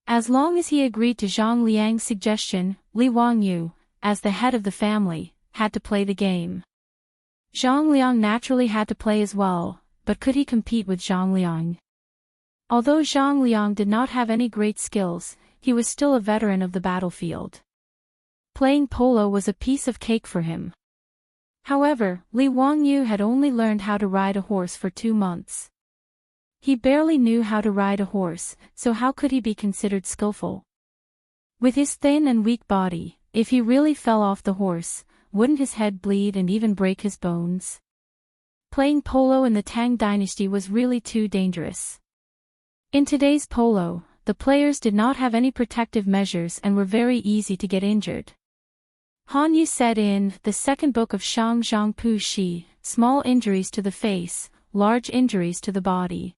As long as he agreed to Zhang Liang's suggestion, Li Wangyu, as the head of the family, had to play the game. Zhang Liang naturally had to play as well, but could he compete with Zhang Liang? Although Zhang Liang did not have any great skills, he was still a veteran of the battlefield. Playing polo was a piece of cake for him. However, Li Wangyu had only learned how to ride a horse for 2 months. He barely knew how to ride a horse, so how could he be considered skillful? With his thin and weak body, if he really fell off the horse, wouldn't his head bleed and even break his bones? Playing polo in the Tang dynasty was really too dangerous. In today's polo, the players did not have any protective measures and were very easy to get injured. Han Yu said in the second book of Shang Pu Shi, small injuries to the face, large injuries to the body.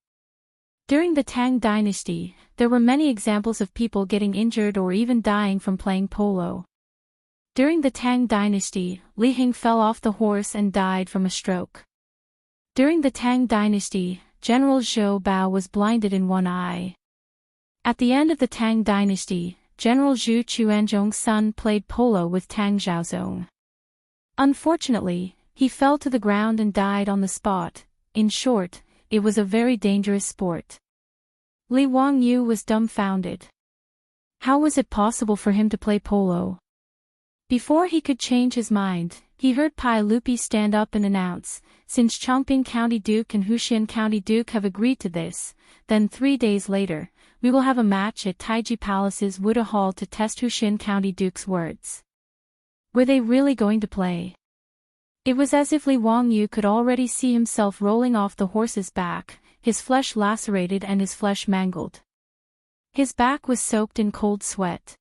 During the Tang dynasty, there were many examples of people getting injured or even dying from playing polo. During the Tang dynasty, Li Hing fell off the horse and died from a stroke. During the Tang dynasty, General Zhou Bao was blinded in one eye. At the end of the Tang dynasty, General Zhu Quanzhong's son played polo with Tang Xiaozong. Unfortunately, he fell to the ground and died on the spot. In short, it was a very dangerous sport. Li Wangyu was dumbfounded. How was it possible for him to play polo? Before he could change his mind, he heard Pai Lupi stand up and announce, since Chongqing County Duke and Huxian County Duke have agreed to this, then 3 days later, we will have a match at Taiji Palace's Wuda Hall to test Huxian County Duke's words. Were they really going to play? It was as if Li Wangyu could already see himself rolling off the horse's back, his flesh lacerated and his flesh mangled. His back was soaked in cold sweat.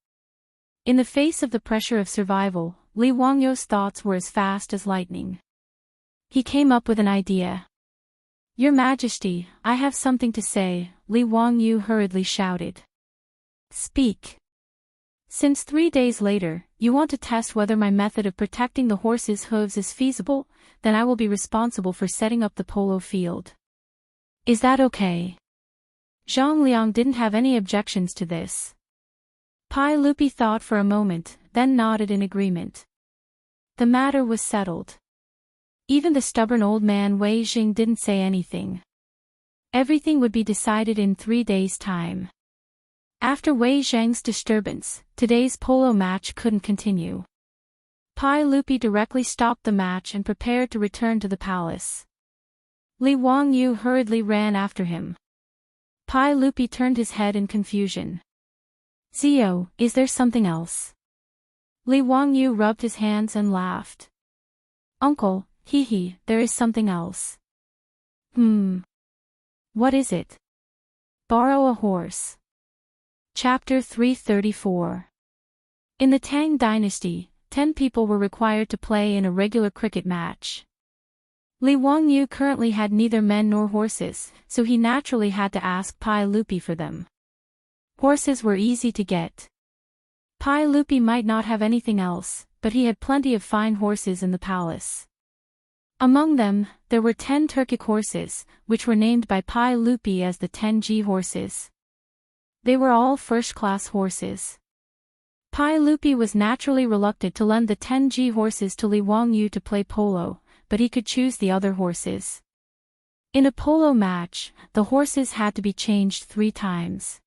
In the face of the pressure of survival, Li Wangyu's thoughts were as fast as lightning. He came up with an idea. Your Majesty, I have something to say, Li Wangyu hurriedly shouted. Speak. Since 3 days later, you want to test whether my method of protecting the horse's hooves is feasible, then I will be responsible for setting up the polo field. Is that okay? Zhang Liang didn't have any objections to this. Pai Lupi thought for a moment, then nodded in agreement. The matter was settled. Even the stubborn old man Wei Jing didn't say anything. Everything would be decided in 3 days' time. After Wei Zhang's disturbance, today's polo match couldn't continue. Pai Lupi directly stopped the match and prepared to return to the palace. Li Wangyu hurriedly ran after him. Pai Lupi turned his head in confusion. Zio, is there something else? Li Wangyu rubbed his hands and laughed. Uncle, hee, there is something else. What is it? Borrow a horse. Chapter 334. In the Tang dynasty, 10 people were required to play in a regular cricket match. Li Wangyu currently had neither men nor horses, so he naturally had to ask Pai Lupi for them. Horses were easy to get. Pai Lupi might not have anything else, but he had plenty of fine horses in the palace. Among them, there were 10 Turkic horses, which were named by Pai Lupi as the 10G horses. They were all first-class horses. Pai Lupi was naturally reluctant to lend the 10G horses to Li Wangyu to play polo, but he could choose the other horses. In a polo match, the horses had to be changed 3 times.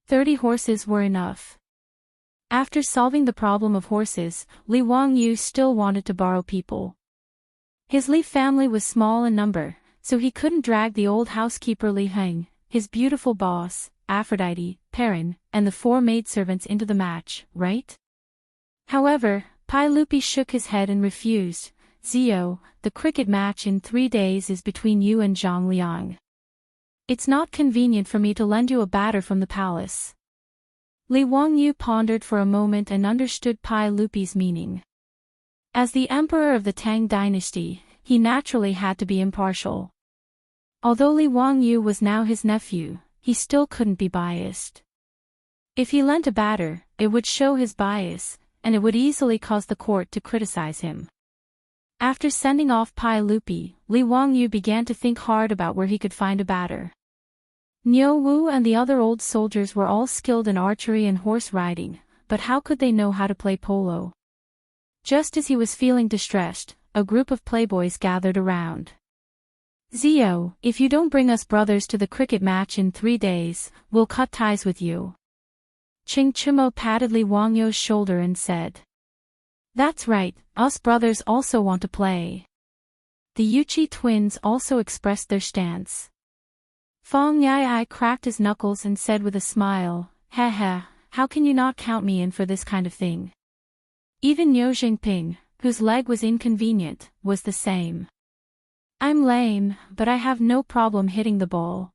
30 horses were enough. After solving the problem of horses, Li Wangyu still wanted to borrow people. His Li family was small in number, so he couldn't drag the old housekeeper Li Heng, his beautiful boss, Aphrodite, Perrin, and the 4 maidservants into the match, right? However, Pai Lupi shook his head and refused. Zio, the cricket match in 3 days is between you and Zhang Liang. It's not convenient for me to lend you a batter from the palace. Li Wangyu pondered for a moment and understood Pai Lupi's meaning. As the emperor of the Tang dynasty, he naturally had to be impartial. Although Li Wangyu was now his nephew, he still couldn't be biased. If he lent a batter, it would show his bias, and it would easily cause the court to criticize him. After sending off Pai Lupi, Li Wangyu began to think hard about where he could find a batter. Niu Wu and the other old soldiers were all skilled in archery and horse riding, but how could they know how to play polo? Just as he was feeling distressed, a group of playboys gathered around. Zio, if you don't bring us brothers to the cricket match in 3 days, we'll cut ties with you. Ching Chimo patted Li Wangyu's shoulder and said. That's right, us brothers also want to play. The Yuchi twins also expressed their stance. Fong Yai cracked his knuckles and said with a smile, heh, how can you not count me in for this kind of thing? Even Niu Jingping, whose leg was inconvenient, was the same. I'm lame, but I have no problem hitting the ball.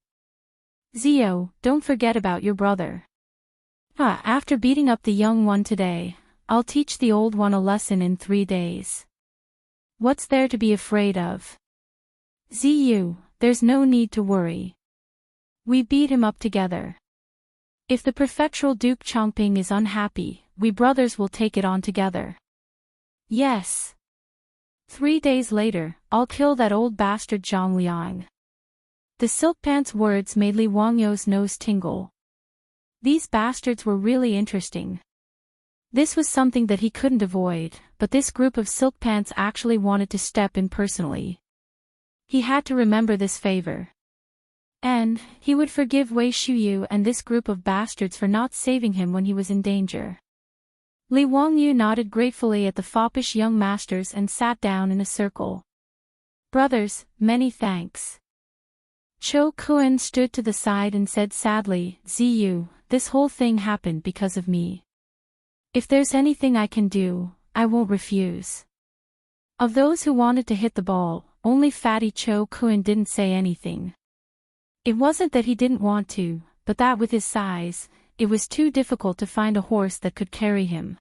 Zio, don't forget about your brother. After beating up the young one today, I'll teach the old one a lesson in 3 days. What's there to be afraid of? Ziyu, there's no need to worry. We beat him up together. If the prefectural Duke Chongping is unhappy, we brothers will take it on together. Yes. 3 days later, I'll kill that old bastard Zhang Liang. The silk pants words made Li Wangyu's nose tingle. These bastards were really interesting. This was something that he couldn't avoid, but this group of silk pants actually wanted to step in personally. He had to remember this favor. And he would forgive Wei Shuyu and this group of bastards for not saving him when he was in danger. Li Wangyu nodded gratefully at the foppish young masters and sat down in a circle. Brothers, many thanks. Cho Kuan stood to the side and said sadly, Ziyu, this whole thing happened because of me. If there's anything I can do, I won't refuse. Of those who wanted to hit the ball, only Fatty Cho Kuan didn't say anything. It wasn't that he didn't want to, but that with his size, it was too difficult to find a horse that could carry him.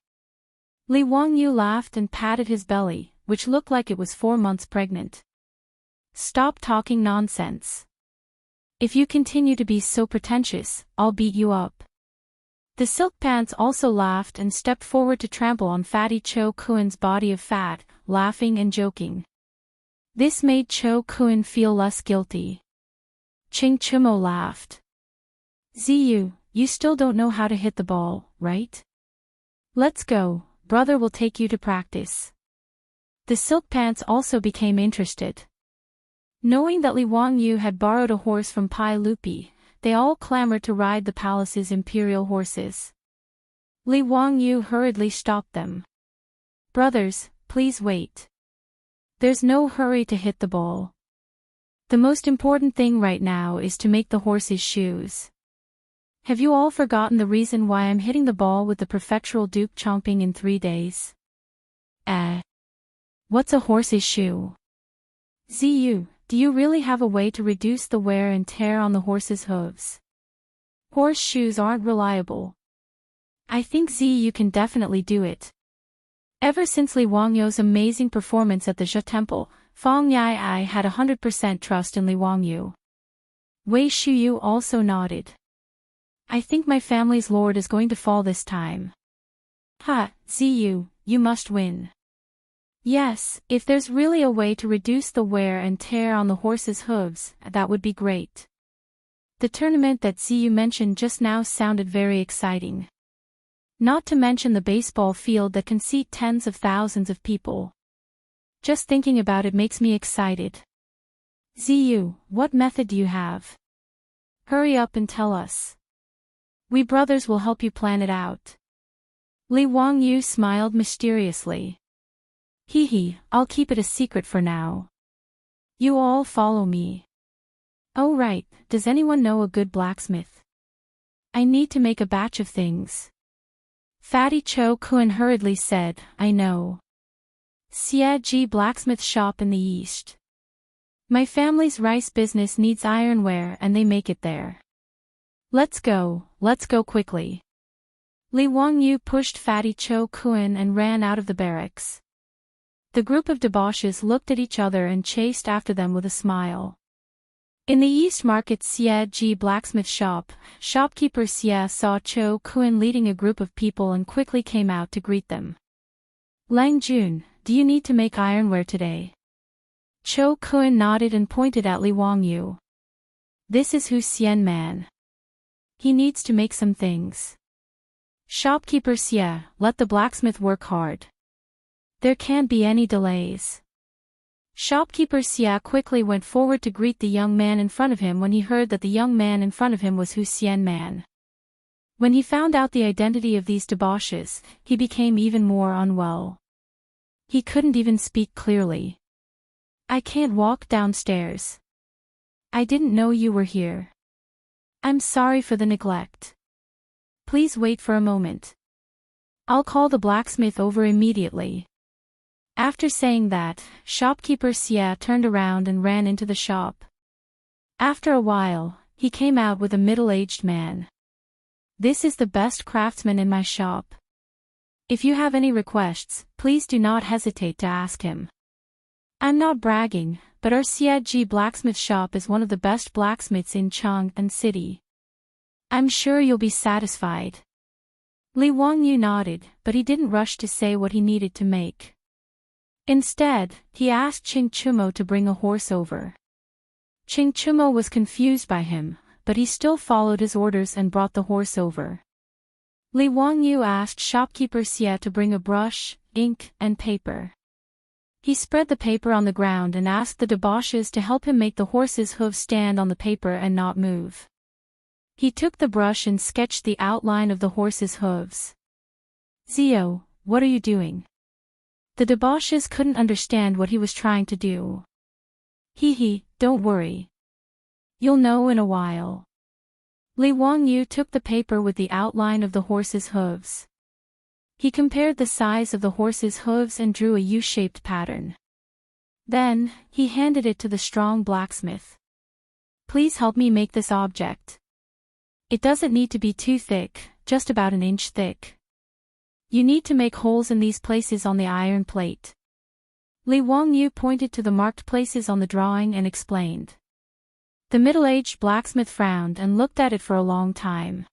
Li Wangyu laughed and patted his belly, which looked like it was 4 months pregnant. Stop talking nonsense. If you continue to be so pretentious, I'll beat you up. The silk pants also laughed and stepped forward to trample on Fatty Cho Kuan's body of fat, laughing and joking. This made Cho Kuan feel less guilty. Ching Chimo laughed. Ziyu, you still don't know how to hit the ball, right? Let's go, brother will take you to practice. The silk pants also became interested. Knowing that Li Wangyu had borrowed a horse from Pai Lupi, they all clamored to ride the palace's imperial horses. Li Wangyu hurriedly stopped them. Brothers, please wait. There's no hurry to hit the ball. The most important thing right now is to make the horse's shoes. Have you all forgotten the reason why I'm hitting the ball with the prefectural Duke Chongping in 3 days? What's a horse's shoe? Ziyu, do you really have a way to reduce the wear and tear on the horse's hooves? Horse shoes aren't reliable. I think Ziyu can definitely do it. Ever since Li Wangyu's amazing performance at the Zhe Temple, Fong Yai had 100% trust in Li Wangyu. Wei Shuyu also nodded. I think my family's lord is going to fall this time. Ziyu, you must win. Yes, if there's really a way to reduce the wear and tear on the horse's hooves, that would be great. The tournament that Ziyu mentioned just now sounded very exciting. Not to mention the baseball field that can seat tens of thousands of people. Just thinking about it makes me excited. Ziyu, what method do you have? Hurry up and tell us. We brothers will help you plan it out. Li Wangyu smiled mysteriously. I'll keep it a secret for now. You all follow me. Oh right, does anyone know a good blacksmith? I need to make a batch of things. Fatty Cho Kuan hurriedly said, I know. Xie Ji blacksmith shop in the east. My family's rice business needs ironware and they make it there. Let's go quickly. Li Wangyu pushed Fatty Cho Kuan and ran out of the barracks. The group of debauches looked at each other and chased after them with a smile. In the East Market Xie blacksmith shop, shopkeeper Xie saw Cho Kun leading a group of people and quickly came out to greet them. Lang Jun, do you need to make ironware today? Cho Kun nodded and pointed at Li Wangyu. This is Hu Xian man. He needs to make some things. Shopkeeper Xie, let the blacksmith work hard. There can't be any delays. Shopkeeper Xie quickly went forward to greet the young man in front of him when he heard that the young man in front of him was Hu Xian man. When he found out the identity of these debauches, he became even more unwell. He couldn't even speak clearly. I can't walk downstairs. I didn't know you were here. I'm sorry for the neglect. Please wait for a moment. I'll call the blacksmith over immediately. After saying that, shopkeeper Xie turned around and ran into the shop. After a while, he came out with a middle-aged man. This is the best craftsman in my shop. If you have any requests, please do not hesitate to ask him. I'm not bragging, but our Xie blacksmith shop is one of the best blacksmiths in Chang'an city. I'm sure you'll be satisfied. Li Wangyu nodded, but he didn't rush to say what he needed to make. Instead, he asked Ching Chumo to bring a horse over. Ching Chumo was confused by him, but he still followed his orders and brought the horse over. Li Wangyu asked shopkeeper Xie to bring a brush, ink, and paper. He spread the paper on the ground and asked the debauches to help him make the horse's hooves stand on the paper and not move. He took the brush and sketched the outline of the horse's hooves. Zio, what are you doing? The debauches couldn't understand what he was trying to do. Don't worry. You'll know in a while. Li Wangyu took the paper with the outline of the horse's hooves. He compared the size of the horse's hooves and drew a U-shaped pattern. Then, he handed it to the strong blacksmith. Please help me make this object. It doesn't need to be too thick, just about an inch thick. You need to make holes in these places on the iron plate. Li Wangyu pointed to the marked places on the drawing and explained. The middle-aged blacksmith frowned and looked at it for a long time.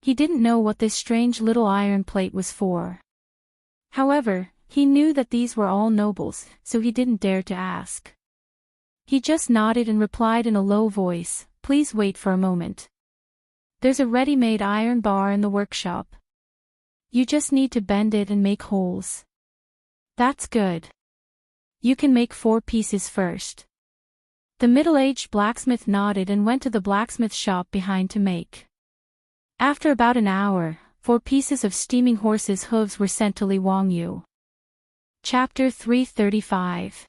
He didn't know what this strange little iron plate was for. However, he knew that these were all nobles, so he didn't dare to ask. He just nodded and replied in a low voice, please wait for a moment. There's a ready-made iron bar in the workshop. You just need to bend it and make holes. That's good. You can make 4 pieces first. The middle-aged blacksmith nodded and went to the blacksmith shop behind to make. After about an hour, 4 pieces of steaming horse's hooves were sent to Li Wangyu. Chapter 335.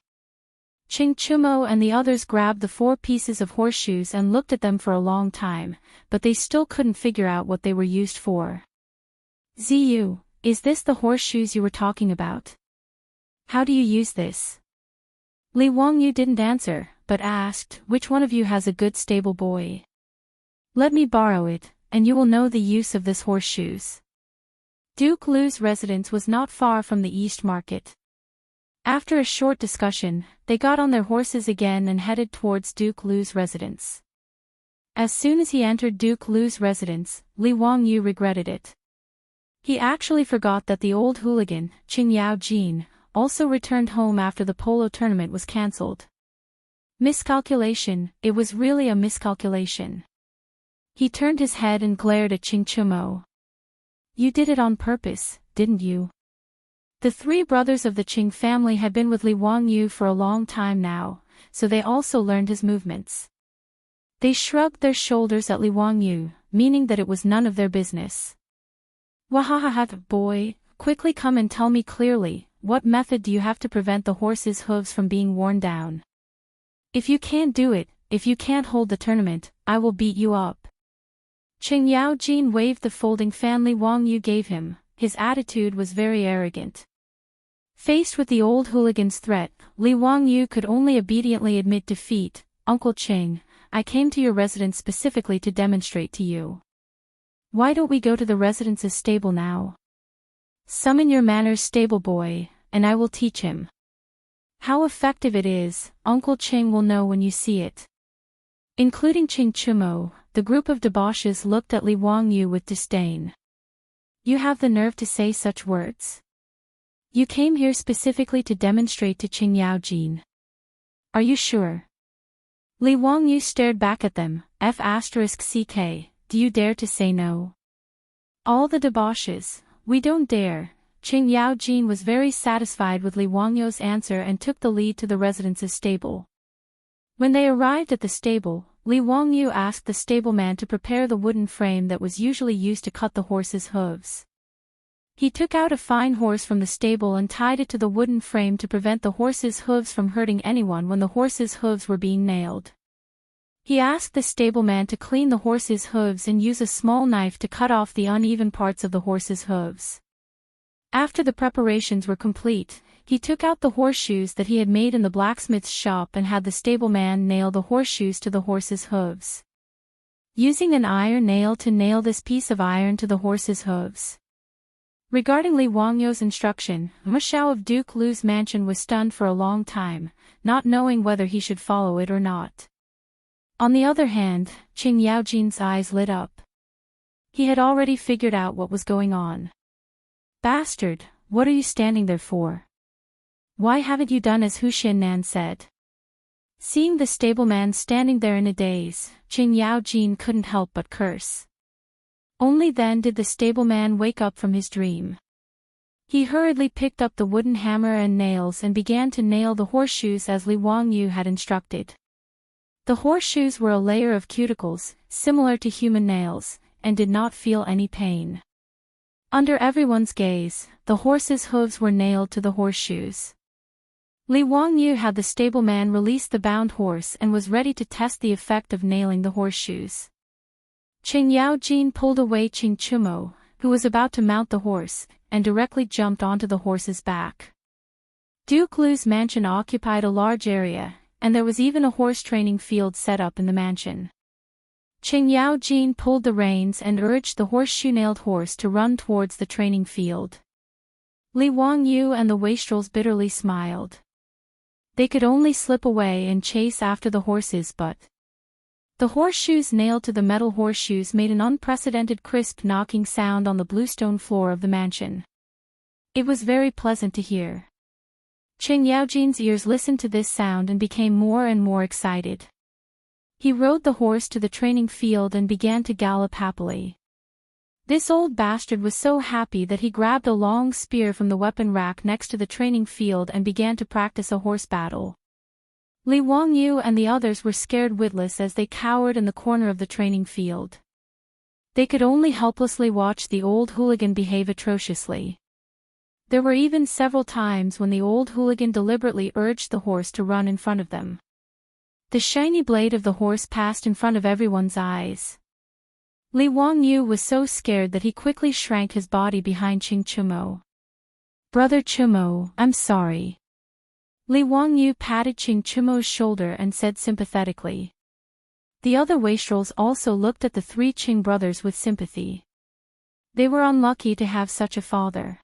Ching Chumo and the others grabbed the 4 pieces of horseshoes and looked at them for a long time, but they still couldn't figure out what they were used for. Ziyu, is this the horseshoes you were talking about? How do you use this? Li Wangyu didn't answer, but asked, which one of you has a good stable boy? Let me borrow it, and you will know the use of this horseshoes. Duke Lu's residence was not far from the East Market. After a short discussion, they got on their horses again and headed towards Duke Lu's residence. As soon as he entered Duke Lu's residence, Li Wangyu regretted it. He actually forgot that the old hooligan, Qing Yaojin, also returned home after the polo tournament was cancelled. Miscalculation, it was really a miscalculation. He turned his head and glared at Ching Chumo. You did it on purpose, didn't you? The 3 brothers of the Qing family had been with Li Wangyu for a long time now, so they also learned his movements. They shrugged their shoulders at Li Wangyu, meaning that it was none of their business. Wahahaha, boy, quickly come and tell me clearly, what method do you have to prevent the horse's hooves from being worn down? If you can't do it, if you can't hold the tournament, I will beat you up. Qing Yaojin waved the folding fan Li Wangyu gave him. His attitude was very arrogant. Faced with the old hooligan's threat, Li Wangyu could only obediently admit defeat. Uncle Qing, I came to your residence specifically to demonstrate to you. Why don't we go to the residence's stable now? Summon your manners stable boy, and I will teach him. How effective it is, Uncle Qing will know when you see it. Including Ching Chumo, the group of debauches looked at Li Wangyu with disdain. You have the nerve to say such words? You came here specifically to demonstrate to Qing Yaojin. Are you sure? Li Wangyu stared back at them. F***ck, do you dare to say no? All the debauches, we don't dare. Qing Yaojin was very satisfied with Li Wangyu's answer and took the lead to the residence's stable. When they arrived at the stable, Li Wangyu asked the stableman to prepare the wooden frame that was usually used to cut the horse's hooves. He took out a fine horse from the stable and tied it to the wooden frame to prevent the horse's hooves from hurting anyone when the horse's hooves were being nailed. He asked the stableman to clean the horse's hooves and use a small knife to cut off the uneven parts of the horse's hooves. After the preparations were complete, he took out the horseshoes that he had made in the blacksmith's shop and had the stableman nail the horseshoes to the horse's hooves. Using an iron nail to nail this piece of iron to the horse's hooves. Regarding Li Wangyu's instruction, Ma Xiao of Duke Lu's mansion was stunned for a long time, not knowing whether he should follow it or not. On the other hand, Qing Yaojin's eyes lit up. He had already figured out what was going on. Bastard, what are you standing there for? Why haven't you done as Hu Xinnan said? Seeing the stableman standing there in a daze, Qing Yaojin couldn't help but curse. Only then did the stableman wake up from his dream. He hurriedly picked up the wooden hammer and nails and began to nail the horseshoes as Li Wangyu had instructed. The horseshoes were a layer of cuticles, similar to human nails, and did not feel any pain. Under everyone's gaze, the horse's hooves were nailed to the horseshoes. Li Wangyu had the stableman release the bound horse and was ready to test the effect of nailing the horseshoes. Qing Yaojin pulled away Qing Chumo, who was about to mount the horse, and directly jumped onto the horse's back. Duke Lu's mansion occupied a large area, and there was even a horse training field set up in the mansion. Qing Yaojin pulled the reins and urged the horseshoe-nailed horse to run towards the training field. Li Wangyu and the wastrels bitterly smiled. They could only slip away and chase after the horses, but the horseshoes nailed to the metal horseshoes made an unprecedented crisp knocking sound on the bluestone floor of the mansion. It was very pleasant to hear. Qing Yaojin's ears listened to this sound and became more and more excited. He rode the horse to the training field and began to gallop happily. This old bastard was so happy that he grabbed a long spear from the weapon rack next to the training field and began to practice a horse battle. Li Wangyu and the others were scared witless as they cowered in the corner of the training field. They could only helplessly watch the old hooligan behave atrociously. There were even several times when the old hooligan deliberately urged the horse to run in front of them. The shiny blade of the horse passed in front of everyone's eyes. Li Wangyu was so scared that he quickly shrank his body behind Qing Chumo. Brother Chumo, I'm sorry. Li Wangyu patted Qing Chumo's shoulder and said sympathetically. The other wastrels also looked at the three Qing brothers with sympathy. They were unlucky to have such a father.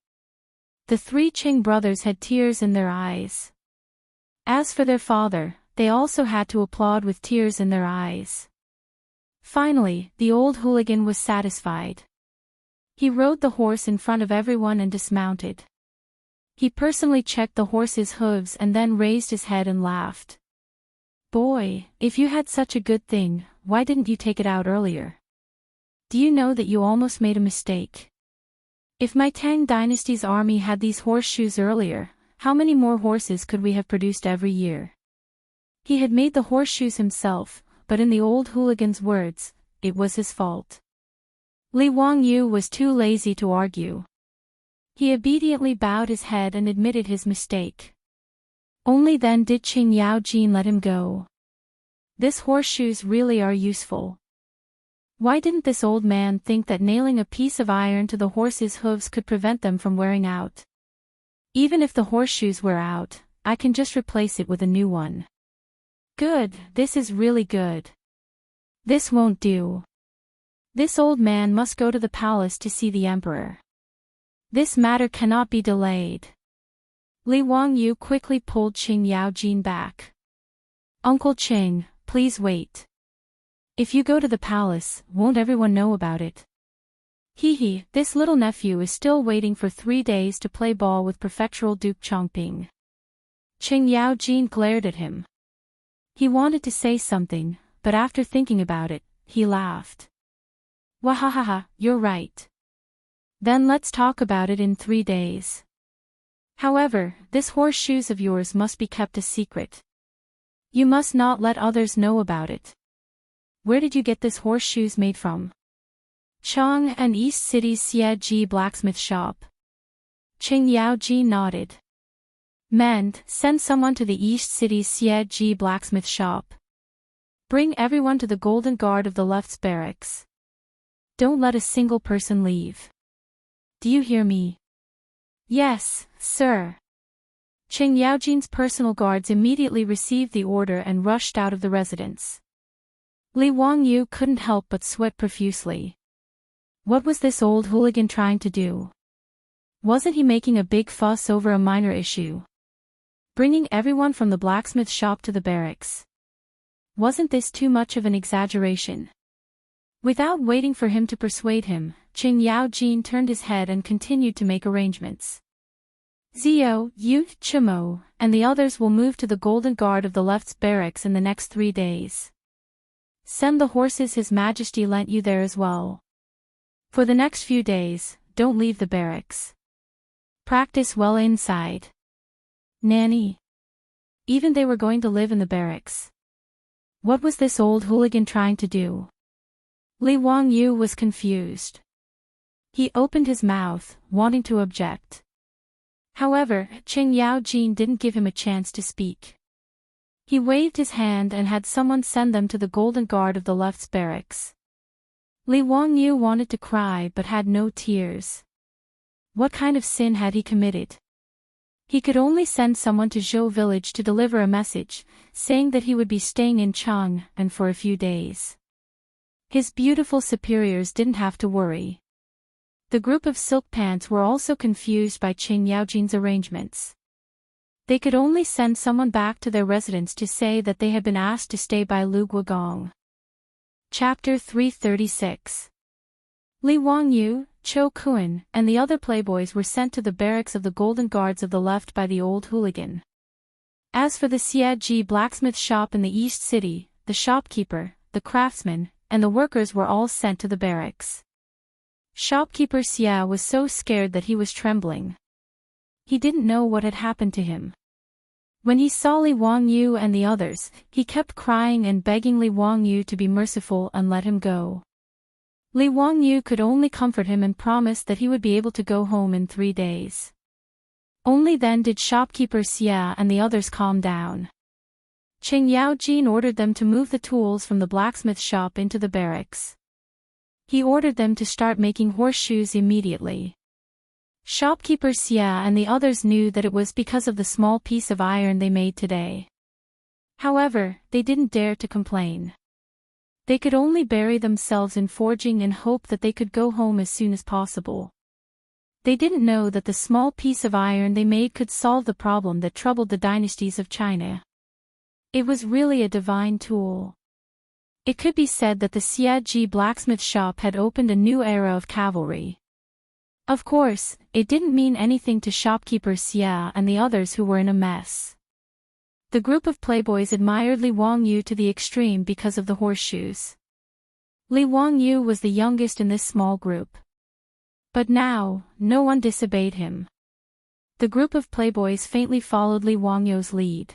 The three Qing brothers had tears in their eyes. As for their father, they also had to applaud with tears in their eyes. Finally, the old hooligan was satisfied. He rode the horse in front of everyone and dismounted. He personally checked the horse's hooves and then raised his head and laughed. Boy, if you had such a good thing, why didn't you take it out earlier? Do you know that you almost made a mistake? If my Tang dynasty's army had these horseshoes earlier, how many more horses could we have produced every year? He had made the horseshoes himself, but in the old hooligan's words, it was his fault. Li Wangyu was too lazy to argue. He obediently bowed his head and admitted his mistake. Only then did Qing Yaojin let him go. These horseshoes really are useful. Why didn't this old man think that nailing a piece of iron to the horse's hooves could prevent them from wearing out? Even if the horseshoes wear out, I can just replace it with a new one. Good, this is really good. This won't do. This old man must go to the palace to see the emperor. This matter cannot be delayed. Li Wangyu quickly pulled Qing Yaojin back. Uncle Qing, please wait. If you go to the palace, won't everyone know about it? Hee, this little nephew is still waiting for 3 days to play ball with prefectural Duke Chongping. Qing Yaojin glared at him. He wanted to say something, but after thinking about it, he laughed. Wahahaha, you're right. Then let's talk about it in 3 days. However, this horseshoes of yours must be kept a secret. You must not let others know about it. Where did you get this horseshoes made from? Chang'an East City's Xie blacksmith shop. Qing Yaoji nodded. Send someone to the East City's Xie blacksmith shop. Bring everyone to the Golden Guard of the Left's barracks. Don't let a single person leave. Do you hear me? Yes, sir. Qing Yaojin's personal guards immediately received the order and rushed out of the residence. Li Wangyu couldn't help but sweat profusely. What was this old hooligan trying to do? Wasn't he making a big fuss over a minor issue? Bringing everyone from the blacksmith shop to the barracks. Wasn't this too much of an exaggeration? Without waiting for him to persuade him, Qing Yaojin turned his head and continued to make arrangements. Zio, Yu, Chimo, and the others will move to the Golden Guard of the Left's barracks in the next 3 days. Send the horses His Majesty lent you there as well. For the next few days, don't leave the barracks. Practice well inside. Nanny. Even they were going to live in the barracks. What was this old hooligan trying to do? Li Wangyu was confused. He opened his mouth, wanting to object. However, Qing Yaojin didn't give him a chance to speak. He waved his hand and had someone send them to the Golden Guard of the Left's barracks. Li Wangyu wanted to cry but had no tears. What kind of sin had he committed? He could only send someone to Zhou village to deliver a message, saying that he would be staying in Chang'an for a few days. His beautiful superiors didn't have to worry. The group of silk pants were also confused by Qing Yaojin's arrangements. They could only send someone back to their residence to say that they had been asked to stay by Lu Guogong. Chapter 336. Li Wangyu, Cho Kun, and the other playboys were sent to the barracks of the Golden Guards of the Left by the old hooligan. As for the Xie blacksmith shop in the East City, the shopkeeper, the craftsman, and the workers were all sent to the barracks. Shopkeeper Xia was so scared that he was trembling. He didn't know what had happened to him. When he saw Li Wangyu and the others, he kept crying and begging Li Wangyu to be merciful and let him go. Li Wangyu could only comfort him and promise that he would be able to go home in 3 days. Only then did shopkeeper Xia and the others calm down. Qing Yaojin ordered them to move the tools from the blacksmith shop into the barracks. He ordered them to start making horseshoes immediately. Shopkeeper Xia and the others knew that it was because of the small piece of iron they made today. However, they didn't dare to complain. They could only bury themselves in forging and hope that they could go home as soon as possible. They didn't know that the small piece of iron they made could solve the problem that troubled the dynasties of China. It was really a divine tool. It could be said that the Xie blacksmith shop had opened a new era of cavalry. Of course, it didn't mean anything to shopkeeper Xia and the others who were in a mess. The group of playboys admired Li Wangyu to the extreme because of the horseshoes. Li Wangyu was the youngest in this small group. But now, no one disobeyed him. The group of playboys faintly followed Li Wangyu's lead.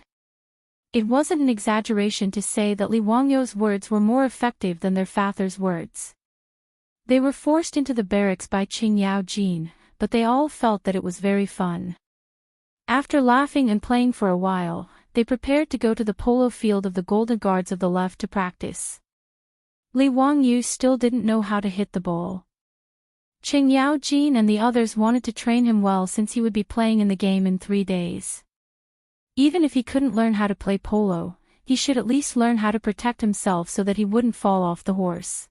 It wasn't an exaggeration to say that Li Wangyu's words were more effective than their father's words. They were forced into the barracks by Qing Yaojin, but they all felt that it was very fun. After laughing and playing for a while, they prepared to go to the polo field of the Golden Guards of the Left to practice. Li Wangyu still didn't know how to hit the ball. Qing Yaojin and the others wanted to train him well since he would be playing in the game in 3 days. Even if he couldn't learn how to play polo, he should at least learn how to protect himself so that he wouldn't fall off the horse.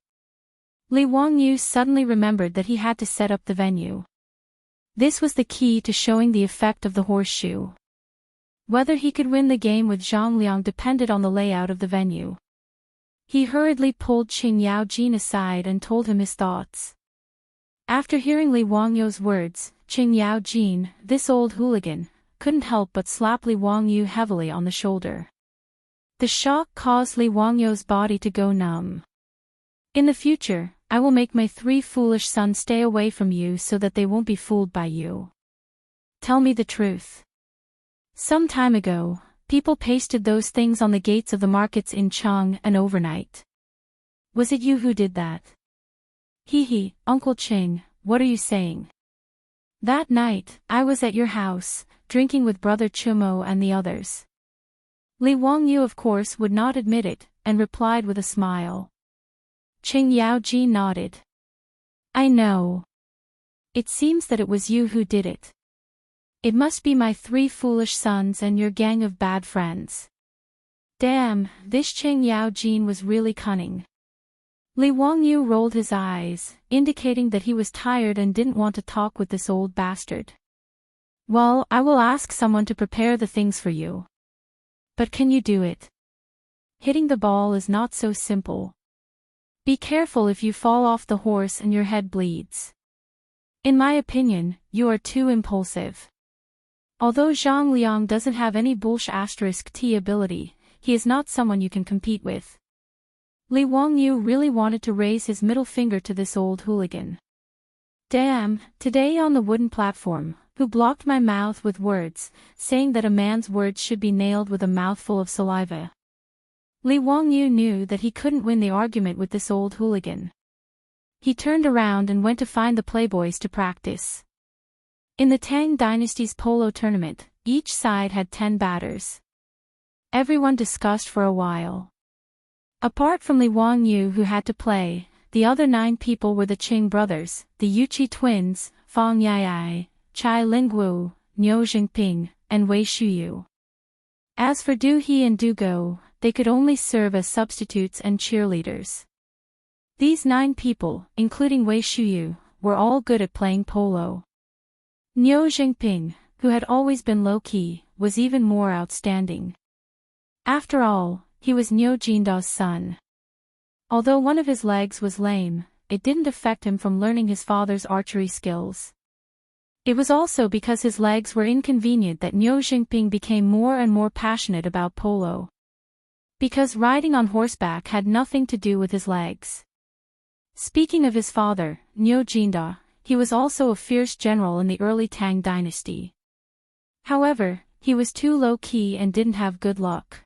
Li Wangyu suddenly remembered that he had to set up the venue. This was the key to showing the effect of the horseshoe. Whether he could win the game with Zhang Liang depended on the layout of the venue. He hurriedly pulled Qing Yaojin aside and told him his thoughts. After hearing Li Wangyu's words, Qing Yaojin, this old hooligan, couldn't help but slap Li Wangyu heavily on the shoulder. The shock caused Li Wangyu's body to go numb. In the future, I will make my 3 foolish sons stay away from you so that they won't be fooled by you. Tell me the truth. Some time ago, people pasted those things on the gates of the markets in Chang'an overnight. Was it you who did that? Hee, Uncle Qing, what are you saying? That night, I was at your house, drinking with Brother Chumo and the others. Li Wangyu of course would not admit it, and replied with a smile. Qing Yaojin nodded. I know. It seems that it was you who did it. It must be my 3 foolish sons and your gang of bad friends. Damn, this Qing Yaojin was really cunning. Li Wangyu rolled his eyes, indicating that he was tired and didn't want to talk with this old bastard. Well, I will ask someone to prepare the things for you. But can you do it? Hitting the ball is not so simple. Be careful if you fall off the horse and your head bleeds. In my opinion, you are too impulsive. Although Zhang Liang doesn't have any *T ability, he is not someone you can compete with. Li Wangyu really wanted to raise his middle finger to this old hooligan. Damn, today on the wooden platform, who blocked my mouth with words, saying that a man's words should be nailed with a mouthful of saliva. Li Wangyu knew that he couldn't win the argument with this old hooligan. He turned around and went to find the playboys to practice. In the Tang Dynasty's polo tournament, each side had 10 batters. Everyone discussed for a while. Apart from Li Wangyu who had to play, the other 9 people were the Qing brothers, the Yuqi twins, Fang Yai, Chai Lingwu, Niu Jingping, and Wei Shuyu. As for Du He and Du Go, they could only serve as substitutes and cheerleaders. These 9 people, including Wei Shuyu, were all good at playing polo. Niu Jingping, who had always been low-key, was even more outstanding. After all, he was Niu Jinda's son. Although one of his legs was lame, it didn't affect him from learning his father's archery skills. It was also because his legs were inconvenient that Niu Jingping became more and more passionate about polo. Because riding on horseback had nothing to do with his legs. Speaking of his father, Niu Jinda, he was also a fierce general in the early Tang dynasty. However, he was too low-key and didn't have good luck.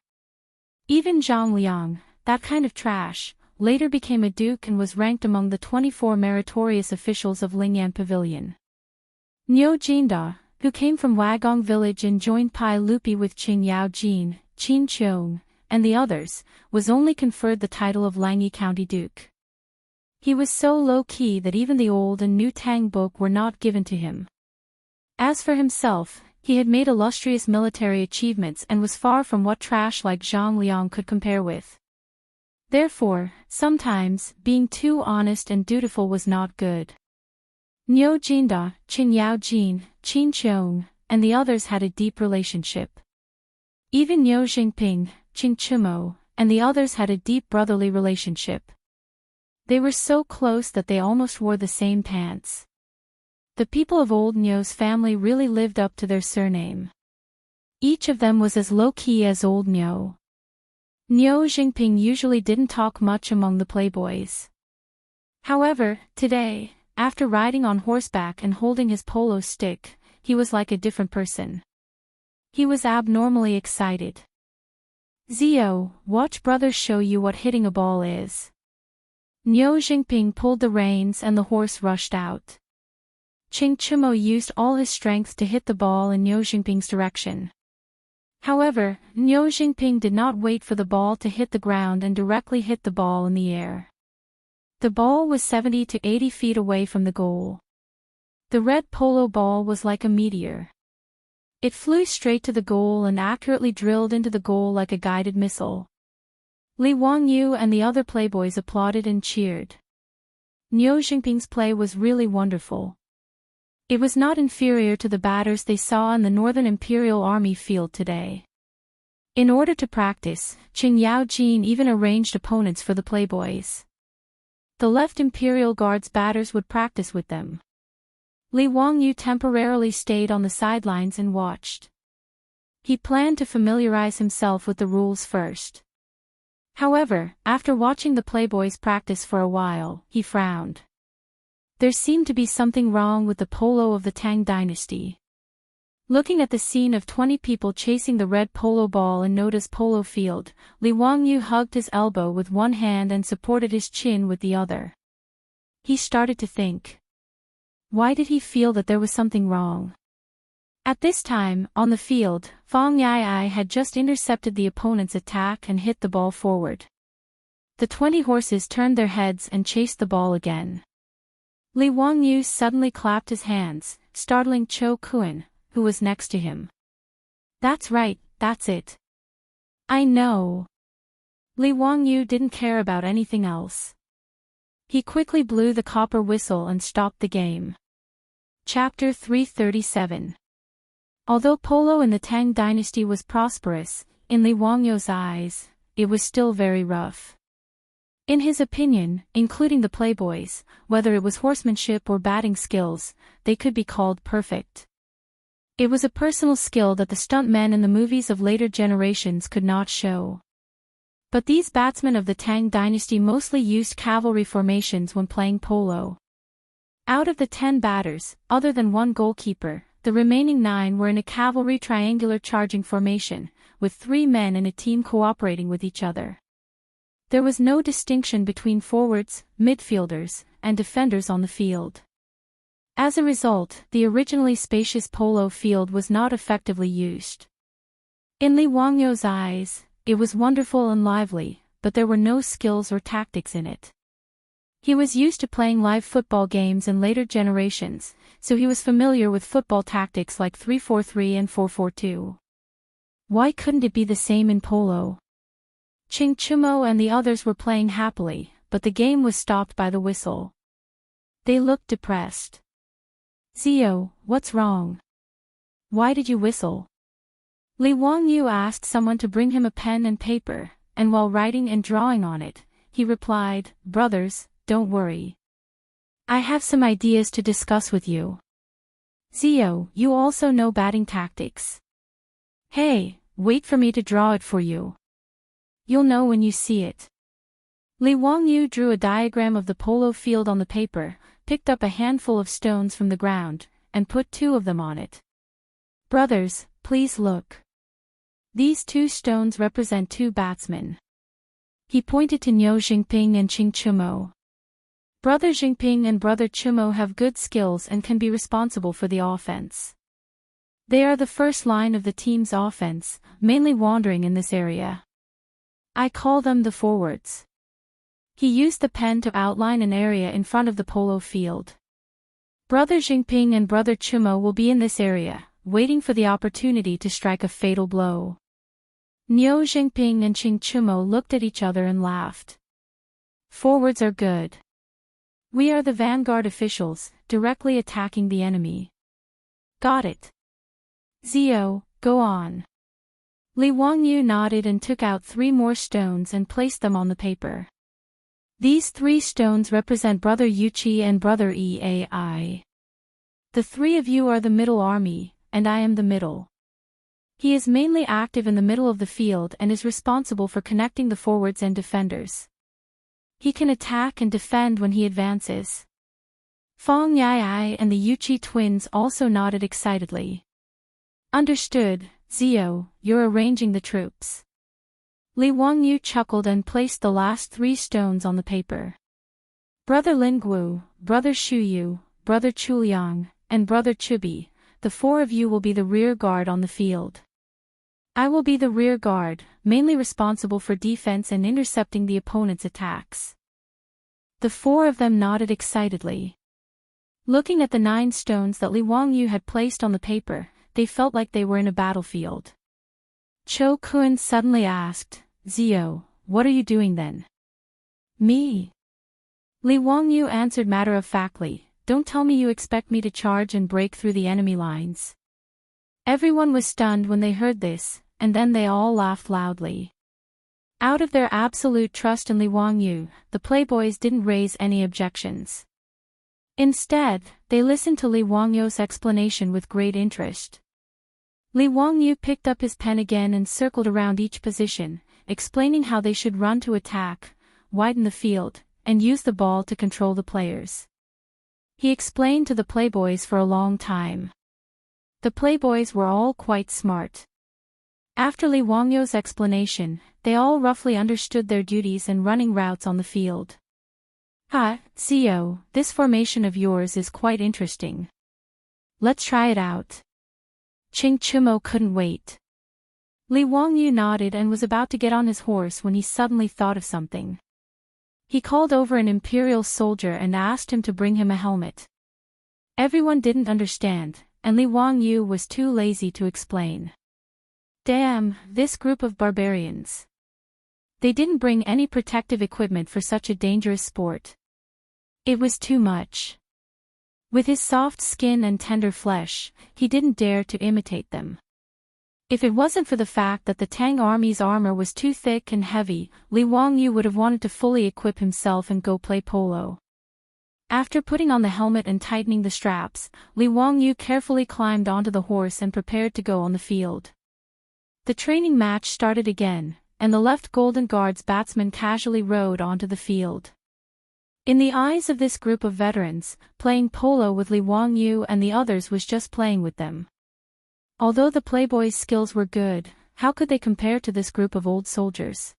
Even Zhang Liang, that kind of trash, later became a duke and was ranked among the 24 meritorious officials of Lingyan Pavilion. Niu Jinda, who came from Wagong village and joined Pai Lupi with Qing Yaojin, Qin Qiong, and the others, was only conferred the title of Langyi County Duke. He was so low-key that even the old and new Tang book were not given to him. As for himself, he had made illustrious military achievements and was far from what trash like Zhang Liang could compare with. Therefore, sometimes, being too honest and dutiful was not good. Niu Jinda, Qin Yaojin, Qin Qiong, and the others had a deep relationship. Even Niu Jingping, Qing Chumo, and the others had a deep brotherly relationship. They were so close that they almost wore the same pants. The people of old Niu's family really lived up to their surname. Each of them was as low-key as old Niu. Niu Jingping usually didn't talk much among the playboys. However, today, after riding on horseback and holding his polo stick, he was like a different person. He was abnormally excited. Zio, watch brother show you what hitting a ball is. Niu Jingping pulled the reins and the horse rushed out. Qing Chumo used all his strength to hit the ball in Niu Jingping's direction. However, Niu Jingping did not wait for the ball to hit the ground and directly hit the ball in the air. The ball was 70 to 80 feet away from the goal. The red polo ball was like a meteor. It flew straight to the goal and accurately drilled into the goal like a guided missile. Li Wangyu and the other playboys applauded and cheered. Niu Jingping's play was really wonderful. It was not inferior to the batters they saw in the Northern Imperial Army field today. In order to practice, Qing Yaojin even arranged opponents for the playboys. The left Imperial Guard's batters would practice with them. Li Wangyu temporarily stayed on the sidelines and watched. He planned to familiarize himself with the rules first. However, after watching the playboys practice for a while, he frowned. There seemed to be something wrong with the polo of the Tang dynasty. Looking at the scene of 20 people chasing the red polo ball in Noda's polo field, Li Wangyu hugged his elbow with one hand and supported his chin with the other. He started to think. Why did he feel that there was something wrong? At this time, on the field, Fang Yai had just intercepted the opponent's attack and hit the ball forward. The 20 horses turned their heads and chased the ball again. Li Wangyu suddenly clapped his hands, startling Cho Kun, who was next to him. That's right, that's it. I know. Li Wangyu didn't care about anything else. He quickly blew the copper whistle and stopped the game. Chapter 337. Although polo in the Tang dynasty was prosperous, in Li Wangyu's eyes, it was still very rough. In his opinion, including the playboys, whether it was horsemanship or batting skills, they could be called perfect. It was a personal skill that the stuntmen in the movies of later generations could not show. But these batsmen of the Tang dynasty mostly used cavalry formations when playing polo. Out of the 10 batters, other than one goalkeeper, the remaining 9 were in a cavalry triangular charging formation, with 3 men in a team cooperating with each other. There was no distinction between forwards, midfielders, and defenders on the field. As a result, the originally spacious polo field was not effectively used. In Li Wangyu's eyes, it was wonderful and lively, but there were no skills or tactics in it. He was used to playing live football games in later generations, so he was familiar with football tactics like 3-4-3 and 4-4-2. Why couldn't it be the same in polo? Ching Chumo and the others were playing happily, but the game was stopped by the whistle. They looked depressed. Zio, what's wrong? Why did you whistle? Li Wangyu asked someone to bring him a pen and paper, and while writing and drawing on it, he replied, "Brothers, don't worry. I have some ideas to discuss with you. Zio, you also know batting tactics. Hey, wait for me to draw it for you. You'll know when you see it." Li Wangyu drew a diagram of the polo field on the paper, picked up a handful of stones from the ground, and put 2 of them on it. "Brothers, please look. These 2 stones represent 2 batsmen." He pointed to Niu Jingping and Qing Chumo. Brother Jingping and Brother Chumo have good skills and can be responsible for the offense. They are the first line of the team's offense, mainly wandering in this area. I call them the forwards. He used the pen to outline an area in front of the polo field. Brother Jingping and Brother Chumo will be in this area, waiting for the opportunity to strike a fatal blow. Niu Jingping and Qing Chumo looked at each other and laughed. Forwards are good. We are the vanguard officials, directly attacking the enemy. Got it. Zio, go on. Li Wangyu nodded and took out 3 more stones and placed them on the paper. These 3 stones represent Brother Yuqi and Brother Eai. The 3 of you are the middle army, and I am the middle. He is mainly active in the middle of the field and is responsible for connecting the forwards and defenders. He can attack and defend when he advances. Fang Yai and the Yuqi twins also nodded excitedly. Understood, Zio, you're arranging the troops. Li Wangyu chuckled and placed the last 3 stones on the paper. Brother Lingwu, Brother Shuyu, Brother Chuliang, and Brother Chubi, the 4 of you will be the rear guard on the field. I will be the rear guard, mainly responsible for defense and intercepting the opponent's attacks. The 4 of them nodded excitedly. Looking at the 9 stones that Li Wangyu had placed on the paper, they felt like they were in a battlefield. Cho Kun suddenly asked, Zio, what are you doing then? Me? Li Wangyu answered matter-of-factly, don't tell me you expect me to charge and break through the enemy lines. Everyone was stunned when they heard this, and then they all laughed loudly. Out of their absolute trust in Li Wangyu, the playboys didn't raise any objections. Instead, they listened to Li Wangyu's explanation with great interest. Li Wangyu picked up his pen again and circled around each position, explaining how they should run to attack, widen the field, and use the ball to control the players. He explained to the playboys for a long time. The playboys were all quite smart. After Li Wangyu's explanation, they all roughly understood their duties and running routes on the field. Zio, this formation of yours is quite interesting. Let's try it out. Ching Chumo couldn't wait. Li Wangyu nodded and was about to get on his horse when he suddenly thought of something. He called over an imperial soldier and asked him to bring him a helmet. Everyone didn't understand, and Li Wangyu was too lazy to explain. Damn, this group of barbarians. They didn't bring any protective equipment for such a dangerous sport. It was too much. With his soft skin and tender flesh, he didn't dare to imitate them. If it wasn't for the fact that the Tang army's armor was too thick and heavy, Li Wangyu would have wanted to fully equip himself and go play polo. After putting on the helmet and tightening the straps, Li Wangyu carefully climbed onto the horse and prepared to go on the field. The training match started again, and the left Golden Guard's batsman casually rode onto the field. In the eyes of this group of veterans, playing polo with Li Wangyu and the others was just playing with them. Although the playboys' skills were good, how could they compare to this group of old soldiers?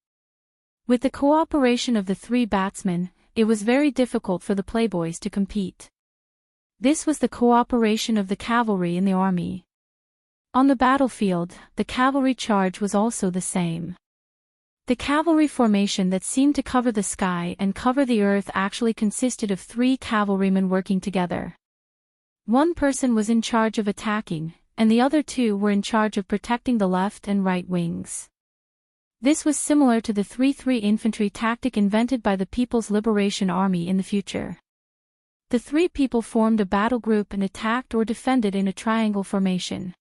With the cooperation of the three batsmen, it was very difficult for the playboys to compete. This was the cooperation of the cavalry in the army. On the battlefield, the cavalry charge was also the same. The cavalry formation that seemed to cover the sky and cover the earth actually consisted of 3 cavalrymen working together. One person was in charge of attacking, and the other 2 were in charge of protecting the left and right wings. This was similar to the 3-3 infantry tactic invented by the People's Liberation Army in the future. The 3 people formed a battle group and attacked or defended in a triangle formation.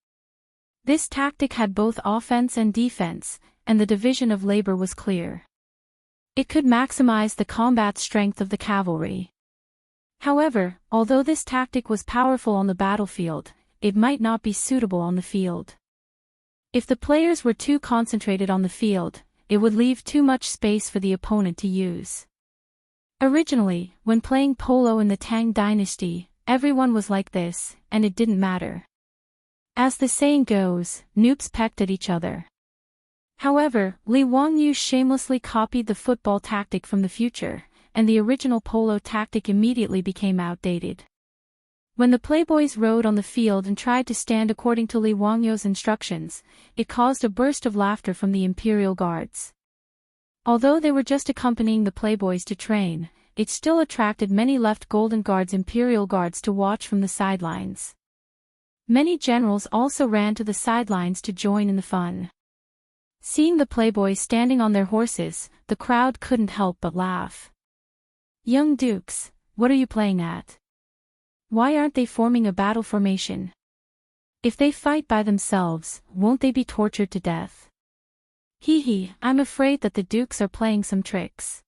This tactic had both offense and defense, and the division of labor was clear. It could maximize the combat strength of the cavalry. However, although this tactic was powerful on the battlefield, it might not be suitable on the field. If the players were too concentrated on the field, it would leave too much space for the opponent to use. Originally, when playing polo in the Tang dynasty, everyone was like this, and it didn't matter. As the saying goes, noobs pecked at each other. However, Li Wangyu shamelessly copied the football tactic from the future, and the original polo tactic immediately became outdated. When the playboys rode on the field and tried to stand according to Li Wangyu's instructions, it caused a burst of laughter from the imperial guards. Although they were just accompanying the playboys to train, it still attracted many left Golden Guard's imperial guards to watch from the sidelines. Many generals also ran to the sidelines to join in the fun. Seeing the playboys standing on their horses, the crowd couldn't help but laugh. Young dukes, what are you playing at? Why aren't they forming a battle formation? If they fight by themselves, won't they be tortured to death? Hee, I'm afraid that the dukes are playing some tricks.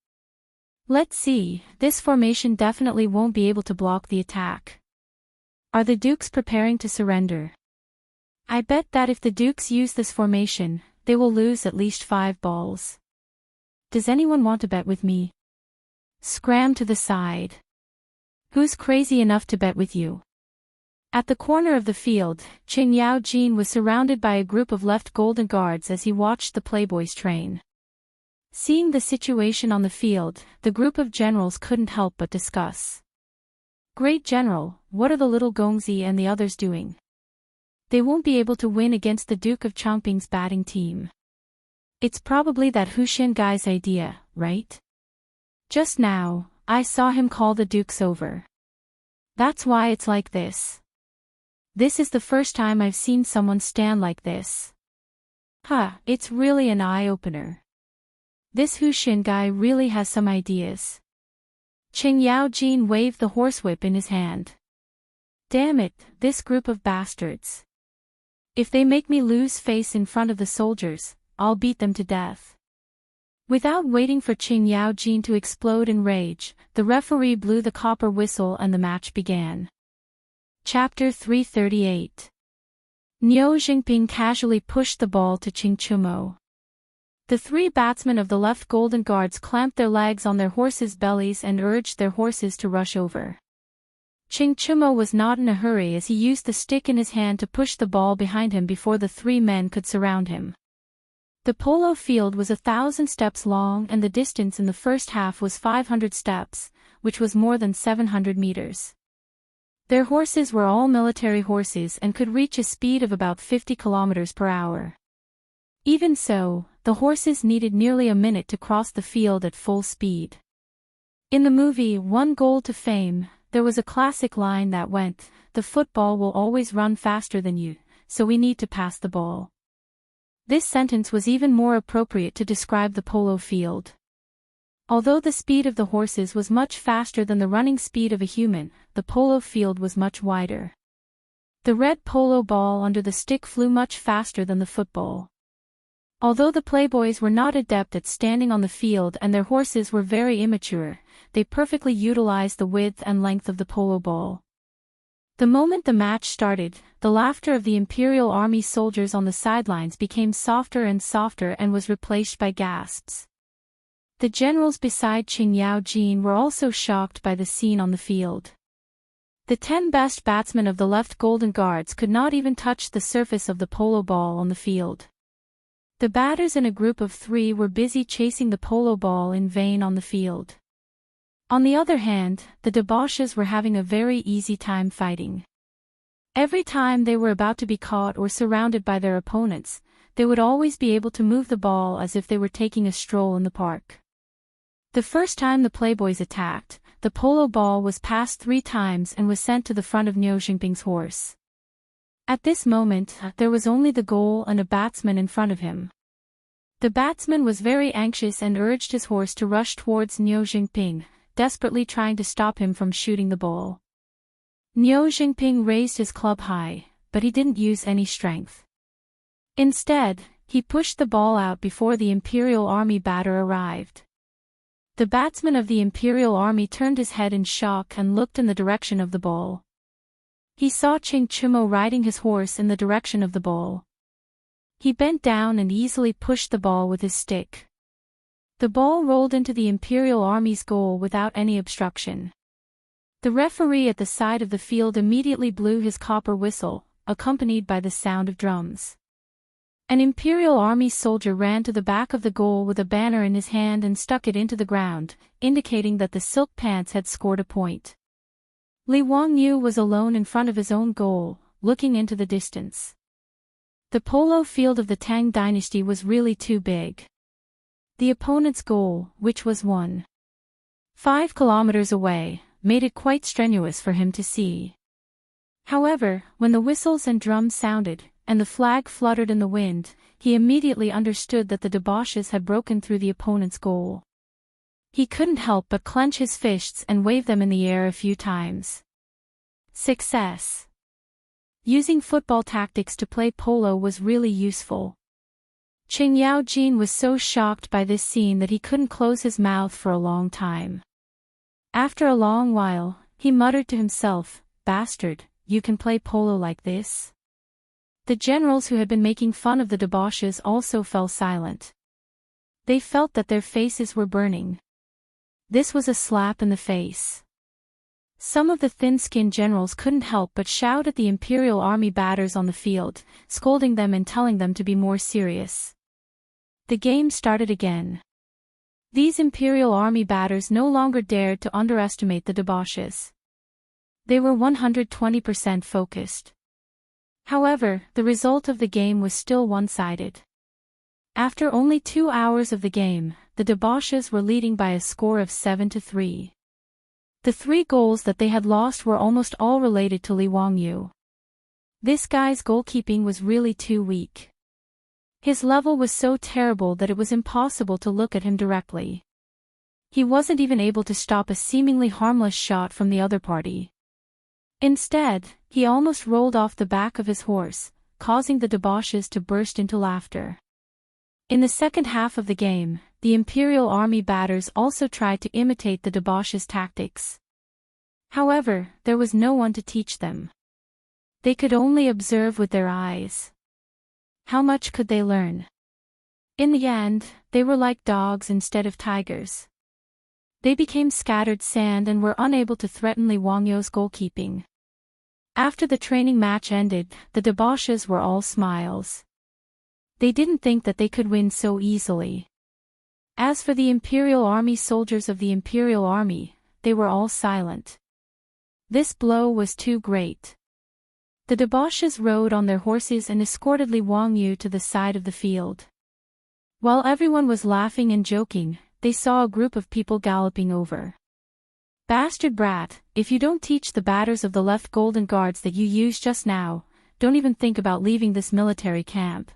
Let's see, this formation definitely won't be able to block the attack. Are the dukes preparing to surrender? I bet that if the dukes use this formation, they will lose at least 5 balls. Does anyone want to bet with me? Scram to the side. Who's crazy enough to bet with you? At the corner of the field, Qing Yao Jin was surrounded by a group of left Golden Guards as he watched the playboys train. Seeing the situation on the field, the group of generals couldn't help but discuss. Great General, what are the little Gongzi and the others doing? They won't be able to win against the Duke of Chongqing's batting team. It's probably that Hu Xin guy's idea, right? Just now, I saw him call the dukes over. That's why it's like this. This is the first time I've seen someone stand like this. It's really an eye-opener. This Hu Xin guy really has some ideas. Qing Yao Jin waved the horsewhip in his hand. Damn it, this group of bastards. If they make me lose face in front of the soldiers, I'll beat them to death. Without waiting for Chang'an to explode in rage, the referee blew the copper whistle and the match began. Chapter 338. Niu Jingping casually pushed the ball to Chang'an. The three batsmen of the left Golden Guards clamped their legs on their horses' bellies and urged their horses to rush over. Chang'an was not in a hurry as he used the stick in his hand to push the ball behind him before the three men could surround him. The polo field was 1,000 steps long and the distance in the first half was 500 steps, which was more than 700 meters. Their horses were all military horses and could reach a speed of about 50 kilometers per hour. Even so, the horses needed nearly a minute to cross the field at full speed. In the movie One Goal to Fame, there was a classic line that went, "The football will always run faster than you, so we need to pass the ball." This sentence was even more appropriate to describe the polo field. Although the speed of the horses was much faster than the running speed of a human, the polo field was much wider. The red polo ball under the stick flew much faster than the football. Although the playboys were not adept at standing on the field and their horses were very immature, they perfectly utilized the width and length of the polo ball. The moment the match started, the laughter of the Imperial Army soldiers on the sidelines became softer and was replaced by gasps. The generals beside Chang'an were also shocked by the scene on the field. The 10 best batsmen of the left Golden Guards could not even touch the surface of the polo ball on the field. The batters in a group of 3 were busy chasing the polo ball in vain on the field. On the other hand, the debauches were having a very easy time fighting. Every time they were about to be caught or surrounded by their opponents, they would always be able to move the ball as if they were taking a stroll in the park. The first time the playboys attacked, the polo ball was passed 3 times and was sent to the front of Niu Jingping's horse. At this moment, there was only the goal and a batsman in front of him. The batsman was very anxious and urged his horse to rush towards Niu Jingping, desperately trying to stop him from shooting the ball. Niu Jingping raised his club high, but he didn't use any strength. Instead, he pushed the ball out before the Imperial Army batter arrived. The batsman of the Imperial Army turned his head in shock and looked in the direction of the ball. He saw Chang'an riding his horse in the direction of the ball. He bent down and easily pushed the ball with his stick. The ball rolled into the Imperial Army's goal without any obstruction. The referee at the side of the field immediately blew his copper whistle, accompanied by the sound of drums. An Imperial Army soldier ran to the back of the goal with a banner in his hand and stuck it into the ground, indicating that the silk pants had scored a point. Li Wangyu was alone in front of his own goal, looking into the distance. The polo field of the Tang dynasty was really too big. The opponent's goal, which was 1.5 kilometers away, made it quite strenuous for him to see. However, when the whistles and drums sounded, and the flag fluttered in the wind, he immediately understood that the debauches had broken through the opponent's goal. He couldn't help but clench his fists and wave them in the air a few times. Success! Using football tactics to play polo was really useful. Chang'an was so shocked by this scene that he couldn't close his mouth for a long time. After a long while, he muttered to himself, "Bastard, you can play polo like this?" The generals who had been making fun of the debauches also fell silent. They felt that their faces were burning. This was a slap in the face. Some of the thin-skinned generals couldn't help but shout at the Imperial Army batters on the field, scolding them and telling them to be more serious. The game started again. These Imperial Army batters no longer dared to underestimate the debauches. They were 120% focused. However, the result of the game was still one-sided. After only 2 hours of the game, the debauches were leading by a score of 7-3. The 3 goals that they had lost were almost all related to Li Wangyu. This guy's goalkeeping was really too weak. His level was so terrible that it was impossible to look at him directly. He wasn't even able to stop a seemingly harmless shot from the other party. Instead, he almost rolled off the back of his horse, causing the debauches to burst into laughter. In the second half of the game, the Imperial Army batters also tried to imitate the debauches' tactics. However, there was no one to teach them. They could only observe with their eyes. How much could they learn? In the end, they were like dogs instead of tigers. They became scattered sand and were unable to threaten Li Wangyu's goalkeeping. After the training match ended, the debauches were all smiles. They didn't think that they could win so easily. As for the Imperial Army soldiers of the Imperial Army, they were all silent. This blow was too great. The debauches rode on their horses and escorted Li Wangyu to the side of the field. While everyone was laughing and joking, they saw a group of people galloping over. "Bastard brat, if you don't teach the batters of the left golden guards that you used just now, don't even think about leaving this military camp."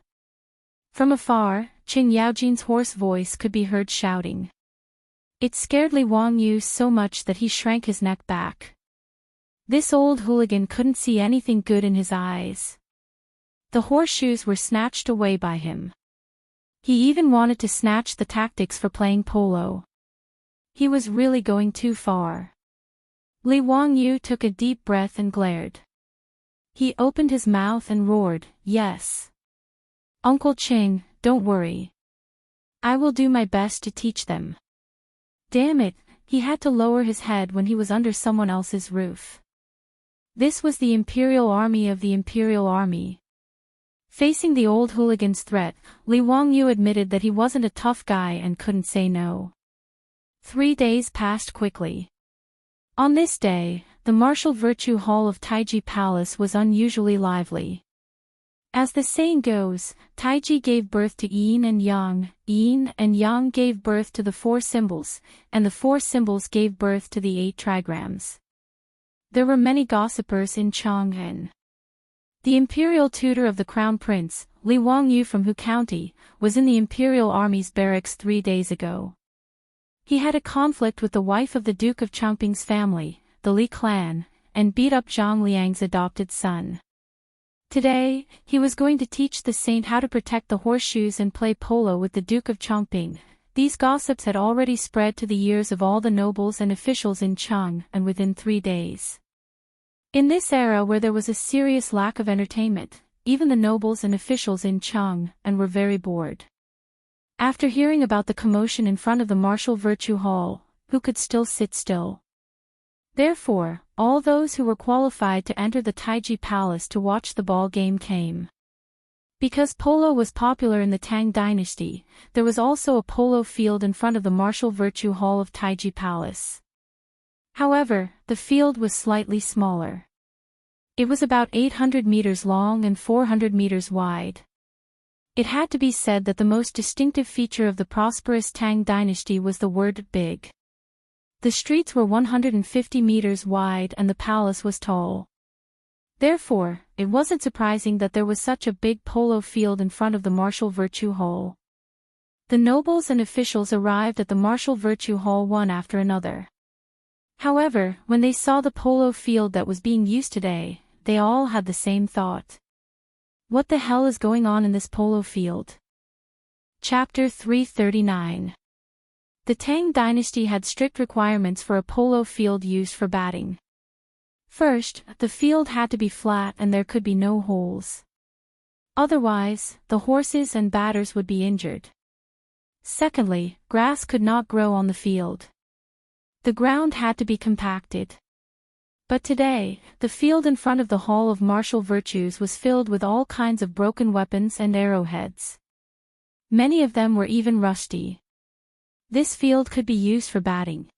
From afar, Qing Yaojin's hoarse voice could be heard shouting. It scared Li Wangyu so much that he shrank his neck back. This old hooligan couldn't see anything good in his eyes. The horseshoes were snatched away by him. He even wanted to snatch the tactics for playing polo. He was really going too far. Li Wangyu took a deep breath and glared. He opened his mouth and roared, "Yes. Uncle Qing, don't worry. I will do my best to teach them." Damn it, he had to lower his head when he was under someone else's roof. This was the Imperial Army of the Imperial Army. Facing the old hooligan's threat, Li Wangyu admitted that he wasn't a tough guy and couldn't say no. 3 days passed quickly. On this day, the martial virtue hall of Taiji Palace was unusually lively. As the saying goes, Taiji gave birth to yin and yang gave birth to the 4 symbols, and the 4 symbols gave birth to the 8 trigrams. There were many gossipers in Chang'an. The imperial tutor of the crown prince, Li Wangyu from Hu County, was in the Imperial Army's barracks 3 days ago. He had a conflict with the wife of the Duke of Changping's family, the Li clan, and beat up Zhang Liang's adopted son. Today, he was going to teach the saint how to protect the horseshoes and play polo with the Duke of Changping. These gossips had already spread to the ears of all the nobles and officials in Chang, and within 3 days. In this era where there was a serious lack of entertainment, even the nobles and officials in Chang and were very bored. After hearing about the commotion in front of the martial virtue hall, who could still sit still? Therefore, all those who were qualified to enter the Taiji Palace to watch the ball game came. Because polo was popular in the Tang dynasty, there was also a polo field in front of the martial virtue hall of Taiji Palace. However, the field was slightly smaller. It was about 800 meters long and 400 meters wide. It had to be said that the most distinctive feature of the prosperous Tang dynasty was the word big. The streets were 150 meters wide and the palace was tall. Therefore, it wasn't surprising that there was such a big polo field in front of the martial virtue hall. The nobles and officials arrived at the martial virtue hall one after another. However, when they saw the polo field that was being used today, they all had the same thought. What the hell is going on in this polo field? Chapter 339. The Tang dynasty had strict requirements for a polo field used for batting. First, the field had to be flat and there could be no holes. Otherwise, the horses and batters would be injured. Secondly, grass could not grow on the field. The ground had to be compacted. But today, the field in front of the Hall of Martial Virtues was filled with all kinds of broken weapons and arrowheads. Many of them were even rusty. This field could be used for batting.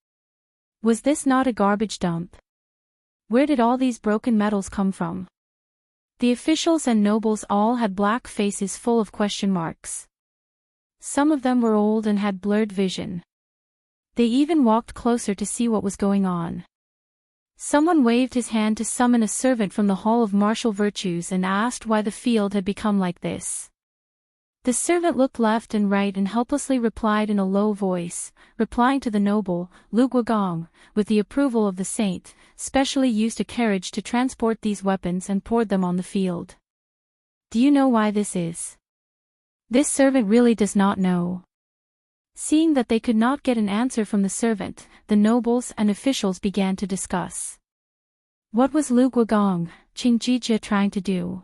Was this not a garbage dump? Where did all these broken metals come from? The officials and nobles all had black faces full of question marks. Some of them were old and had blurred vision. They even walked closer to see what was going on. Someone waved his hand to summon a servant from the Hall of Martial Virtues and asked why the field had become like this. The servant looked left and right and helplessly replied in a low voice, replying to the noble, Lu Guogong, with the approval of the saint, specially used a carriage to transport these weapons and poured them on the field. Do you know why this is? This servant really does not know. Seeing that they could not get an answer from the servant, the nobles and officials began to discuss. What was Lu Guogong, Qingjie trying to do?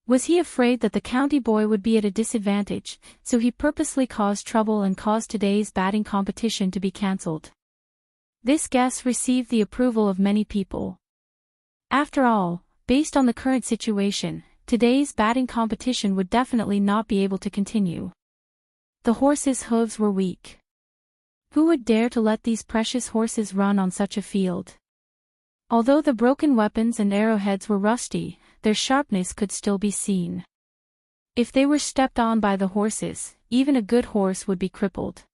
Was he afraid that the county boy would be at a disadvantage, so he purposely caused trouble and caused today's batting competition to be cancelled? This guess received the approval of many people. After all, based on the current situation, today's batting competition would definitely not be able to continue. The horses' hooves were weak. Who would dare to let these precious horses run on such a field? Although the broken weapons and arrowheads were rusty, their sharpness could still be seen. If they were stepped on by the horses, even a good horse would be crippled.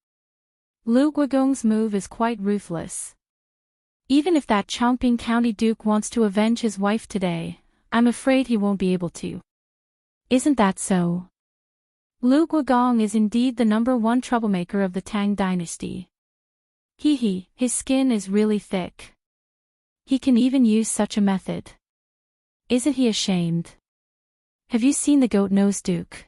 Lu Guogong's move is quite ruthless. Even if that Chongqing County Duke wants to avenge his wife today, I'm afraid he won't be able to. Isn't that so? Lu Guogong is indeed the #1 troublemaker of the Tang dynasty. His skin is really thick. He can even use such a method. Isn't he ashamed? Have you seen the goat-nosed Duke?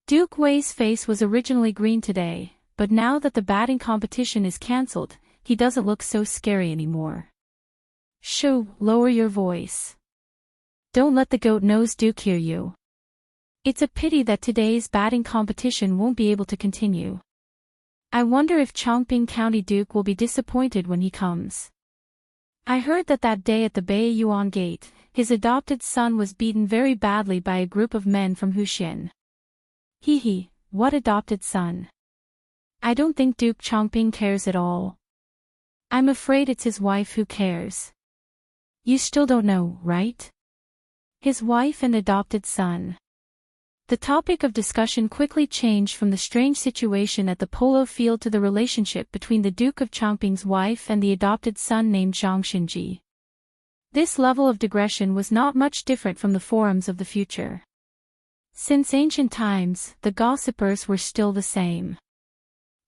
Duke Wei's face was originally green today, but now that the batting competition is cancelled, he doesn't look so scary anymore. Shoo, lower your voice. Don't let the goat-nosed Duke hear you. It's a pity that today's batting competition won't be able to continue. I wonder if Chongqing County Duke will be disappointed when he comes. I heard that day at the Bei Yuan Gate, his adopted son was beaten very badly by a group of men from Huxian. What adopted son? I don't think Duke Chongqing cares at all. I'm afraid it's his wife who cares. You still don't know, right? His wife and adopted son. The topic of discussion quickly changed from the strange situation at the polo field to the relationship between the Duke of Chongqing's wife and the adopted son named Zhang Xinji. This level of digression was not much different from the forums of the future. Since ancient times, the gossipers were still the same.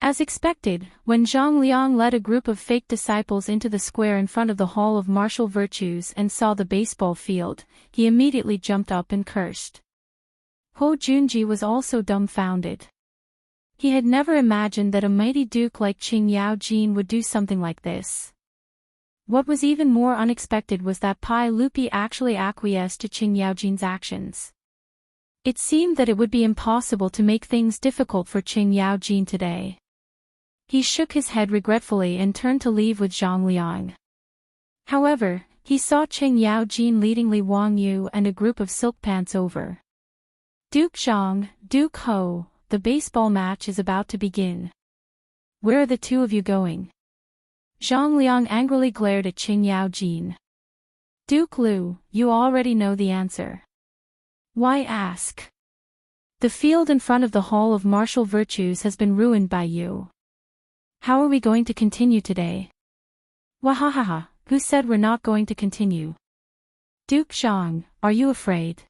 As expected, when Zhang Liang led a group of fake disciples into the square in front of the Hall of Martial Virtues and saw the baseball field, he immediately jumped up and cursed. Ho Junji was also dumbfounded. He had never imagined that a mighty duke like Qing Yaojin would do something like this. What was even more unexpected was that Pai Lupi actually acquiesced to Qing Yaojin's actions. It seemed that it would be impossible to make things difficult for Qing Yaojin today. He shook his head regretfully and turned to leave with Zhang Liang. However, he saw Qing Yaojin leading Li Wangyu and a group of silk pants over. Duke Zhang, Duke Ho, the baseball match is about to begin. Where are the two of you going? Zhang Liang angrily glared at Qing Yaojin. Duke Lu, you already know the answer. Why ask? The field in front of the Hall of Martial Virtues has been ruined by you. How are we going to continue today? Wahahaha, who said we're not going to continue? Duke Zhang, are you afraid?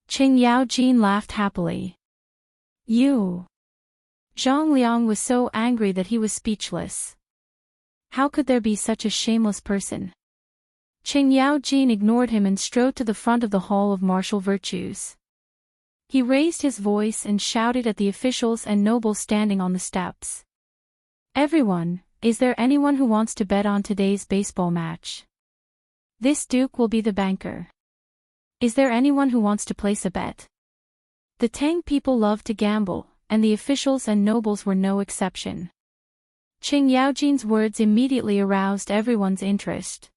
Qing Yaojin laughed happily. You. Zhang Liang was so angry that he was speechless. How could there be such a shameless person? Qing Yaojin ignored him and strode to the front of the Hall of Martial Virtues. He raised his voice and shouted at the officials and nobles standing on the steps. Everyone, is there anyone who wants to bet on today's baseball match? This duke will be the banker. Is there anyone who wants to place a bet? The Tang people love to gamble, and the officials and nobles were no exception. Qing Yaojin's words immediately aroused everyone's interest.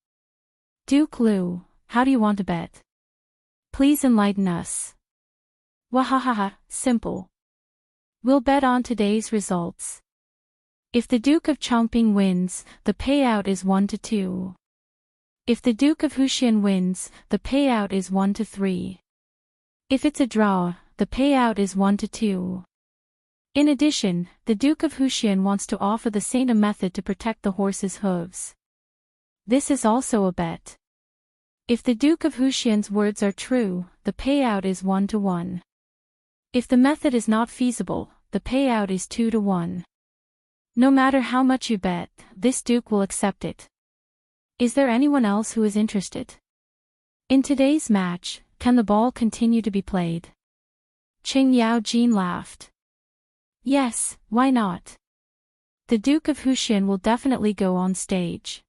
Duke Lu, how do you want to bet? Please enlighten us. Wahahaha, simple. We'll bet on today's results. If the Duke of Chongqing wins, the payout is 1-2. If the Duke of Huxian wins, the payout is 1-3. If it's a draw, the payout is 1-2. In addition, the Duke of Huxian wants to offer the saint a method to protect the horse's hooves. This is also a bet. If the Duke of Huxian's words are true, the payout is 1-1. If the method is not feasible, the payout is 2-1. No matter how much you bet, this Duke will accept it. Is there anyone else who is interested? In today's match, can the ball continue to be played? Qing Yaojin laughed. Yes, why not? The Duke of Huxian will definitely go on stage.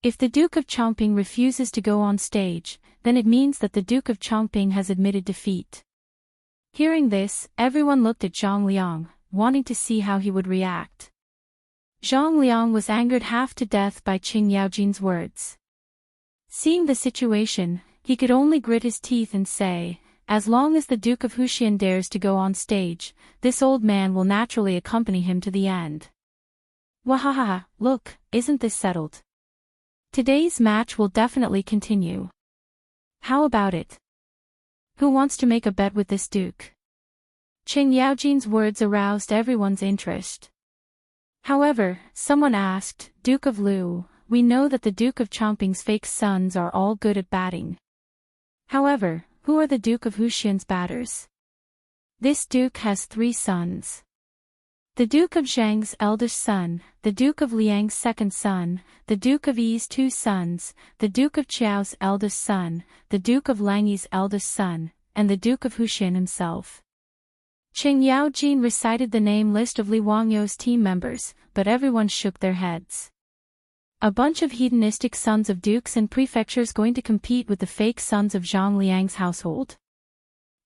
If the Duke of Chongping refuses to go on stage, then it means that the Duke of Chongping has admitted defeat. Hearing this, everyone looked at Zhang Liang, wanting to see how he would react. Zhang Liang was angered half to death by Qing Yaojin's words. Seeing the situation, he could only grit his teeth and say, as long as the Duke of Huxian dares to go on stage, this old man will naturally accompany him to the end. Wahaha, look, isn't this settled? Today's match will definitely continue. How about it? Who wants to make a bet with this duke? Qing Yaojin's words aroused everyone's interest. However, someone asked, Duke of Lu, we know that the Duke of Chongping's fake sons are all good at batting. However, who are the Duke of Huxian's batters? This duke has 3 sons. The Duke of Zhang's eldest son, the Duke of Liang's second son, the Duke of Yi's 2 sons, the Duke of Qiao's eldest son, the Duke of Langyi's eldest son, and the Duke of Huxian himself. Qing Yaojin recited the name list of Li Wangyou's team members, but everyone shook their heads. A bunch of hedonistic sons of dukes and prefectures going to compete with the fake sons of Zhang Liang's household?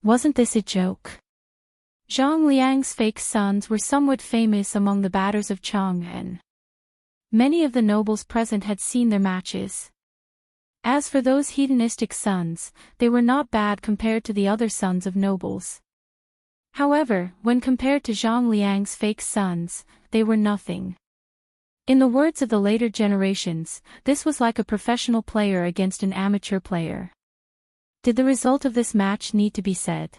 Wasn't this a joke? Zhang Liang's fake sons were somewhat famous among the batters of Chang'an. Many of the nobles present had seen their matches. As for those hedonistic sons, they were not bad compared to the other sons of nobles. However, when compared to Zhang Liang's fake sons, they were nothing. In the words of the later generations, this was like a professional player against an amateur player. Did the result of this match need to be said?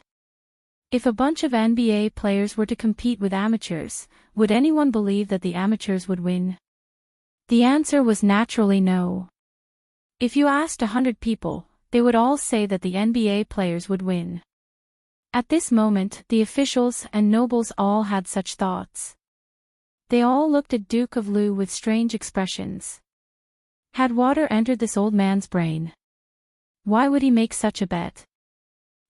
If a bunch of NBA players were to compete with amateurs, would anyone believe that the amateurs would win? The answer was naturally no. If you asked 100 people, they would all say that the NBA players would win. At this moment, the officials and nobles all had such thoughts. They all looked at Duke of Lu with strange expressions. Had water entered this old man's brain? Why would he make such a bet?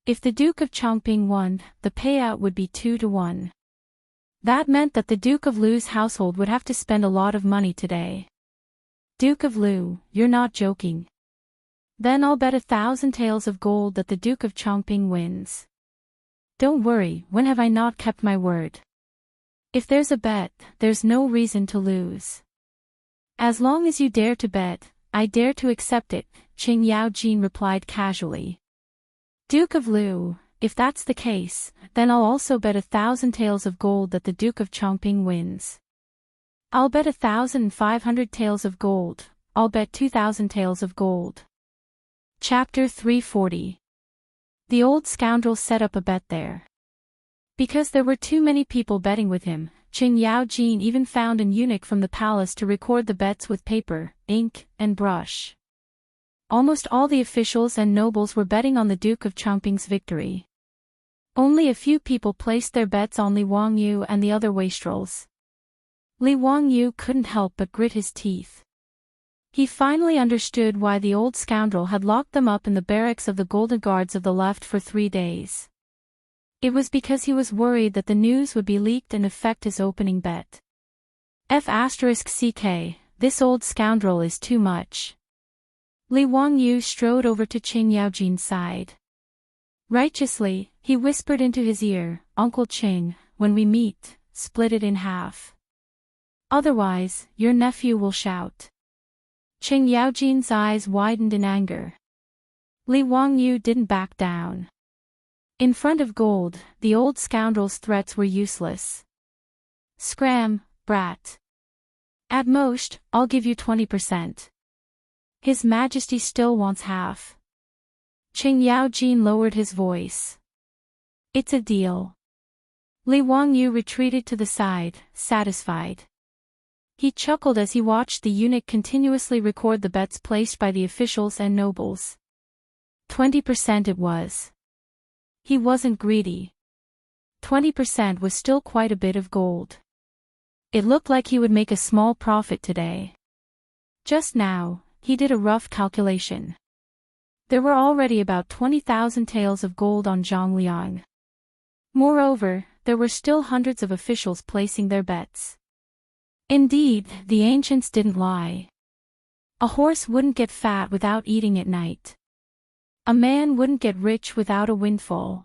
If the Duke of Chongping won, the payout would be 2-1. That meant that the Duke of Lu's household would have to spend a lot of money today. Duke of Lu, you're not joking. Then I'll bet 1,000 taels of gold that the Duke of Chongping wins. Don't worry, when have I not kept my word? If there's a bet, there's no reason to lose. As long as you dare to bet, I dare to accept it, Qing Yaojin replied casually. Duke of Lu, if that's the case, then I'll also bet 1,000 taels of gold that the Duke of Chongping wins. I'll bet 1,500 taels of gold, I'll bet 2,000 taels of gold. Chapter 340. The old scoundrel set up a bet there. Because there were too many people betting with him, Qing Yaojin even found an eunuch from the palace to record the bets with paper, ink, and brush. Almost all the officials and nobles were betting on the Duke of Chongping's victory. Only a few people placed their bets on Li Wangyu and the other wastrels. Li Wangyu couldn't help but grit his teeth. He finally understood why the old scoundrel had locked them up in the barracks of the Golden Guards of the Left for 3 days. It was because he was worried that the news would be leaked and affect his opening bet. F***ck, this old scoundrel is too much. Li Wangyu strode over to Qing Yaojin's side. Righteously, he whispered into his ear, Uncle Qing, when we meet, split it in half. Otherwise, your nephew will shout. Qing Yaojin's eyes widened in anger. Li Wangyu didn't back down. In front of gold, the old scoundrel's threats were useless. Scram, brat. At most, I'll give you 20%. His Majesty still wants half. Qing Yaojin lowered his voice. It's a deal. Li Wangyu retreated to the side, satisfied. He chuckled as he watched the eunuch continuously record the bets placed by the officials and nobles. 20% it was. He wasn't greedy. 20% was still quite a bit of gold. It looked like he would make a small profit today. Just now, he did a rough calculation. There were already about 20,000 taels of gold on Zhang. Moreover, there were still hundreds of officials placing their bets. Indeed, the ancients didn't lie. A horse wouldn't get fat without eating at night. A man wouldn't get rich without a windfall.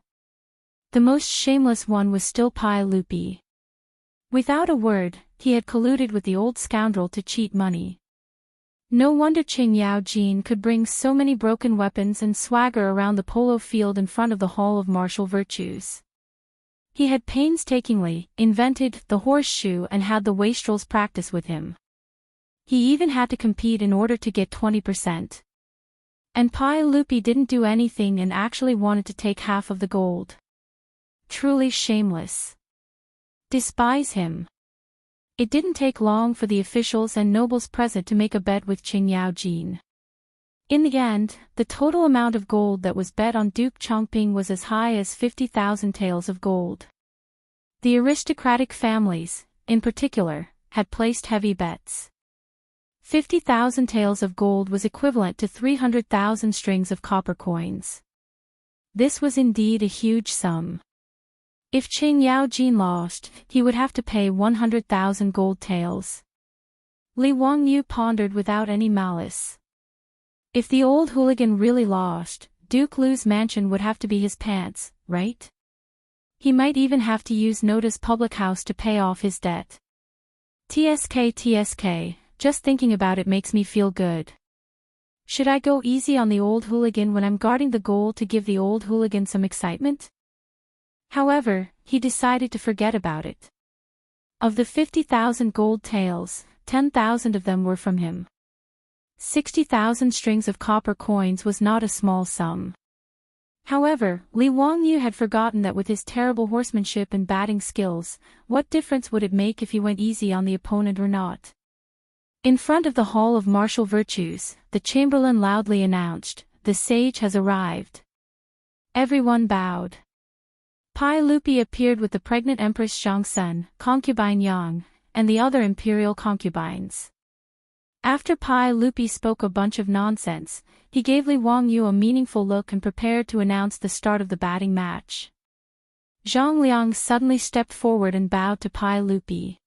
The most shameless one was still Pai Lupi. Without a word, he had colluded with the old scoundrel to cheat money. No wonder Chang'an could bring so many broken weapons and swagger around the polo field in front of the Hall of Martial Virtues. He had painstakingly invented the horseshoe and had the wastrels practice with him. He even had to compete in order to get 20%. And Pai Lupi didn't do anything and actually wanted to take half of the gold. Truly shameless. Despise him. It didn't take long for the officials and nobles present to make a bet with Chang'an. In the end, the total amount of gold that was bet on Duke Chongping was as high as 50,000 taels of gold. The aristocratic families, in particular, had placed heavy bets. 50,000 taels of gold was equivalent to 300,000 strings of copper coins. This was indeed a huge sum. If Chang'an lost, he would have to pay 100,000 gold taels. Li Wangyu pondered without any malice. If the old hooligan really lost, Duke Lu's mansion would have to be his pants, right? He might even have to use Noda's public house to pay off his debt. TSK, just thinking about it makes me feel good. Should I go easy on the old hooligan when I'm guarding the gold to give the old hooligan some excitement? However, he decided to forget about it. Of the 50,000 gold taels, 10,000 of them were from him. 60,000 strings of copper coins was not a small sum. However, Li Wangyu had forgotten that with his terrible horsemanship and batting skills, what difference would it make if he went easy on the opponent or not? In front of the Hall of Martial Virtues, the chamberlain loudly announced, "The sage has arrived." Everyone bowed. Pai Lupi appeared with the pregnant Empress Zhangsun, concubine Yang, and the other imperial concubines. After Pai Lupi spoke a bunch of nonsense, he gave Li Wangyu a meaningful look and prepared to announce the start of the batting match. Zhang Liang suddenly stepped forward and bowed to Pai Lupi.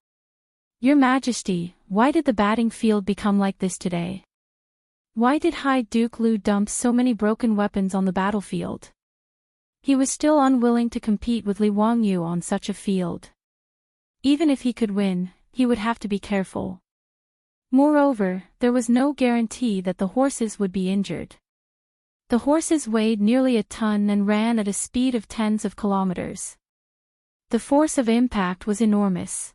"Your Majesty, why did the batting field become like this today? Why did High Duke Lu dump so many broken weapons on the battlefield?" He was still unwilling to compete with Li Wangyu on such a field. Even if he could win, he would have to be careful. Moreover, there was no guarantee that the horses would be injured. The horses weighed nearly a ton and ran at a speed of tens of kilometers. The force of impact was enormous.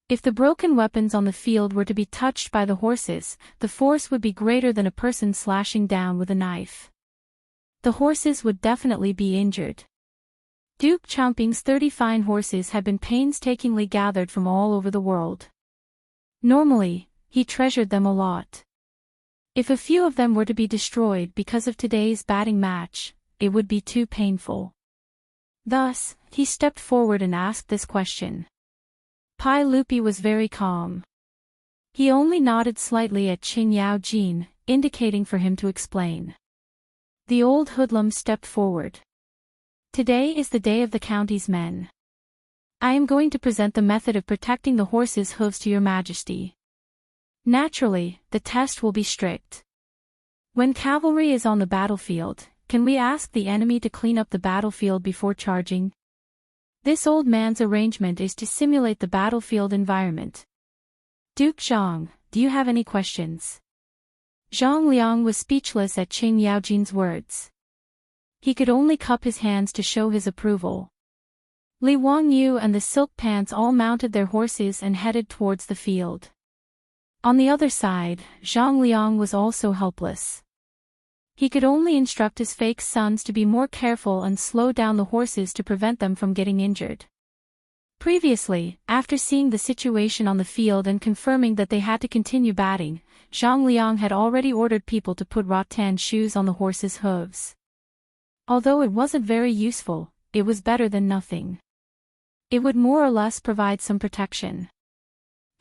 If the broken weapons on the field were to be touched by the horses, the force would be greater than a person slashing down with a knife. The horses would definitely be injured. Duke Chongping's 30 fine horses had been painstakingly gathered from all over the world. Normally, he treasured them a lot. If a few of them were to be destroyed because of today's batting match, it would be too painful. Thus, he stepped forward and asked this question. Pai Lupi was very calm. He only nodded slightly at Chang'an, indicating for him to explain. The old hoodlum stepped forward. "Today is the day of the county's men. I am going to present the method of protecting the horses' hooves to your Majesty. Naturally, the test will be strict. When cavalry is on the battlefield, can we ask the enemy to clean up the battlefield before charging? This old man's arrangement is to simulate the battlefield environment. Duke Zhang, do you have any questions?" Zhang Liang was speechless at Chang'an's words. He could only cup his hands to show his approval. Li Wangyu and the silk pants all mounted their horses and headed towards the field. On the other side, Zhang Liang was also helpless. He could only instruct his fake sons to be more careful and slow down the horses to prevent them from getting injured. Previously, after seeing the situation on the field and confirming that they had to continue batting, Zhang Liang had already ordered people to put rattan shoes on the horses' hooves. Although it wasn't very useful, it was better than nothing. It would more or less provide some protection.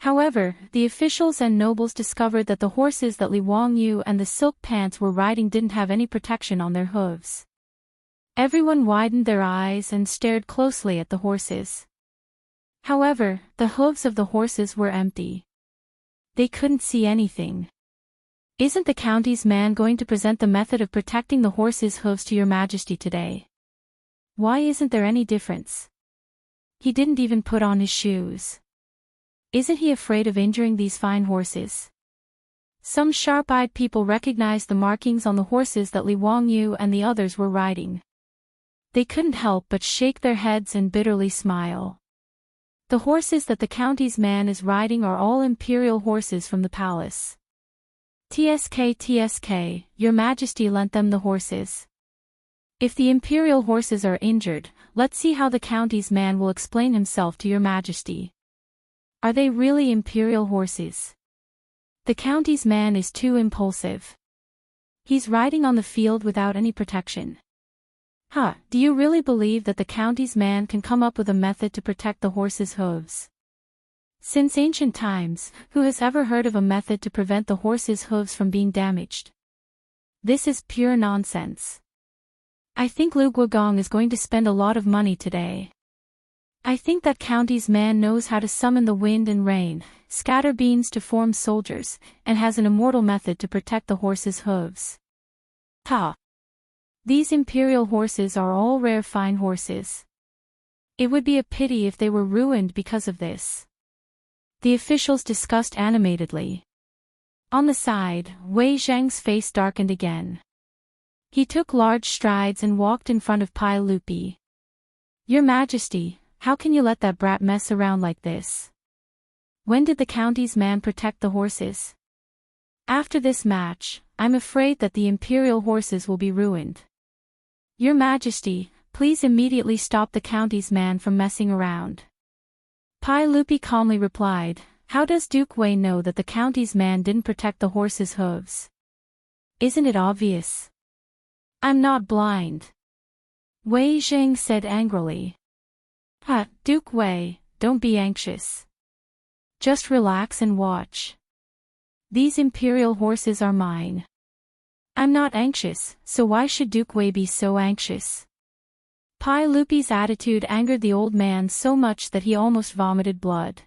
However, the officials and nobles discovered that the horses that Li Wangyu and the silk pants were riding didn't have any protection on their hooves. Everyone widened their eyes and stared closely at the horses. However, the hooves of the horses were empty. They couldn't see anything. "Isn't the county's man going to present the method of protecting the horses' hooves to your majesty today? Why isn't there any difference? He didn't even put on his shoes. Isn't he afraid of injuring these fine horses?" Some sharp-eyed people recognized the markings on the horses that Li Wangyu and the others were riding. They couldn't help but shake their heads and bitterly smile. The horses that the county's man is riding are all imperial horses from the palace. "TSK, your majesty lent them the horses. If the imperial horses are injured, let's see how the county's man will explain himself to your majesty. Are they really imperial horses? The county's man is too impulsive. He's riding on the field without any protection. Do you really believe that the county's man can come up with a method to protect the horse's hooves? Since ancient times, who has ever heard of a method to prevent the horse's hooves from being damaged? This is pure nonsense. I think Lu Guogong is going to spend a lot of money today. I think that county's man knows how to summon the wind and rain, scatter beans to form soldiers, and has an immortal method to protect the horse's hooves. These imperial horses are all rare fine horses. It would be a pity if they were ruined because of this." The officials discussed animatedly. On the side, Wei Zhang's face darkened again. He took large strides and walked in front of Pai Lupi. "Your Majesty, how can you let that brat mess around like this? When did the county's man protect the horses? After this match, I'm afraid that the imperial horses will be ruined. Your Majesty, please immediately stop the county's man from messing around." Pai Lupi calmly replied, "How does Duke Wei know that the county's man didn't protect the horse's hooves? Isn't it obvious?" "I'm not blind," Wei Zhang said angrily. Duke Wei, don't be anxious. Just relax and watch. These imperial horses are mine. I'm not anxious, so why should Duke Wei be so anxious?" Pai Lupi's attitude angered the old man so much that he almost vomited blood.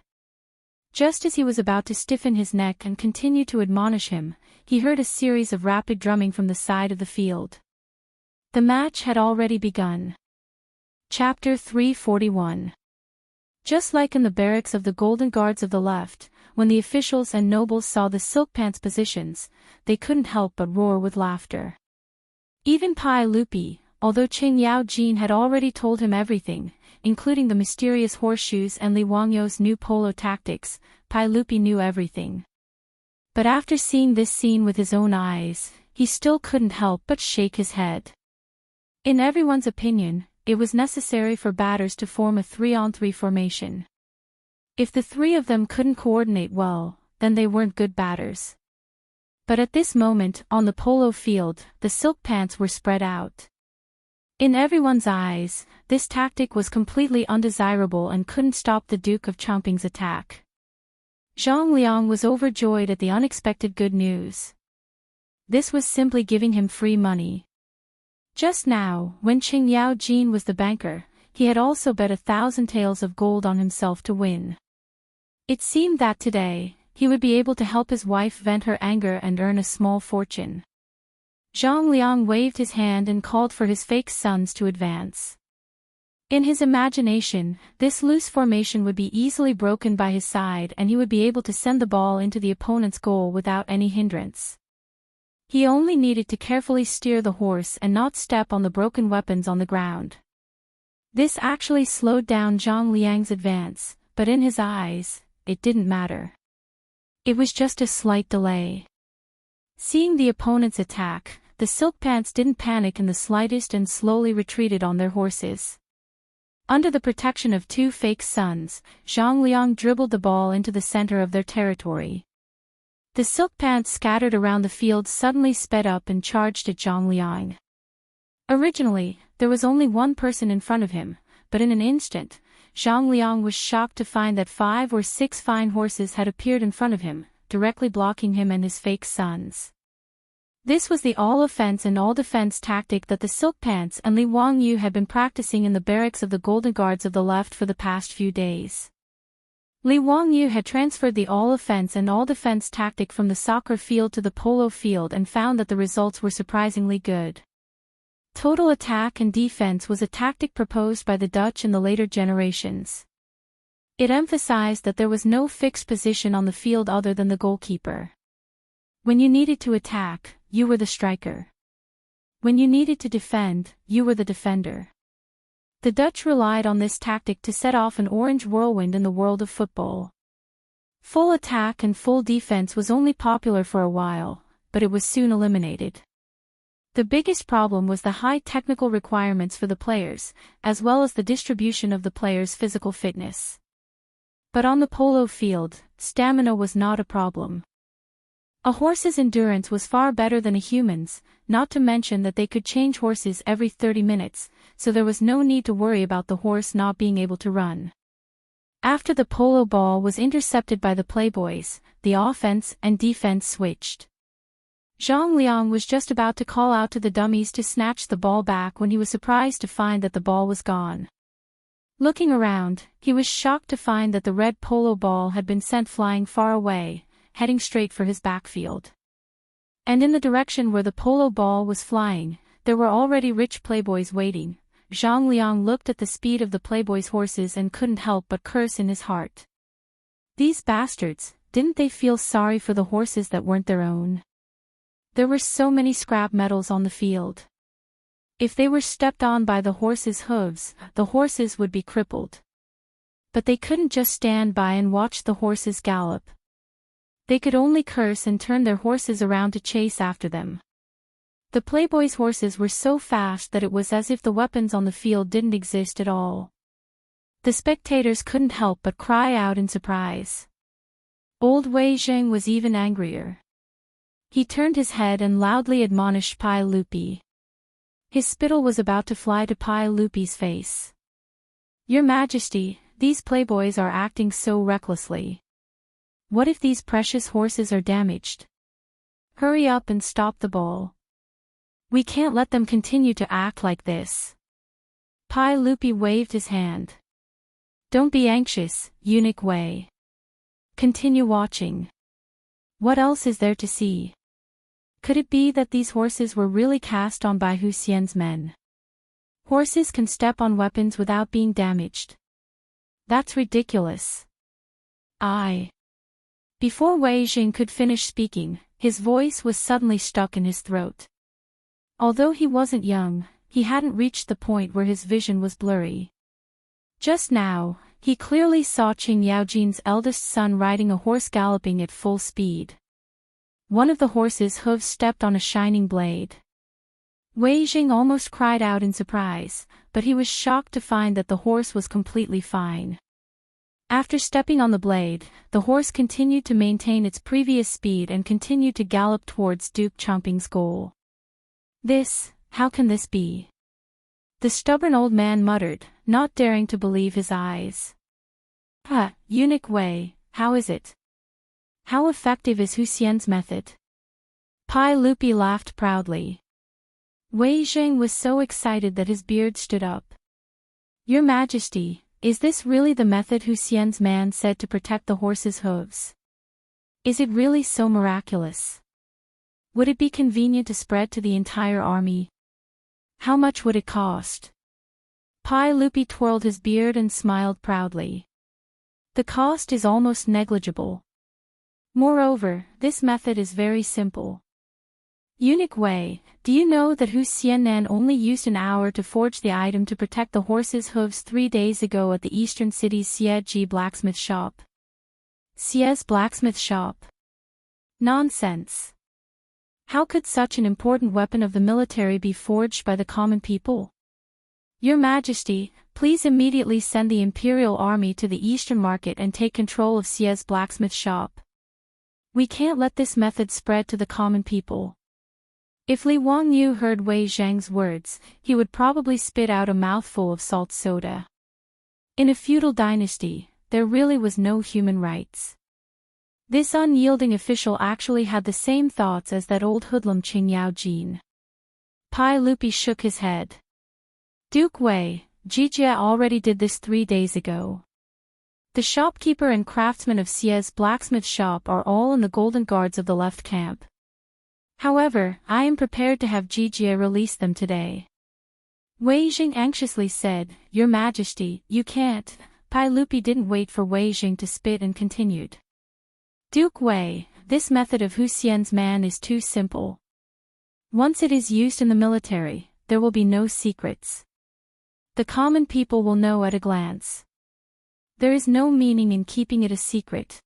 Just as he was about to stiffen his neck and continue to admonish him, he heard a series of rapid drumming from the side of the field. The match had already begun. Chapter 341. Just like in the barracks of the Golden Guards of the left, when the officials and nobles saw the silk pants positions, they couldn't help but roar with laughter. Even Pai Lupi, although Qing Yao Jin had already told him everything, including the mysterious horseshoes and Li Wangyu's new polo tactics, Pai Lupi knew everything. But after seeing this scene with his own eyes, he still couldn't help but shake his head. In everyone's opinion, it was necessary for batters to form a 3-on-3 formation. If the three of them couldn't coordinate well, then they weren't good batters. But at this moment, on the polo field, the silk pants were spread out. In everyone's eyes, this tactic was completely undesirable and couldn't stop the Duke of Chongqing's attack. Zhang Liang was overjoyed at the unexpected good news. This was simply giving him free money. Just now, when Qing Yao Jin was the banker, he had also bet 1,000 taels of gold on himself to win. It seemed that today, he would be able to help his wife vent her anger and earn a small fortune. Zhang Liang waved his hand and called for his fake sons to advance. In his imagination, this loose formation would be easily broken by his side and he would be able to send the ball into the opponent's goal without any hindrance. He only needed to carefully steer the horse and not step on the broken weapons on the ground. This actually slowed down Zhang Liang's advance, but in his eyes, it didn't matter. It was just a slight delay. Seeing the opponent's attack, the silk pants didn't panic in the slightest and slowly retreated on their horses. Under the protection of two fake sons, Zhang Liang dribbled the ball into the center of their territory. The silk pants scattered around the field suddenly sped up and charged at Zhang Liang. Originally, there was only one person in front of him, but in an instant, Zhang Liang was shocked to find that 5 or 6 fine horses had appeared in front of him, directly blocking him and his fake sons. This was the all-offense and all-defense tactic that the Silk Pants and Li Wangyu had been practicing in the barracks of the Golden Guards of the left for the past few days. Li Wangyu had transferred the all-offense and all-defense tactic from the soccer field to the polo field and found that the results were surprisingly good. Total attack and defense was a tactic proposed by the Dutch in the later generations. It emphasized that there was no fixed position on the field other than the goalkeeper. When you needed to attack, you were the striker. When you needed to defend, you were the defender. The Dutch relied on this tactic to set off an orange whirlwind in the world of football. Full attack and full defense was only popular for a while, but it was soon eliminated. The biggest problem was the high technical requirements for the players, as well as the distribution of the players' physical fitness. But on the polo field, stamina was not a problem. A horse's endurance was far better than a human's, not to mention that they could change horses every 30 minutes, so there was no need to worry about the horse not being able to run. After the polo ball was intercepted by the playboys, the offense and defense switched. Zhang Liang was just about to call out to the dummies to snatch the ball back when he was surprised to find that the ball was gone. Looking around, he was shocked to find that the red polo ball had been sent flying far away, heading straight for his backfield. And in the direction where the polo ball was flying, there were already rich playboys waiting. Zhang Liang looked at the speed of the playboys' horses and couldn't help but curse in his heart. These bastards, didn't they feel sorry for the horses that weren't their own? There were so many scrap metals on the field. If they were stepped on by the horses' hooves, the horses would be crippled. But they couldn't just stand by and watch the horses gallop. They could only curse and turn their horses around to chase after them. The playboys' horses were so fast that it was as if the weapons on the field didn't exist at all. The spectators couldn't help but cry out in surprise. Old Wei Zheng was even angrier. He turned his head and loudly admonished Pai Lupi. His spittle was about to fly to Pai Lupi's face. "Your Majesty, these playboys are acting so recklessly. What if these precious horses are damaged? Hurry up and stop the ball. We can't let them continue to act like this." Pai Lupi waved his hand. "Don't be anxious, eunuch Wei. Continue watching. What else is there to see? Could it be that these horses were really cast on by Hu Xian's men? Horses can step on weapons without being damaged. That's ridiculous." Before Wei Jing could finish speaking, his voice was suddenly stuck in his throat. Although he wasn't young, he hadn't reached the point where his vision was blurry. Just now, he clearly saw Qing Yaojin's eldest son riding a horse galloping at full speed. One of the horse's hooves stepped on a shining blade. Wei Jing almost cried out in surprise, but he was shocked to find that the horse was completely fine. After stepping on the blade, the horse continued to maintain its previous speed and continued to gallop towards Duke Chomping's goal. How can this be?" the stubborn old man muttered, not daring to believe his eyes. Eunuch Wei, how is it? How effective is Hu Xian's method?" Pai Lupi laughed proudly. Wei Zheng was so excited that his beard stood up. "Your Majesty, is this really the method Hu Xian's man said to protect the horse's hooves? Is it really so miraculous? Would it be convenient to spread to the entire army? How much would it cost?" Pai Lupi twirled his beard and smiled proudly. "The cost is almost negligible. Moreover, this method is very simple. Eunuch Wei, do you know that Hu Xiannan only used an hour to forge the item to protect the horse's hooves 3 days ago at the eastern city's Xieji blacksmith shop?" "Xie's blacksmith shop? Nonsense. How could such an important weapon of the military be forged by the common people? Your Majesty, please immediately send the Imperial Army to the Eastern Market and take control of Xie's blacksmith shop. We can't let this method spread to the common people." If Li Wangyu heard Wei Zheng's words, he would probably spit out a mouthful of salt soda. In a feudal dynasty, there really was no human rights. This unyielding official actually had the same thoughts as that old hoodlum Chang'an. Pai Lupi shook his head. Duke Wei, Jijia already did this 3 days ago. The shopkeeper and craftsman of Xie's blacksmith shop are all in the golden guards of the left camp. However, I am prepared to have Jijia release them today. Wei Jing anxiously said, Your Majesty, you can't. Pai Lupi didn't wait for Wei Jing to spit and continued. Duke Wei, this method of Hu Xian's man is too simple. Once it is used in the military, there will be no secrets. The common people will know at a glance. There is no meaning in keeping it a secret.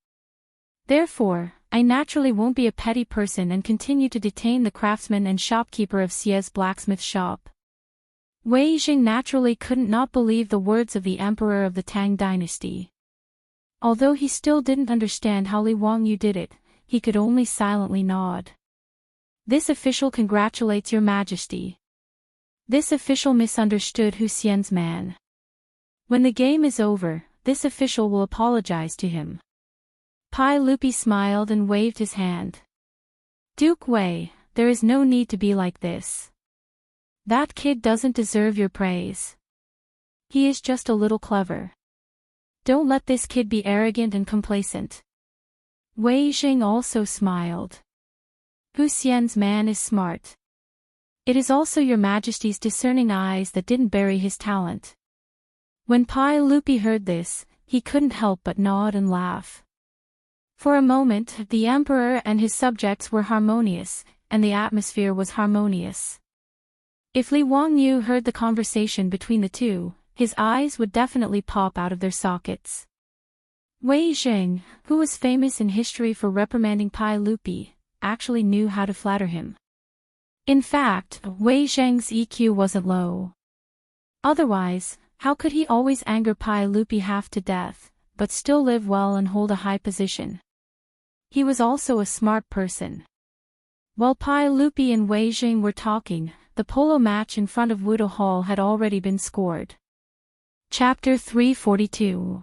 Therefore, I naturally won't be a petty person and continue to detain the craftsman and shopkeeper of Xie's blacksmith shop. Wei Jing naturally couldn't not believe the words of the emperor of the Tang dynasty. Although he still didn't understand how Li Wangyu did it, he could only silently nod. This official congratulates Your Majesty. This official misunderstood Hu Xian's man. When the game is over, this official will apologize to him. Pai Lupi smiled and waved his hand. Duke Wei, there is no need to be like this. That kid doesn't deserve your praise. He is just a little clever. Don't let this kid be arrogant and complacent. Wei Jing also smiled. Hu Xian's man is smart. It is also Your Majesty's discerning eyes that didn't bury his talent. When Pai Lupi heard this, he couldn't help but nod and laugh. For a moment, the emperor and his subjects were harmonious, and the atmosphere was harmonious. If Li Wangyu heard the conversation between the two, his eyes would definitely pop out of their sockets. Wei Jing, who was famous in history for reprimanding Pai Lupi, actually knew how to flatter him. In fact, Wei Zheng's EQ wasn't low. Otherwise, how could he always anger Pai Lupi half to death, but still live well and hold a high position? He was also a smart person. While Pai Lupi and Wei Jing were talking, the polo match in front of Wudo Hall had already been scored. Chapter 342.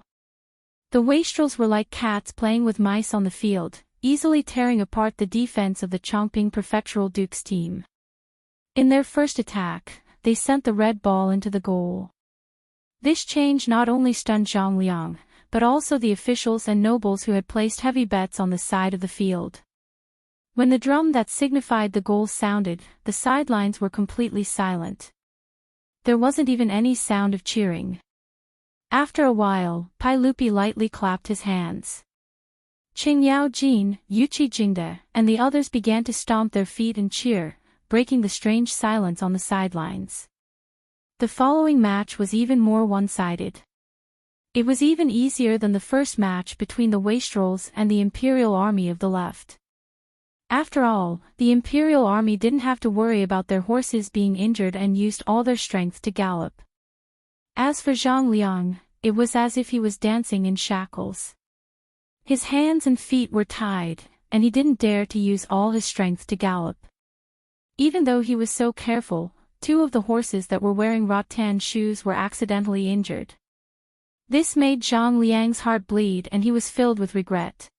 The wastrels were like cats playing with mice on the field, easily tearing apart the defense of the Chongqing Prefectural Dukes team. In their first attack, they sent the red ball into the goal. This change not only stunned Zhang Liang, but also the officials and nobles who had placed heavy bets on the side of the field. When the drum that signified the goal sounded, the sidelines were completely silent. There wasn't even any sound of cheering. After a while, Pai Lupi lightly clapped his hands. Qing Yao Jin, Yuqi Jingde, and the others began to stomp their feet and cheer, breaking the strange silence on the sidelines. The following match was even more one-sided. It was even easier than the first match between the wastrels and the Imperial Army of the left. After all, the Imperial Army didn't have to worry about their horses being injured and used all their strength to gallop. As for Zhang Liang, it was as if he was dancing in shackles. His hands and feet were tied, and he didn't dare to use all his strength to gallop. Even though he was so careful, 2 of the horses that were wearing rattan shoes were accidentally injured. This made Zhang Liang's heart bleed and he was filled with regret.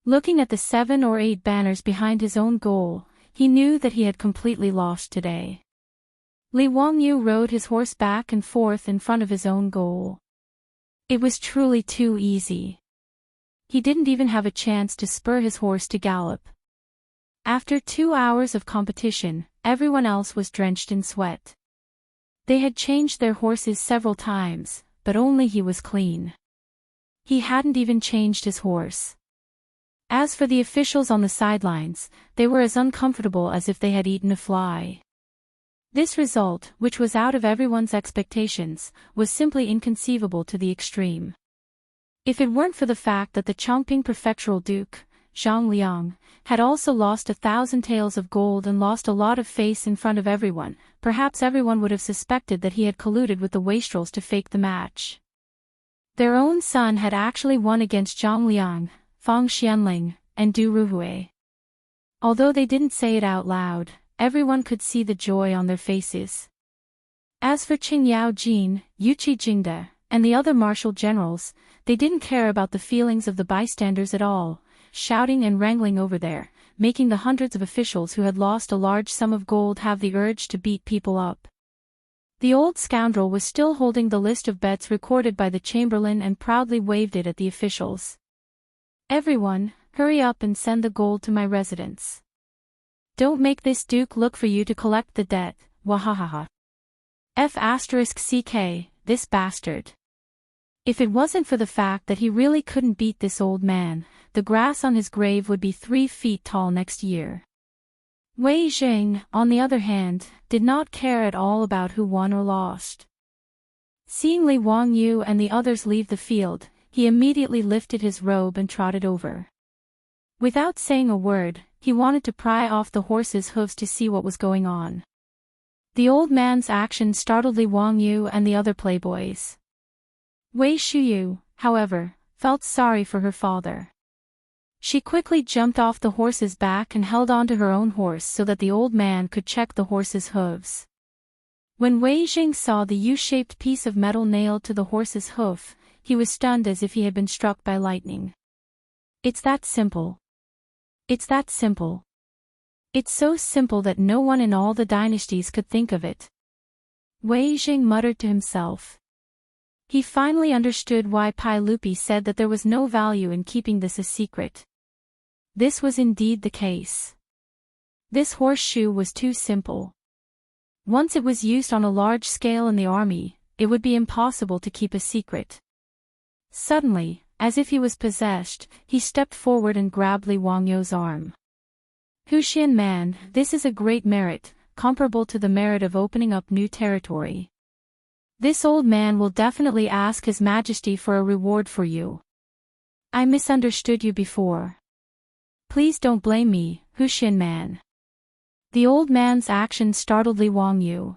Looking at the 7 or 8 banners behind his own goal, he knew that he had completely lost today. Li Wangyu rode his horse back and forth in front of his own goal. It was truly too easy. He didn't even have a chance to spur his horse to gallop. After 2 hours of competition, everyone else was drenched in sweat. They had changed their horses several times, but only he was clean. He hadn't even changed his horse. As for the officials on the sidelines, they were as uncomfortable as if they had eaten a fly. This result, which was out of everyone's expectations, was simply inconceivable to the extreme. If it weren't for the fact that the Chongqing Prefectural Duke, Zhang Liang, had also lost 1,000 taels of gold and lost a lot of face in front of everyone, perhaps everyone would have suspected that he had colluded with the wastrels to fake the match. Their own son had actually won against Zhang Liang, Fang Xianling, and Du Ruhui. Although they didn't say it out loud, everyone could see the joy on their faces. As for Qing Yao Jin, Yuqi Jingde, and the other martial generals, they didn't care about the feelings of the bystanders at all, shouting and wrangling over there, making the hundreds of officials who had lost a large sum of gold have the urge to beat people up. The old scoundrel was still holding the list of bets recorded by the chamberlain and proudly waved it at the officials. "Everyone, hurry up and send the gold to my residence. Don't make this duke look for you to collect the debt, wahahaha. F***ck, this bastard. If it wasn't for the fact that he really couldn't beat this old man, the grass on his grave would be 3 feet tall next year." Wei Jing, on the other hand, did not care at all about who won or lost. Seeing Li Wangyu and the others leave the field, he immediately lifted his robe and trotted over. Without saying a word, he wanted to pry off the horse's hooves to see what was going on. The old man's action startled Li Wangyu and the other playboys. Wei Shuyu, however, felt sorry for her father. She quickly jumped off the horse's back and held onto her own horse so that the old man could check the horse's hooves. When Wei Jing saw the U-shaped piece of metal nailed to the horse's hoof, he was stunned as if he had been struck by lightning. It's that simple. It's that simple. It's so simple that no one in all the dynasties could think of it. Wei Jing muttered to himself. He finally understood why Pai Lupi said that there was no value in keeping this a secret. This was indeed the case. This horseshoe was too simple. Once it was used on a large scale in the army, it would be impossible to keep a secret. Suddenly, as if he was possessed, he stepped forward and grabbed Li Wangyu's arm. "Huxian man, this is a great merit, comparable to the merit of opening up new territory. This old man will definitely ask His Majesty for a reward for you. I misunderstood you before. Please don't blame me, Huxian man." The old man's action startled Li Wangyu.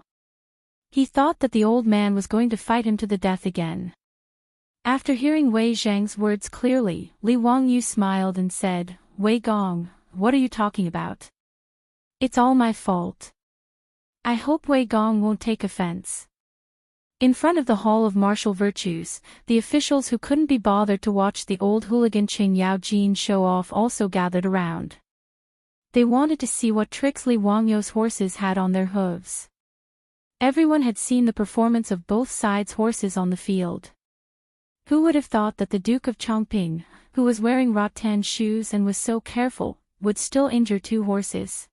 He thought that the old man was going to fight him to the death again. After hearing Wei Zhang's words clearly, Li Wangyu smiled and said, "Wei Gong, what are you talking about? It's all my fault. I hope Wei Gong won't take offense." In front of the Hall of Martial Virtues, the officials who couldn't be bothered to watch the old hooligan Qing Yaojin show off also gathered around. They wanted to see what tricks Li Wangyu's horses had on their hooves. Everyone had seen the performance of both sides' horses on the field. Who would have thought that the Duke of Chongping, who was wearing rattan shoes and was so careful, would still injure 2 horses?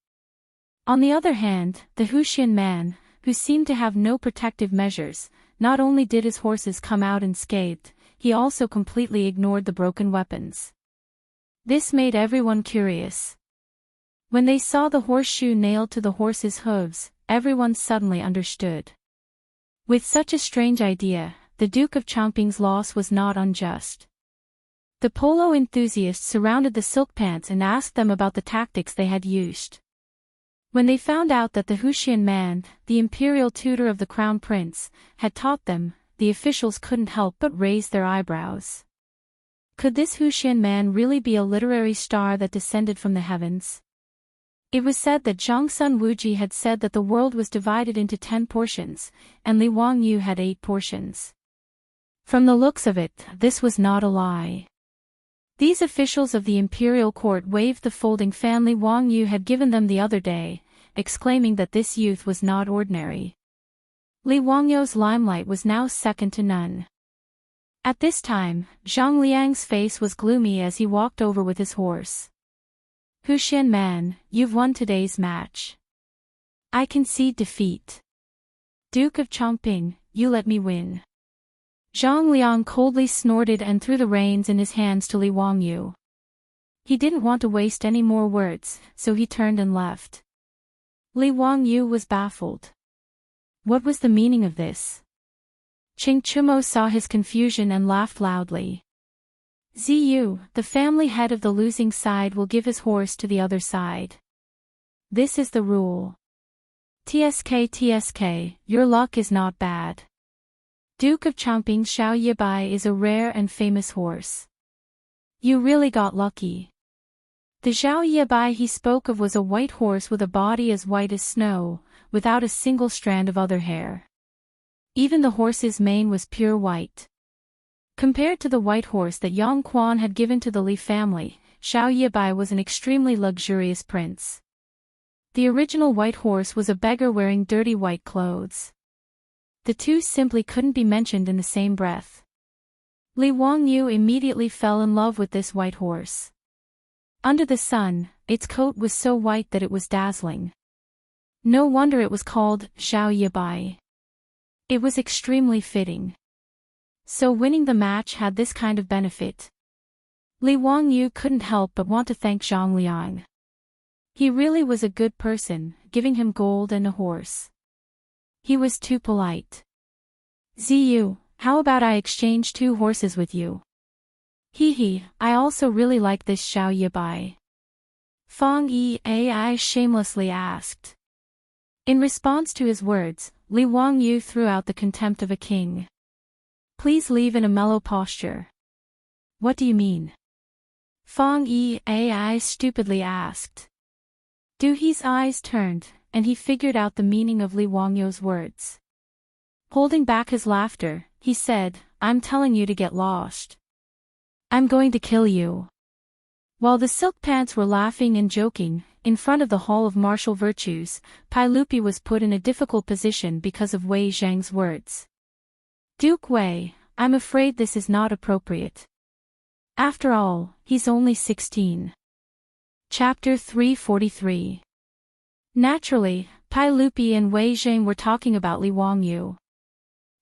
On the other hand, the Huxian man, who seemed to have no protective measures, not only did his horses come out unscathed, he also completely ignored the broken weapons. This made everyone curious. When they saw the horseshoe nailed to the horse's hooves, everyone suddenly understood. With such a strange idea, the Duke of Chongping's loss was not unjust. The polo enthusiasts surrounded the silk pants and asked them about the tactics they had used. When they found out that the Huxian man, the imperial tutor of the crown prince, had taught them, the officials couldn't help but raise their eyebrows. Could this Huxian man really be a literary star that descended from the heavens? It was said that Zhangsun Wuji had said that the world was divided into 10 portions, and Li Wangyu had 8 portions. From the looks of it, this was not a lie. These officials of the imperial court waved the folding fan Li Wangyu had given them the other day, exclaiming that this youth was not ordinary. Li Wangyu's limelight was now second to none. At this time, Zhang Liang's face was gloomy as he walked over with his horse. "Huxian man, you've won today's match. I concede defeat. Duke of Chongping, you let me win." Zhang Liang coldly snorted and threw the reins in his hands to Li Wangyu. He didn't want to waste any more words, so he turned and left. Li Wangyu was baffled. What was the meaning of this? Qing Chumo saw his confusion and laughed loudly. "Ziyu, the family head of the losing side will give his horse to the other side. This is the rule. TSK, your luck is not bad. Duke of Chongping Xiao Yibai is a rare and famous horse. You really got lucky." The Xiao Yibai he spoke of was a white horse with a body as white as snow, without a single strand of other hair. Even the horse's mane was pure white. Compared to the white horse that Yang Quan had given to the Li family, Xiao Yibai was an extremely luxurious prince. The original white horse was a beggar wearing dirty white clothes. The two simply couldn't be mentioned in the same breath. Li Wangyu immediately fell in love with this white horse. Under the sun, its coat was so white that it was dazzling. No wonder it was called Xiao Yibai. It was extremely fitting. So winning the match had this kind of benefit. Li Wangyu couldn't help but want to thank Zhang Liang. He really was a good person, giving him gold and a horse. He was too polite. Ziyu, how about I exchange 2 horses with you? Hee, I also really like this Xiao Yibai. Fang Yi shamelessly asked. In response to his words, Li Wangyu threw out the contempt of a king. Please leave in a mellow posture. What do you mean? Fang Yi stupidly asked. Du He's eyes turned, and he figured out the meaning of Li Wangyu's words. Holding back his laughter, he said, I'm telling you to get lost. I'm going to kill you. While the silk pants were laughing and joking, in front of the Hall of Martial Virtues, Pai Lupi was put in a difficult position because of Wei Zhang's words. Duke Wei, I'm afraid this is not appropriate. After all, he's only 16. Chapter 343. Naturally, Pai Lupi and Wei Zhang were talking about Li Wangyu.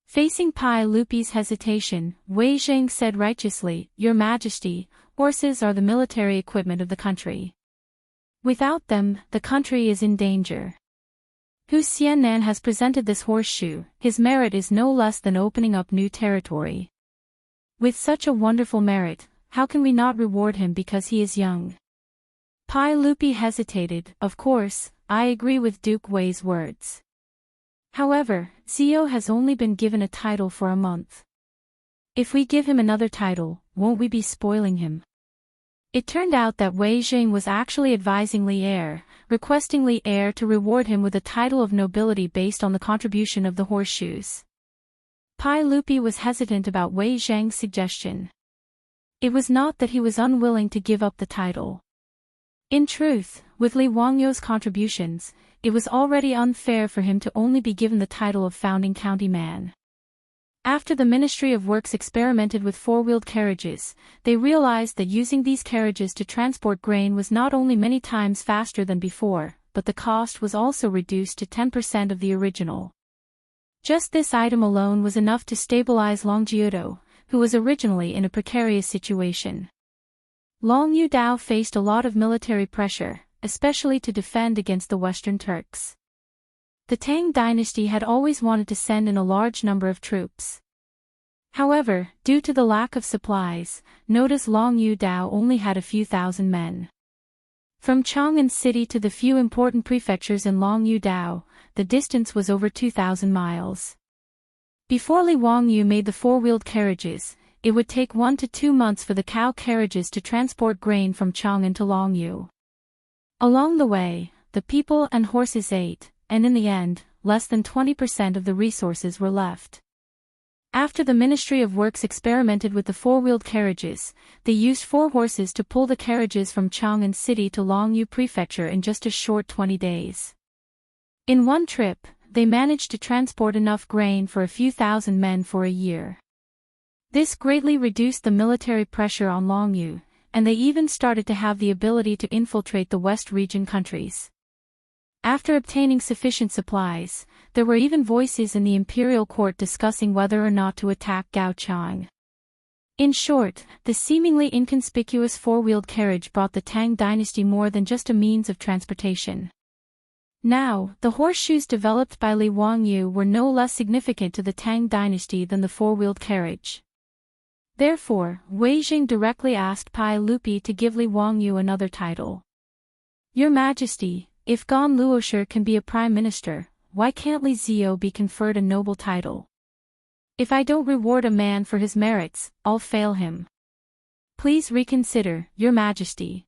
Facing Pai Lupi's hesitation, Wei Zhang said righteously, Your Majesty, horses are the military equipment of the country. Without them, the country is in danger. Hu Xiannan has presented this horseshoe, his merit is no less than opening up new territory. With such a wonderful merit, how can we not reward him because he is young? Pai Lupi hesitated. Of course, I agree with Duke Wei's words. However, Zio has only been given a title for a month. If we give him another title, won't we be spoiling him? It turned out that Wei Zhang was actually advising Li Heir, requesting Li Heir to reward him with a title of nobility based on the contribution of the horseshoes. Pai Lupi was hesitant about Wei Zhang's suggestion. It was not that he was unwilling to give up the title. In truth, with Li Wangyu's contributions, it was already unfair for him to only be given the title of founding county man. After the Ministry of Works experimented with 4-wheeled carriages, they realized that using these carriages to transport grain was not only many times faster than before, but the cost was also reduced to 10% of the original. Just this item alone was enough to stabilize Long Jiudo, who was originally in a precarious situation. Long Yudao faced a lot of military pressure, especially to defend against the Western Turks. The Tang dynasty had always wanted to send in a large number of troops. However, due to the lack of supplies, notice Long Yudao only had a few thousand men. From Chang'an city to the few important prefectures in Long Yudao, the distance was over 2,000 miles. Before Li Wangyu made the 4-wheeled carriages, it would take 1 to 2 months for the cow carriages to transport grain from Chang'an to Longyu. Along the way, the people and horses ate, and in the end, less than 20% of the resources were left. After the Ministry of Works experimented with the 4-wheeled carriages, they used 4 horses to pull the carriages from Chang'an city to Longyu prefecture in just a short 20 days. In one trip, they managed to transport enough grain for a few thousand men for a year. This greatly reduced the military pressure on Longyu, and they even started to have the ability to infiltrate the West region countries. After obtaining sufficient supplies, there were even voices in the imperial court discussing whether or not to attack Gaochang. In short, the seemingly inconspicuous 4-wheeled carriage brought the Tang dynasty more than just a means of transportation. Now, the horseshoes developed by Li Wangyu were no less significant to the Tang dynasty than the 4-wheeled carriage. Therefore, Wei Jing directly asked Pai Lupi to give Li Wangyu another title. Your Majesty, if Gan Luosher can be a prime minister, why can't Li Zio be conferred a noble title? If I don't reward a man for his merits, I'll fail him. Please reconsider, Your Majesty.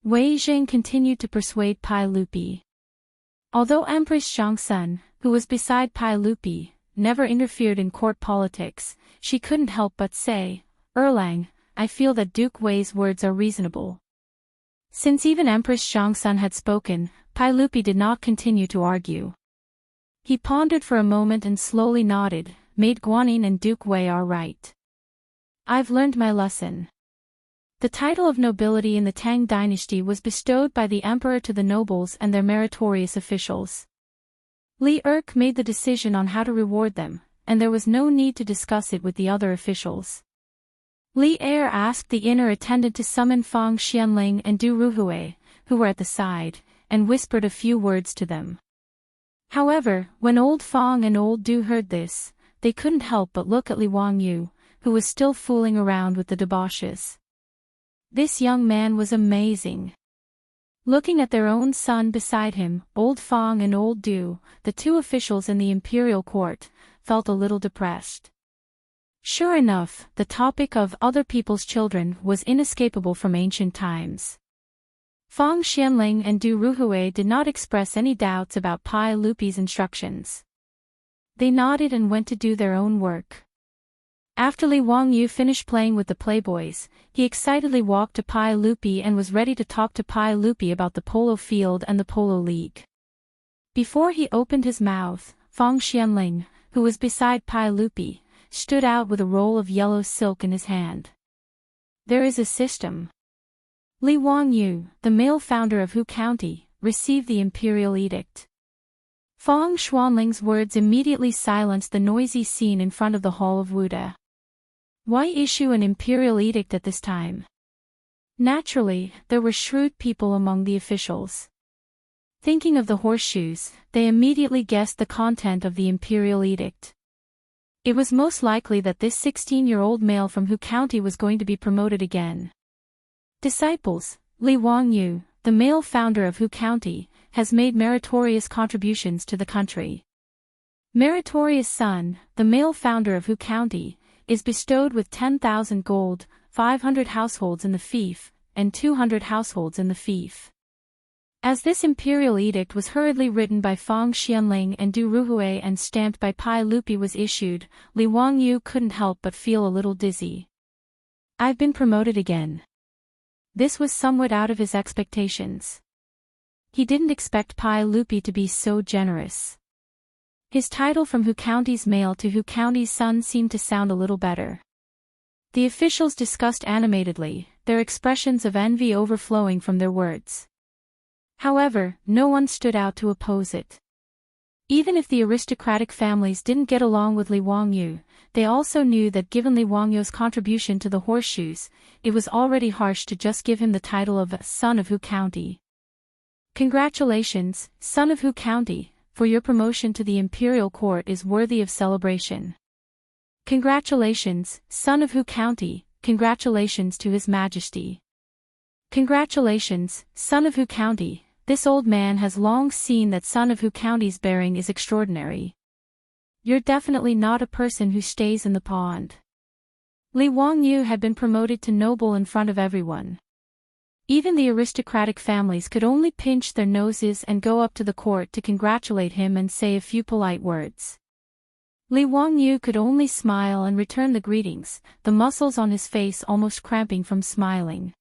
Wei Jing continued to persuade Pai Lupi. Although Empress Zhangsun, who was beside Pai Lupi, never interfered in court politics, she couldn't help but say, "Erlang, I feel that Duke Wei's words are reasonable." Since even Empress Chang'an had spoken, Pai Lupi did not continue to argue. He pondered for a moment and slowly nodded. Maid Guanyin and Duke Wei are right. I've learned my lesson. The title of nobility in the Tang dynasty was bestowed by the emperor to the nobles and their meritorious officials. Li Erk made the decision on how to reward them, and there was no need to discuss it with the other officials. Li Er asked the inner attendant to summon Fang Xianling and Du Ruhui, who were at the side, and whispered a few words to them. However, when old Fang and old Du heard this, they couldn't help but look at Li Wangyu, who was still fooling around with the debauches. This young man was amazing. Looking at their own son beside him, old Fang and old Du, the two officials in the imperial court, felt a little depressed. Sure enough, the topic of other people's children was inescapable from ancient times. Fang Xianling and Du Ruhui did not express any doubts about Pai Lupi's instructions. They nodded and went to do their own work. After Li Wangyu finished playing with the playboys, he excitedly walked to Pai Lupi and was ready to talk to Pai Lupi about the polo field and the polo league. Before he opened his mouth, Fang Xianling, who was beside Pai Lupi, stood out with a roll of yellow silk in his hand. There is a system. Li Wangyu, the male founder of Hu County, received the imperial edict. Fang Xuanling's words immediately silenced the noisy scene in front of the hall of Wuda. Why issue an imperial edict at this time? Naturally, there were shrewd people among the officials. Thinking of the horseshoes, they immediately guessed the content of the imperial edict. It was most likely that this 16-year-old male from Hu County was going to be promoted again. Disciples, Li Wangyu, the male founder of Hu County, has made meritorious contributions to the country. Meritorious son, the male founder of Hu County, is bestowed with 10,000 gold, 500 households in the fief, and 200 households in the fief. As this imperial edict was hurriedly written by Fang Xianling and Du Ruhui and stamped by Pai Lupi was issued, Li Wangyu couldn't help but feel a little dizzy. I've been promoted again. This was somewhat out of his expectations. He didn't expect Pai Lupi to be so generous. His title from Hu County's male to Hu County's son seemed to sound a little better. The officials discussed animatedly, their expressions of envy overflowing from their words. However, no one stood out to oppose it. Even if the aristocratic families didn't get along with Li Wangyu, they also knew that given Li Wangyu's contribution to the horseshoes, it was already harsh to just give him the title of son of Hu County. Congratulations, son of Hu County, for your promotion to the imperial court is worthy of celebration. Congratulations, son of Hu County, congratulations to His Majesty. Congratulations, son of Hu County, this old man has long seen that son of Hu County's bearing is extraordinary. You're definitely not a person who stays in the pond. Li Wangyu had been promoted to noble in front of everyone. Even the aristocratic families could only pinch their noses and go up to the court to congratulate him and say a few polite words. Li Wangyu could only smile and return the greetings, the muscles on his face almost cramping from smiling.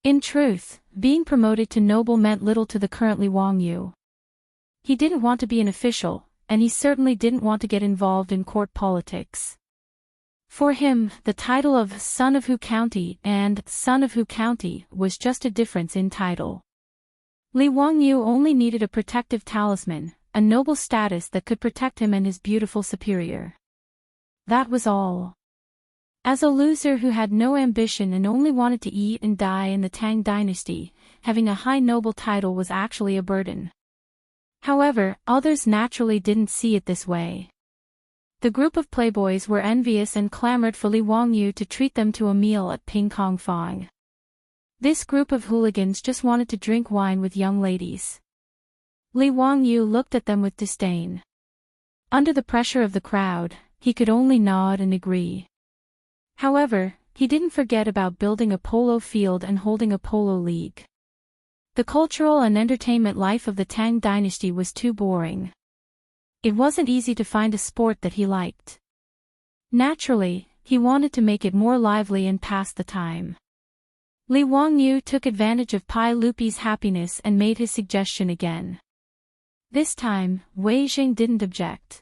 In truth, being promoted to noble meant little to the current Li Wangyu. He didn't want to be an official, and he certainly didn't want to get involved in court politics. For him, the title of son of Hu County and son of Hu County was just a difference in title. Li Wangyu only needed a protective talisman, a noble status that could protect him and his beautiful superior. That was all. As a loser who had no ambition and only wanted to eat and die in the Tang dynasty, having a high noble title was actually a burden. However, others naturally didn't see it this way. The group of playboys were envious and clamored for Li Wangyu to treat them to a meal at Ping Kong Fang. This group of hooligans just wanted to drink wine with young ladies. Li Wangyu looked at them with disdain. Under the pressure of the crowd, he could only nod and agree. However, he didn't forget about building a polo field and holding a polo league. The cultural and entertainment life of the Tang dynasty was too boring. It wasn't easy to find a sport that he liked. Naturally, he wanted to make it more lively and pass the time. Li Wangyu took advantage of Pai Lupi's happiness and made his suggestion again. This time, Wei Jing didn't object.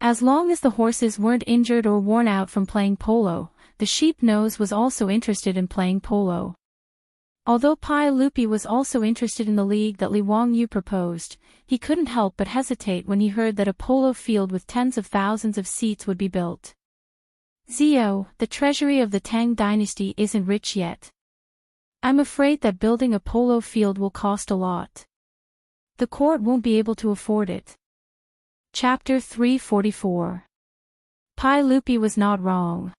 As long as the horses weren't injured or worn out from playing polo, the sheep nose was also interested in playing polo. Although Pai Lupi was also interested in the league that Li Wangyu proposed, he couldn't help but hesitate when he heard that a polo field with tens of thousands of seats would be built. Zio, the treasury of the Tang dynasty isn't rich yet. I'm afraid that building a polo field will cost a lot. The court won't be able to afford it. Chapter 344. Pai Lupi was not wrong.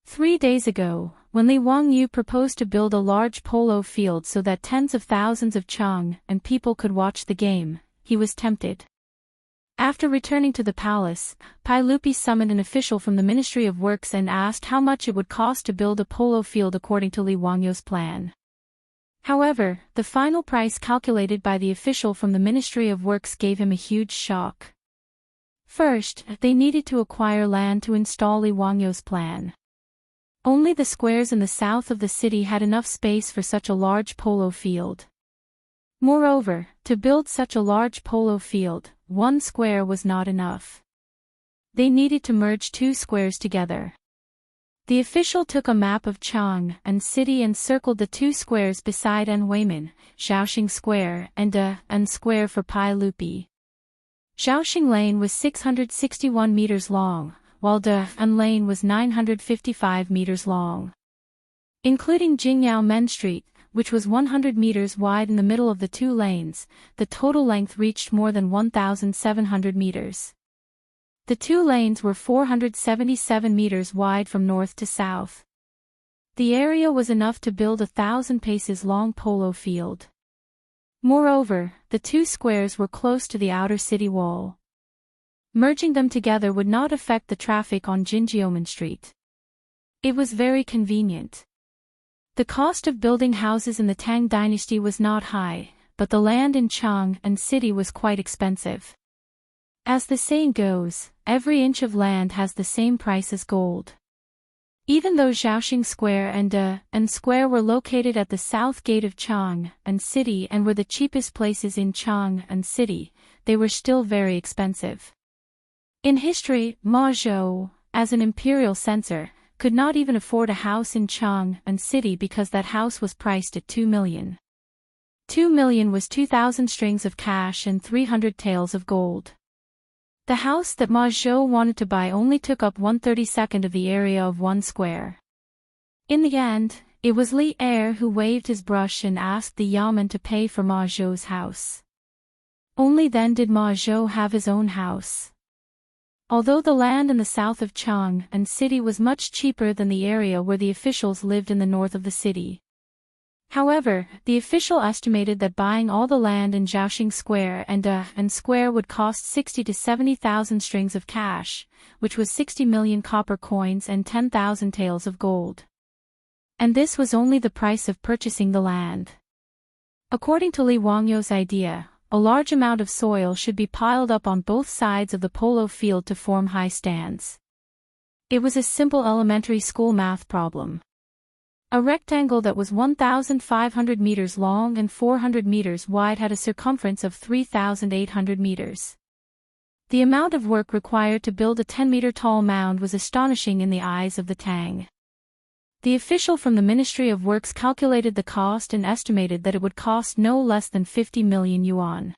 3 days ago, when Li Wangyu proposed to build a large polo field so that tens of thousands of Chang'an people could watch the game, he was tempted. After returning to the palace, Pai Lupi summoned an official from the Ministry of Works and asked how much it would cost to build a polo field according to Li Wangyu's plan. However, the final price calculated by the official from the Ministry of Works gave him a huge shock. First, they needed to acquire land to install Li Wangyu's plan. Only the squares in the south of the city had enough space for such a large polo field. Moreover, to build such a large polo field, 1 square was not enough. They needed to merge 2 squares together. The official took a map of Chang'an city and circled the 2 squares beside Anhuimen, Zhaoxing Square and An Square for Pai Lupi. Zhaoxing Lane was 661 meters long, while An Lane was 955 meters long. Including Jingyao Men Street, which was 100 meters wide in the middle of the 2 lanes, the total length reached more than 1,700 meters. The 2 lanes were 477 meters wide from north to south. The area was enough to build 1,000 paces long polo field. Moreover, the 2 squares were close to the outer city wall. Merging them together would not affect the traffic on Jinjiaomen Street. It was very convenient. The cost of building houses in the Tang dynasty was not high, but the land in Chang'an city was quite expensive. As the saying goes, every inch of land has the same price as gold. Even though Zhaoxing Square and An Square were located at the south gate of Chang'an city and were the cheapest places in Chang'an city, they were still very expensive. In history, Ma Zhou, as an imperial censor, could not even afford a house in Chang'an city because that house was priced at 2 million. 2 million was 2,000 strings of cash and 300 taels of gold. The house that Ma Zhou wanted to buy only took up 1/32 of the area of 1 square. In the end, it was Li Er who waved his brush and asked the Yamen to pay for Ma Zhou's house. Only then did Ma Zhou have his own house. Although the land in the south of Chang'an city was much cheaper than the area where the officials lived in the north of the city. However, the official estimated that buying all the land in Zhaoxing Square and An Square would cost 60 to 70,000 strings of cash, which was 60 million copper coins and 10,000 taels of gold. And this was only the price of purchasing the land. According to Li Wangyu's idea, a large amount of soil should be piled up on both sides of the polo field to form high stands. It was a simple elementary school math problem. A rectangle that was 1,500 meters long and 400 meters wide had a circumference of 3,800 meters. The amount of work required to build a 10-meter-tall mound was astonishing in the eyes of the Tang. The official from the Ministry of Works calculated the cost and estimated that it would cost no less than 50 million yuan.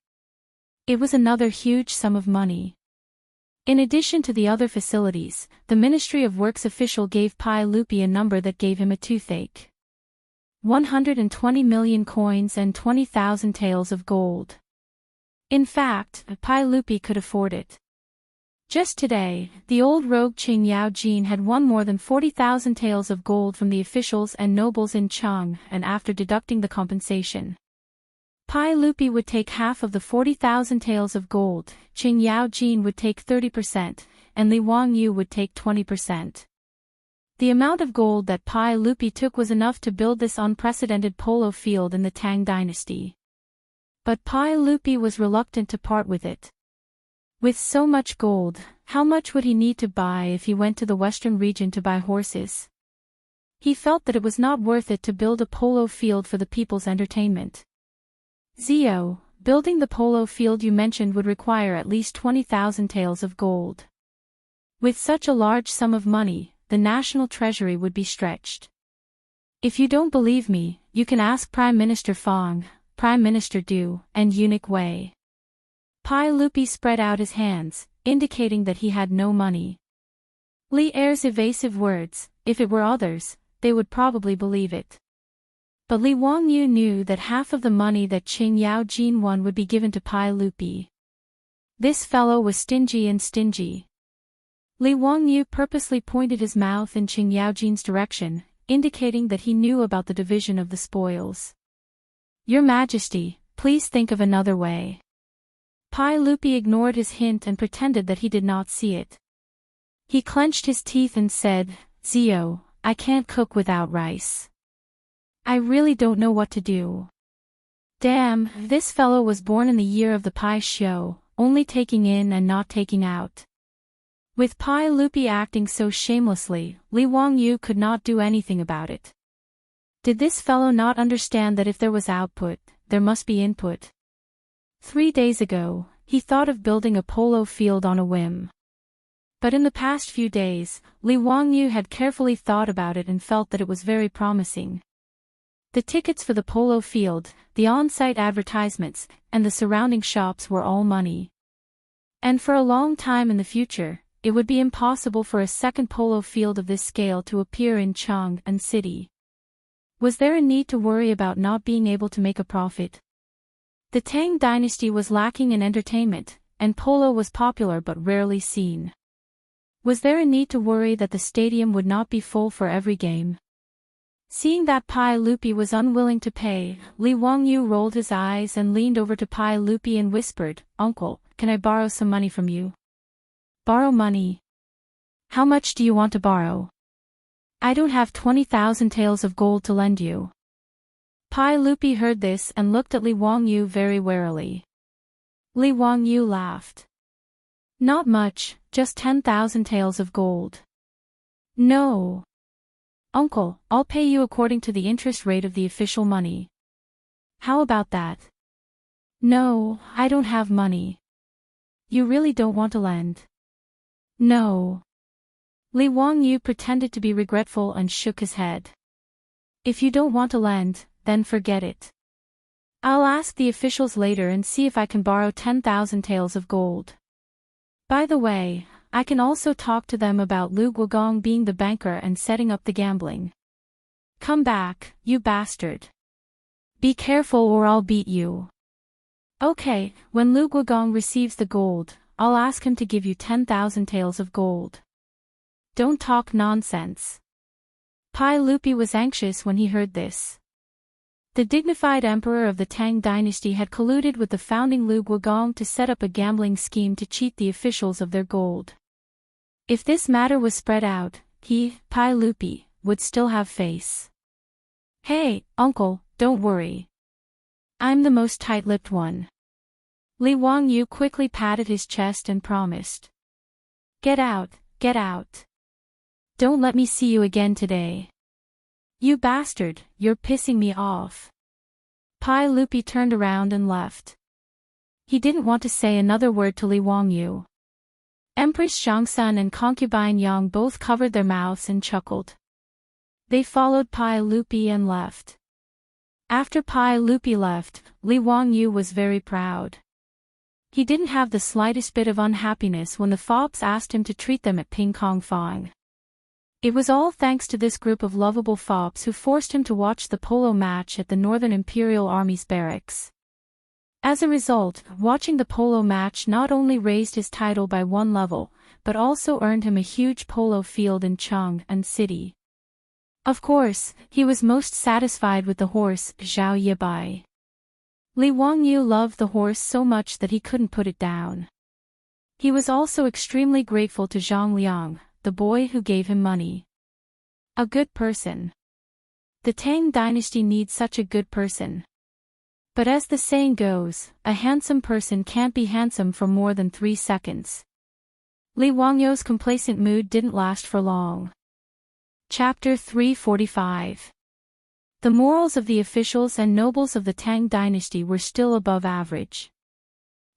It was another huge sum of money. In addition to the other facilities, the Ministry of Works official gave Pai Lupi a number that gave him a toothache. 120 million coins and 20,000 taels of gold. In fact, Pai Lupi could afford it. Just today, the old rogue Qing Yao Jin had won more than 40,000 taels of gold from the officials and nobles in Chang'an after deducting the compensation. Pai Lupi would take half of the 40,000 taels of gold, Qing Yao Jin would take 30%, and Li Wangyu would take 20%. The amount of gold that Pai Lupi took was enough to build this unprecedented polo field in the Tang dynasty. But Pai Lupi was reluctant to part with it. With so much gold, how much would he need to buy if he went to the western region to buy horses? He felt that it was not worth it to build a polo field for the people's entertainment. Zio, building the polo field you mentioned would require at least 20,000 taels of gold. With such a large sum of money, the national treasury would be stretched. If you don't believe me, you can ask Prime Minister Fong, Prime Minister Du, and Eunuch Wei. Pai Lupi spread out his hands, indicating that he had no money. Li Er's evasive words, if it were others, they would probably believe it. But Li Wangyu knew that half of the money that Qing Yao Jin won would be given to Pai Lupi. This fellow was stingy and stingy. Li Wangyu purposely pointed his mouth in Qing Yao Jin's direction, indicating that he knew about the division of the spoils. Your Majesty, please think of another way. Pai Lupi ignored his hint and pretended that he did not see it. He clenched his teeth and said, Zio, I can't cook without rice. I really don't know what to do. Damn, this fellow was born in the year of the Pai Xiu, only taking in and not taking out. With Pai Lupi acting so shamelessly, Li Wangyu could not do anything about it. Did this fellow not understand that if there was output, there must be input? 3 days ago, he thought of building a polo field on a whim. But in the past few days, Li Wangyu had carefully thought about it and felt that it was very promising. The tickets for the polo field, the on-site advertisements, and the surrounding shops were all money. And for a long time in the future, it would be impossible for a second polo field of this scale to appear in Chang'an city. Was there a need to worry about not being able to make a profit? The Tang dynasty was lacking in entertainment, and polo was popular but rarely seen. Was there a need to worry that the stadium would not be full for every game? Seeing that Pai Lupi was unwilling to pay, Li Wangyu rolled his eyes and leaned over to Pai Lupi and whispered, Uncle, can I borrow some money from you? Borrow money? How much do you want to borrow? I don't have 20,000 taels of gold to lend you. Pai Lupi heard this and looked at Li Wangyu very warily. Li Wangyu laughed. Not much, just 10,000 taels of gold. No. Uncle, I'll pay you according to the interest rate of the official money. How about that? No, I don't have money. You really don't want to lend? No. Li Wangyu pretended to be regretful and shook his head. If you don't want to lend, then forget it. I'll ask the officials later and see if I can borrow 10,000 taels of gold. By the way, I can also talk to them about Lu Guogong being the banker and setting up the gambling. Come back, you bastard. Be careful or I'll beat you. Okay, when Lu Guogong receives the gold, I'll ask him to give you 10,000 taels of gold. Don't talk nonsense. Pai Lupi was anxious when he heard this. The dignified emperor of the Tang dynasty had colluded with the founding Lu Guogong to set up a gambling scheme to cheat the officials of their gold. If this matter was spread out, he, Pai Lupi, would still have face. Hey, uncle, don't worry. I'm the most tight-lipped one. Li Wangyu quickly patted his chest and promised. Get out, get out. Don't let me see you again today. You bastard, you're pissing me off. Pai Lupi turned around and left. He didn't want to say another word to Li Wangyu. Empress Chang'an and concubine Yang both covered their mouths and chuckled. They followed Pai Lupi and left. After Pai Lupi left, Li Wangyu was very proud. He didn't have the slightest bit of unhappiness when the fops asked him to treat them at Ping Kong Fong. It was all thanks to this group of lovable fops who forced him to watch the polo match at the Northern Imperial Army's barracks. As a result, watching the polo match not only raised his title by 1 level, but also earned him a huge polo field in Chang'an city. Of course, he was most satisfied with the horse, Zhao Yebai. Li Wangyu loved the horse so much that he couldn't put it down. He was also extremely grateful to Zhang Liang, the boy who gave him money. A good person. The Tang dynasty needs such a good person. But as the saying goes, a handsome person can't be handsome for more than 3 seconds. Li Wangyu's complacent mood didn't last for long. Chapter 345. The morals of the officials and nobles of the Tang dynasty were still above average.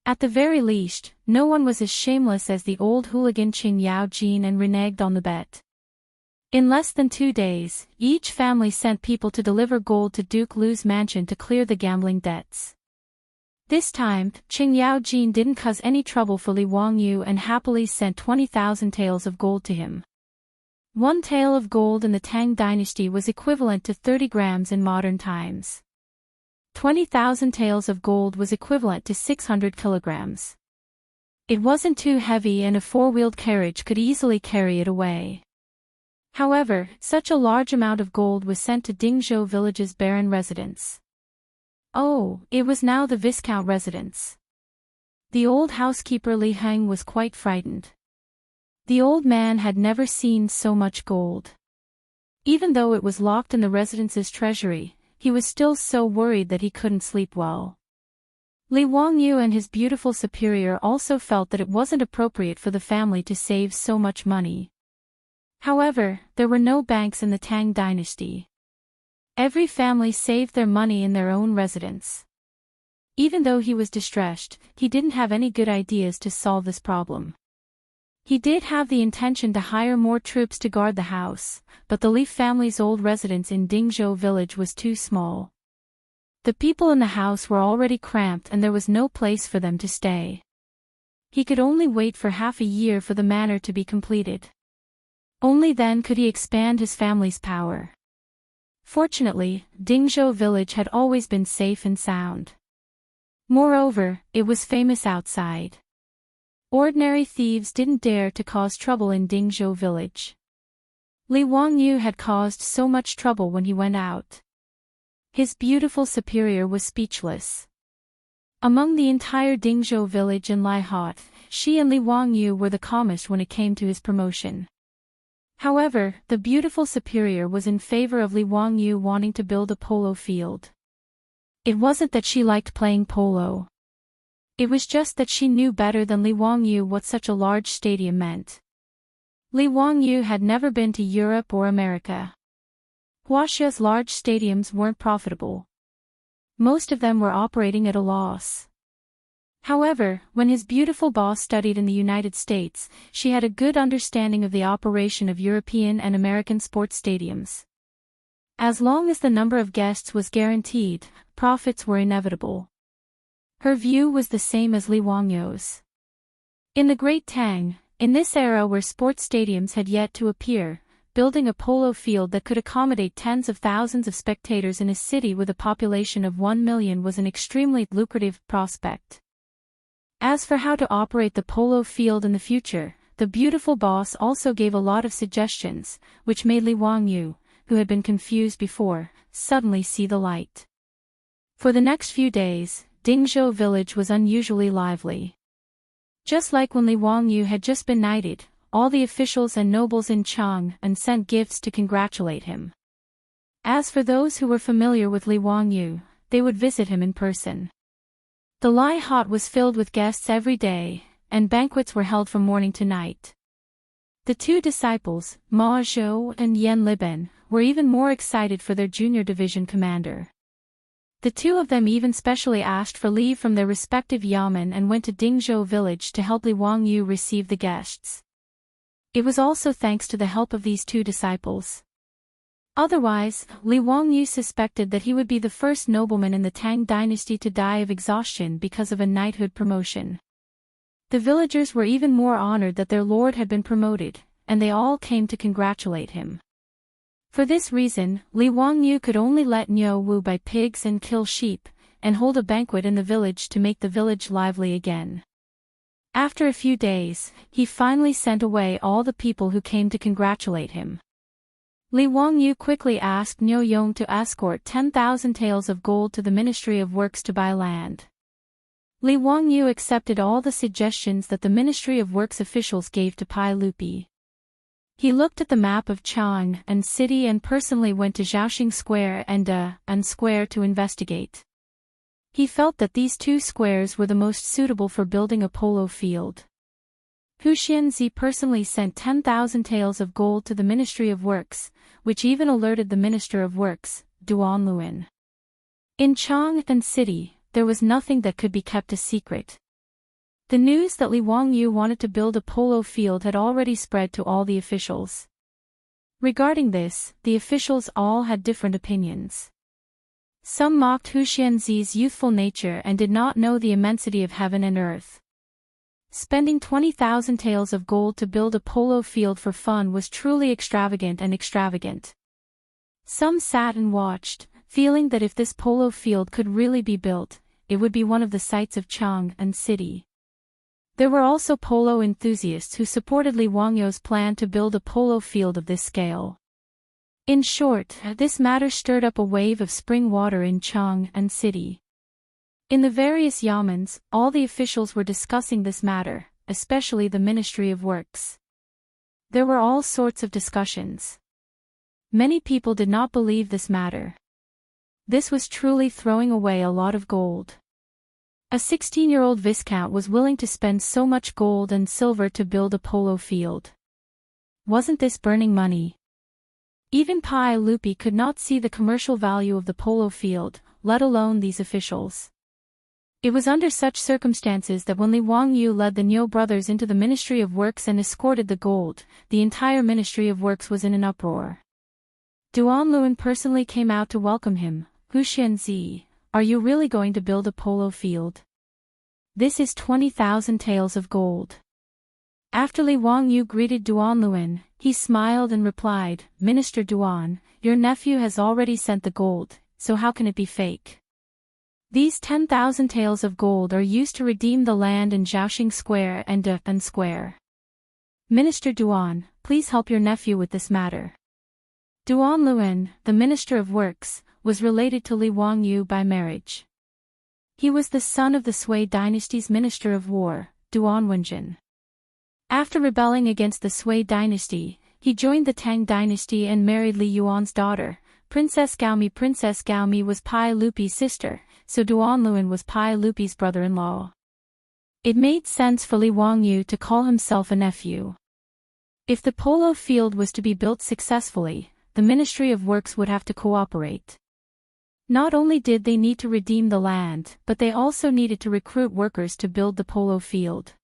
At the very least, no one was as shameless as the old hooligan Qing Yaojin and reneged on the bet. In less than 2 days, each family sent people to deliver gold to Duke Lu's mansion to clear the gambling debts. This time, Qing Yaojin didn't cause any trouble for Li Wangyu and happily sent 20,000 taels of gold to him. 1 tael of gold in the Tang dynasty was equivalent to 30 grams in modern times. 20,000 taels of gold was equivalent to 600 kilograms. It wasn't too heavy and a 4-wheeled carriage could easily carry it away. However, such a large amount of gold was sent to Dingzhou village's barren residence. Oh, it was now the Viscount residence. The old housekeeper Li Heng was quite frightened. The old man had never seen so much gold. Even though it was locked in the residence's treasury, he was still so worried that he couldn't sleep well. Li Wangyu and his beautiful superior also felt that it wasn't appropriate for the family to save so much money. However, there were no banks in the Tang dynasty. Every family saved their money in their own residence. Even though he was distressed, he didn't have any good ideas to solve this problem. He did have the intention to hire more troops to guard the house, but the Li family's old residence in Dingzhou village was too small. The people in the house were already cramped and there was no place for them to stay. He could only wait for half a year for the manor to be completed. Only then could he expand his family's power. Fortunately, Dingzhou village had always been safe and sound. Moreover, it was famous outside. Ordinary thieves didn't dare to cause trouble in Dingzhou village. Li Wangyu had caused so much trouble when he went out. His beautiful superior was speechless. Among the entire Dingzhou village and Lihot, she and Li Wangyu were the calmest when it came to his promotion. However, the beautiful superior was in favor of Li Wangyu wanting to build a polo field. It wasn't that she liked playing polo. It was just that she knew better than Li Wangyu what such a large stadium meant. Li Wangyu had never been to Europe or America. Huaxia's large stadiums weren't profitable. Most of them were operating at a loss. However, when his beautiful boss studied in the United States, she had a good understanding of the operation of European and American sports stadiums. As long as the number of guests was guaranteed, profits were inevitable. Her view was the same as Li Wangyu's. In the Great Tang, in this era where sports stadiums had yet to appear, building a polo field that could accommodate tens of thousands of spectators in a city with a population of 1 million was an extremely lucrative prospect. As for how to operate the polo field in the future, the beautiful boss also gave a lot of suggestions, which made Li Wangyu, who had been confused before, suddenly see the light. For the next few days, Dingzhou village was unusually lively. Just like when Li Wangyu had just been knighted, all the officials and nobles in Chang'an sent gifts to congratulate him. As for those who were familiar with Li Wangyu, they would visit him in person. The Lai Hot was filled with guests every day, and banquets were held from morning to night. The 2 disciples, Ma Zhou and Yan Liben, were even more excited for their junior division commander. The 2 of them even specially asked for leave from their respective yamen and went to Dingzhou village to help Li Wangyu receive the guests. It was also thanks to the help of these 2 disciples. Otherwise, Li Wangyu suspected that he would be the first nobleman in the Tang dynasty to die of exhaustion because of a knighthood promotion. The villagers were even more honored that their lord had been promoted, and they all came to congratulate him. For this reason, Li Wangyu could only let Niu Wu buy pigs and kill sheep, and hold a banquet in the village to make the village lively again. After a few days, he finally sent away all the people who came to congratulate him. Li Wangyu quickly asked Niu Yong to escort 10,000 taels of gold to the Ministry of Works to buy land. Li Wangyu accepted all the suggestions that the Ministry of Works officials gave to Pai Lupi. He looked at the map of Chang'an city and personally went to Zhaoxing Square and An Square to investigate. He felt that these 2 squares were the most suitable for building a polo field. Hu Xianzi personally sent 10,000 taels of gold to the Ministry of Works, which even alerted the Minister of Works, Duan Luan. In Chang'an city, there was nothing that could be kept a secret. The news that Li Wangyu wanted to build a polo field had already spread to all the officials. Regarding this, the officials all had different opinions. Some mocked Hu Xianzi's youthful nature and did not know the immensity of heaven and earth. Spending 20,000 taels of gold to build a polo field for fun was truly extravagant. Some sat and watched, feeling that if this polo field could really be built, it would be one of the sights of Chang'an city. There were also polo enthusiasts who supported Li Wangyu's plan to build a polo field of this scale. In short, this matter stirred up a wave of spring water in Chang'an city. In the various yamens, all the officials were discussing this matter, especially the Ministry of Works. There were all sorts of discussions. Many people did not believe this matter. This was truly throwing away a lot of gold. A 16-year-old viscount was willing to spend so much gold and silver to build a polo field. Wasn't this burning money? Even Pai Lupi could not see the commercial value of the polo field, let alone these officials. It was under such circumstances that when Li Wangyu led the Niu brothers into the Ministry of Works and escorted the gold, the entire Ministry of Works was in an uproar. Duan Luan personally came out to welcome him. Hu Xianzi, are you really going to build a polo field? This is 20,000 taels of gold. After Li Wangyu greeted Duan Luan, he smiled and replied, Minister Duan, your nephew has already sent the gold, so how can it be fake? These 10,000 taels of gold are used to redeem the land in Zhaoxing Square and De'an Square. Minister Duan, please help your nephew with this matter. Duan Luan, the Minister of Works, was related to Li Wangyu by marriage. He was the son of the Sui dynasty's Minister of War, Duan Wenjin. After rebelling against the Sui dynasty, he joined the Tang dynasty and married Li Yuan's daughter, Princess Gaomi. Princess Gaomi was Pai Lupi's sister, so Duan Luan was Pai Lupi's brother-in-law. It made sense for Li Wangyu to call himself a nephew. If the polo field was to be built successfully, the Ministry of Works would have to cooperate. Not only did they need to redeem the land, but they also needed to recruit workers to build the polo field.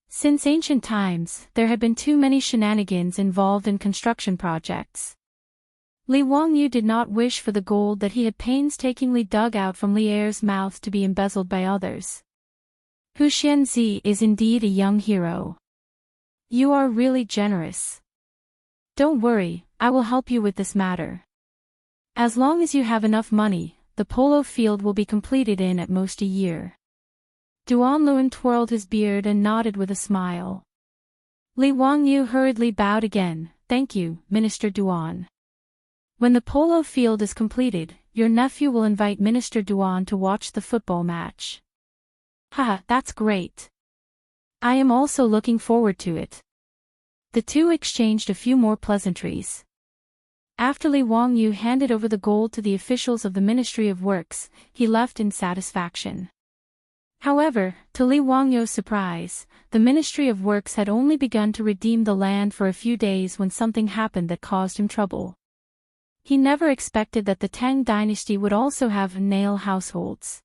Since ancient times, there had been too many shenanigans involved in construction projects. Li Wangyu did not wish for the gold that he had painstakingly dug out from Li Er's mouth to be embezzled by others. Hu Xianzi is indeed a young hero. You are really generous. Don't worry, I will help you with this matter. As long as you have enough money, the polo field will be completed in at most a year. Duan Luan twirled his beard and nodded with a smile. Li Wangyu hurriedly bowed again, thank you, Minister Duan. When the polo field is completed, your nephew will invite Minister Duan to watch the football match. Haha, that's great. I am also looking forward to it. The two exchanged a few more pleasantries. After Li Wangyu handed over the gold to the officials of the Ministry of Works, he left in satisfaction. However, to Li Wangyu's surprise, the Ministry of Works had only begun to redeem the land for a few days when something happened that caused him trouble. He never expected that the Tang dynasty would also have nail households.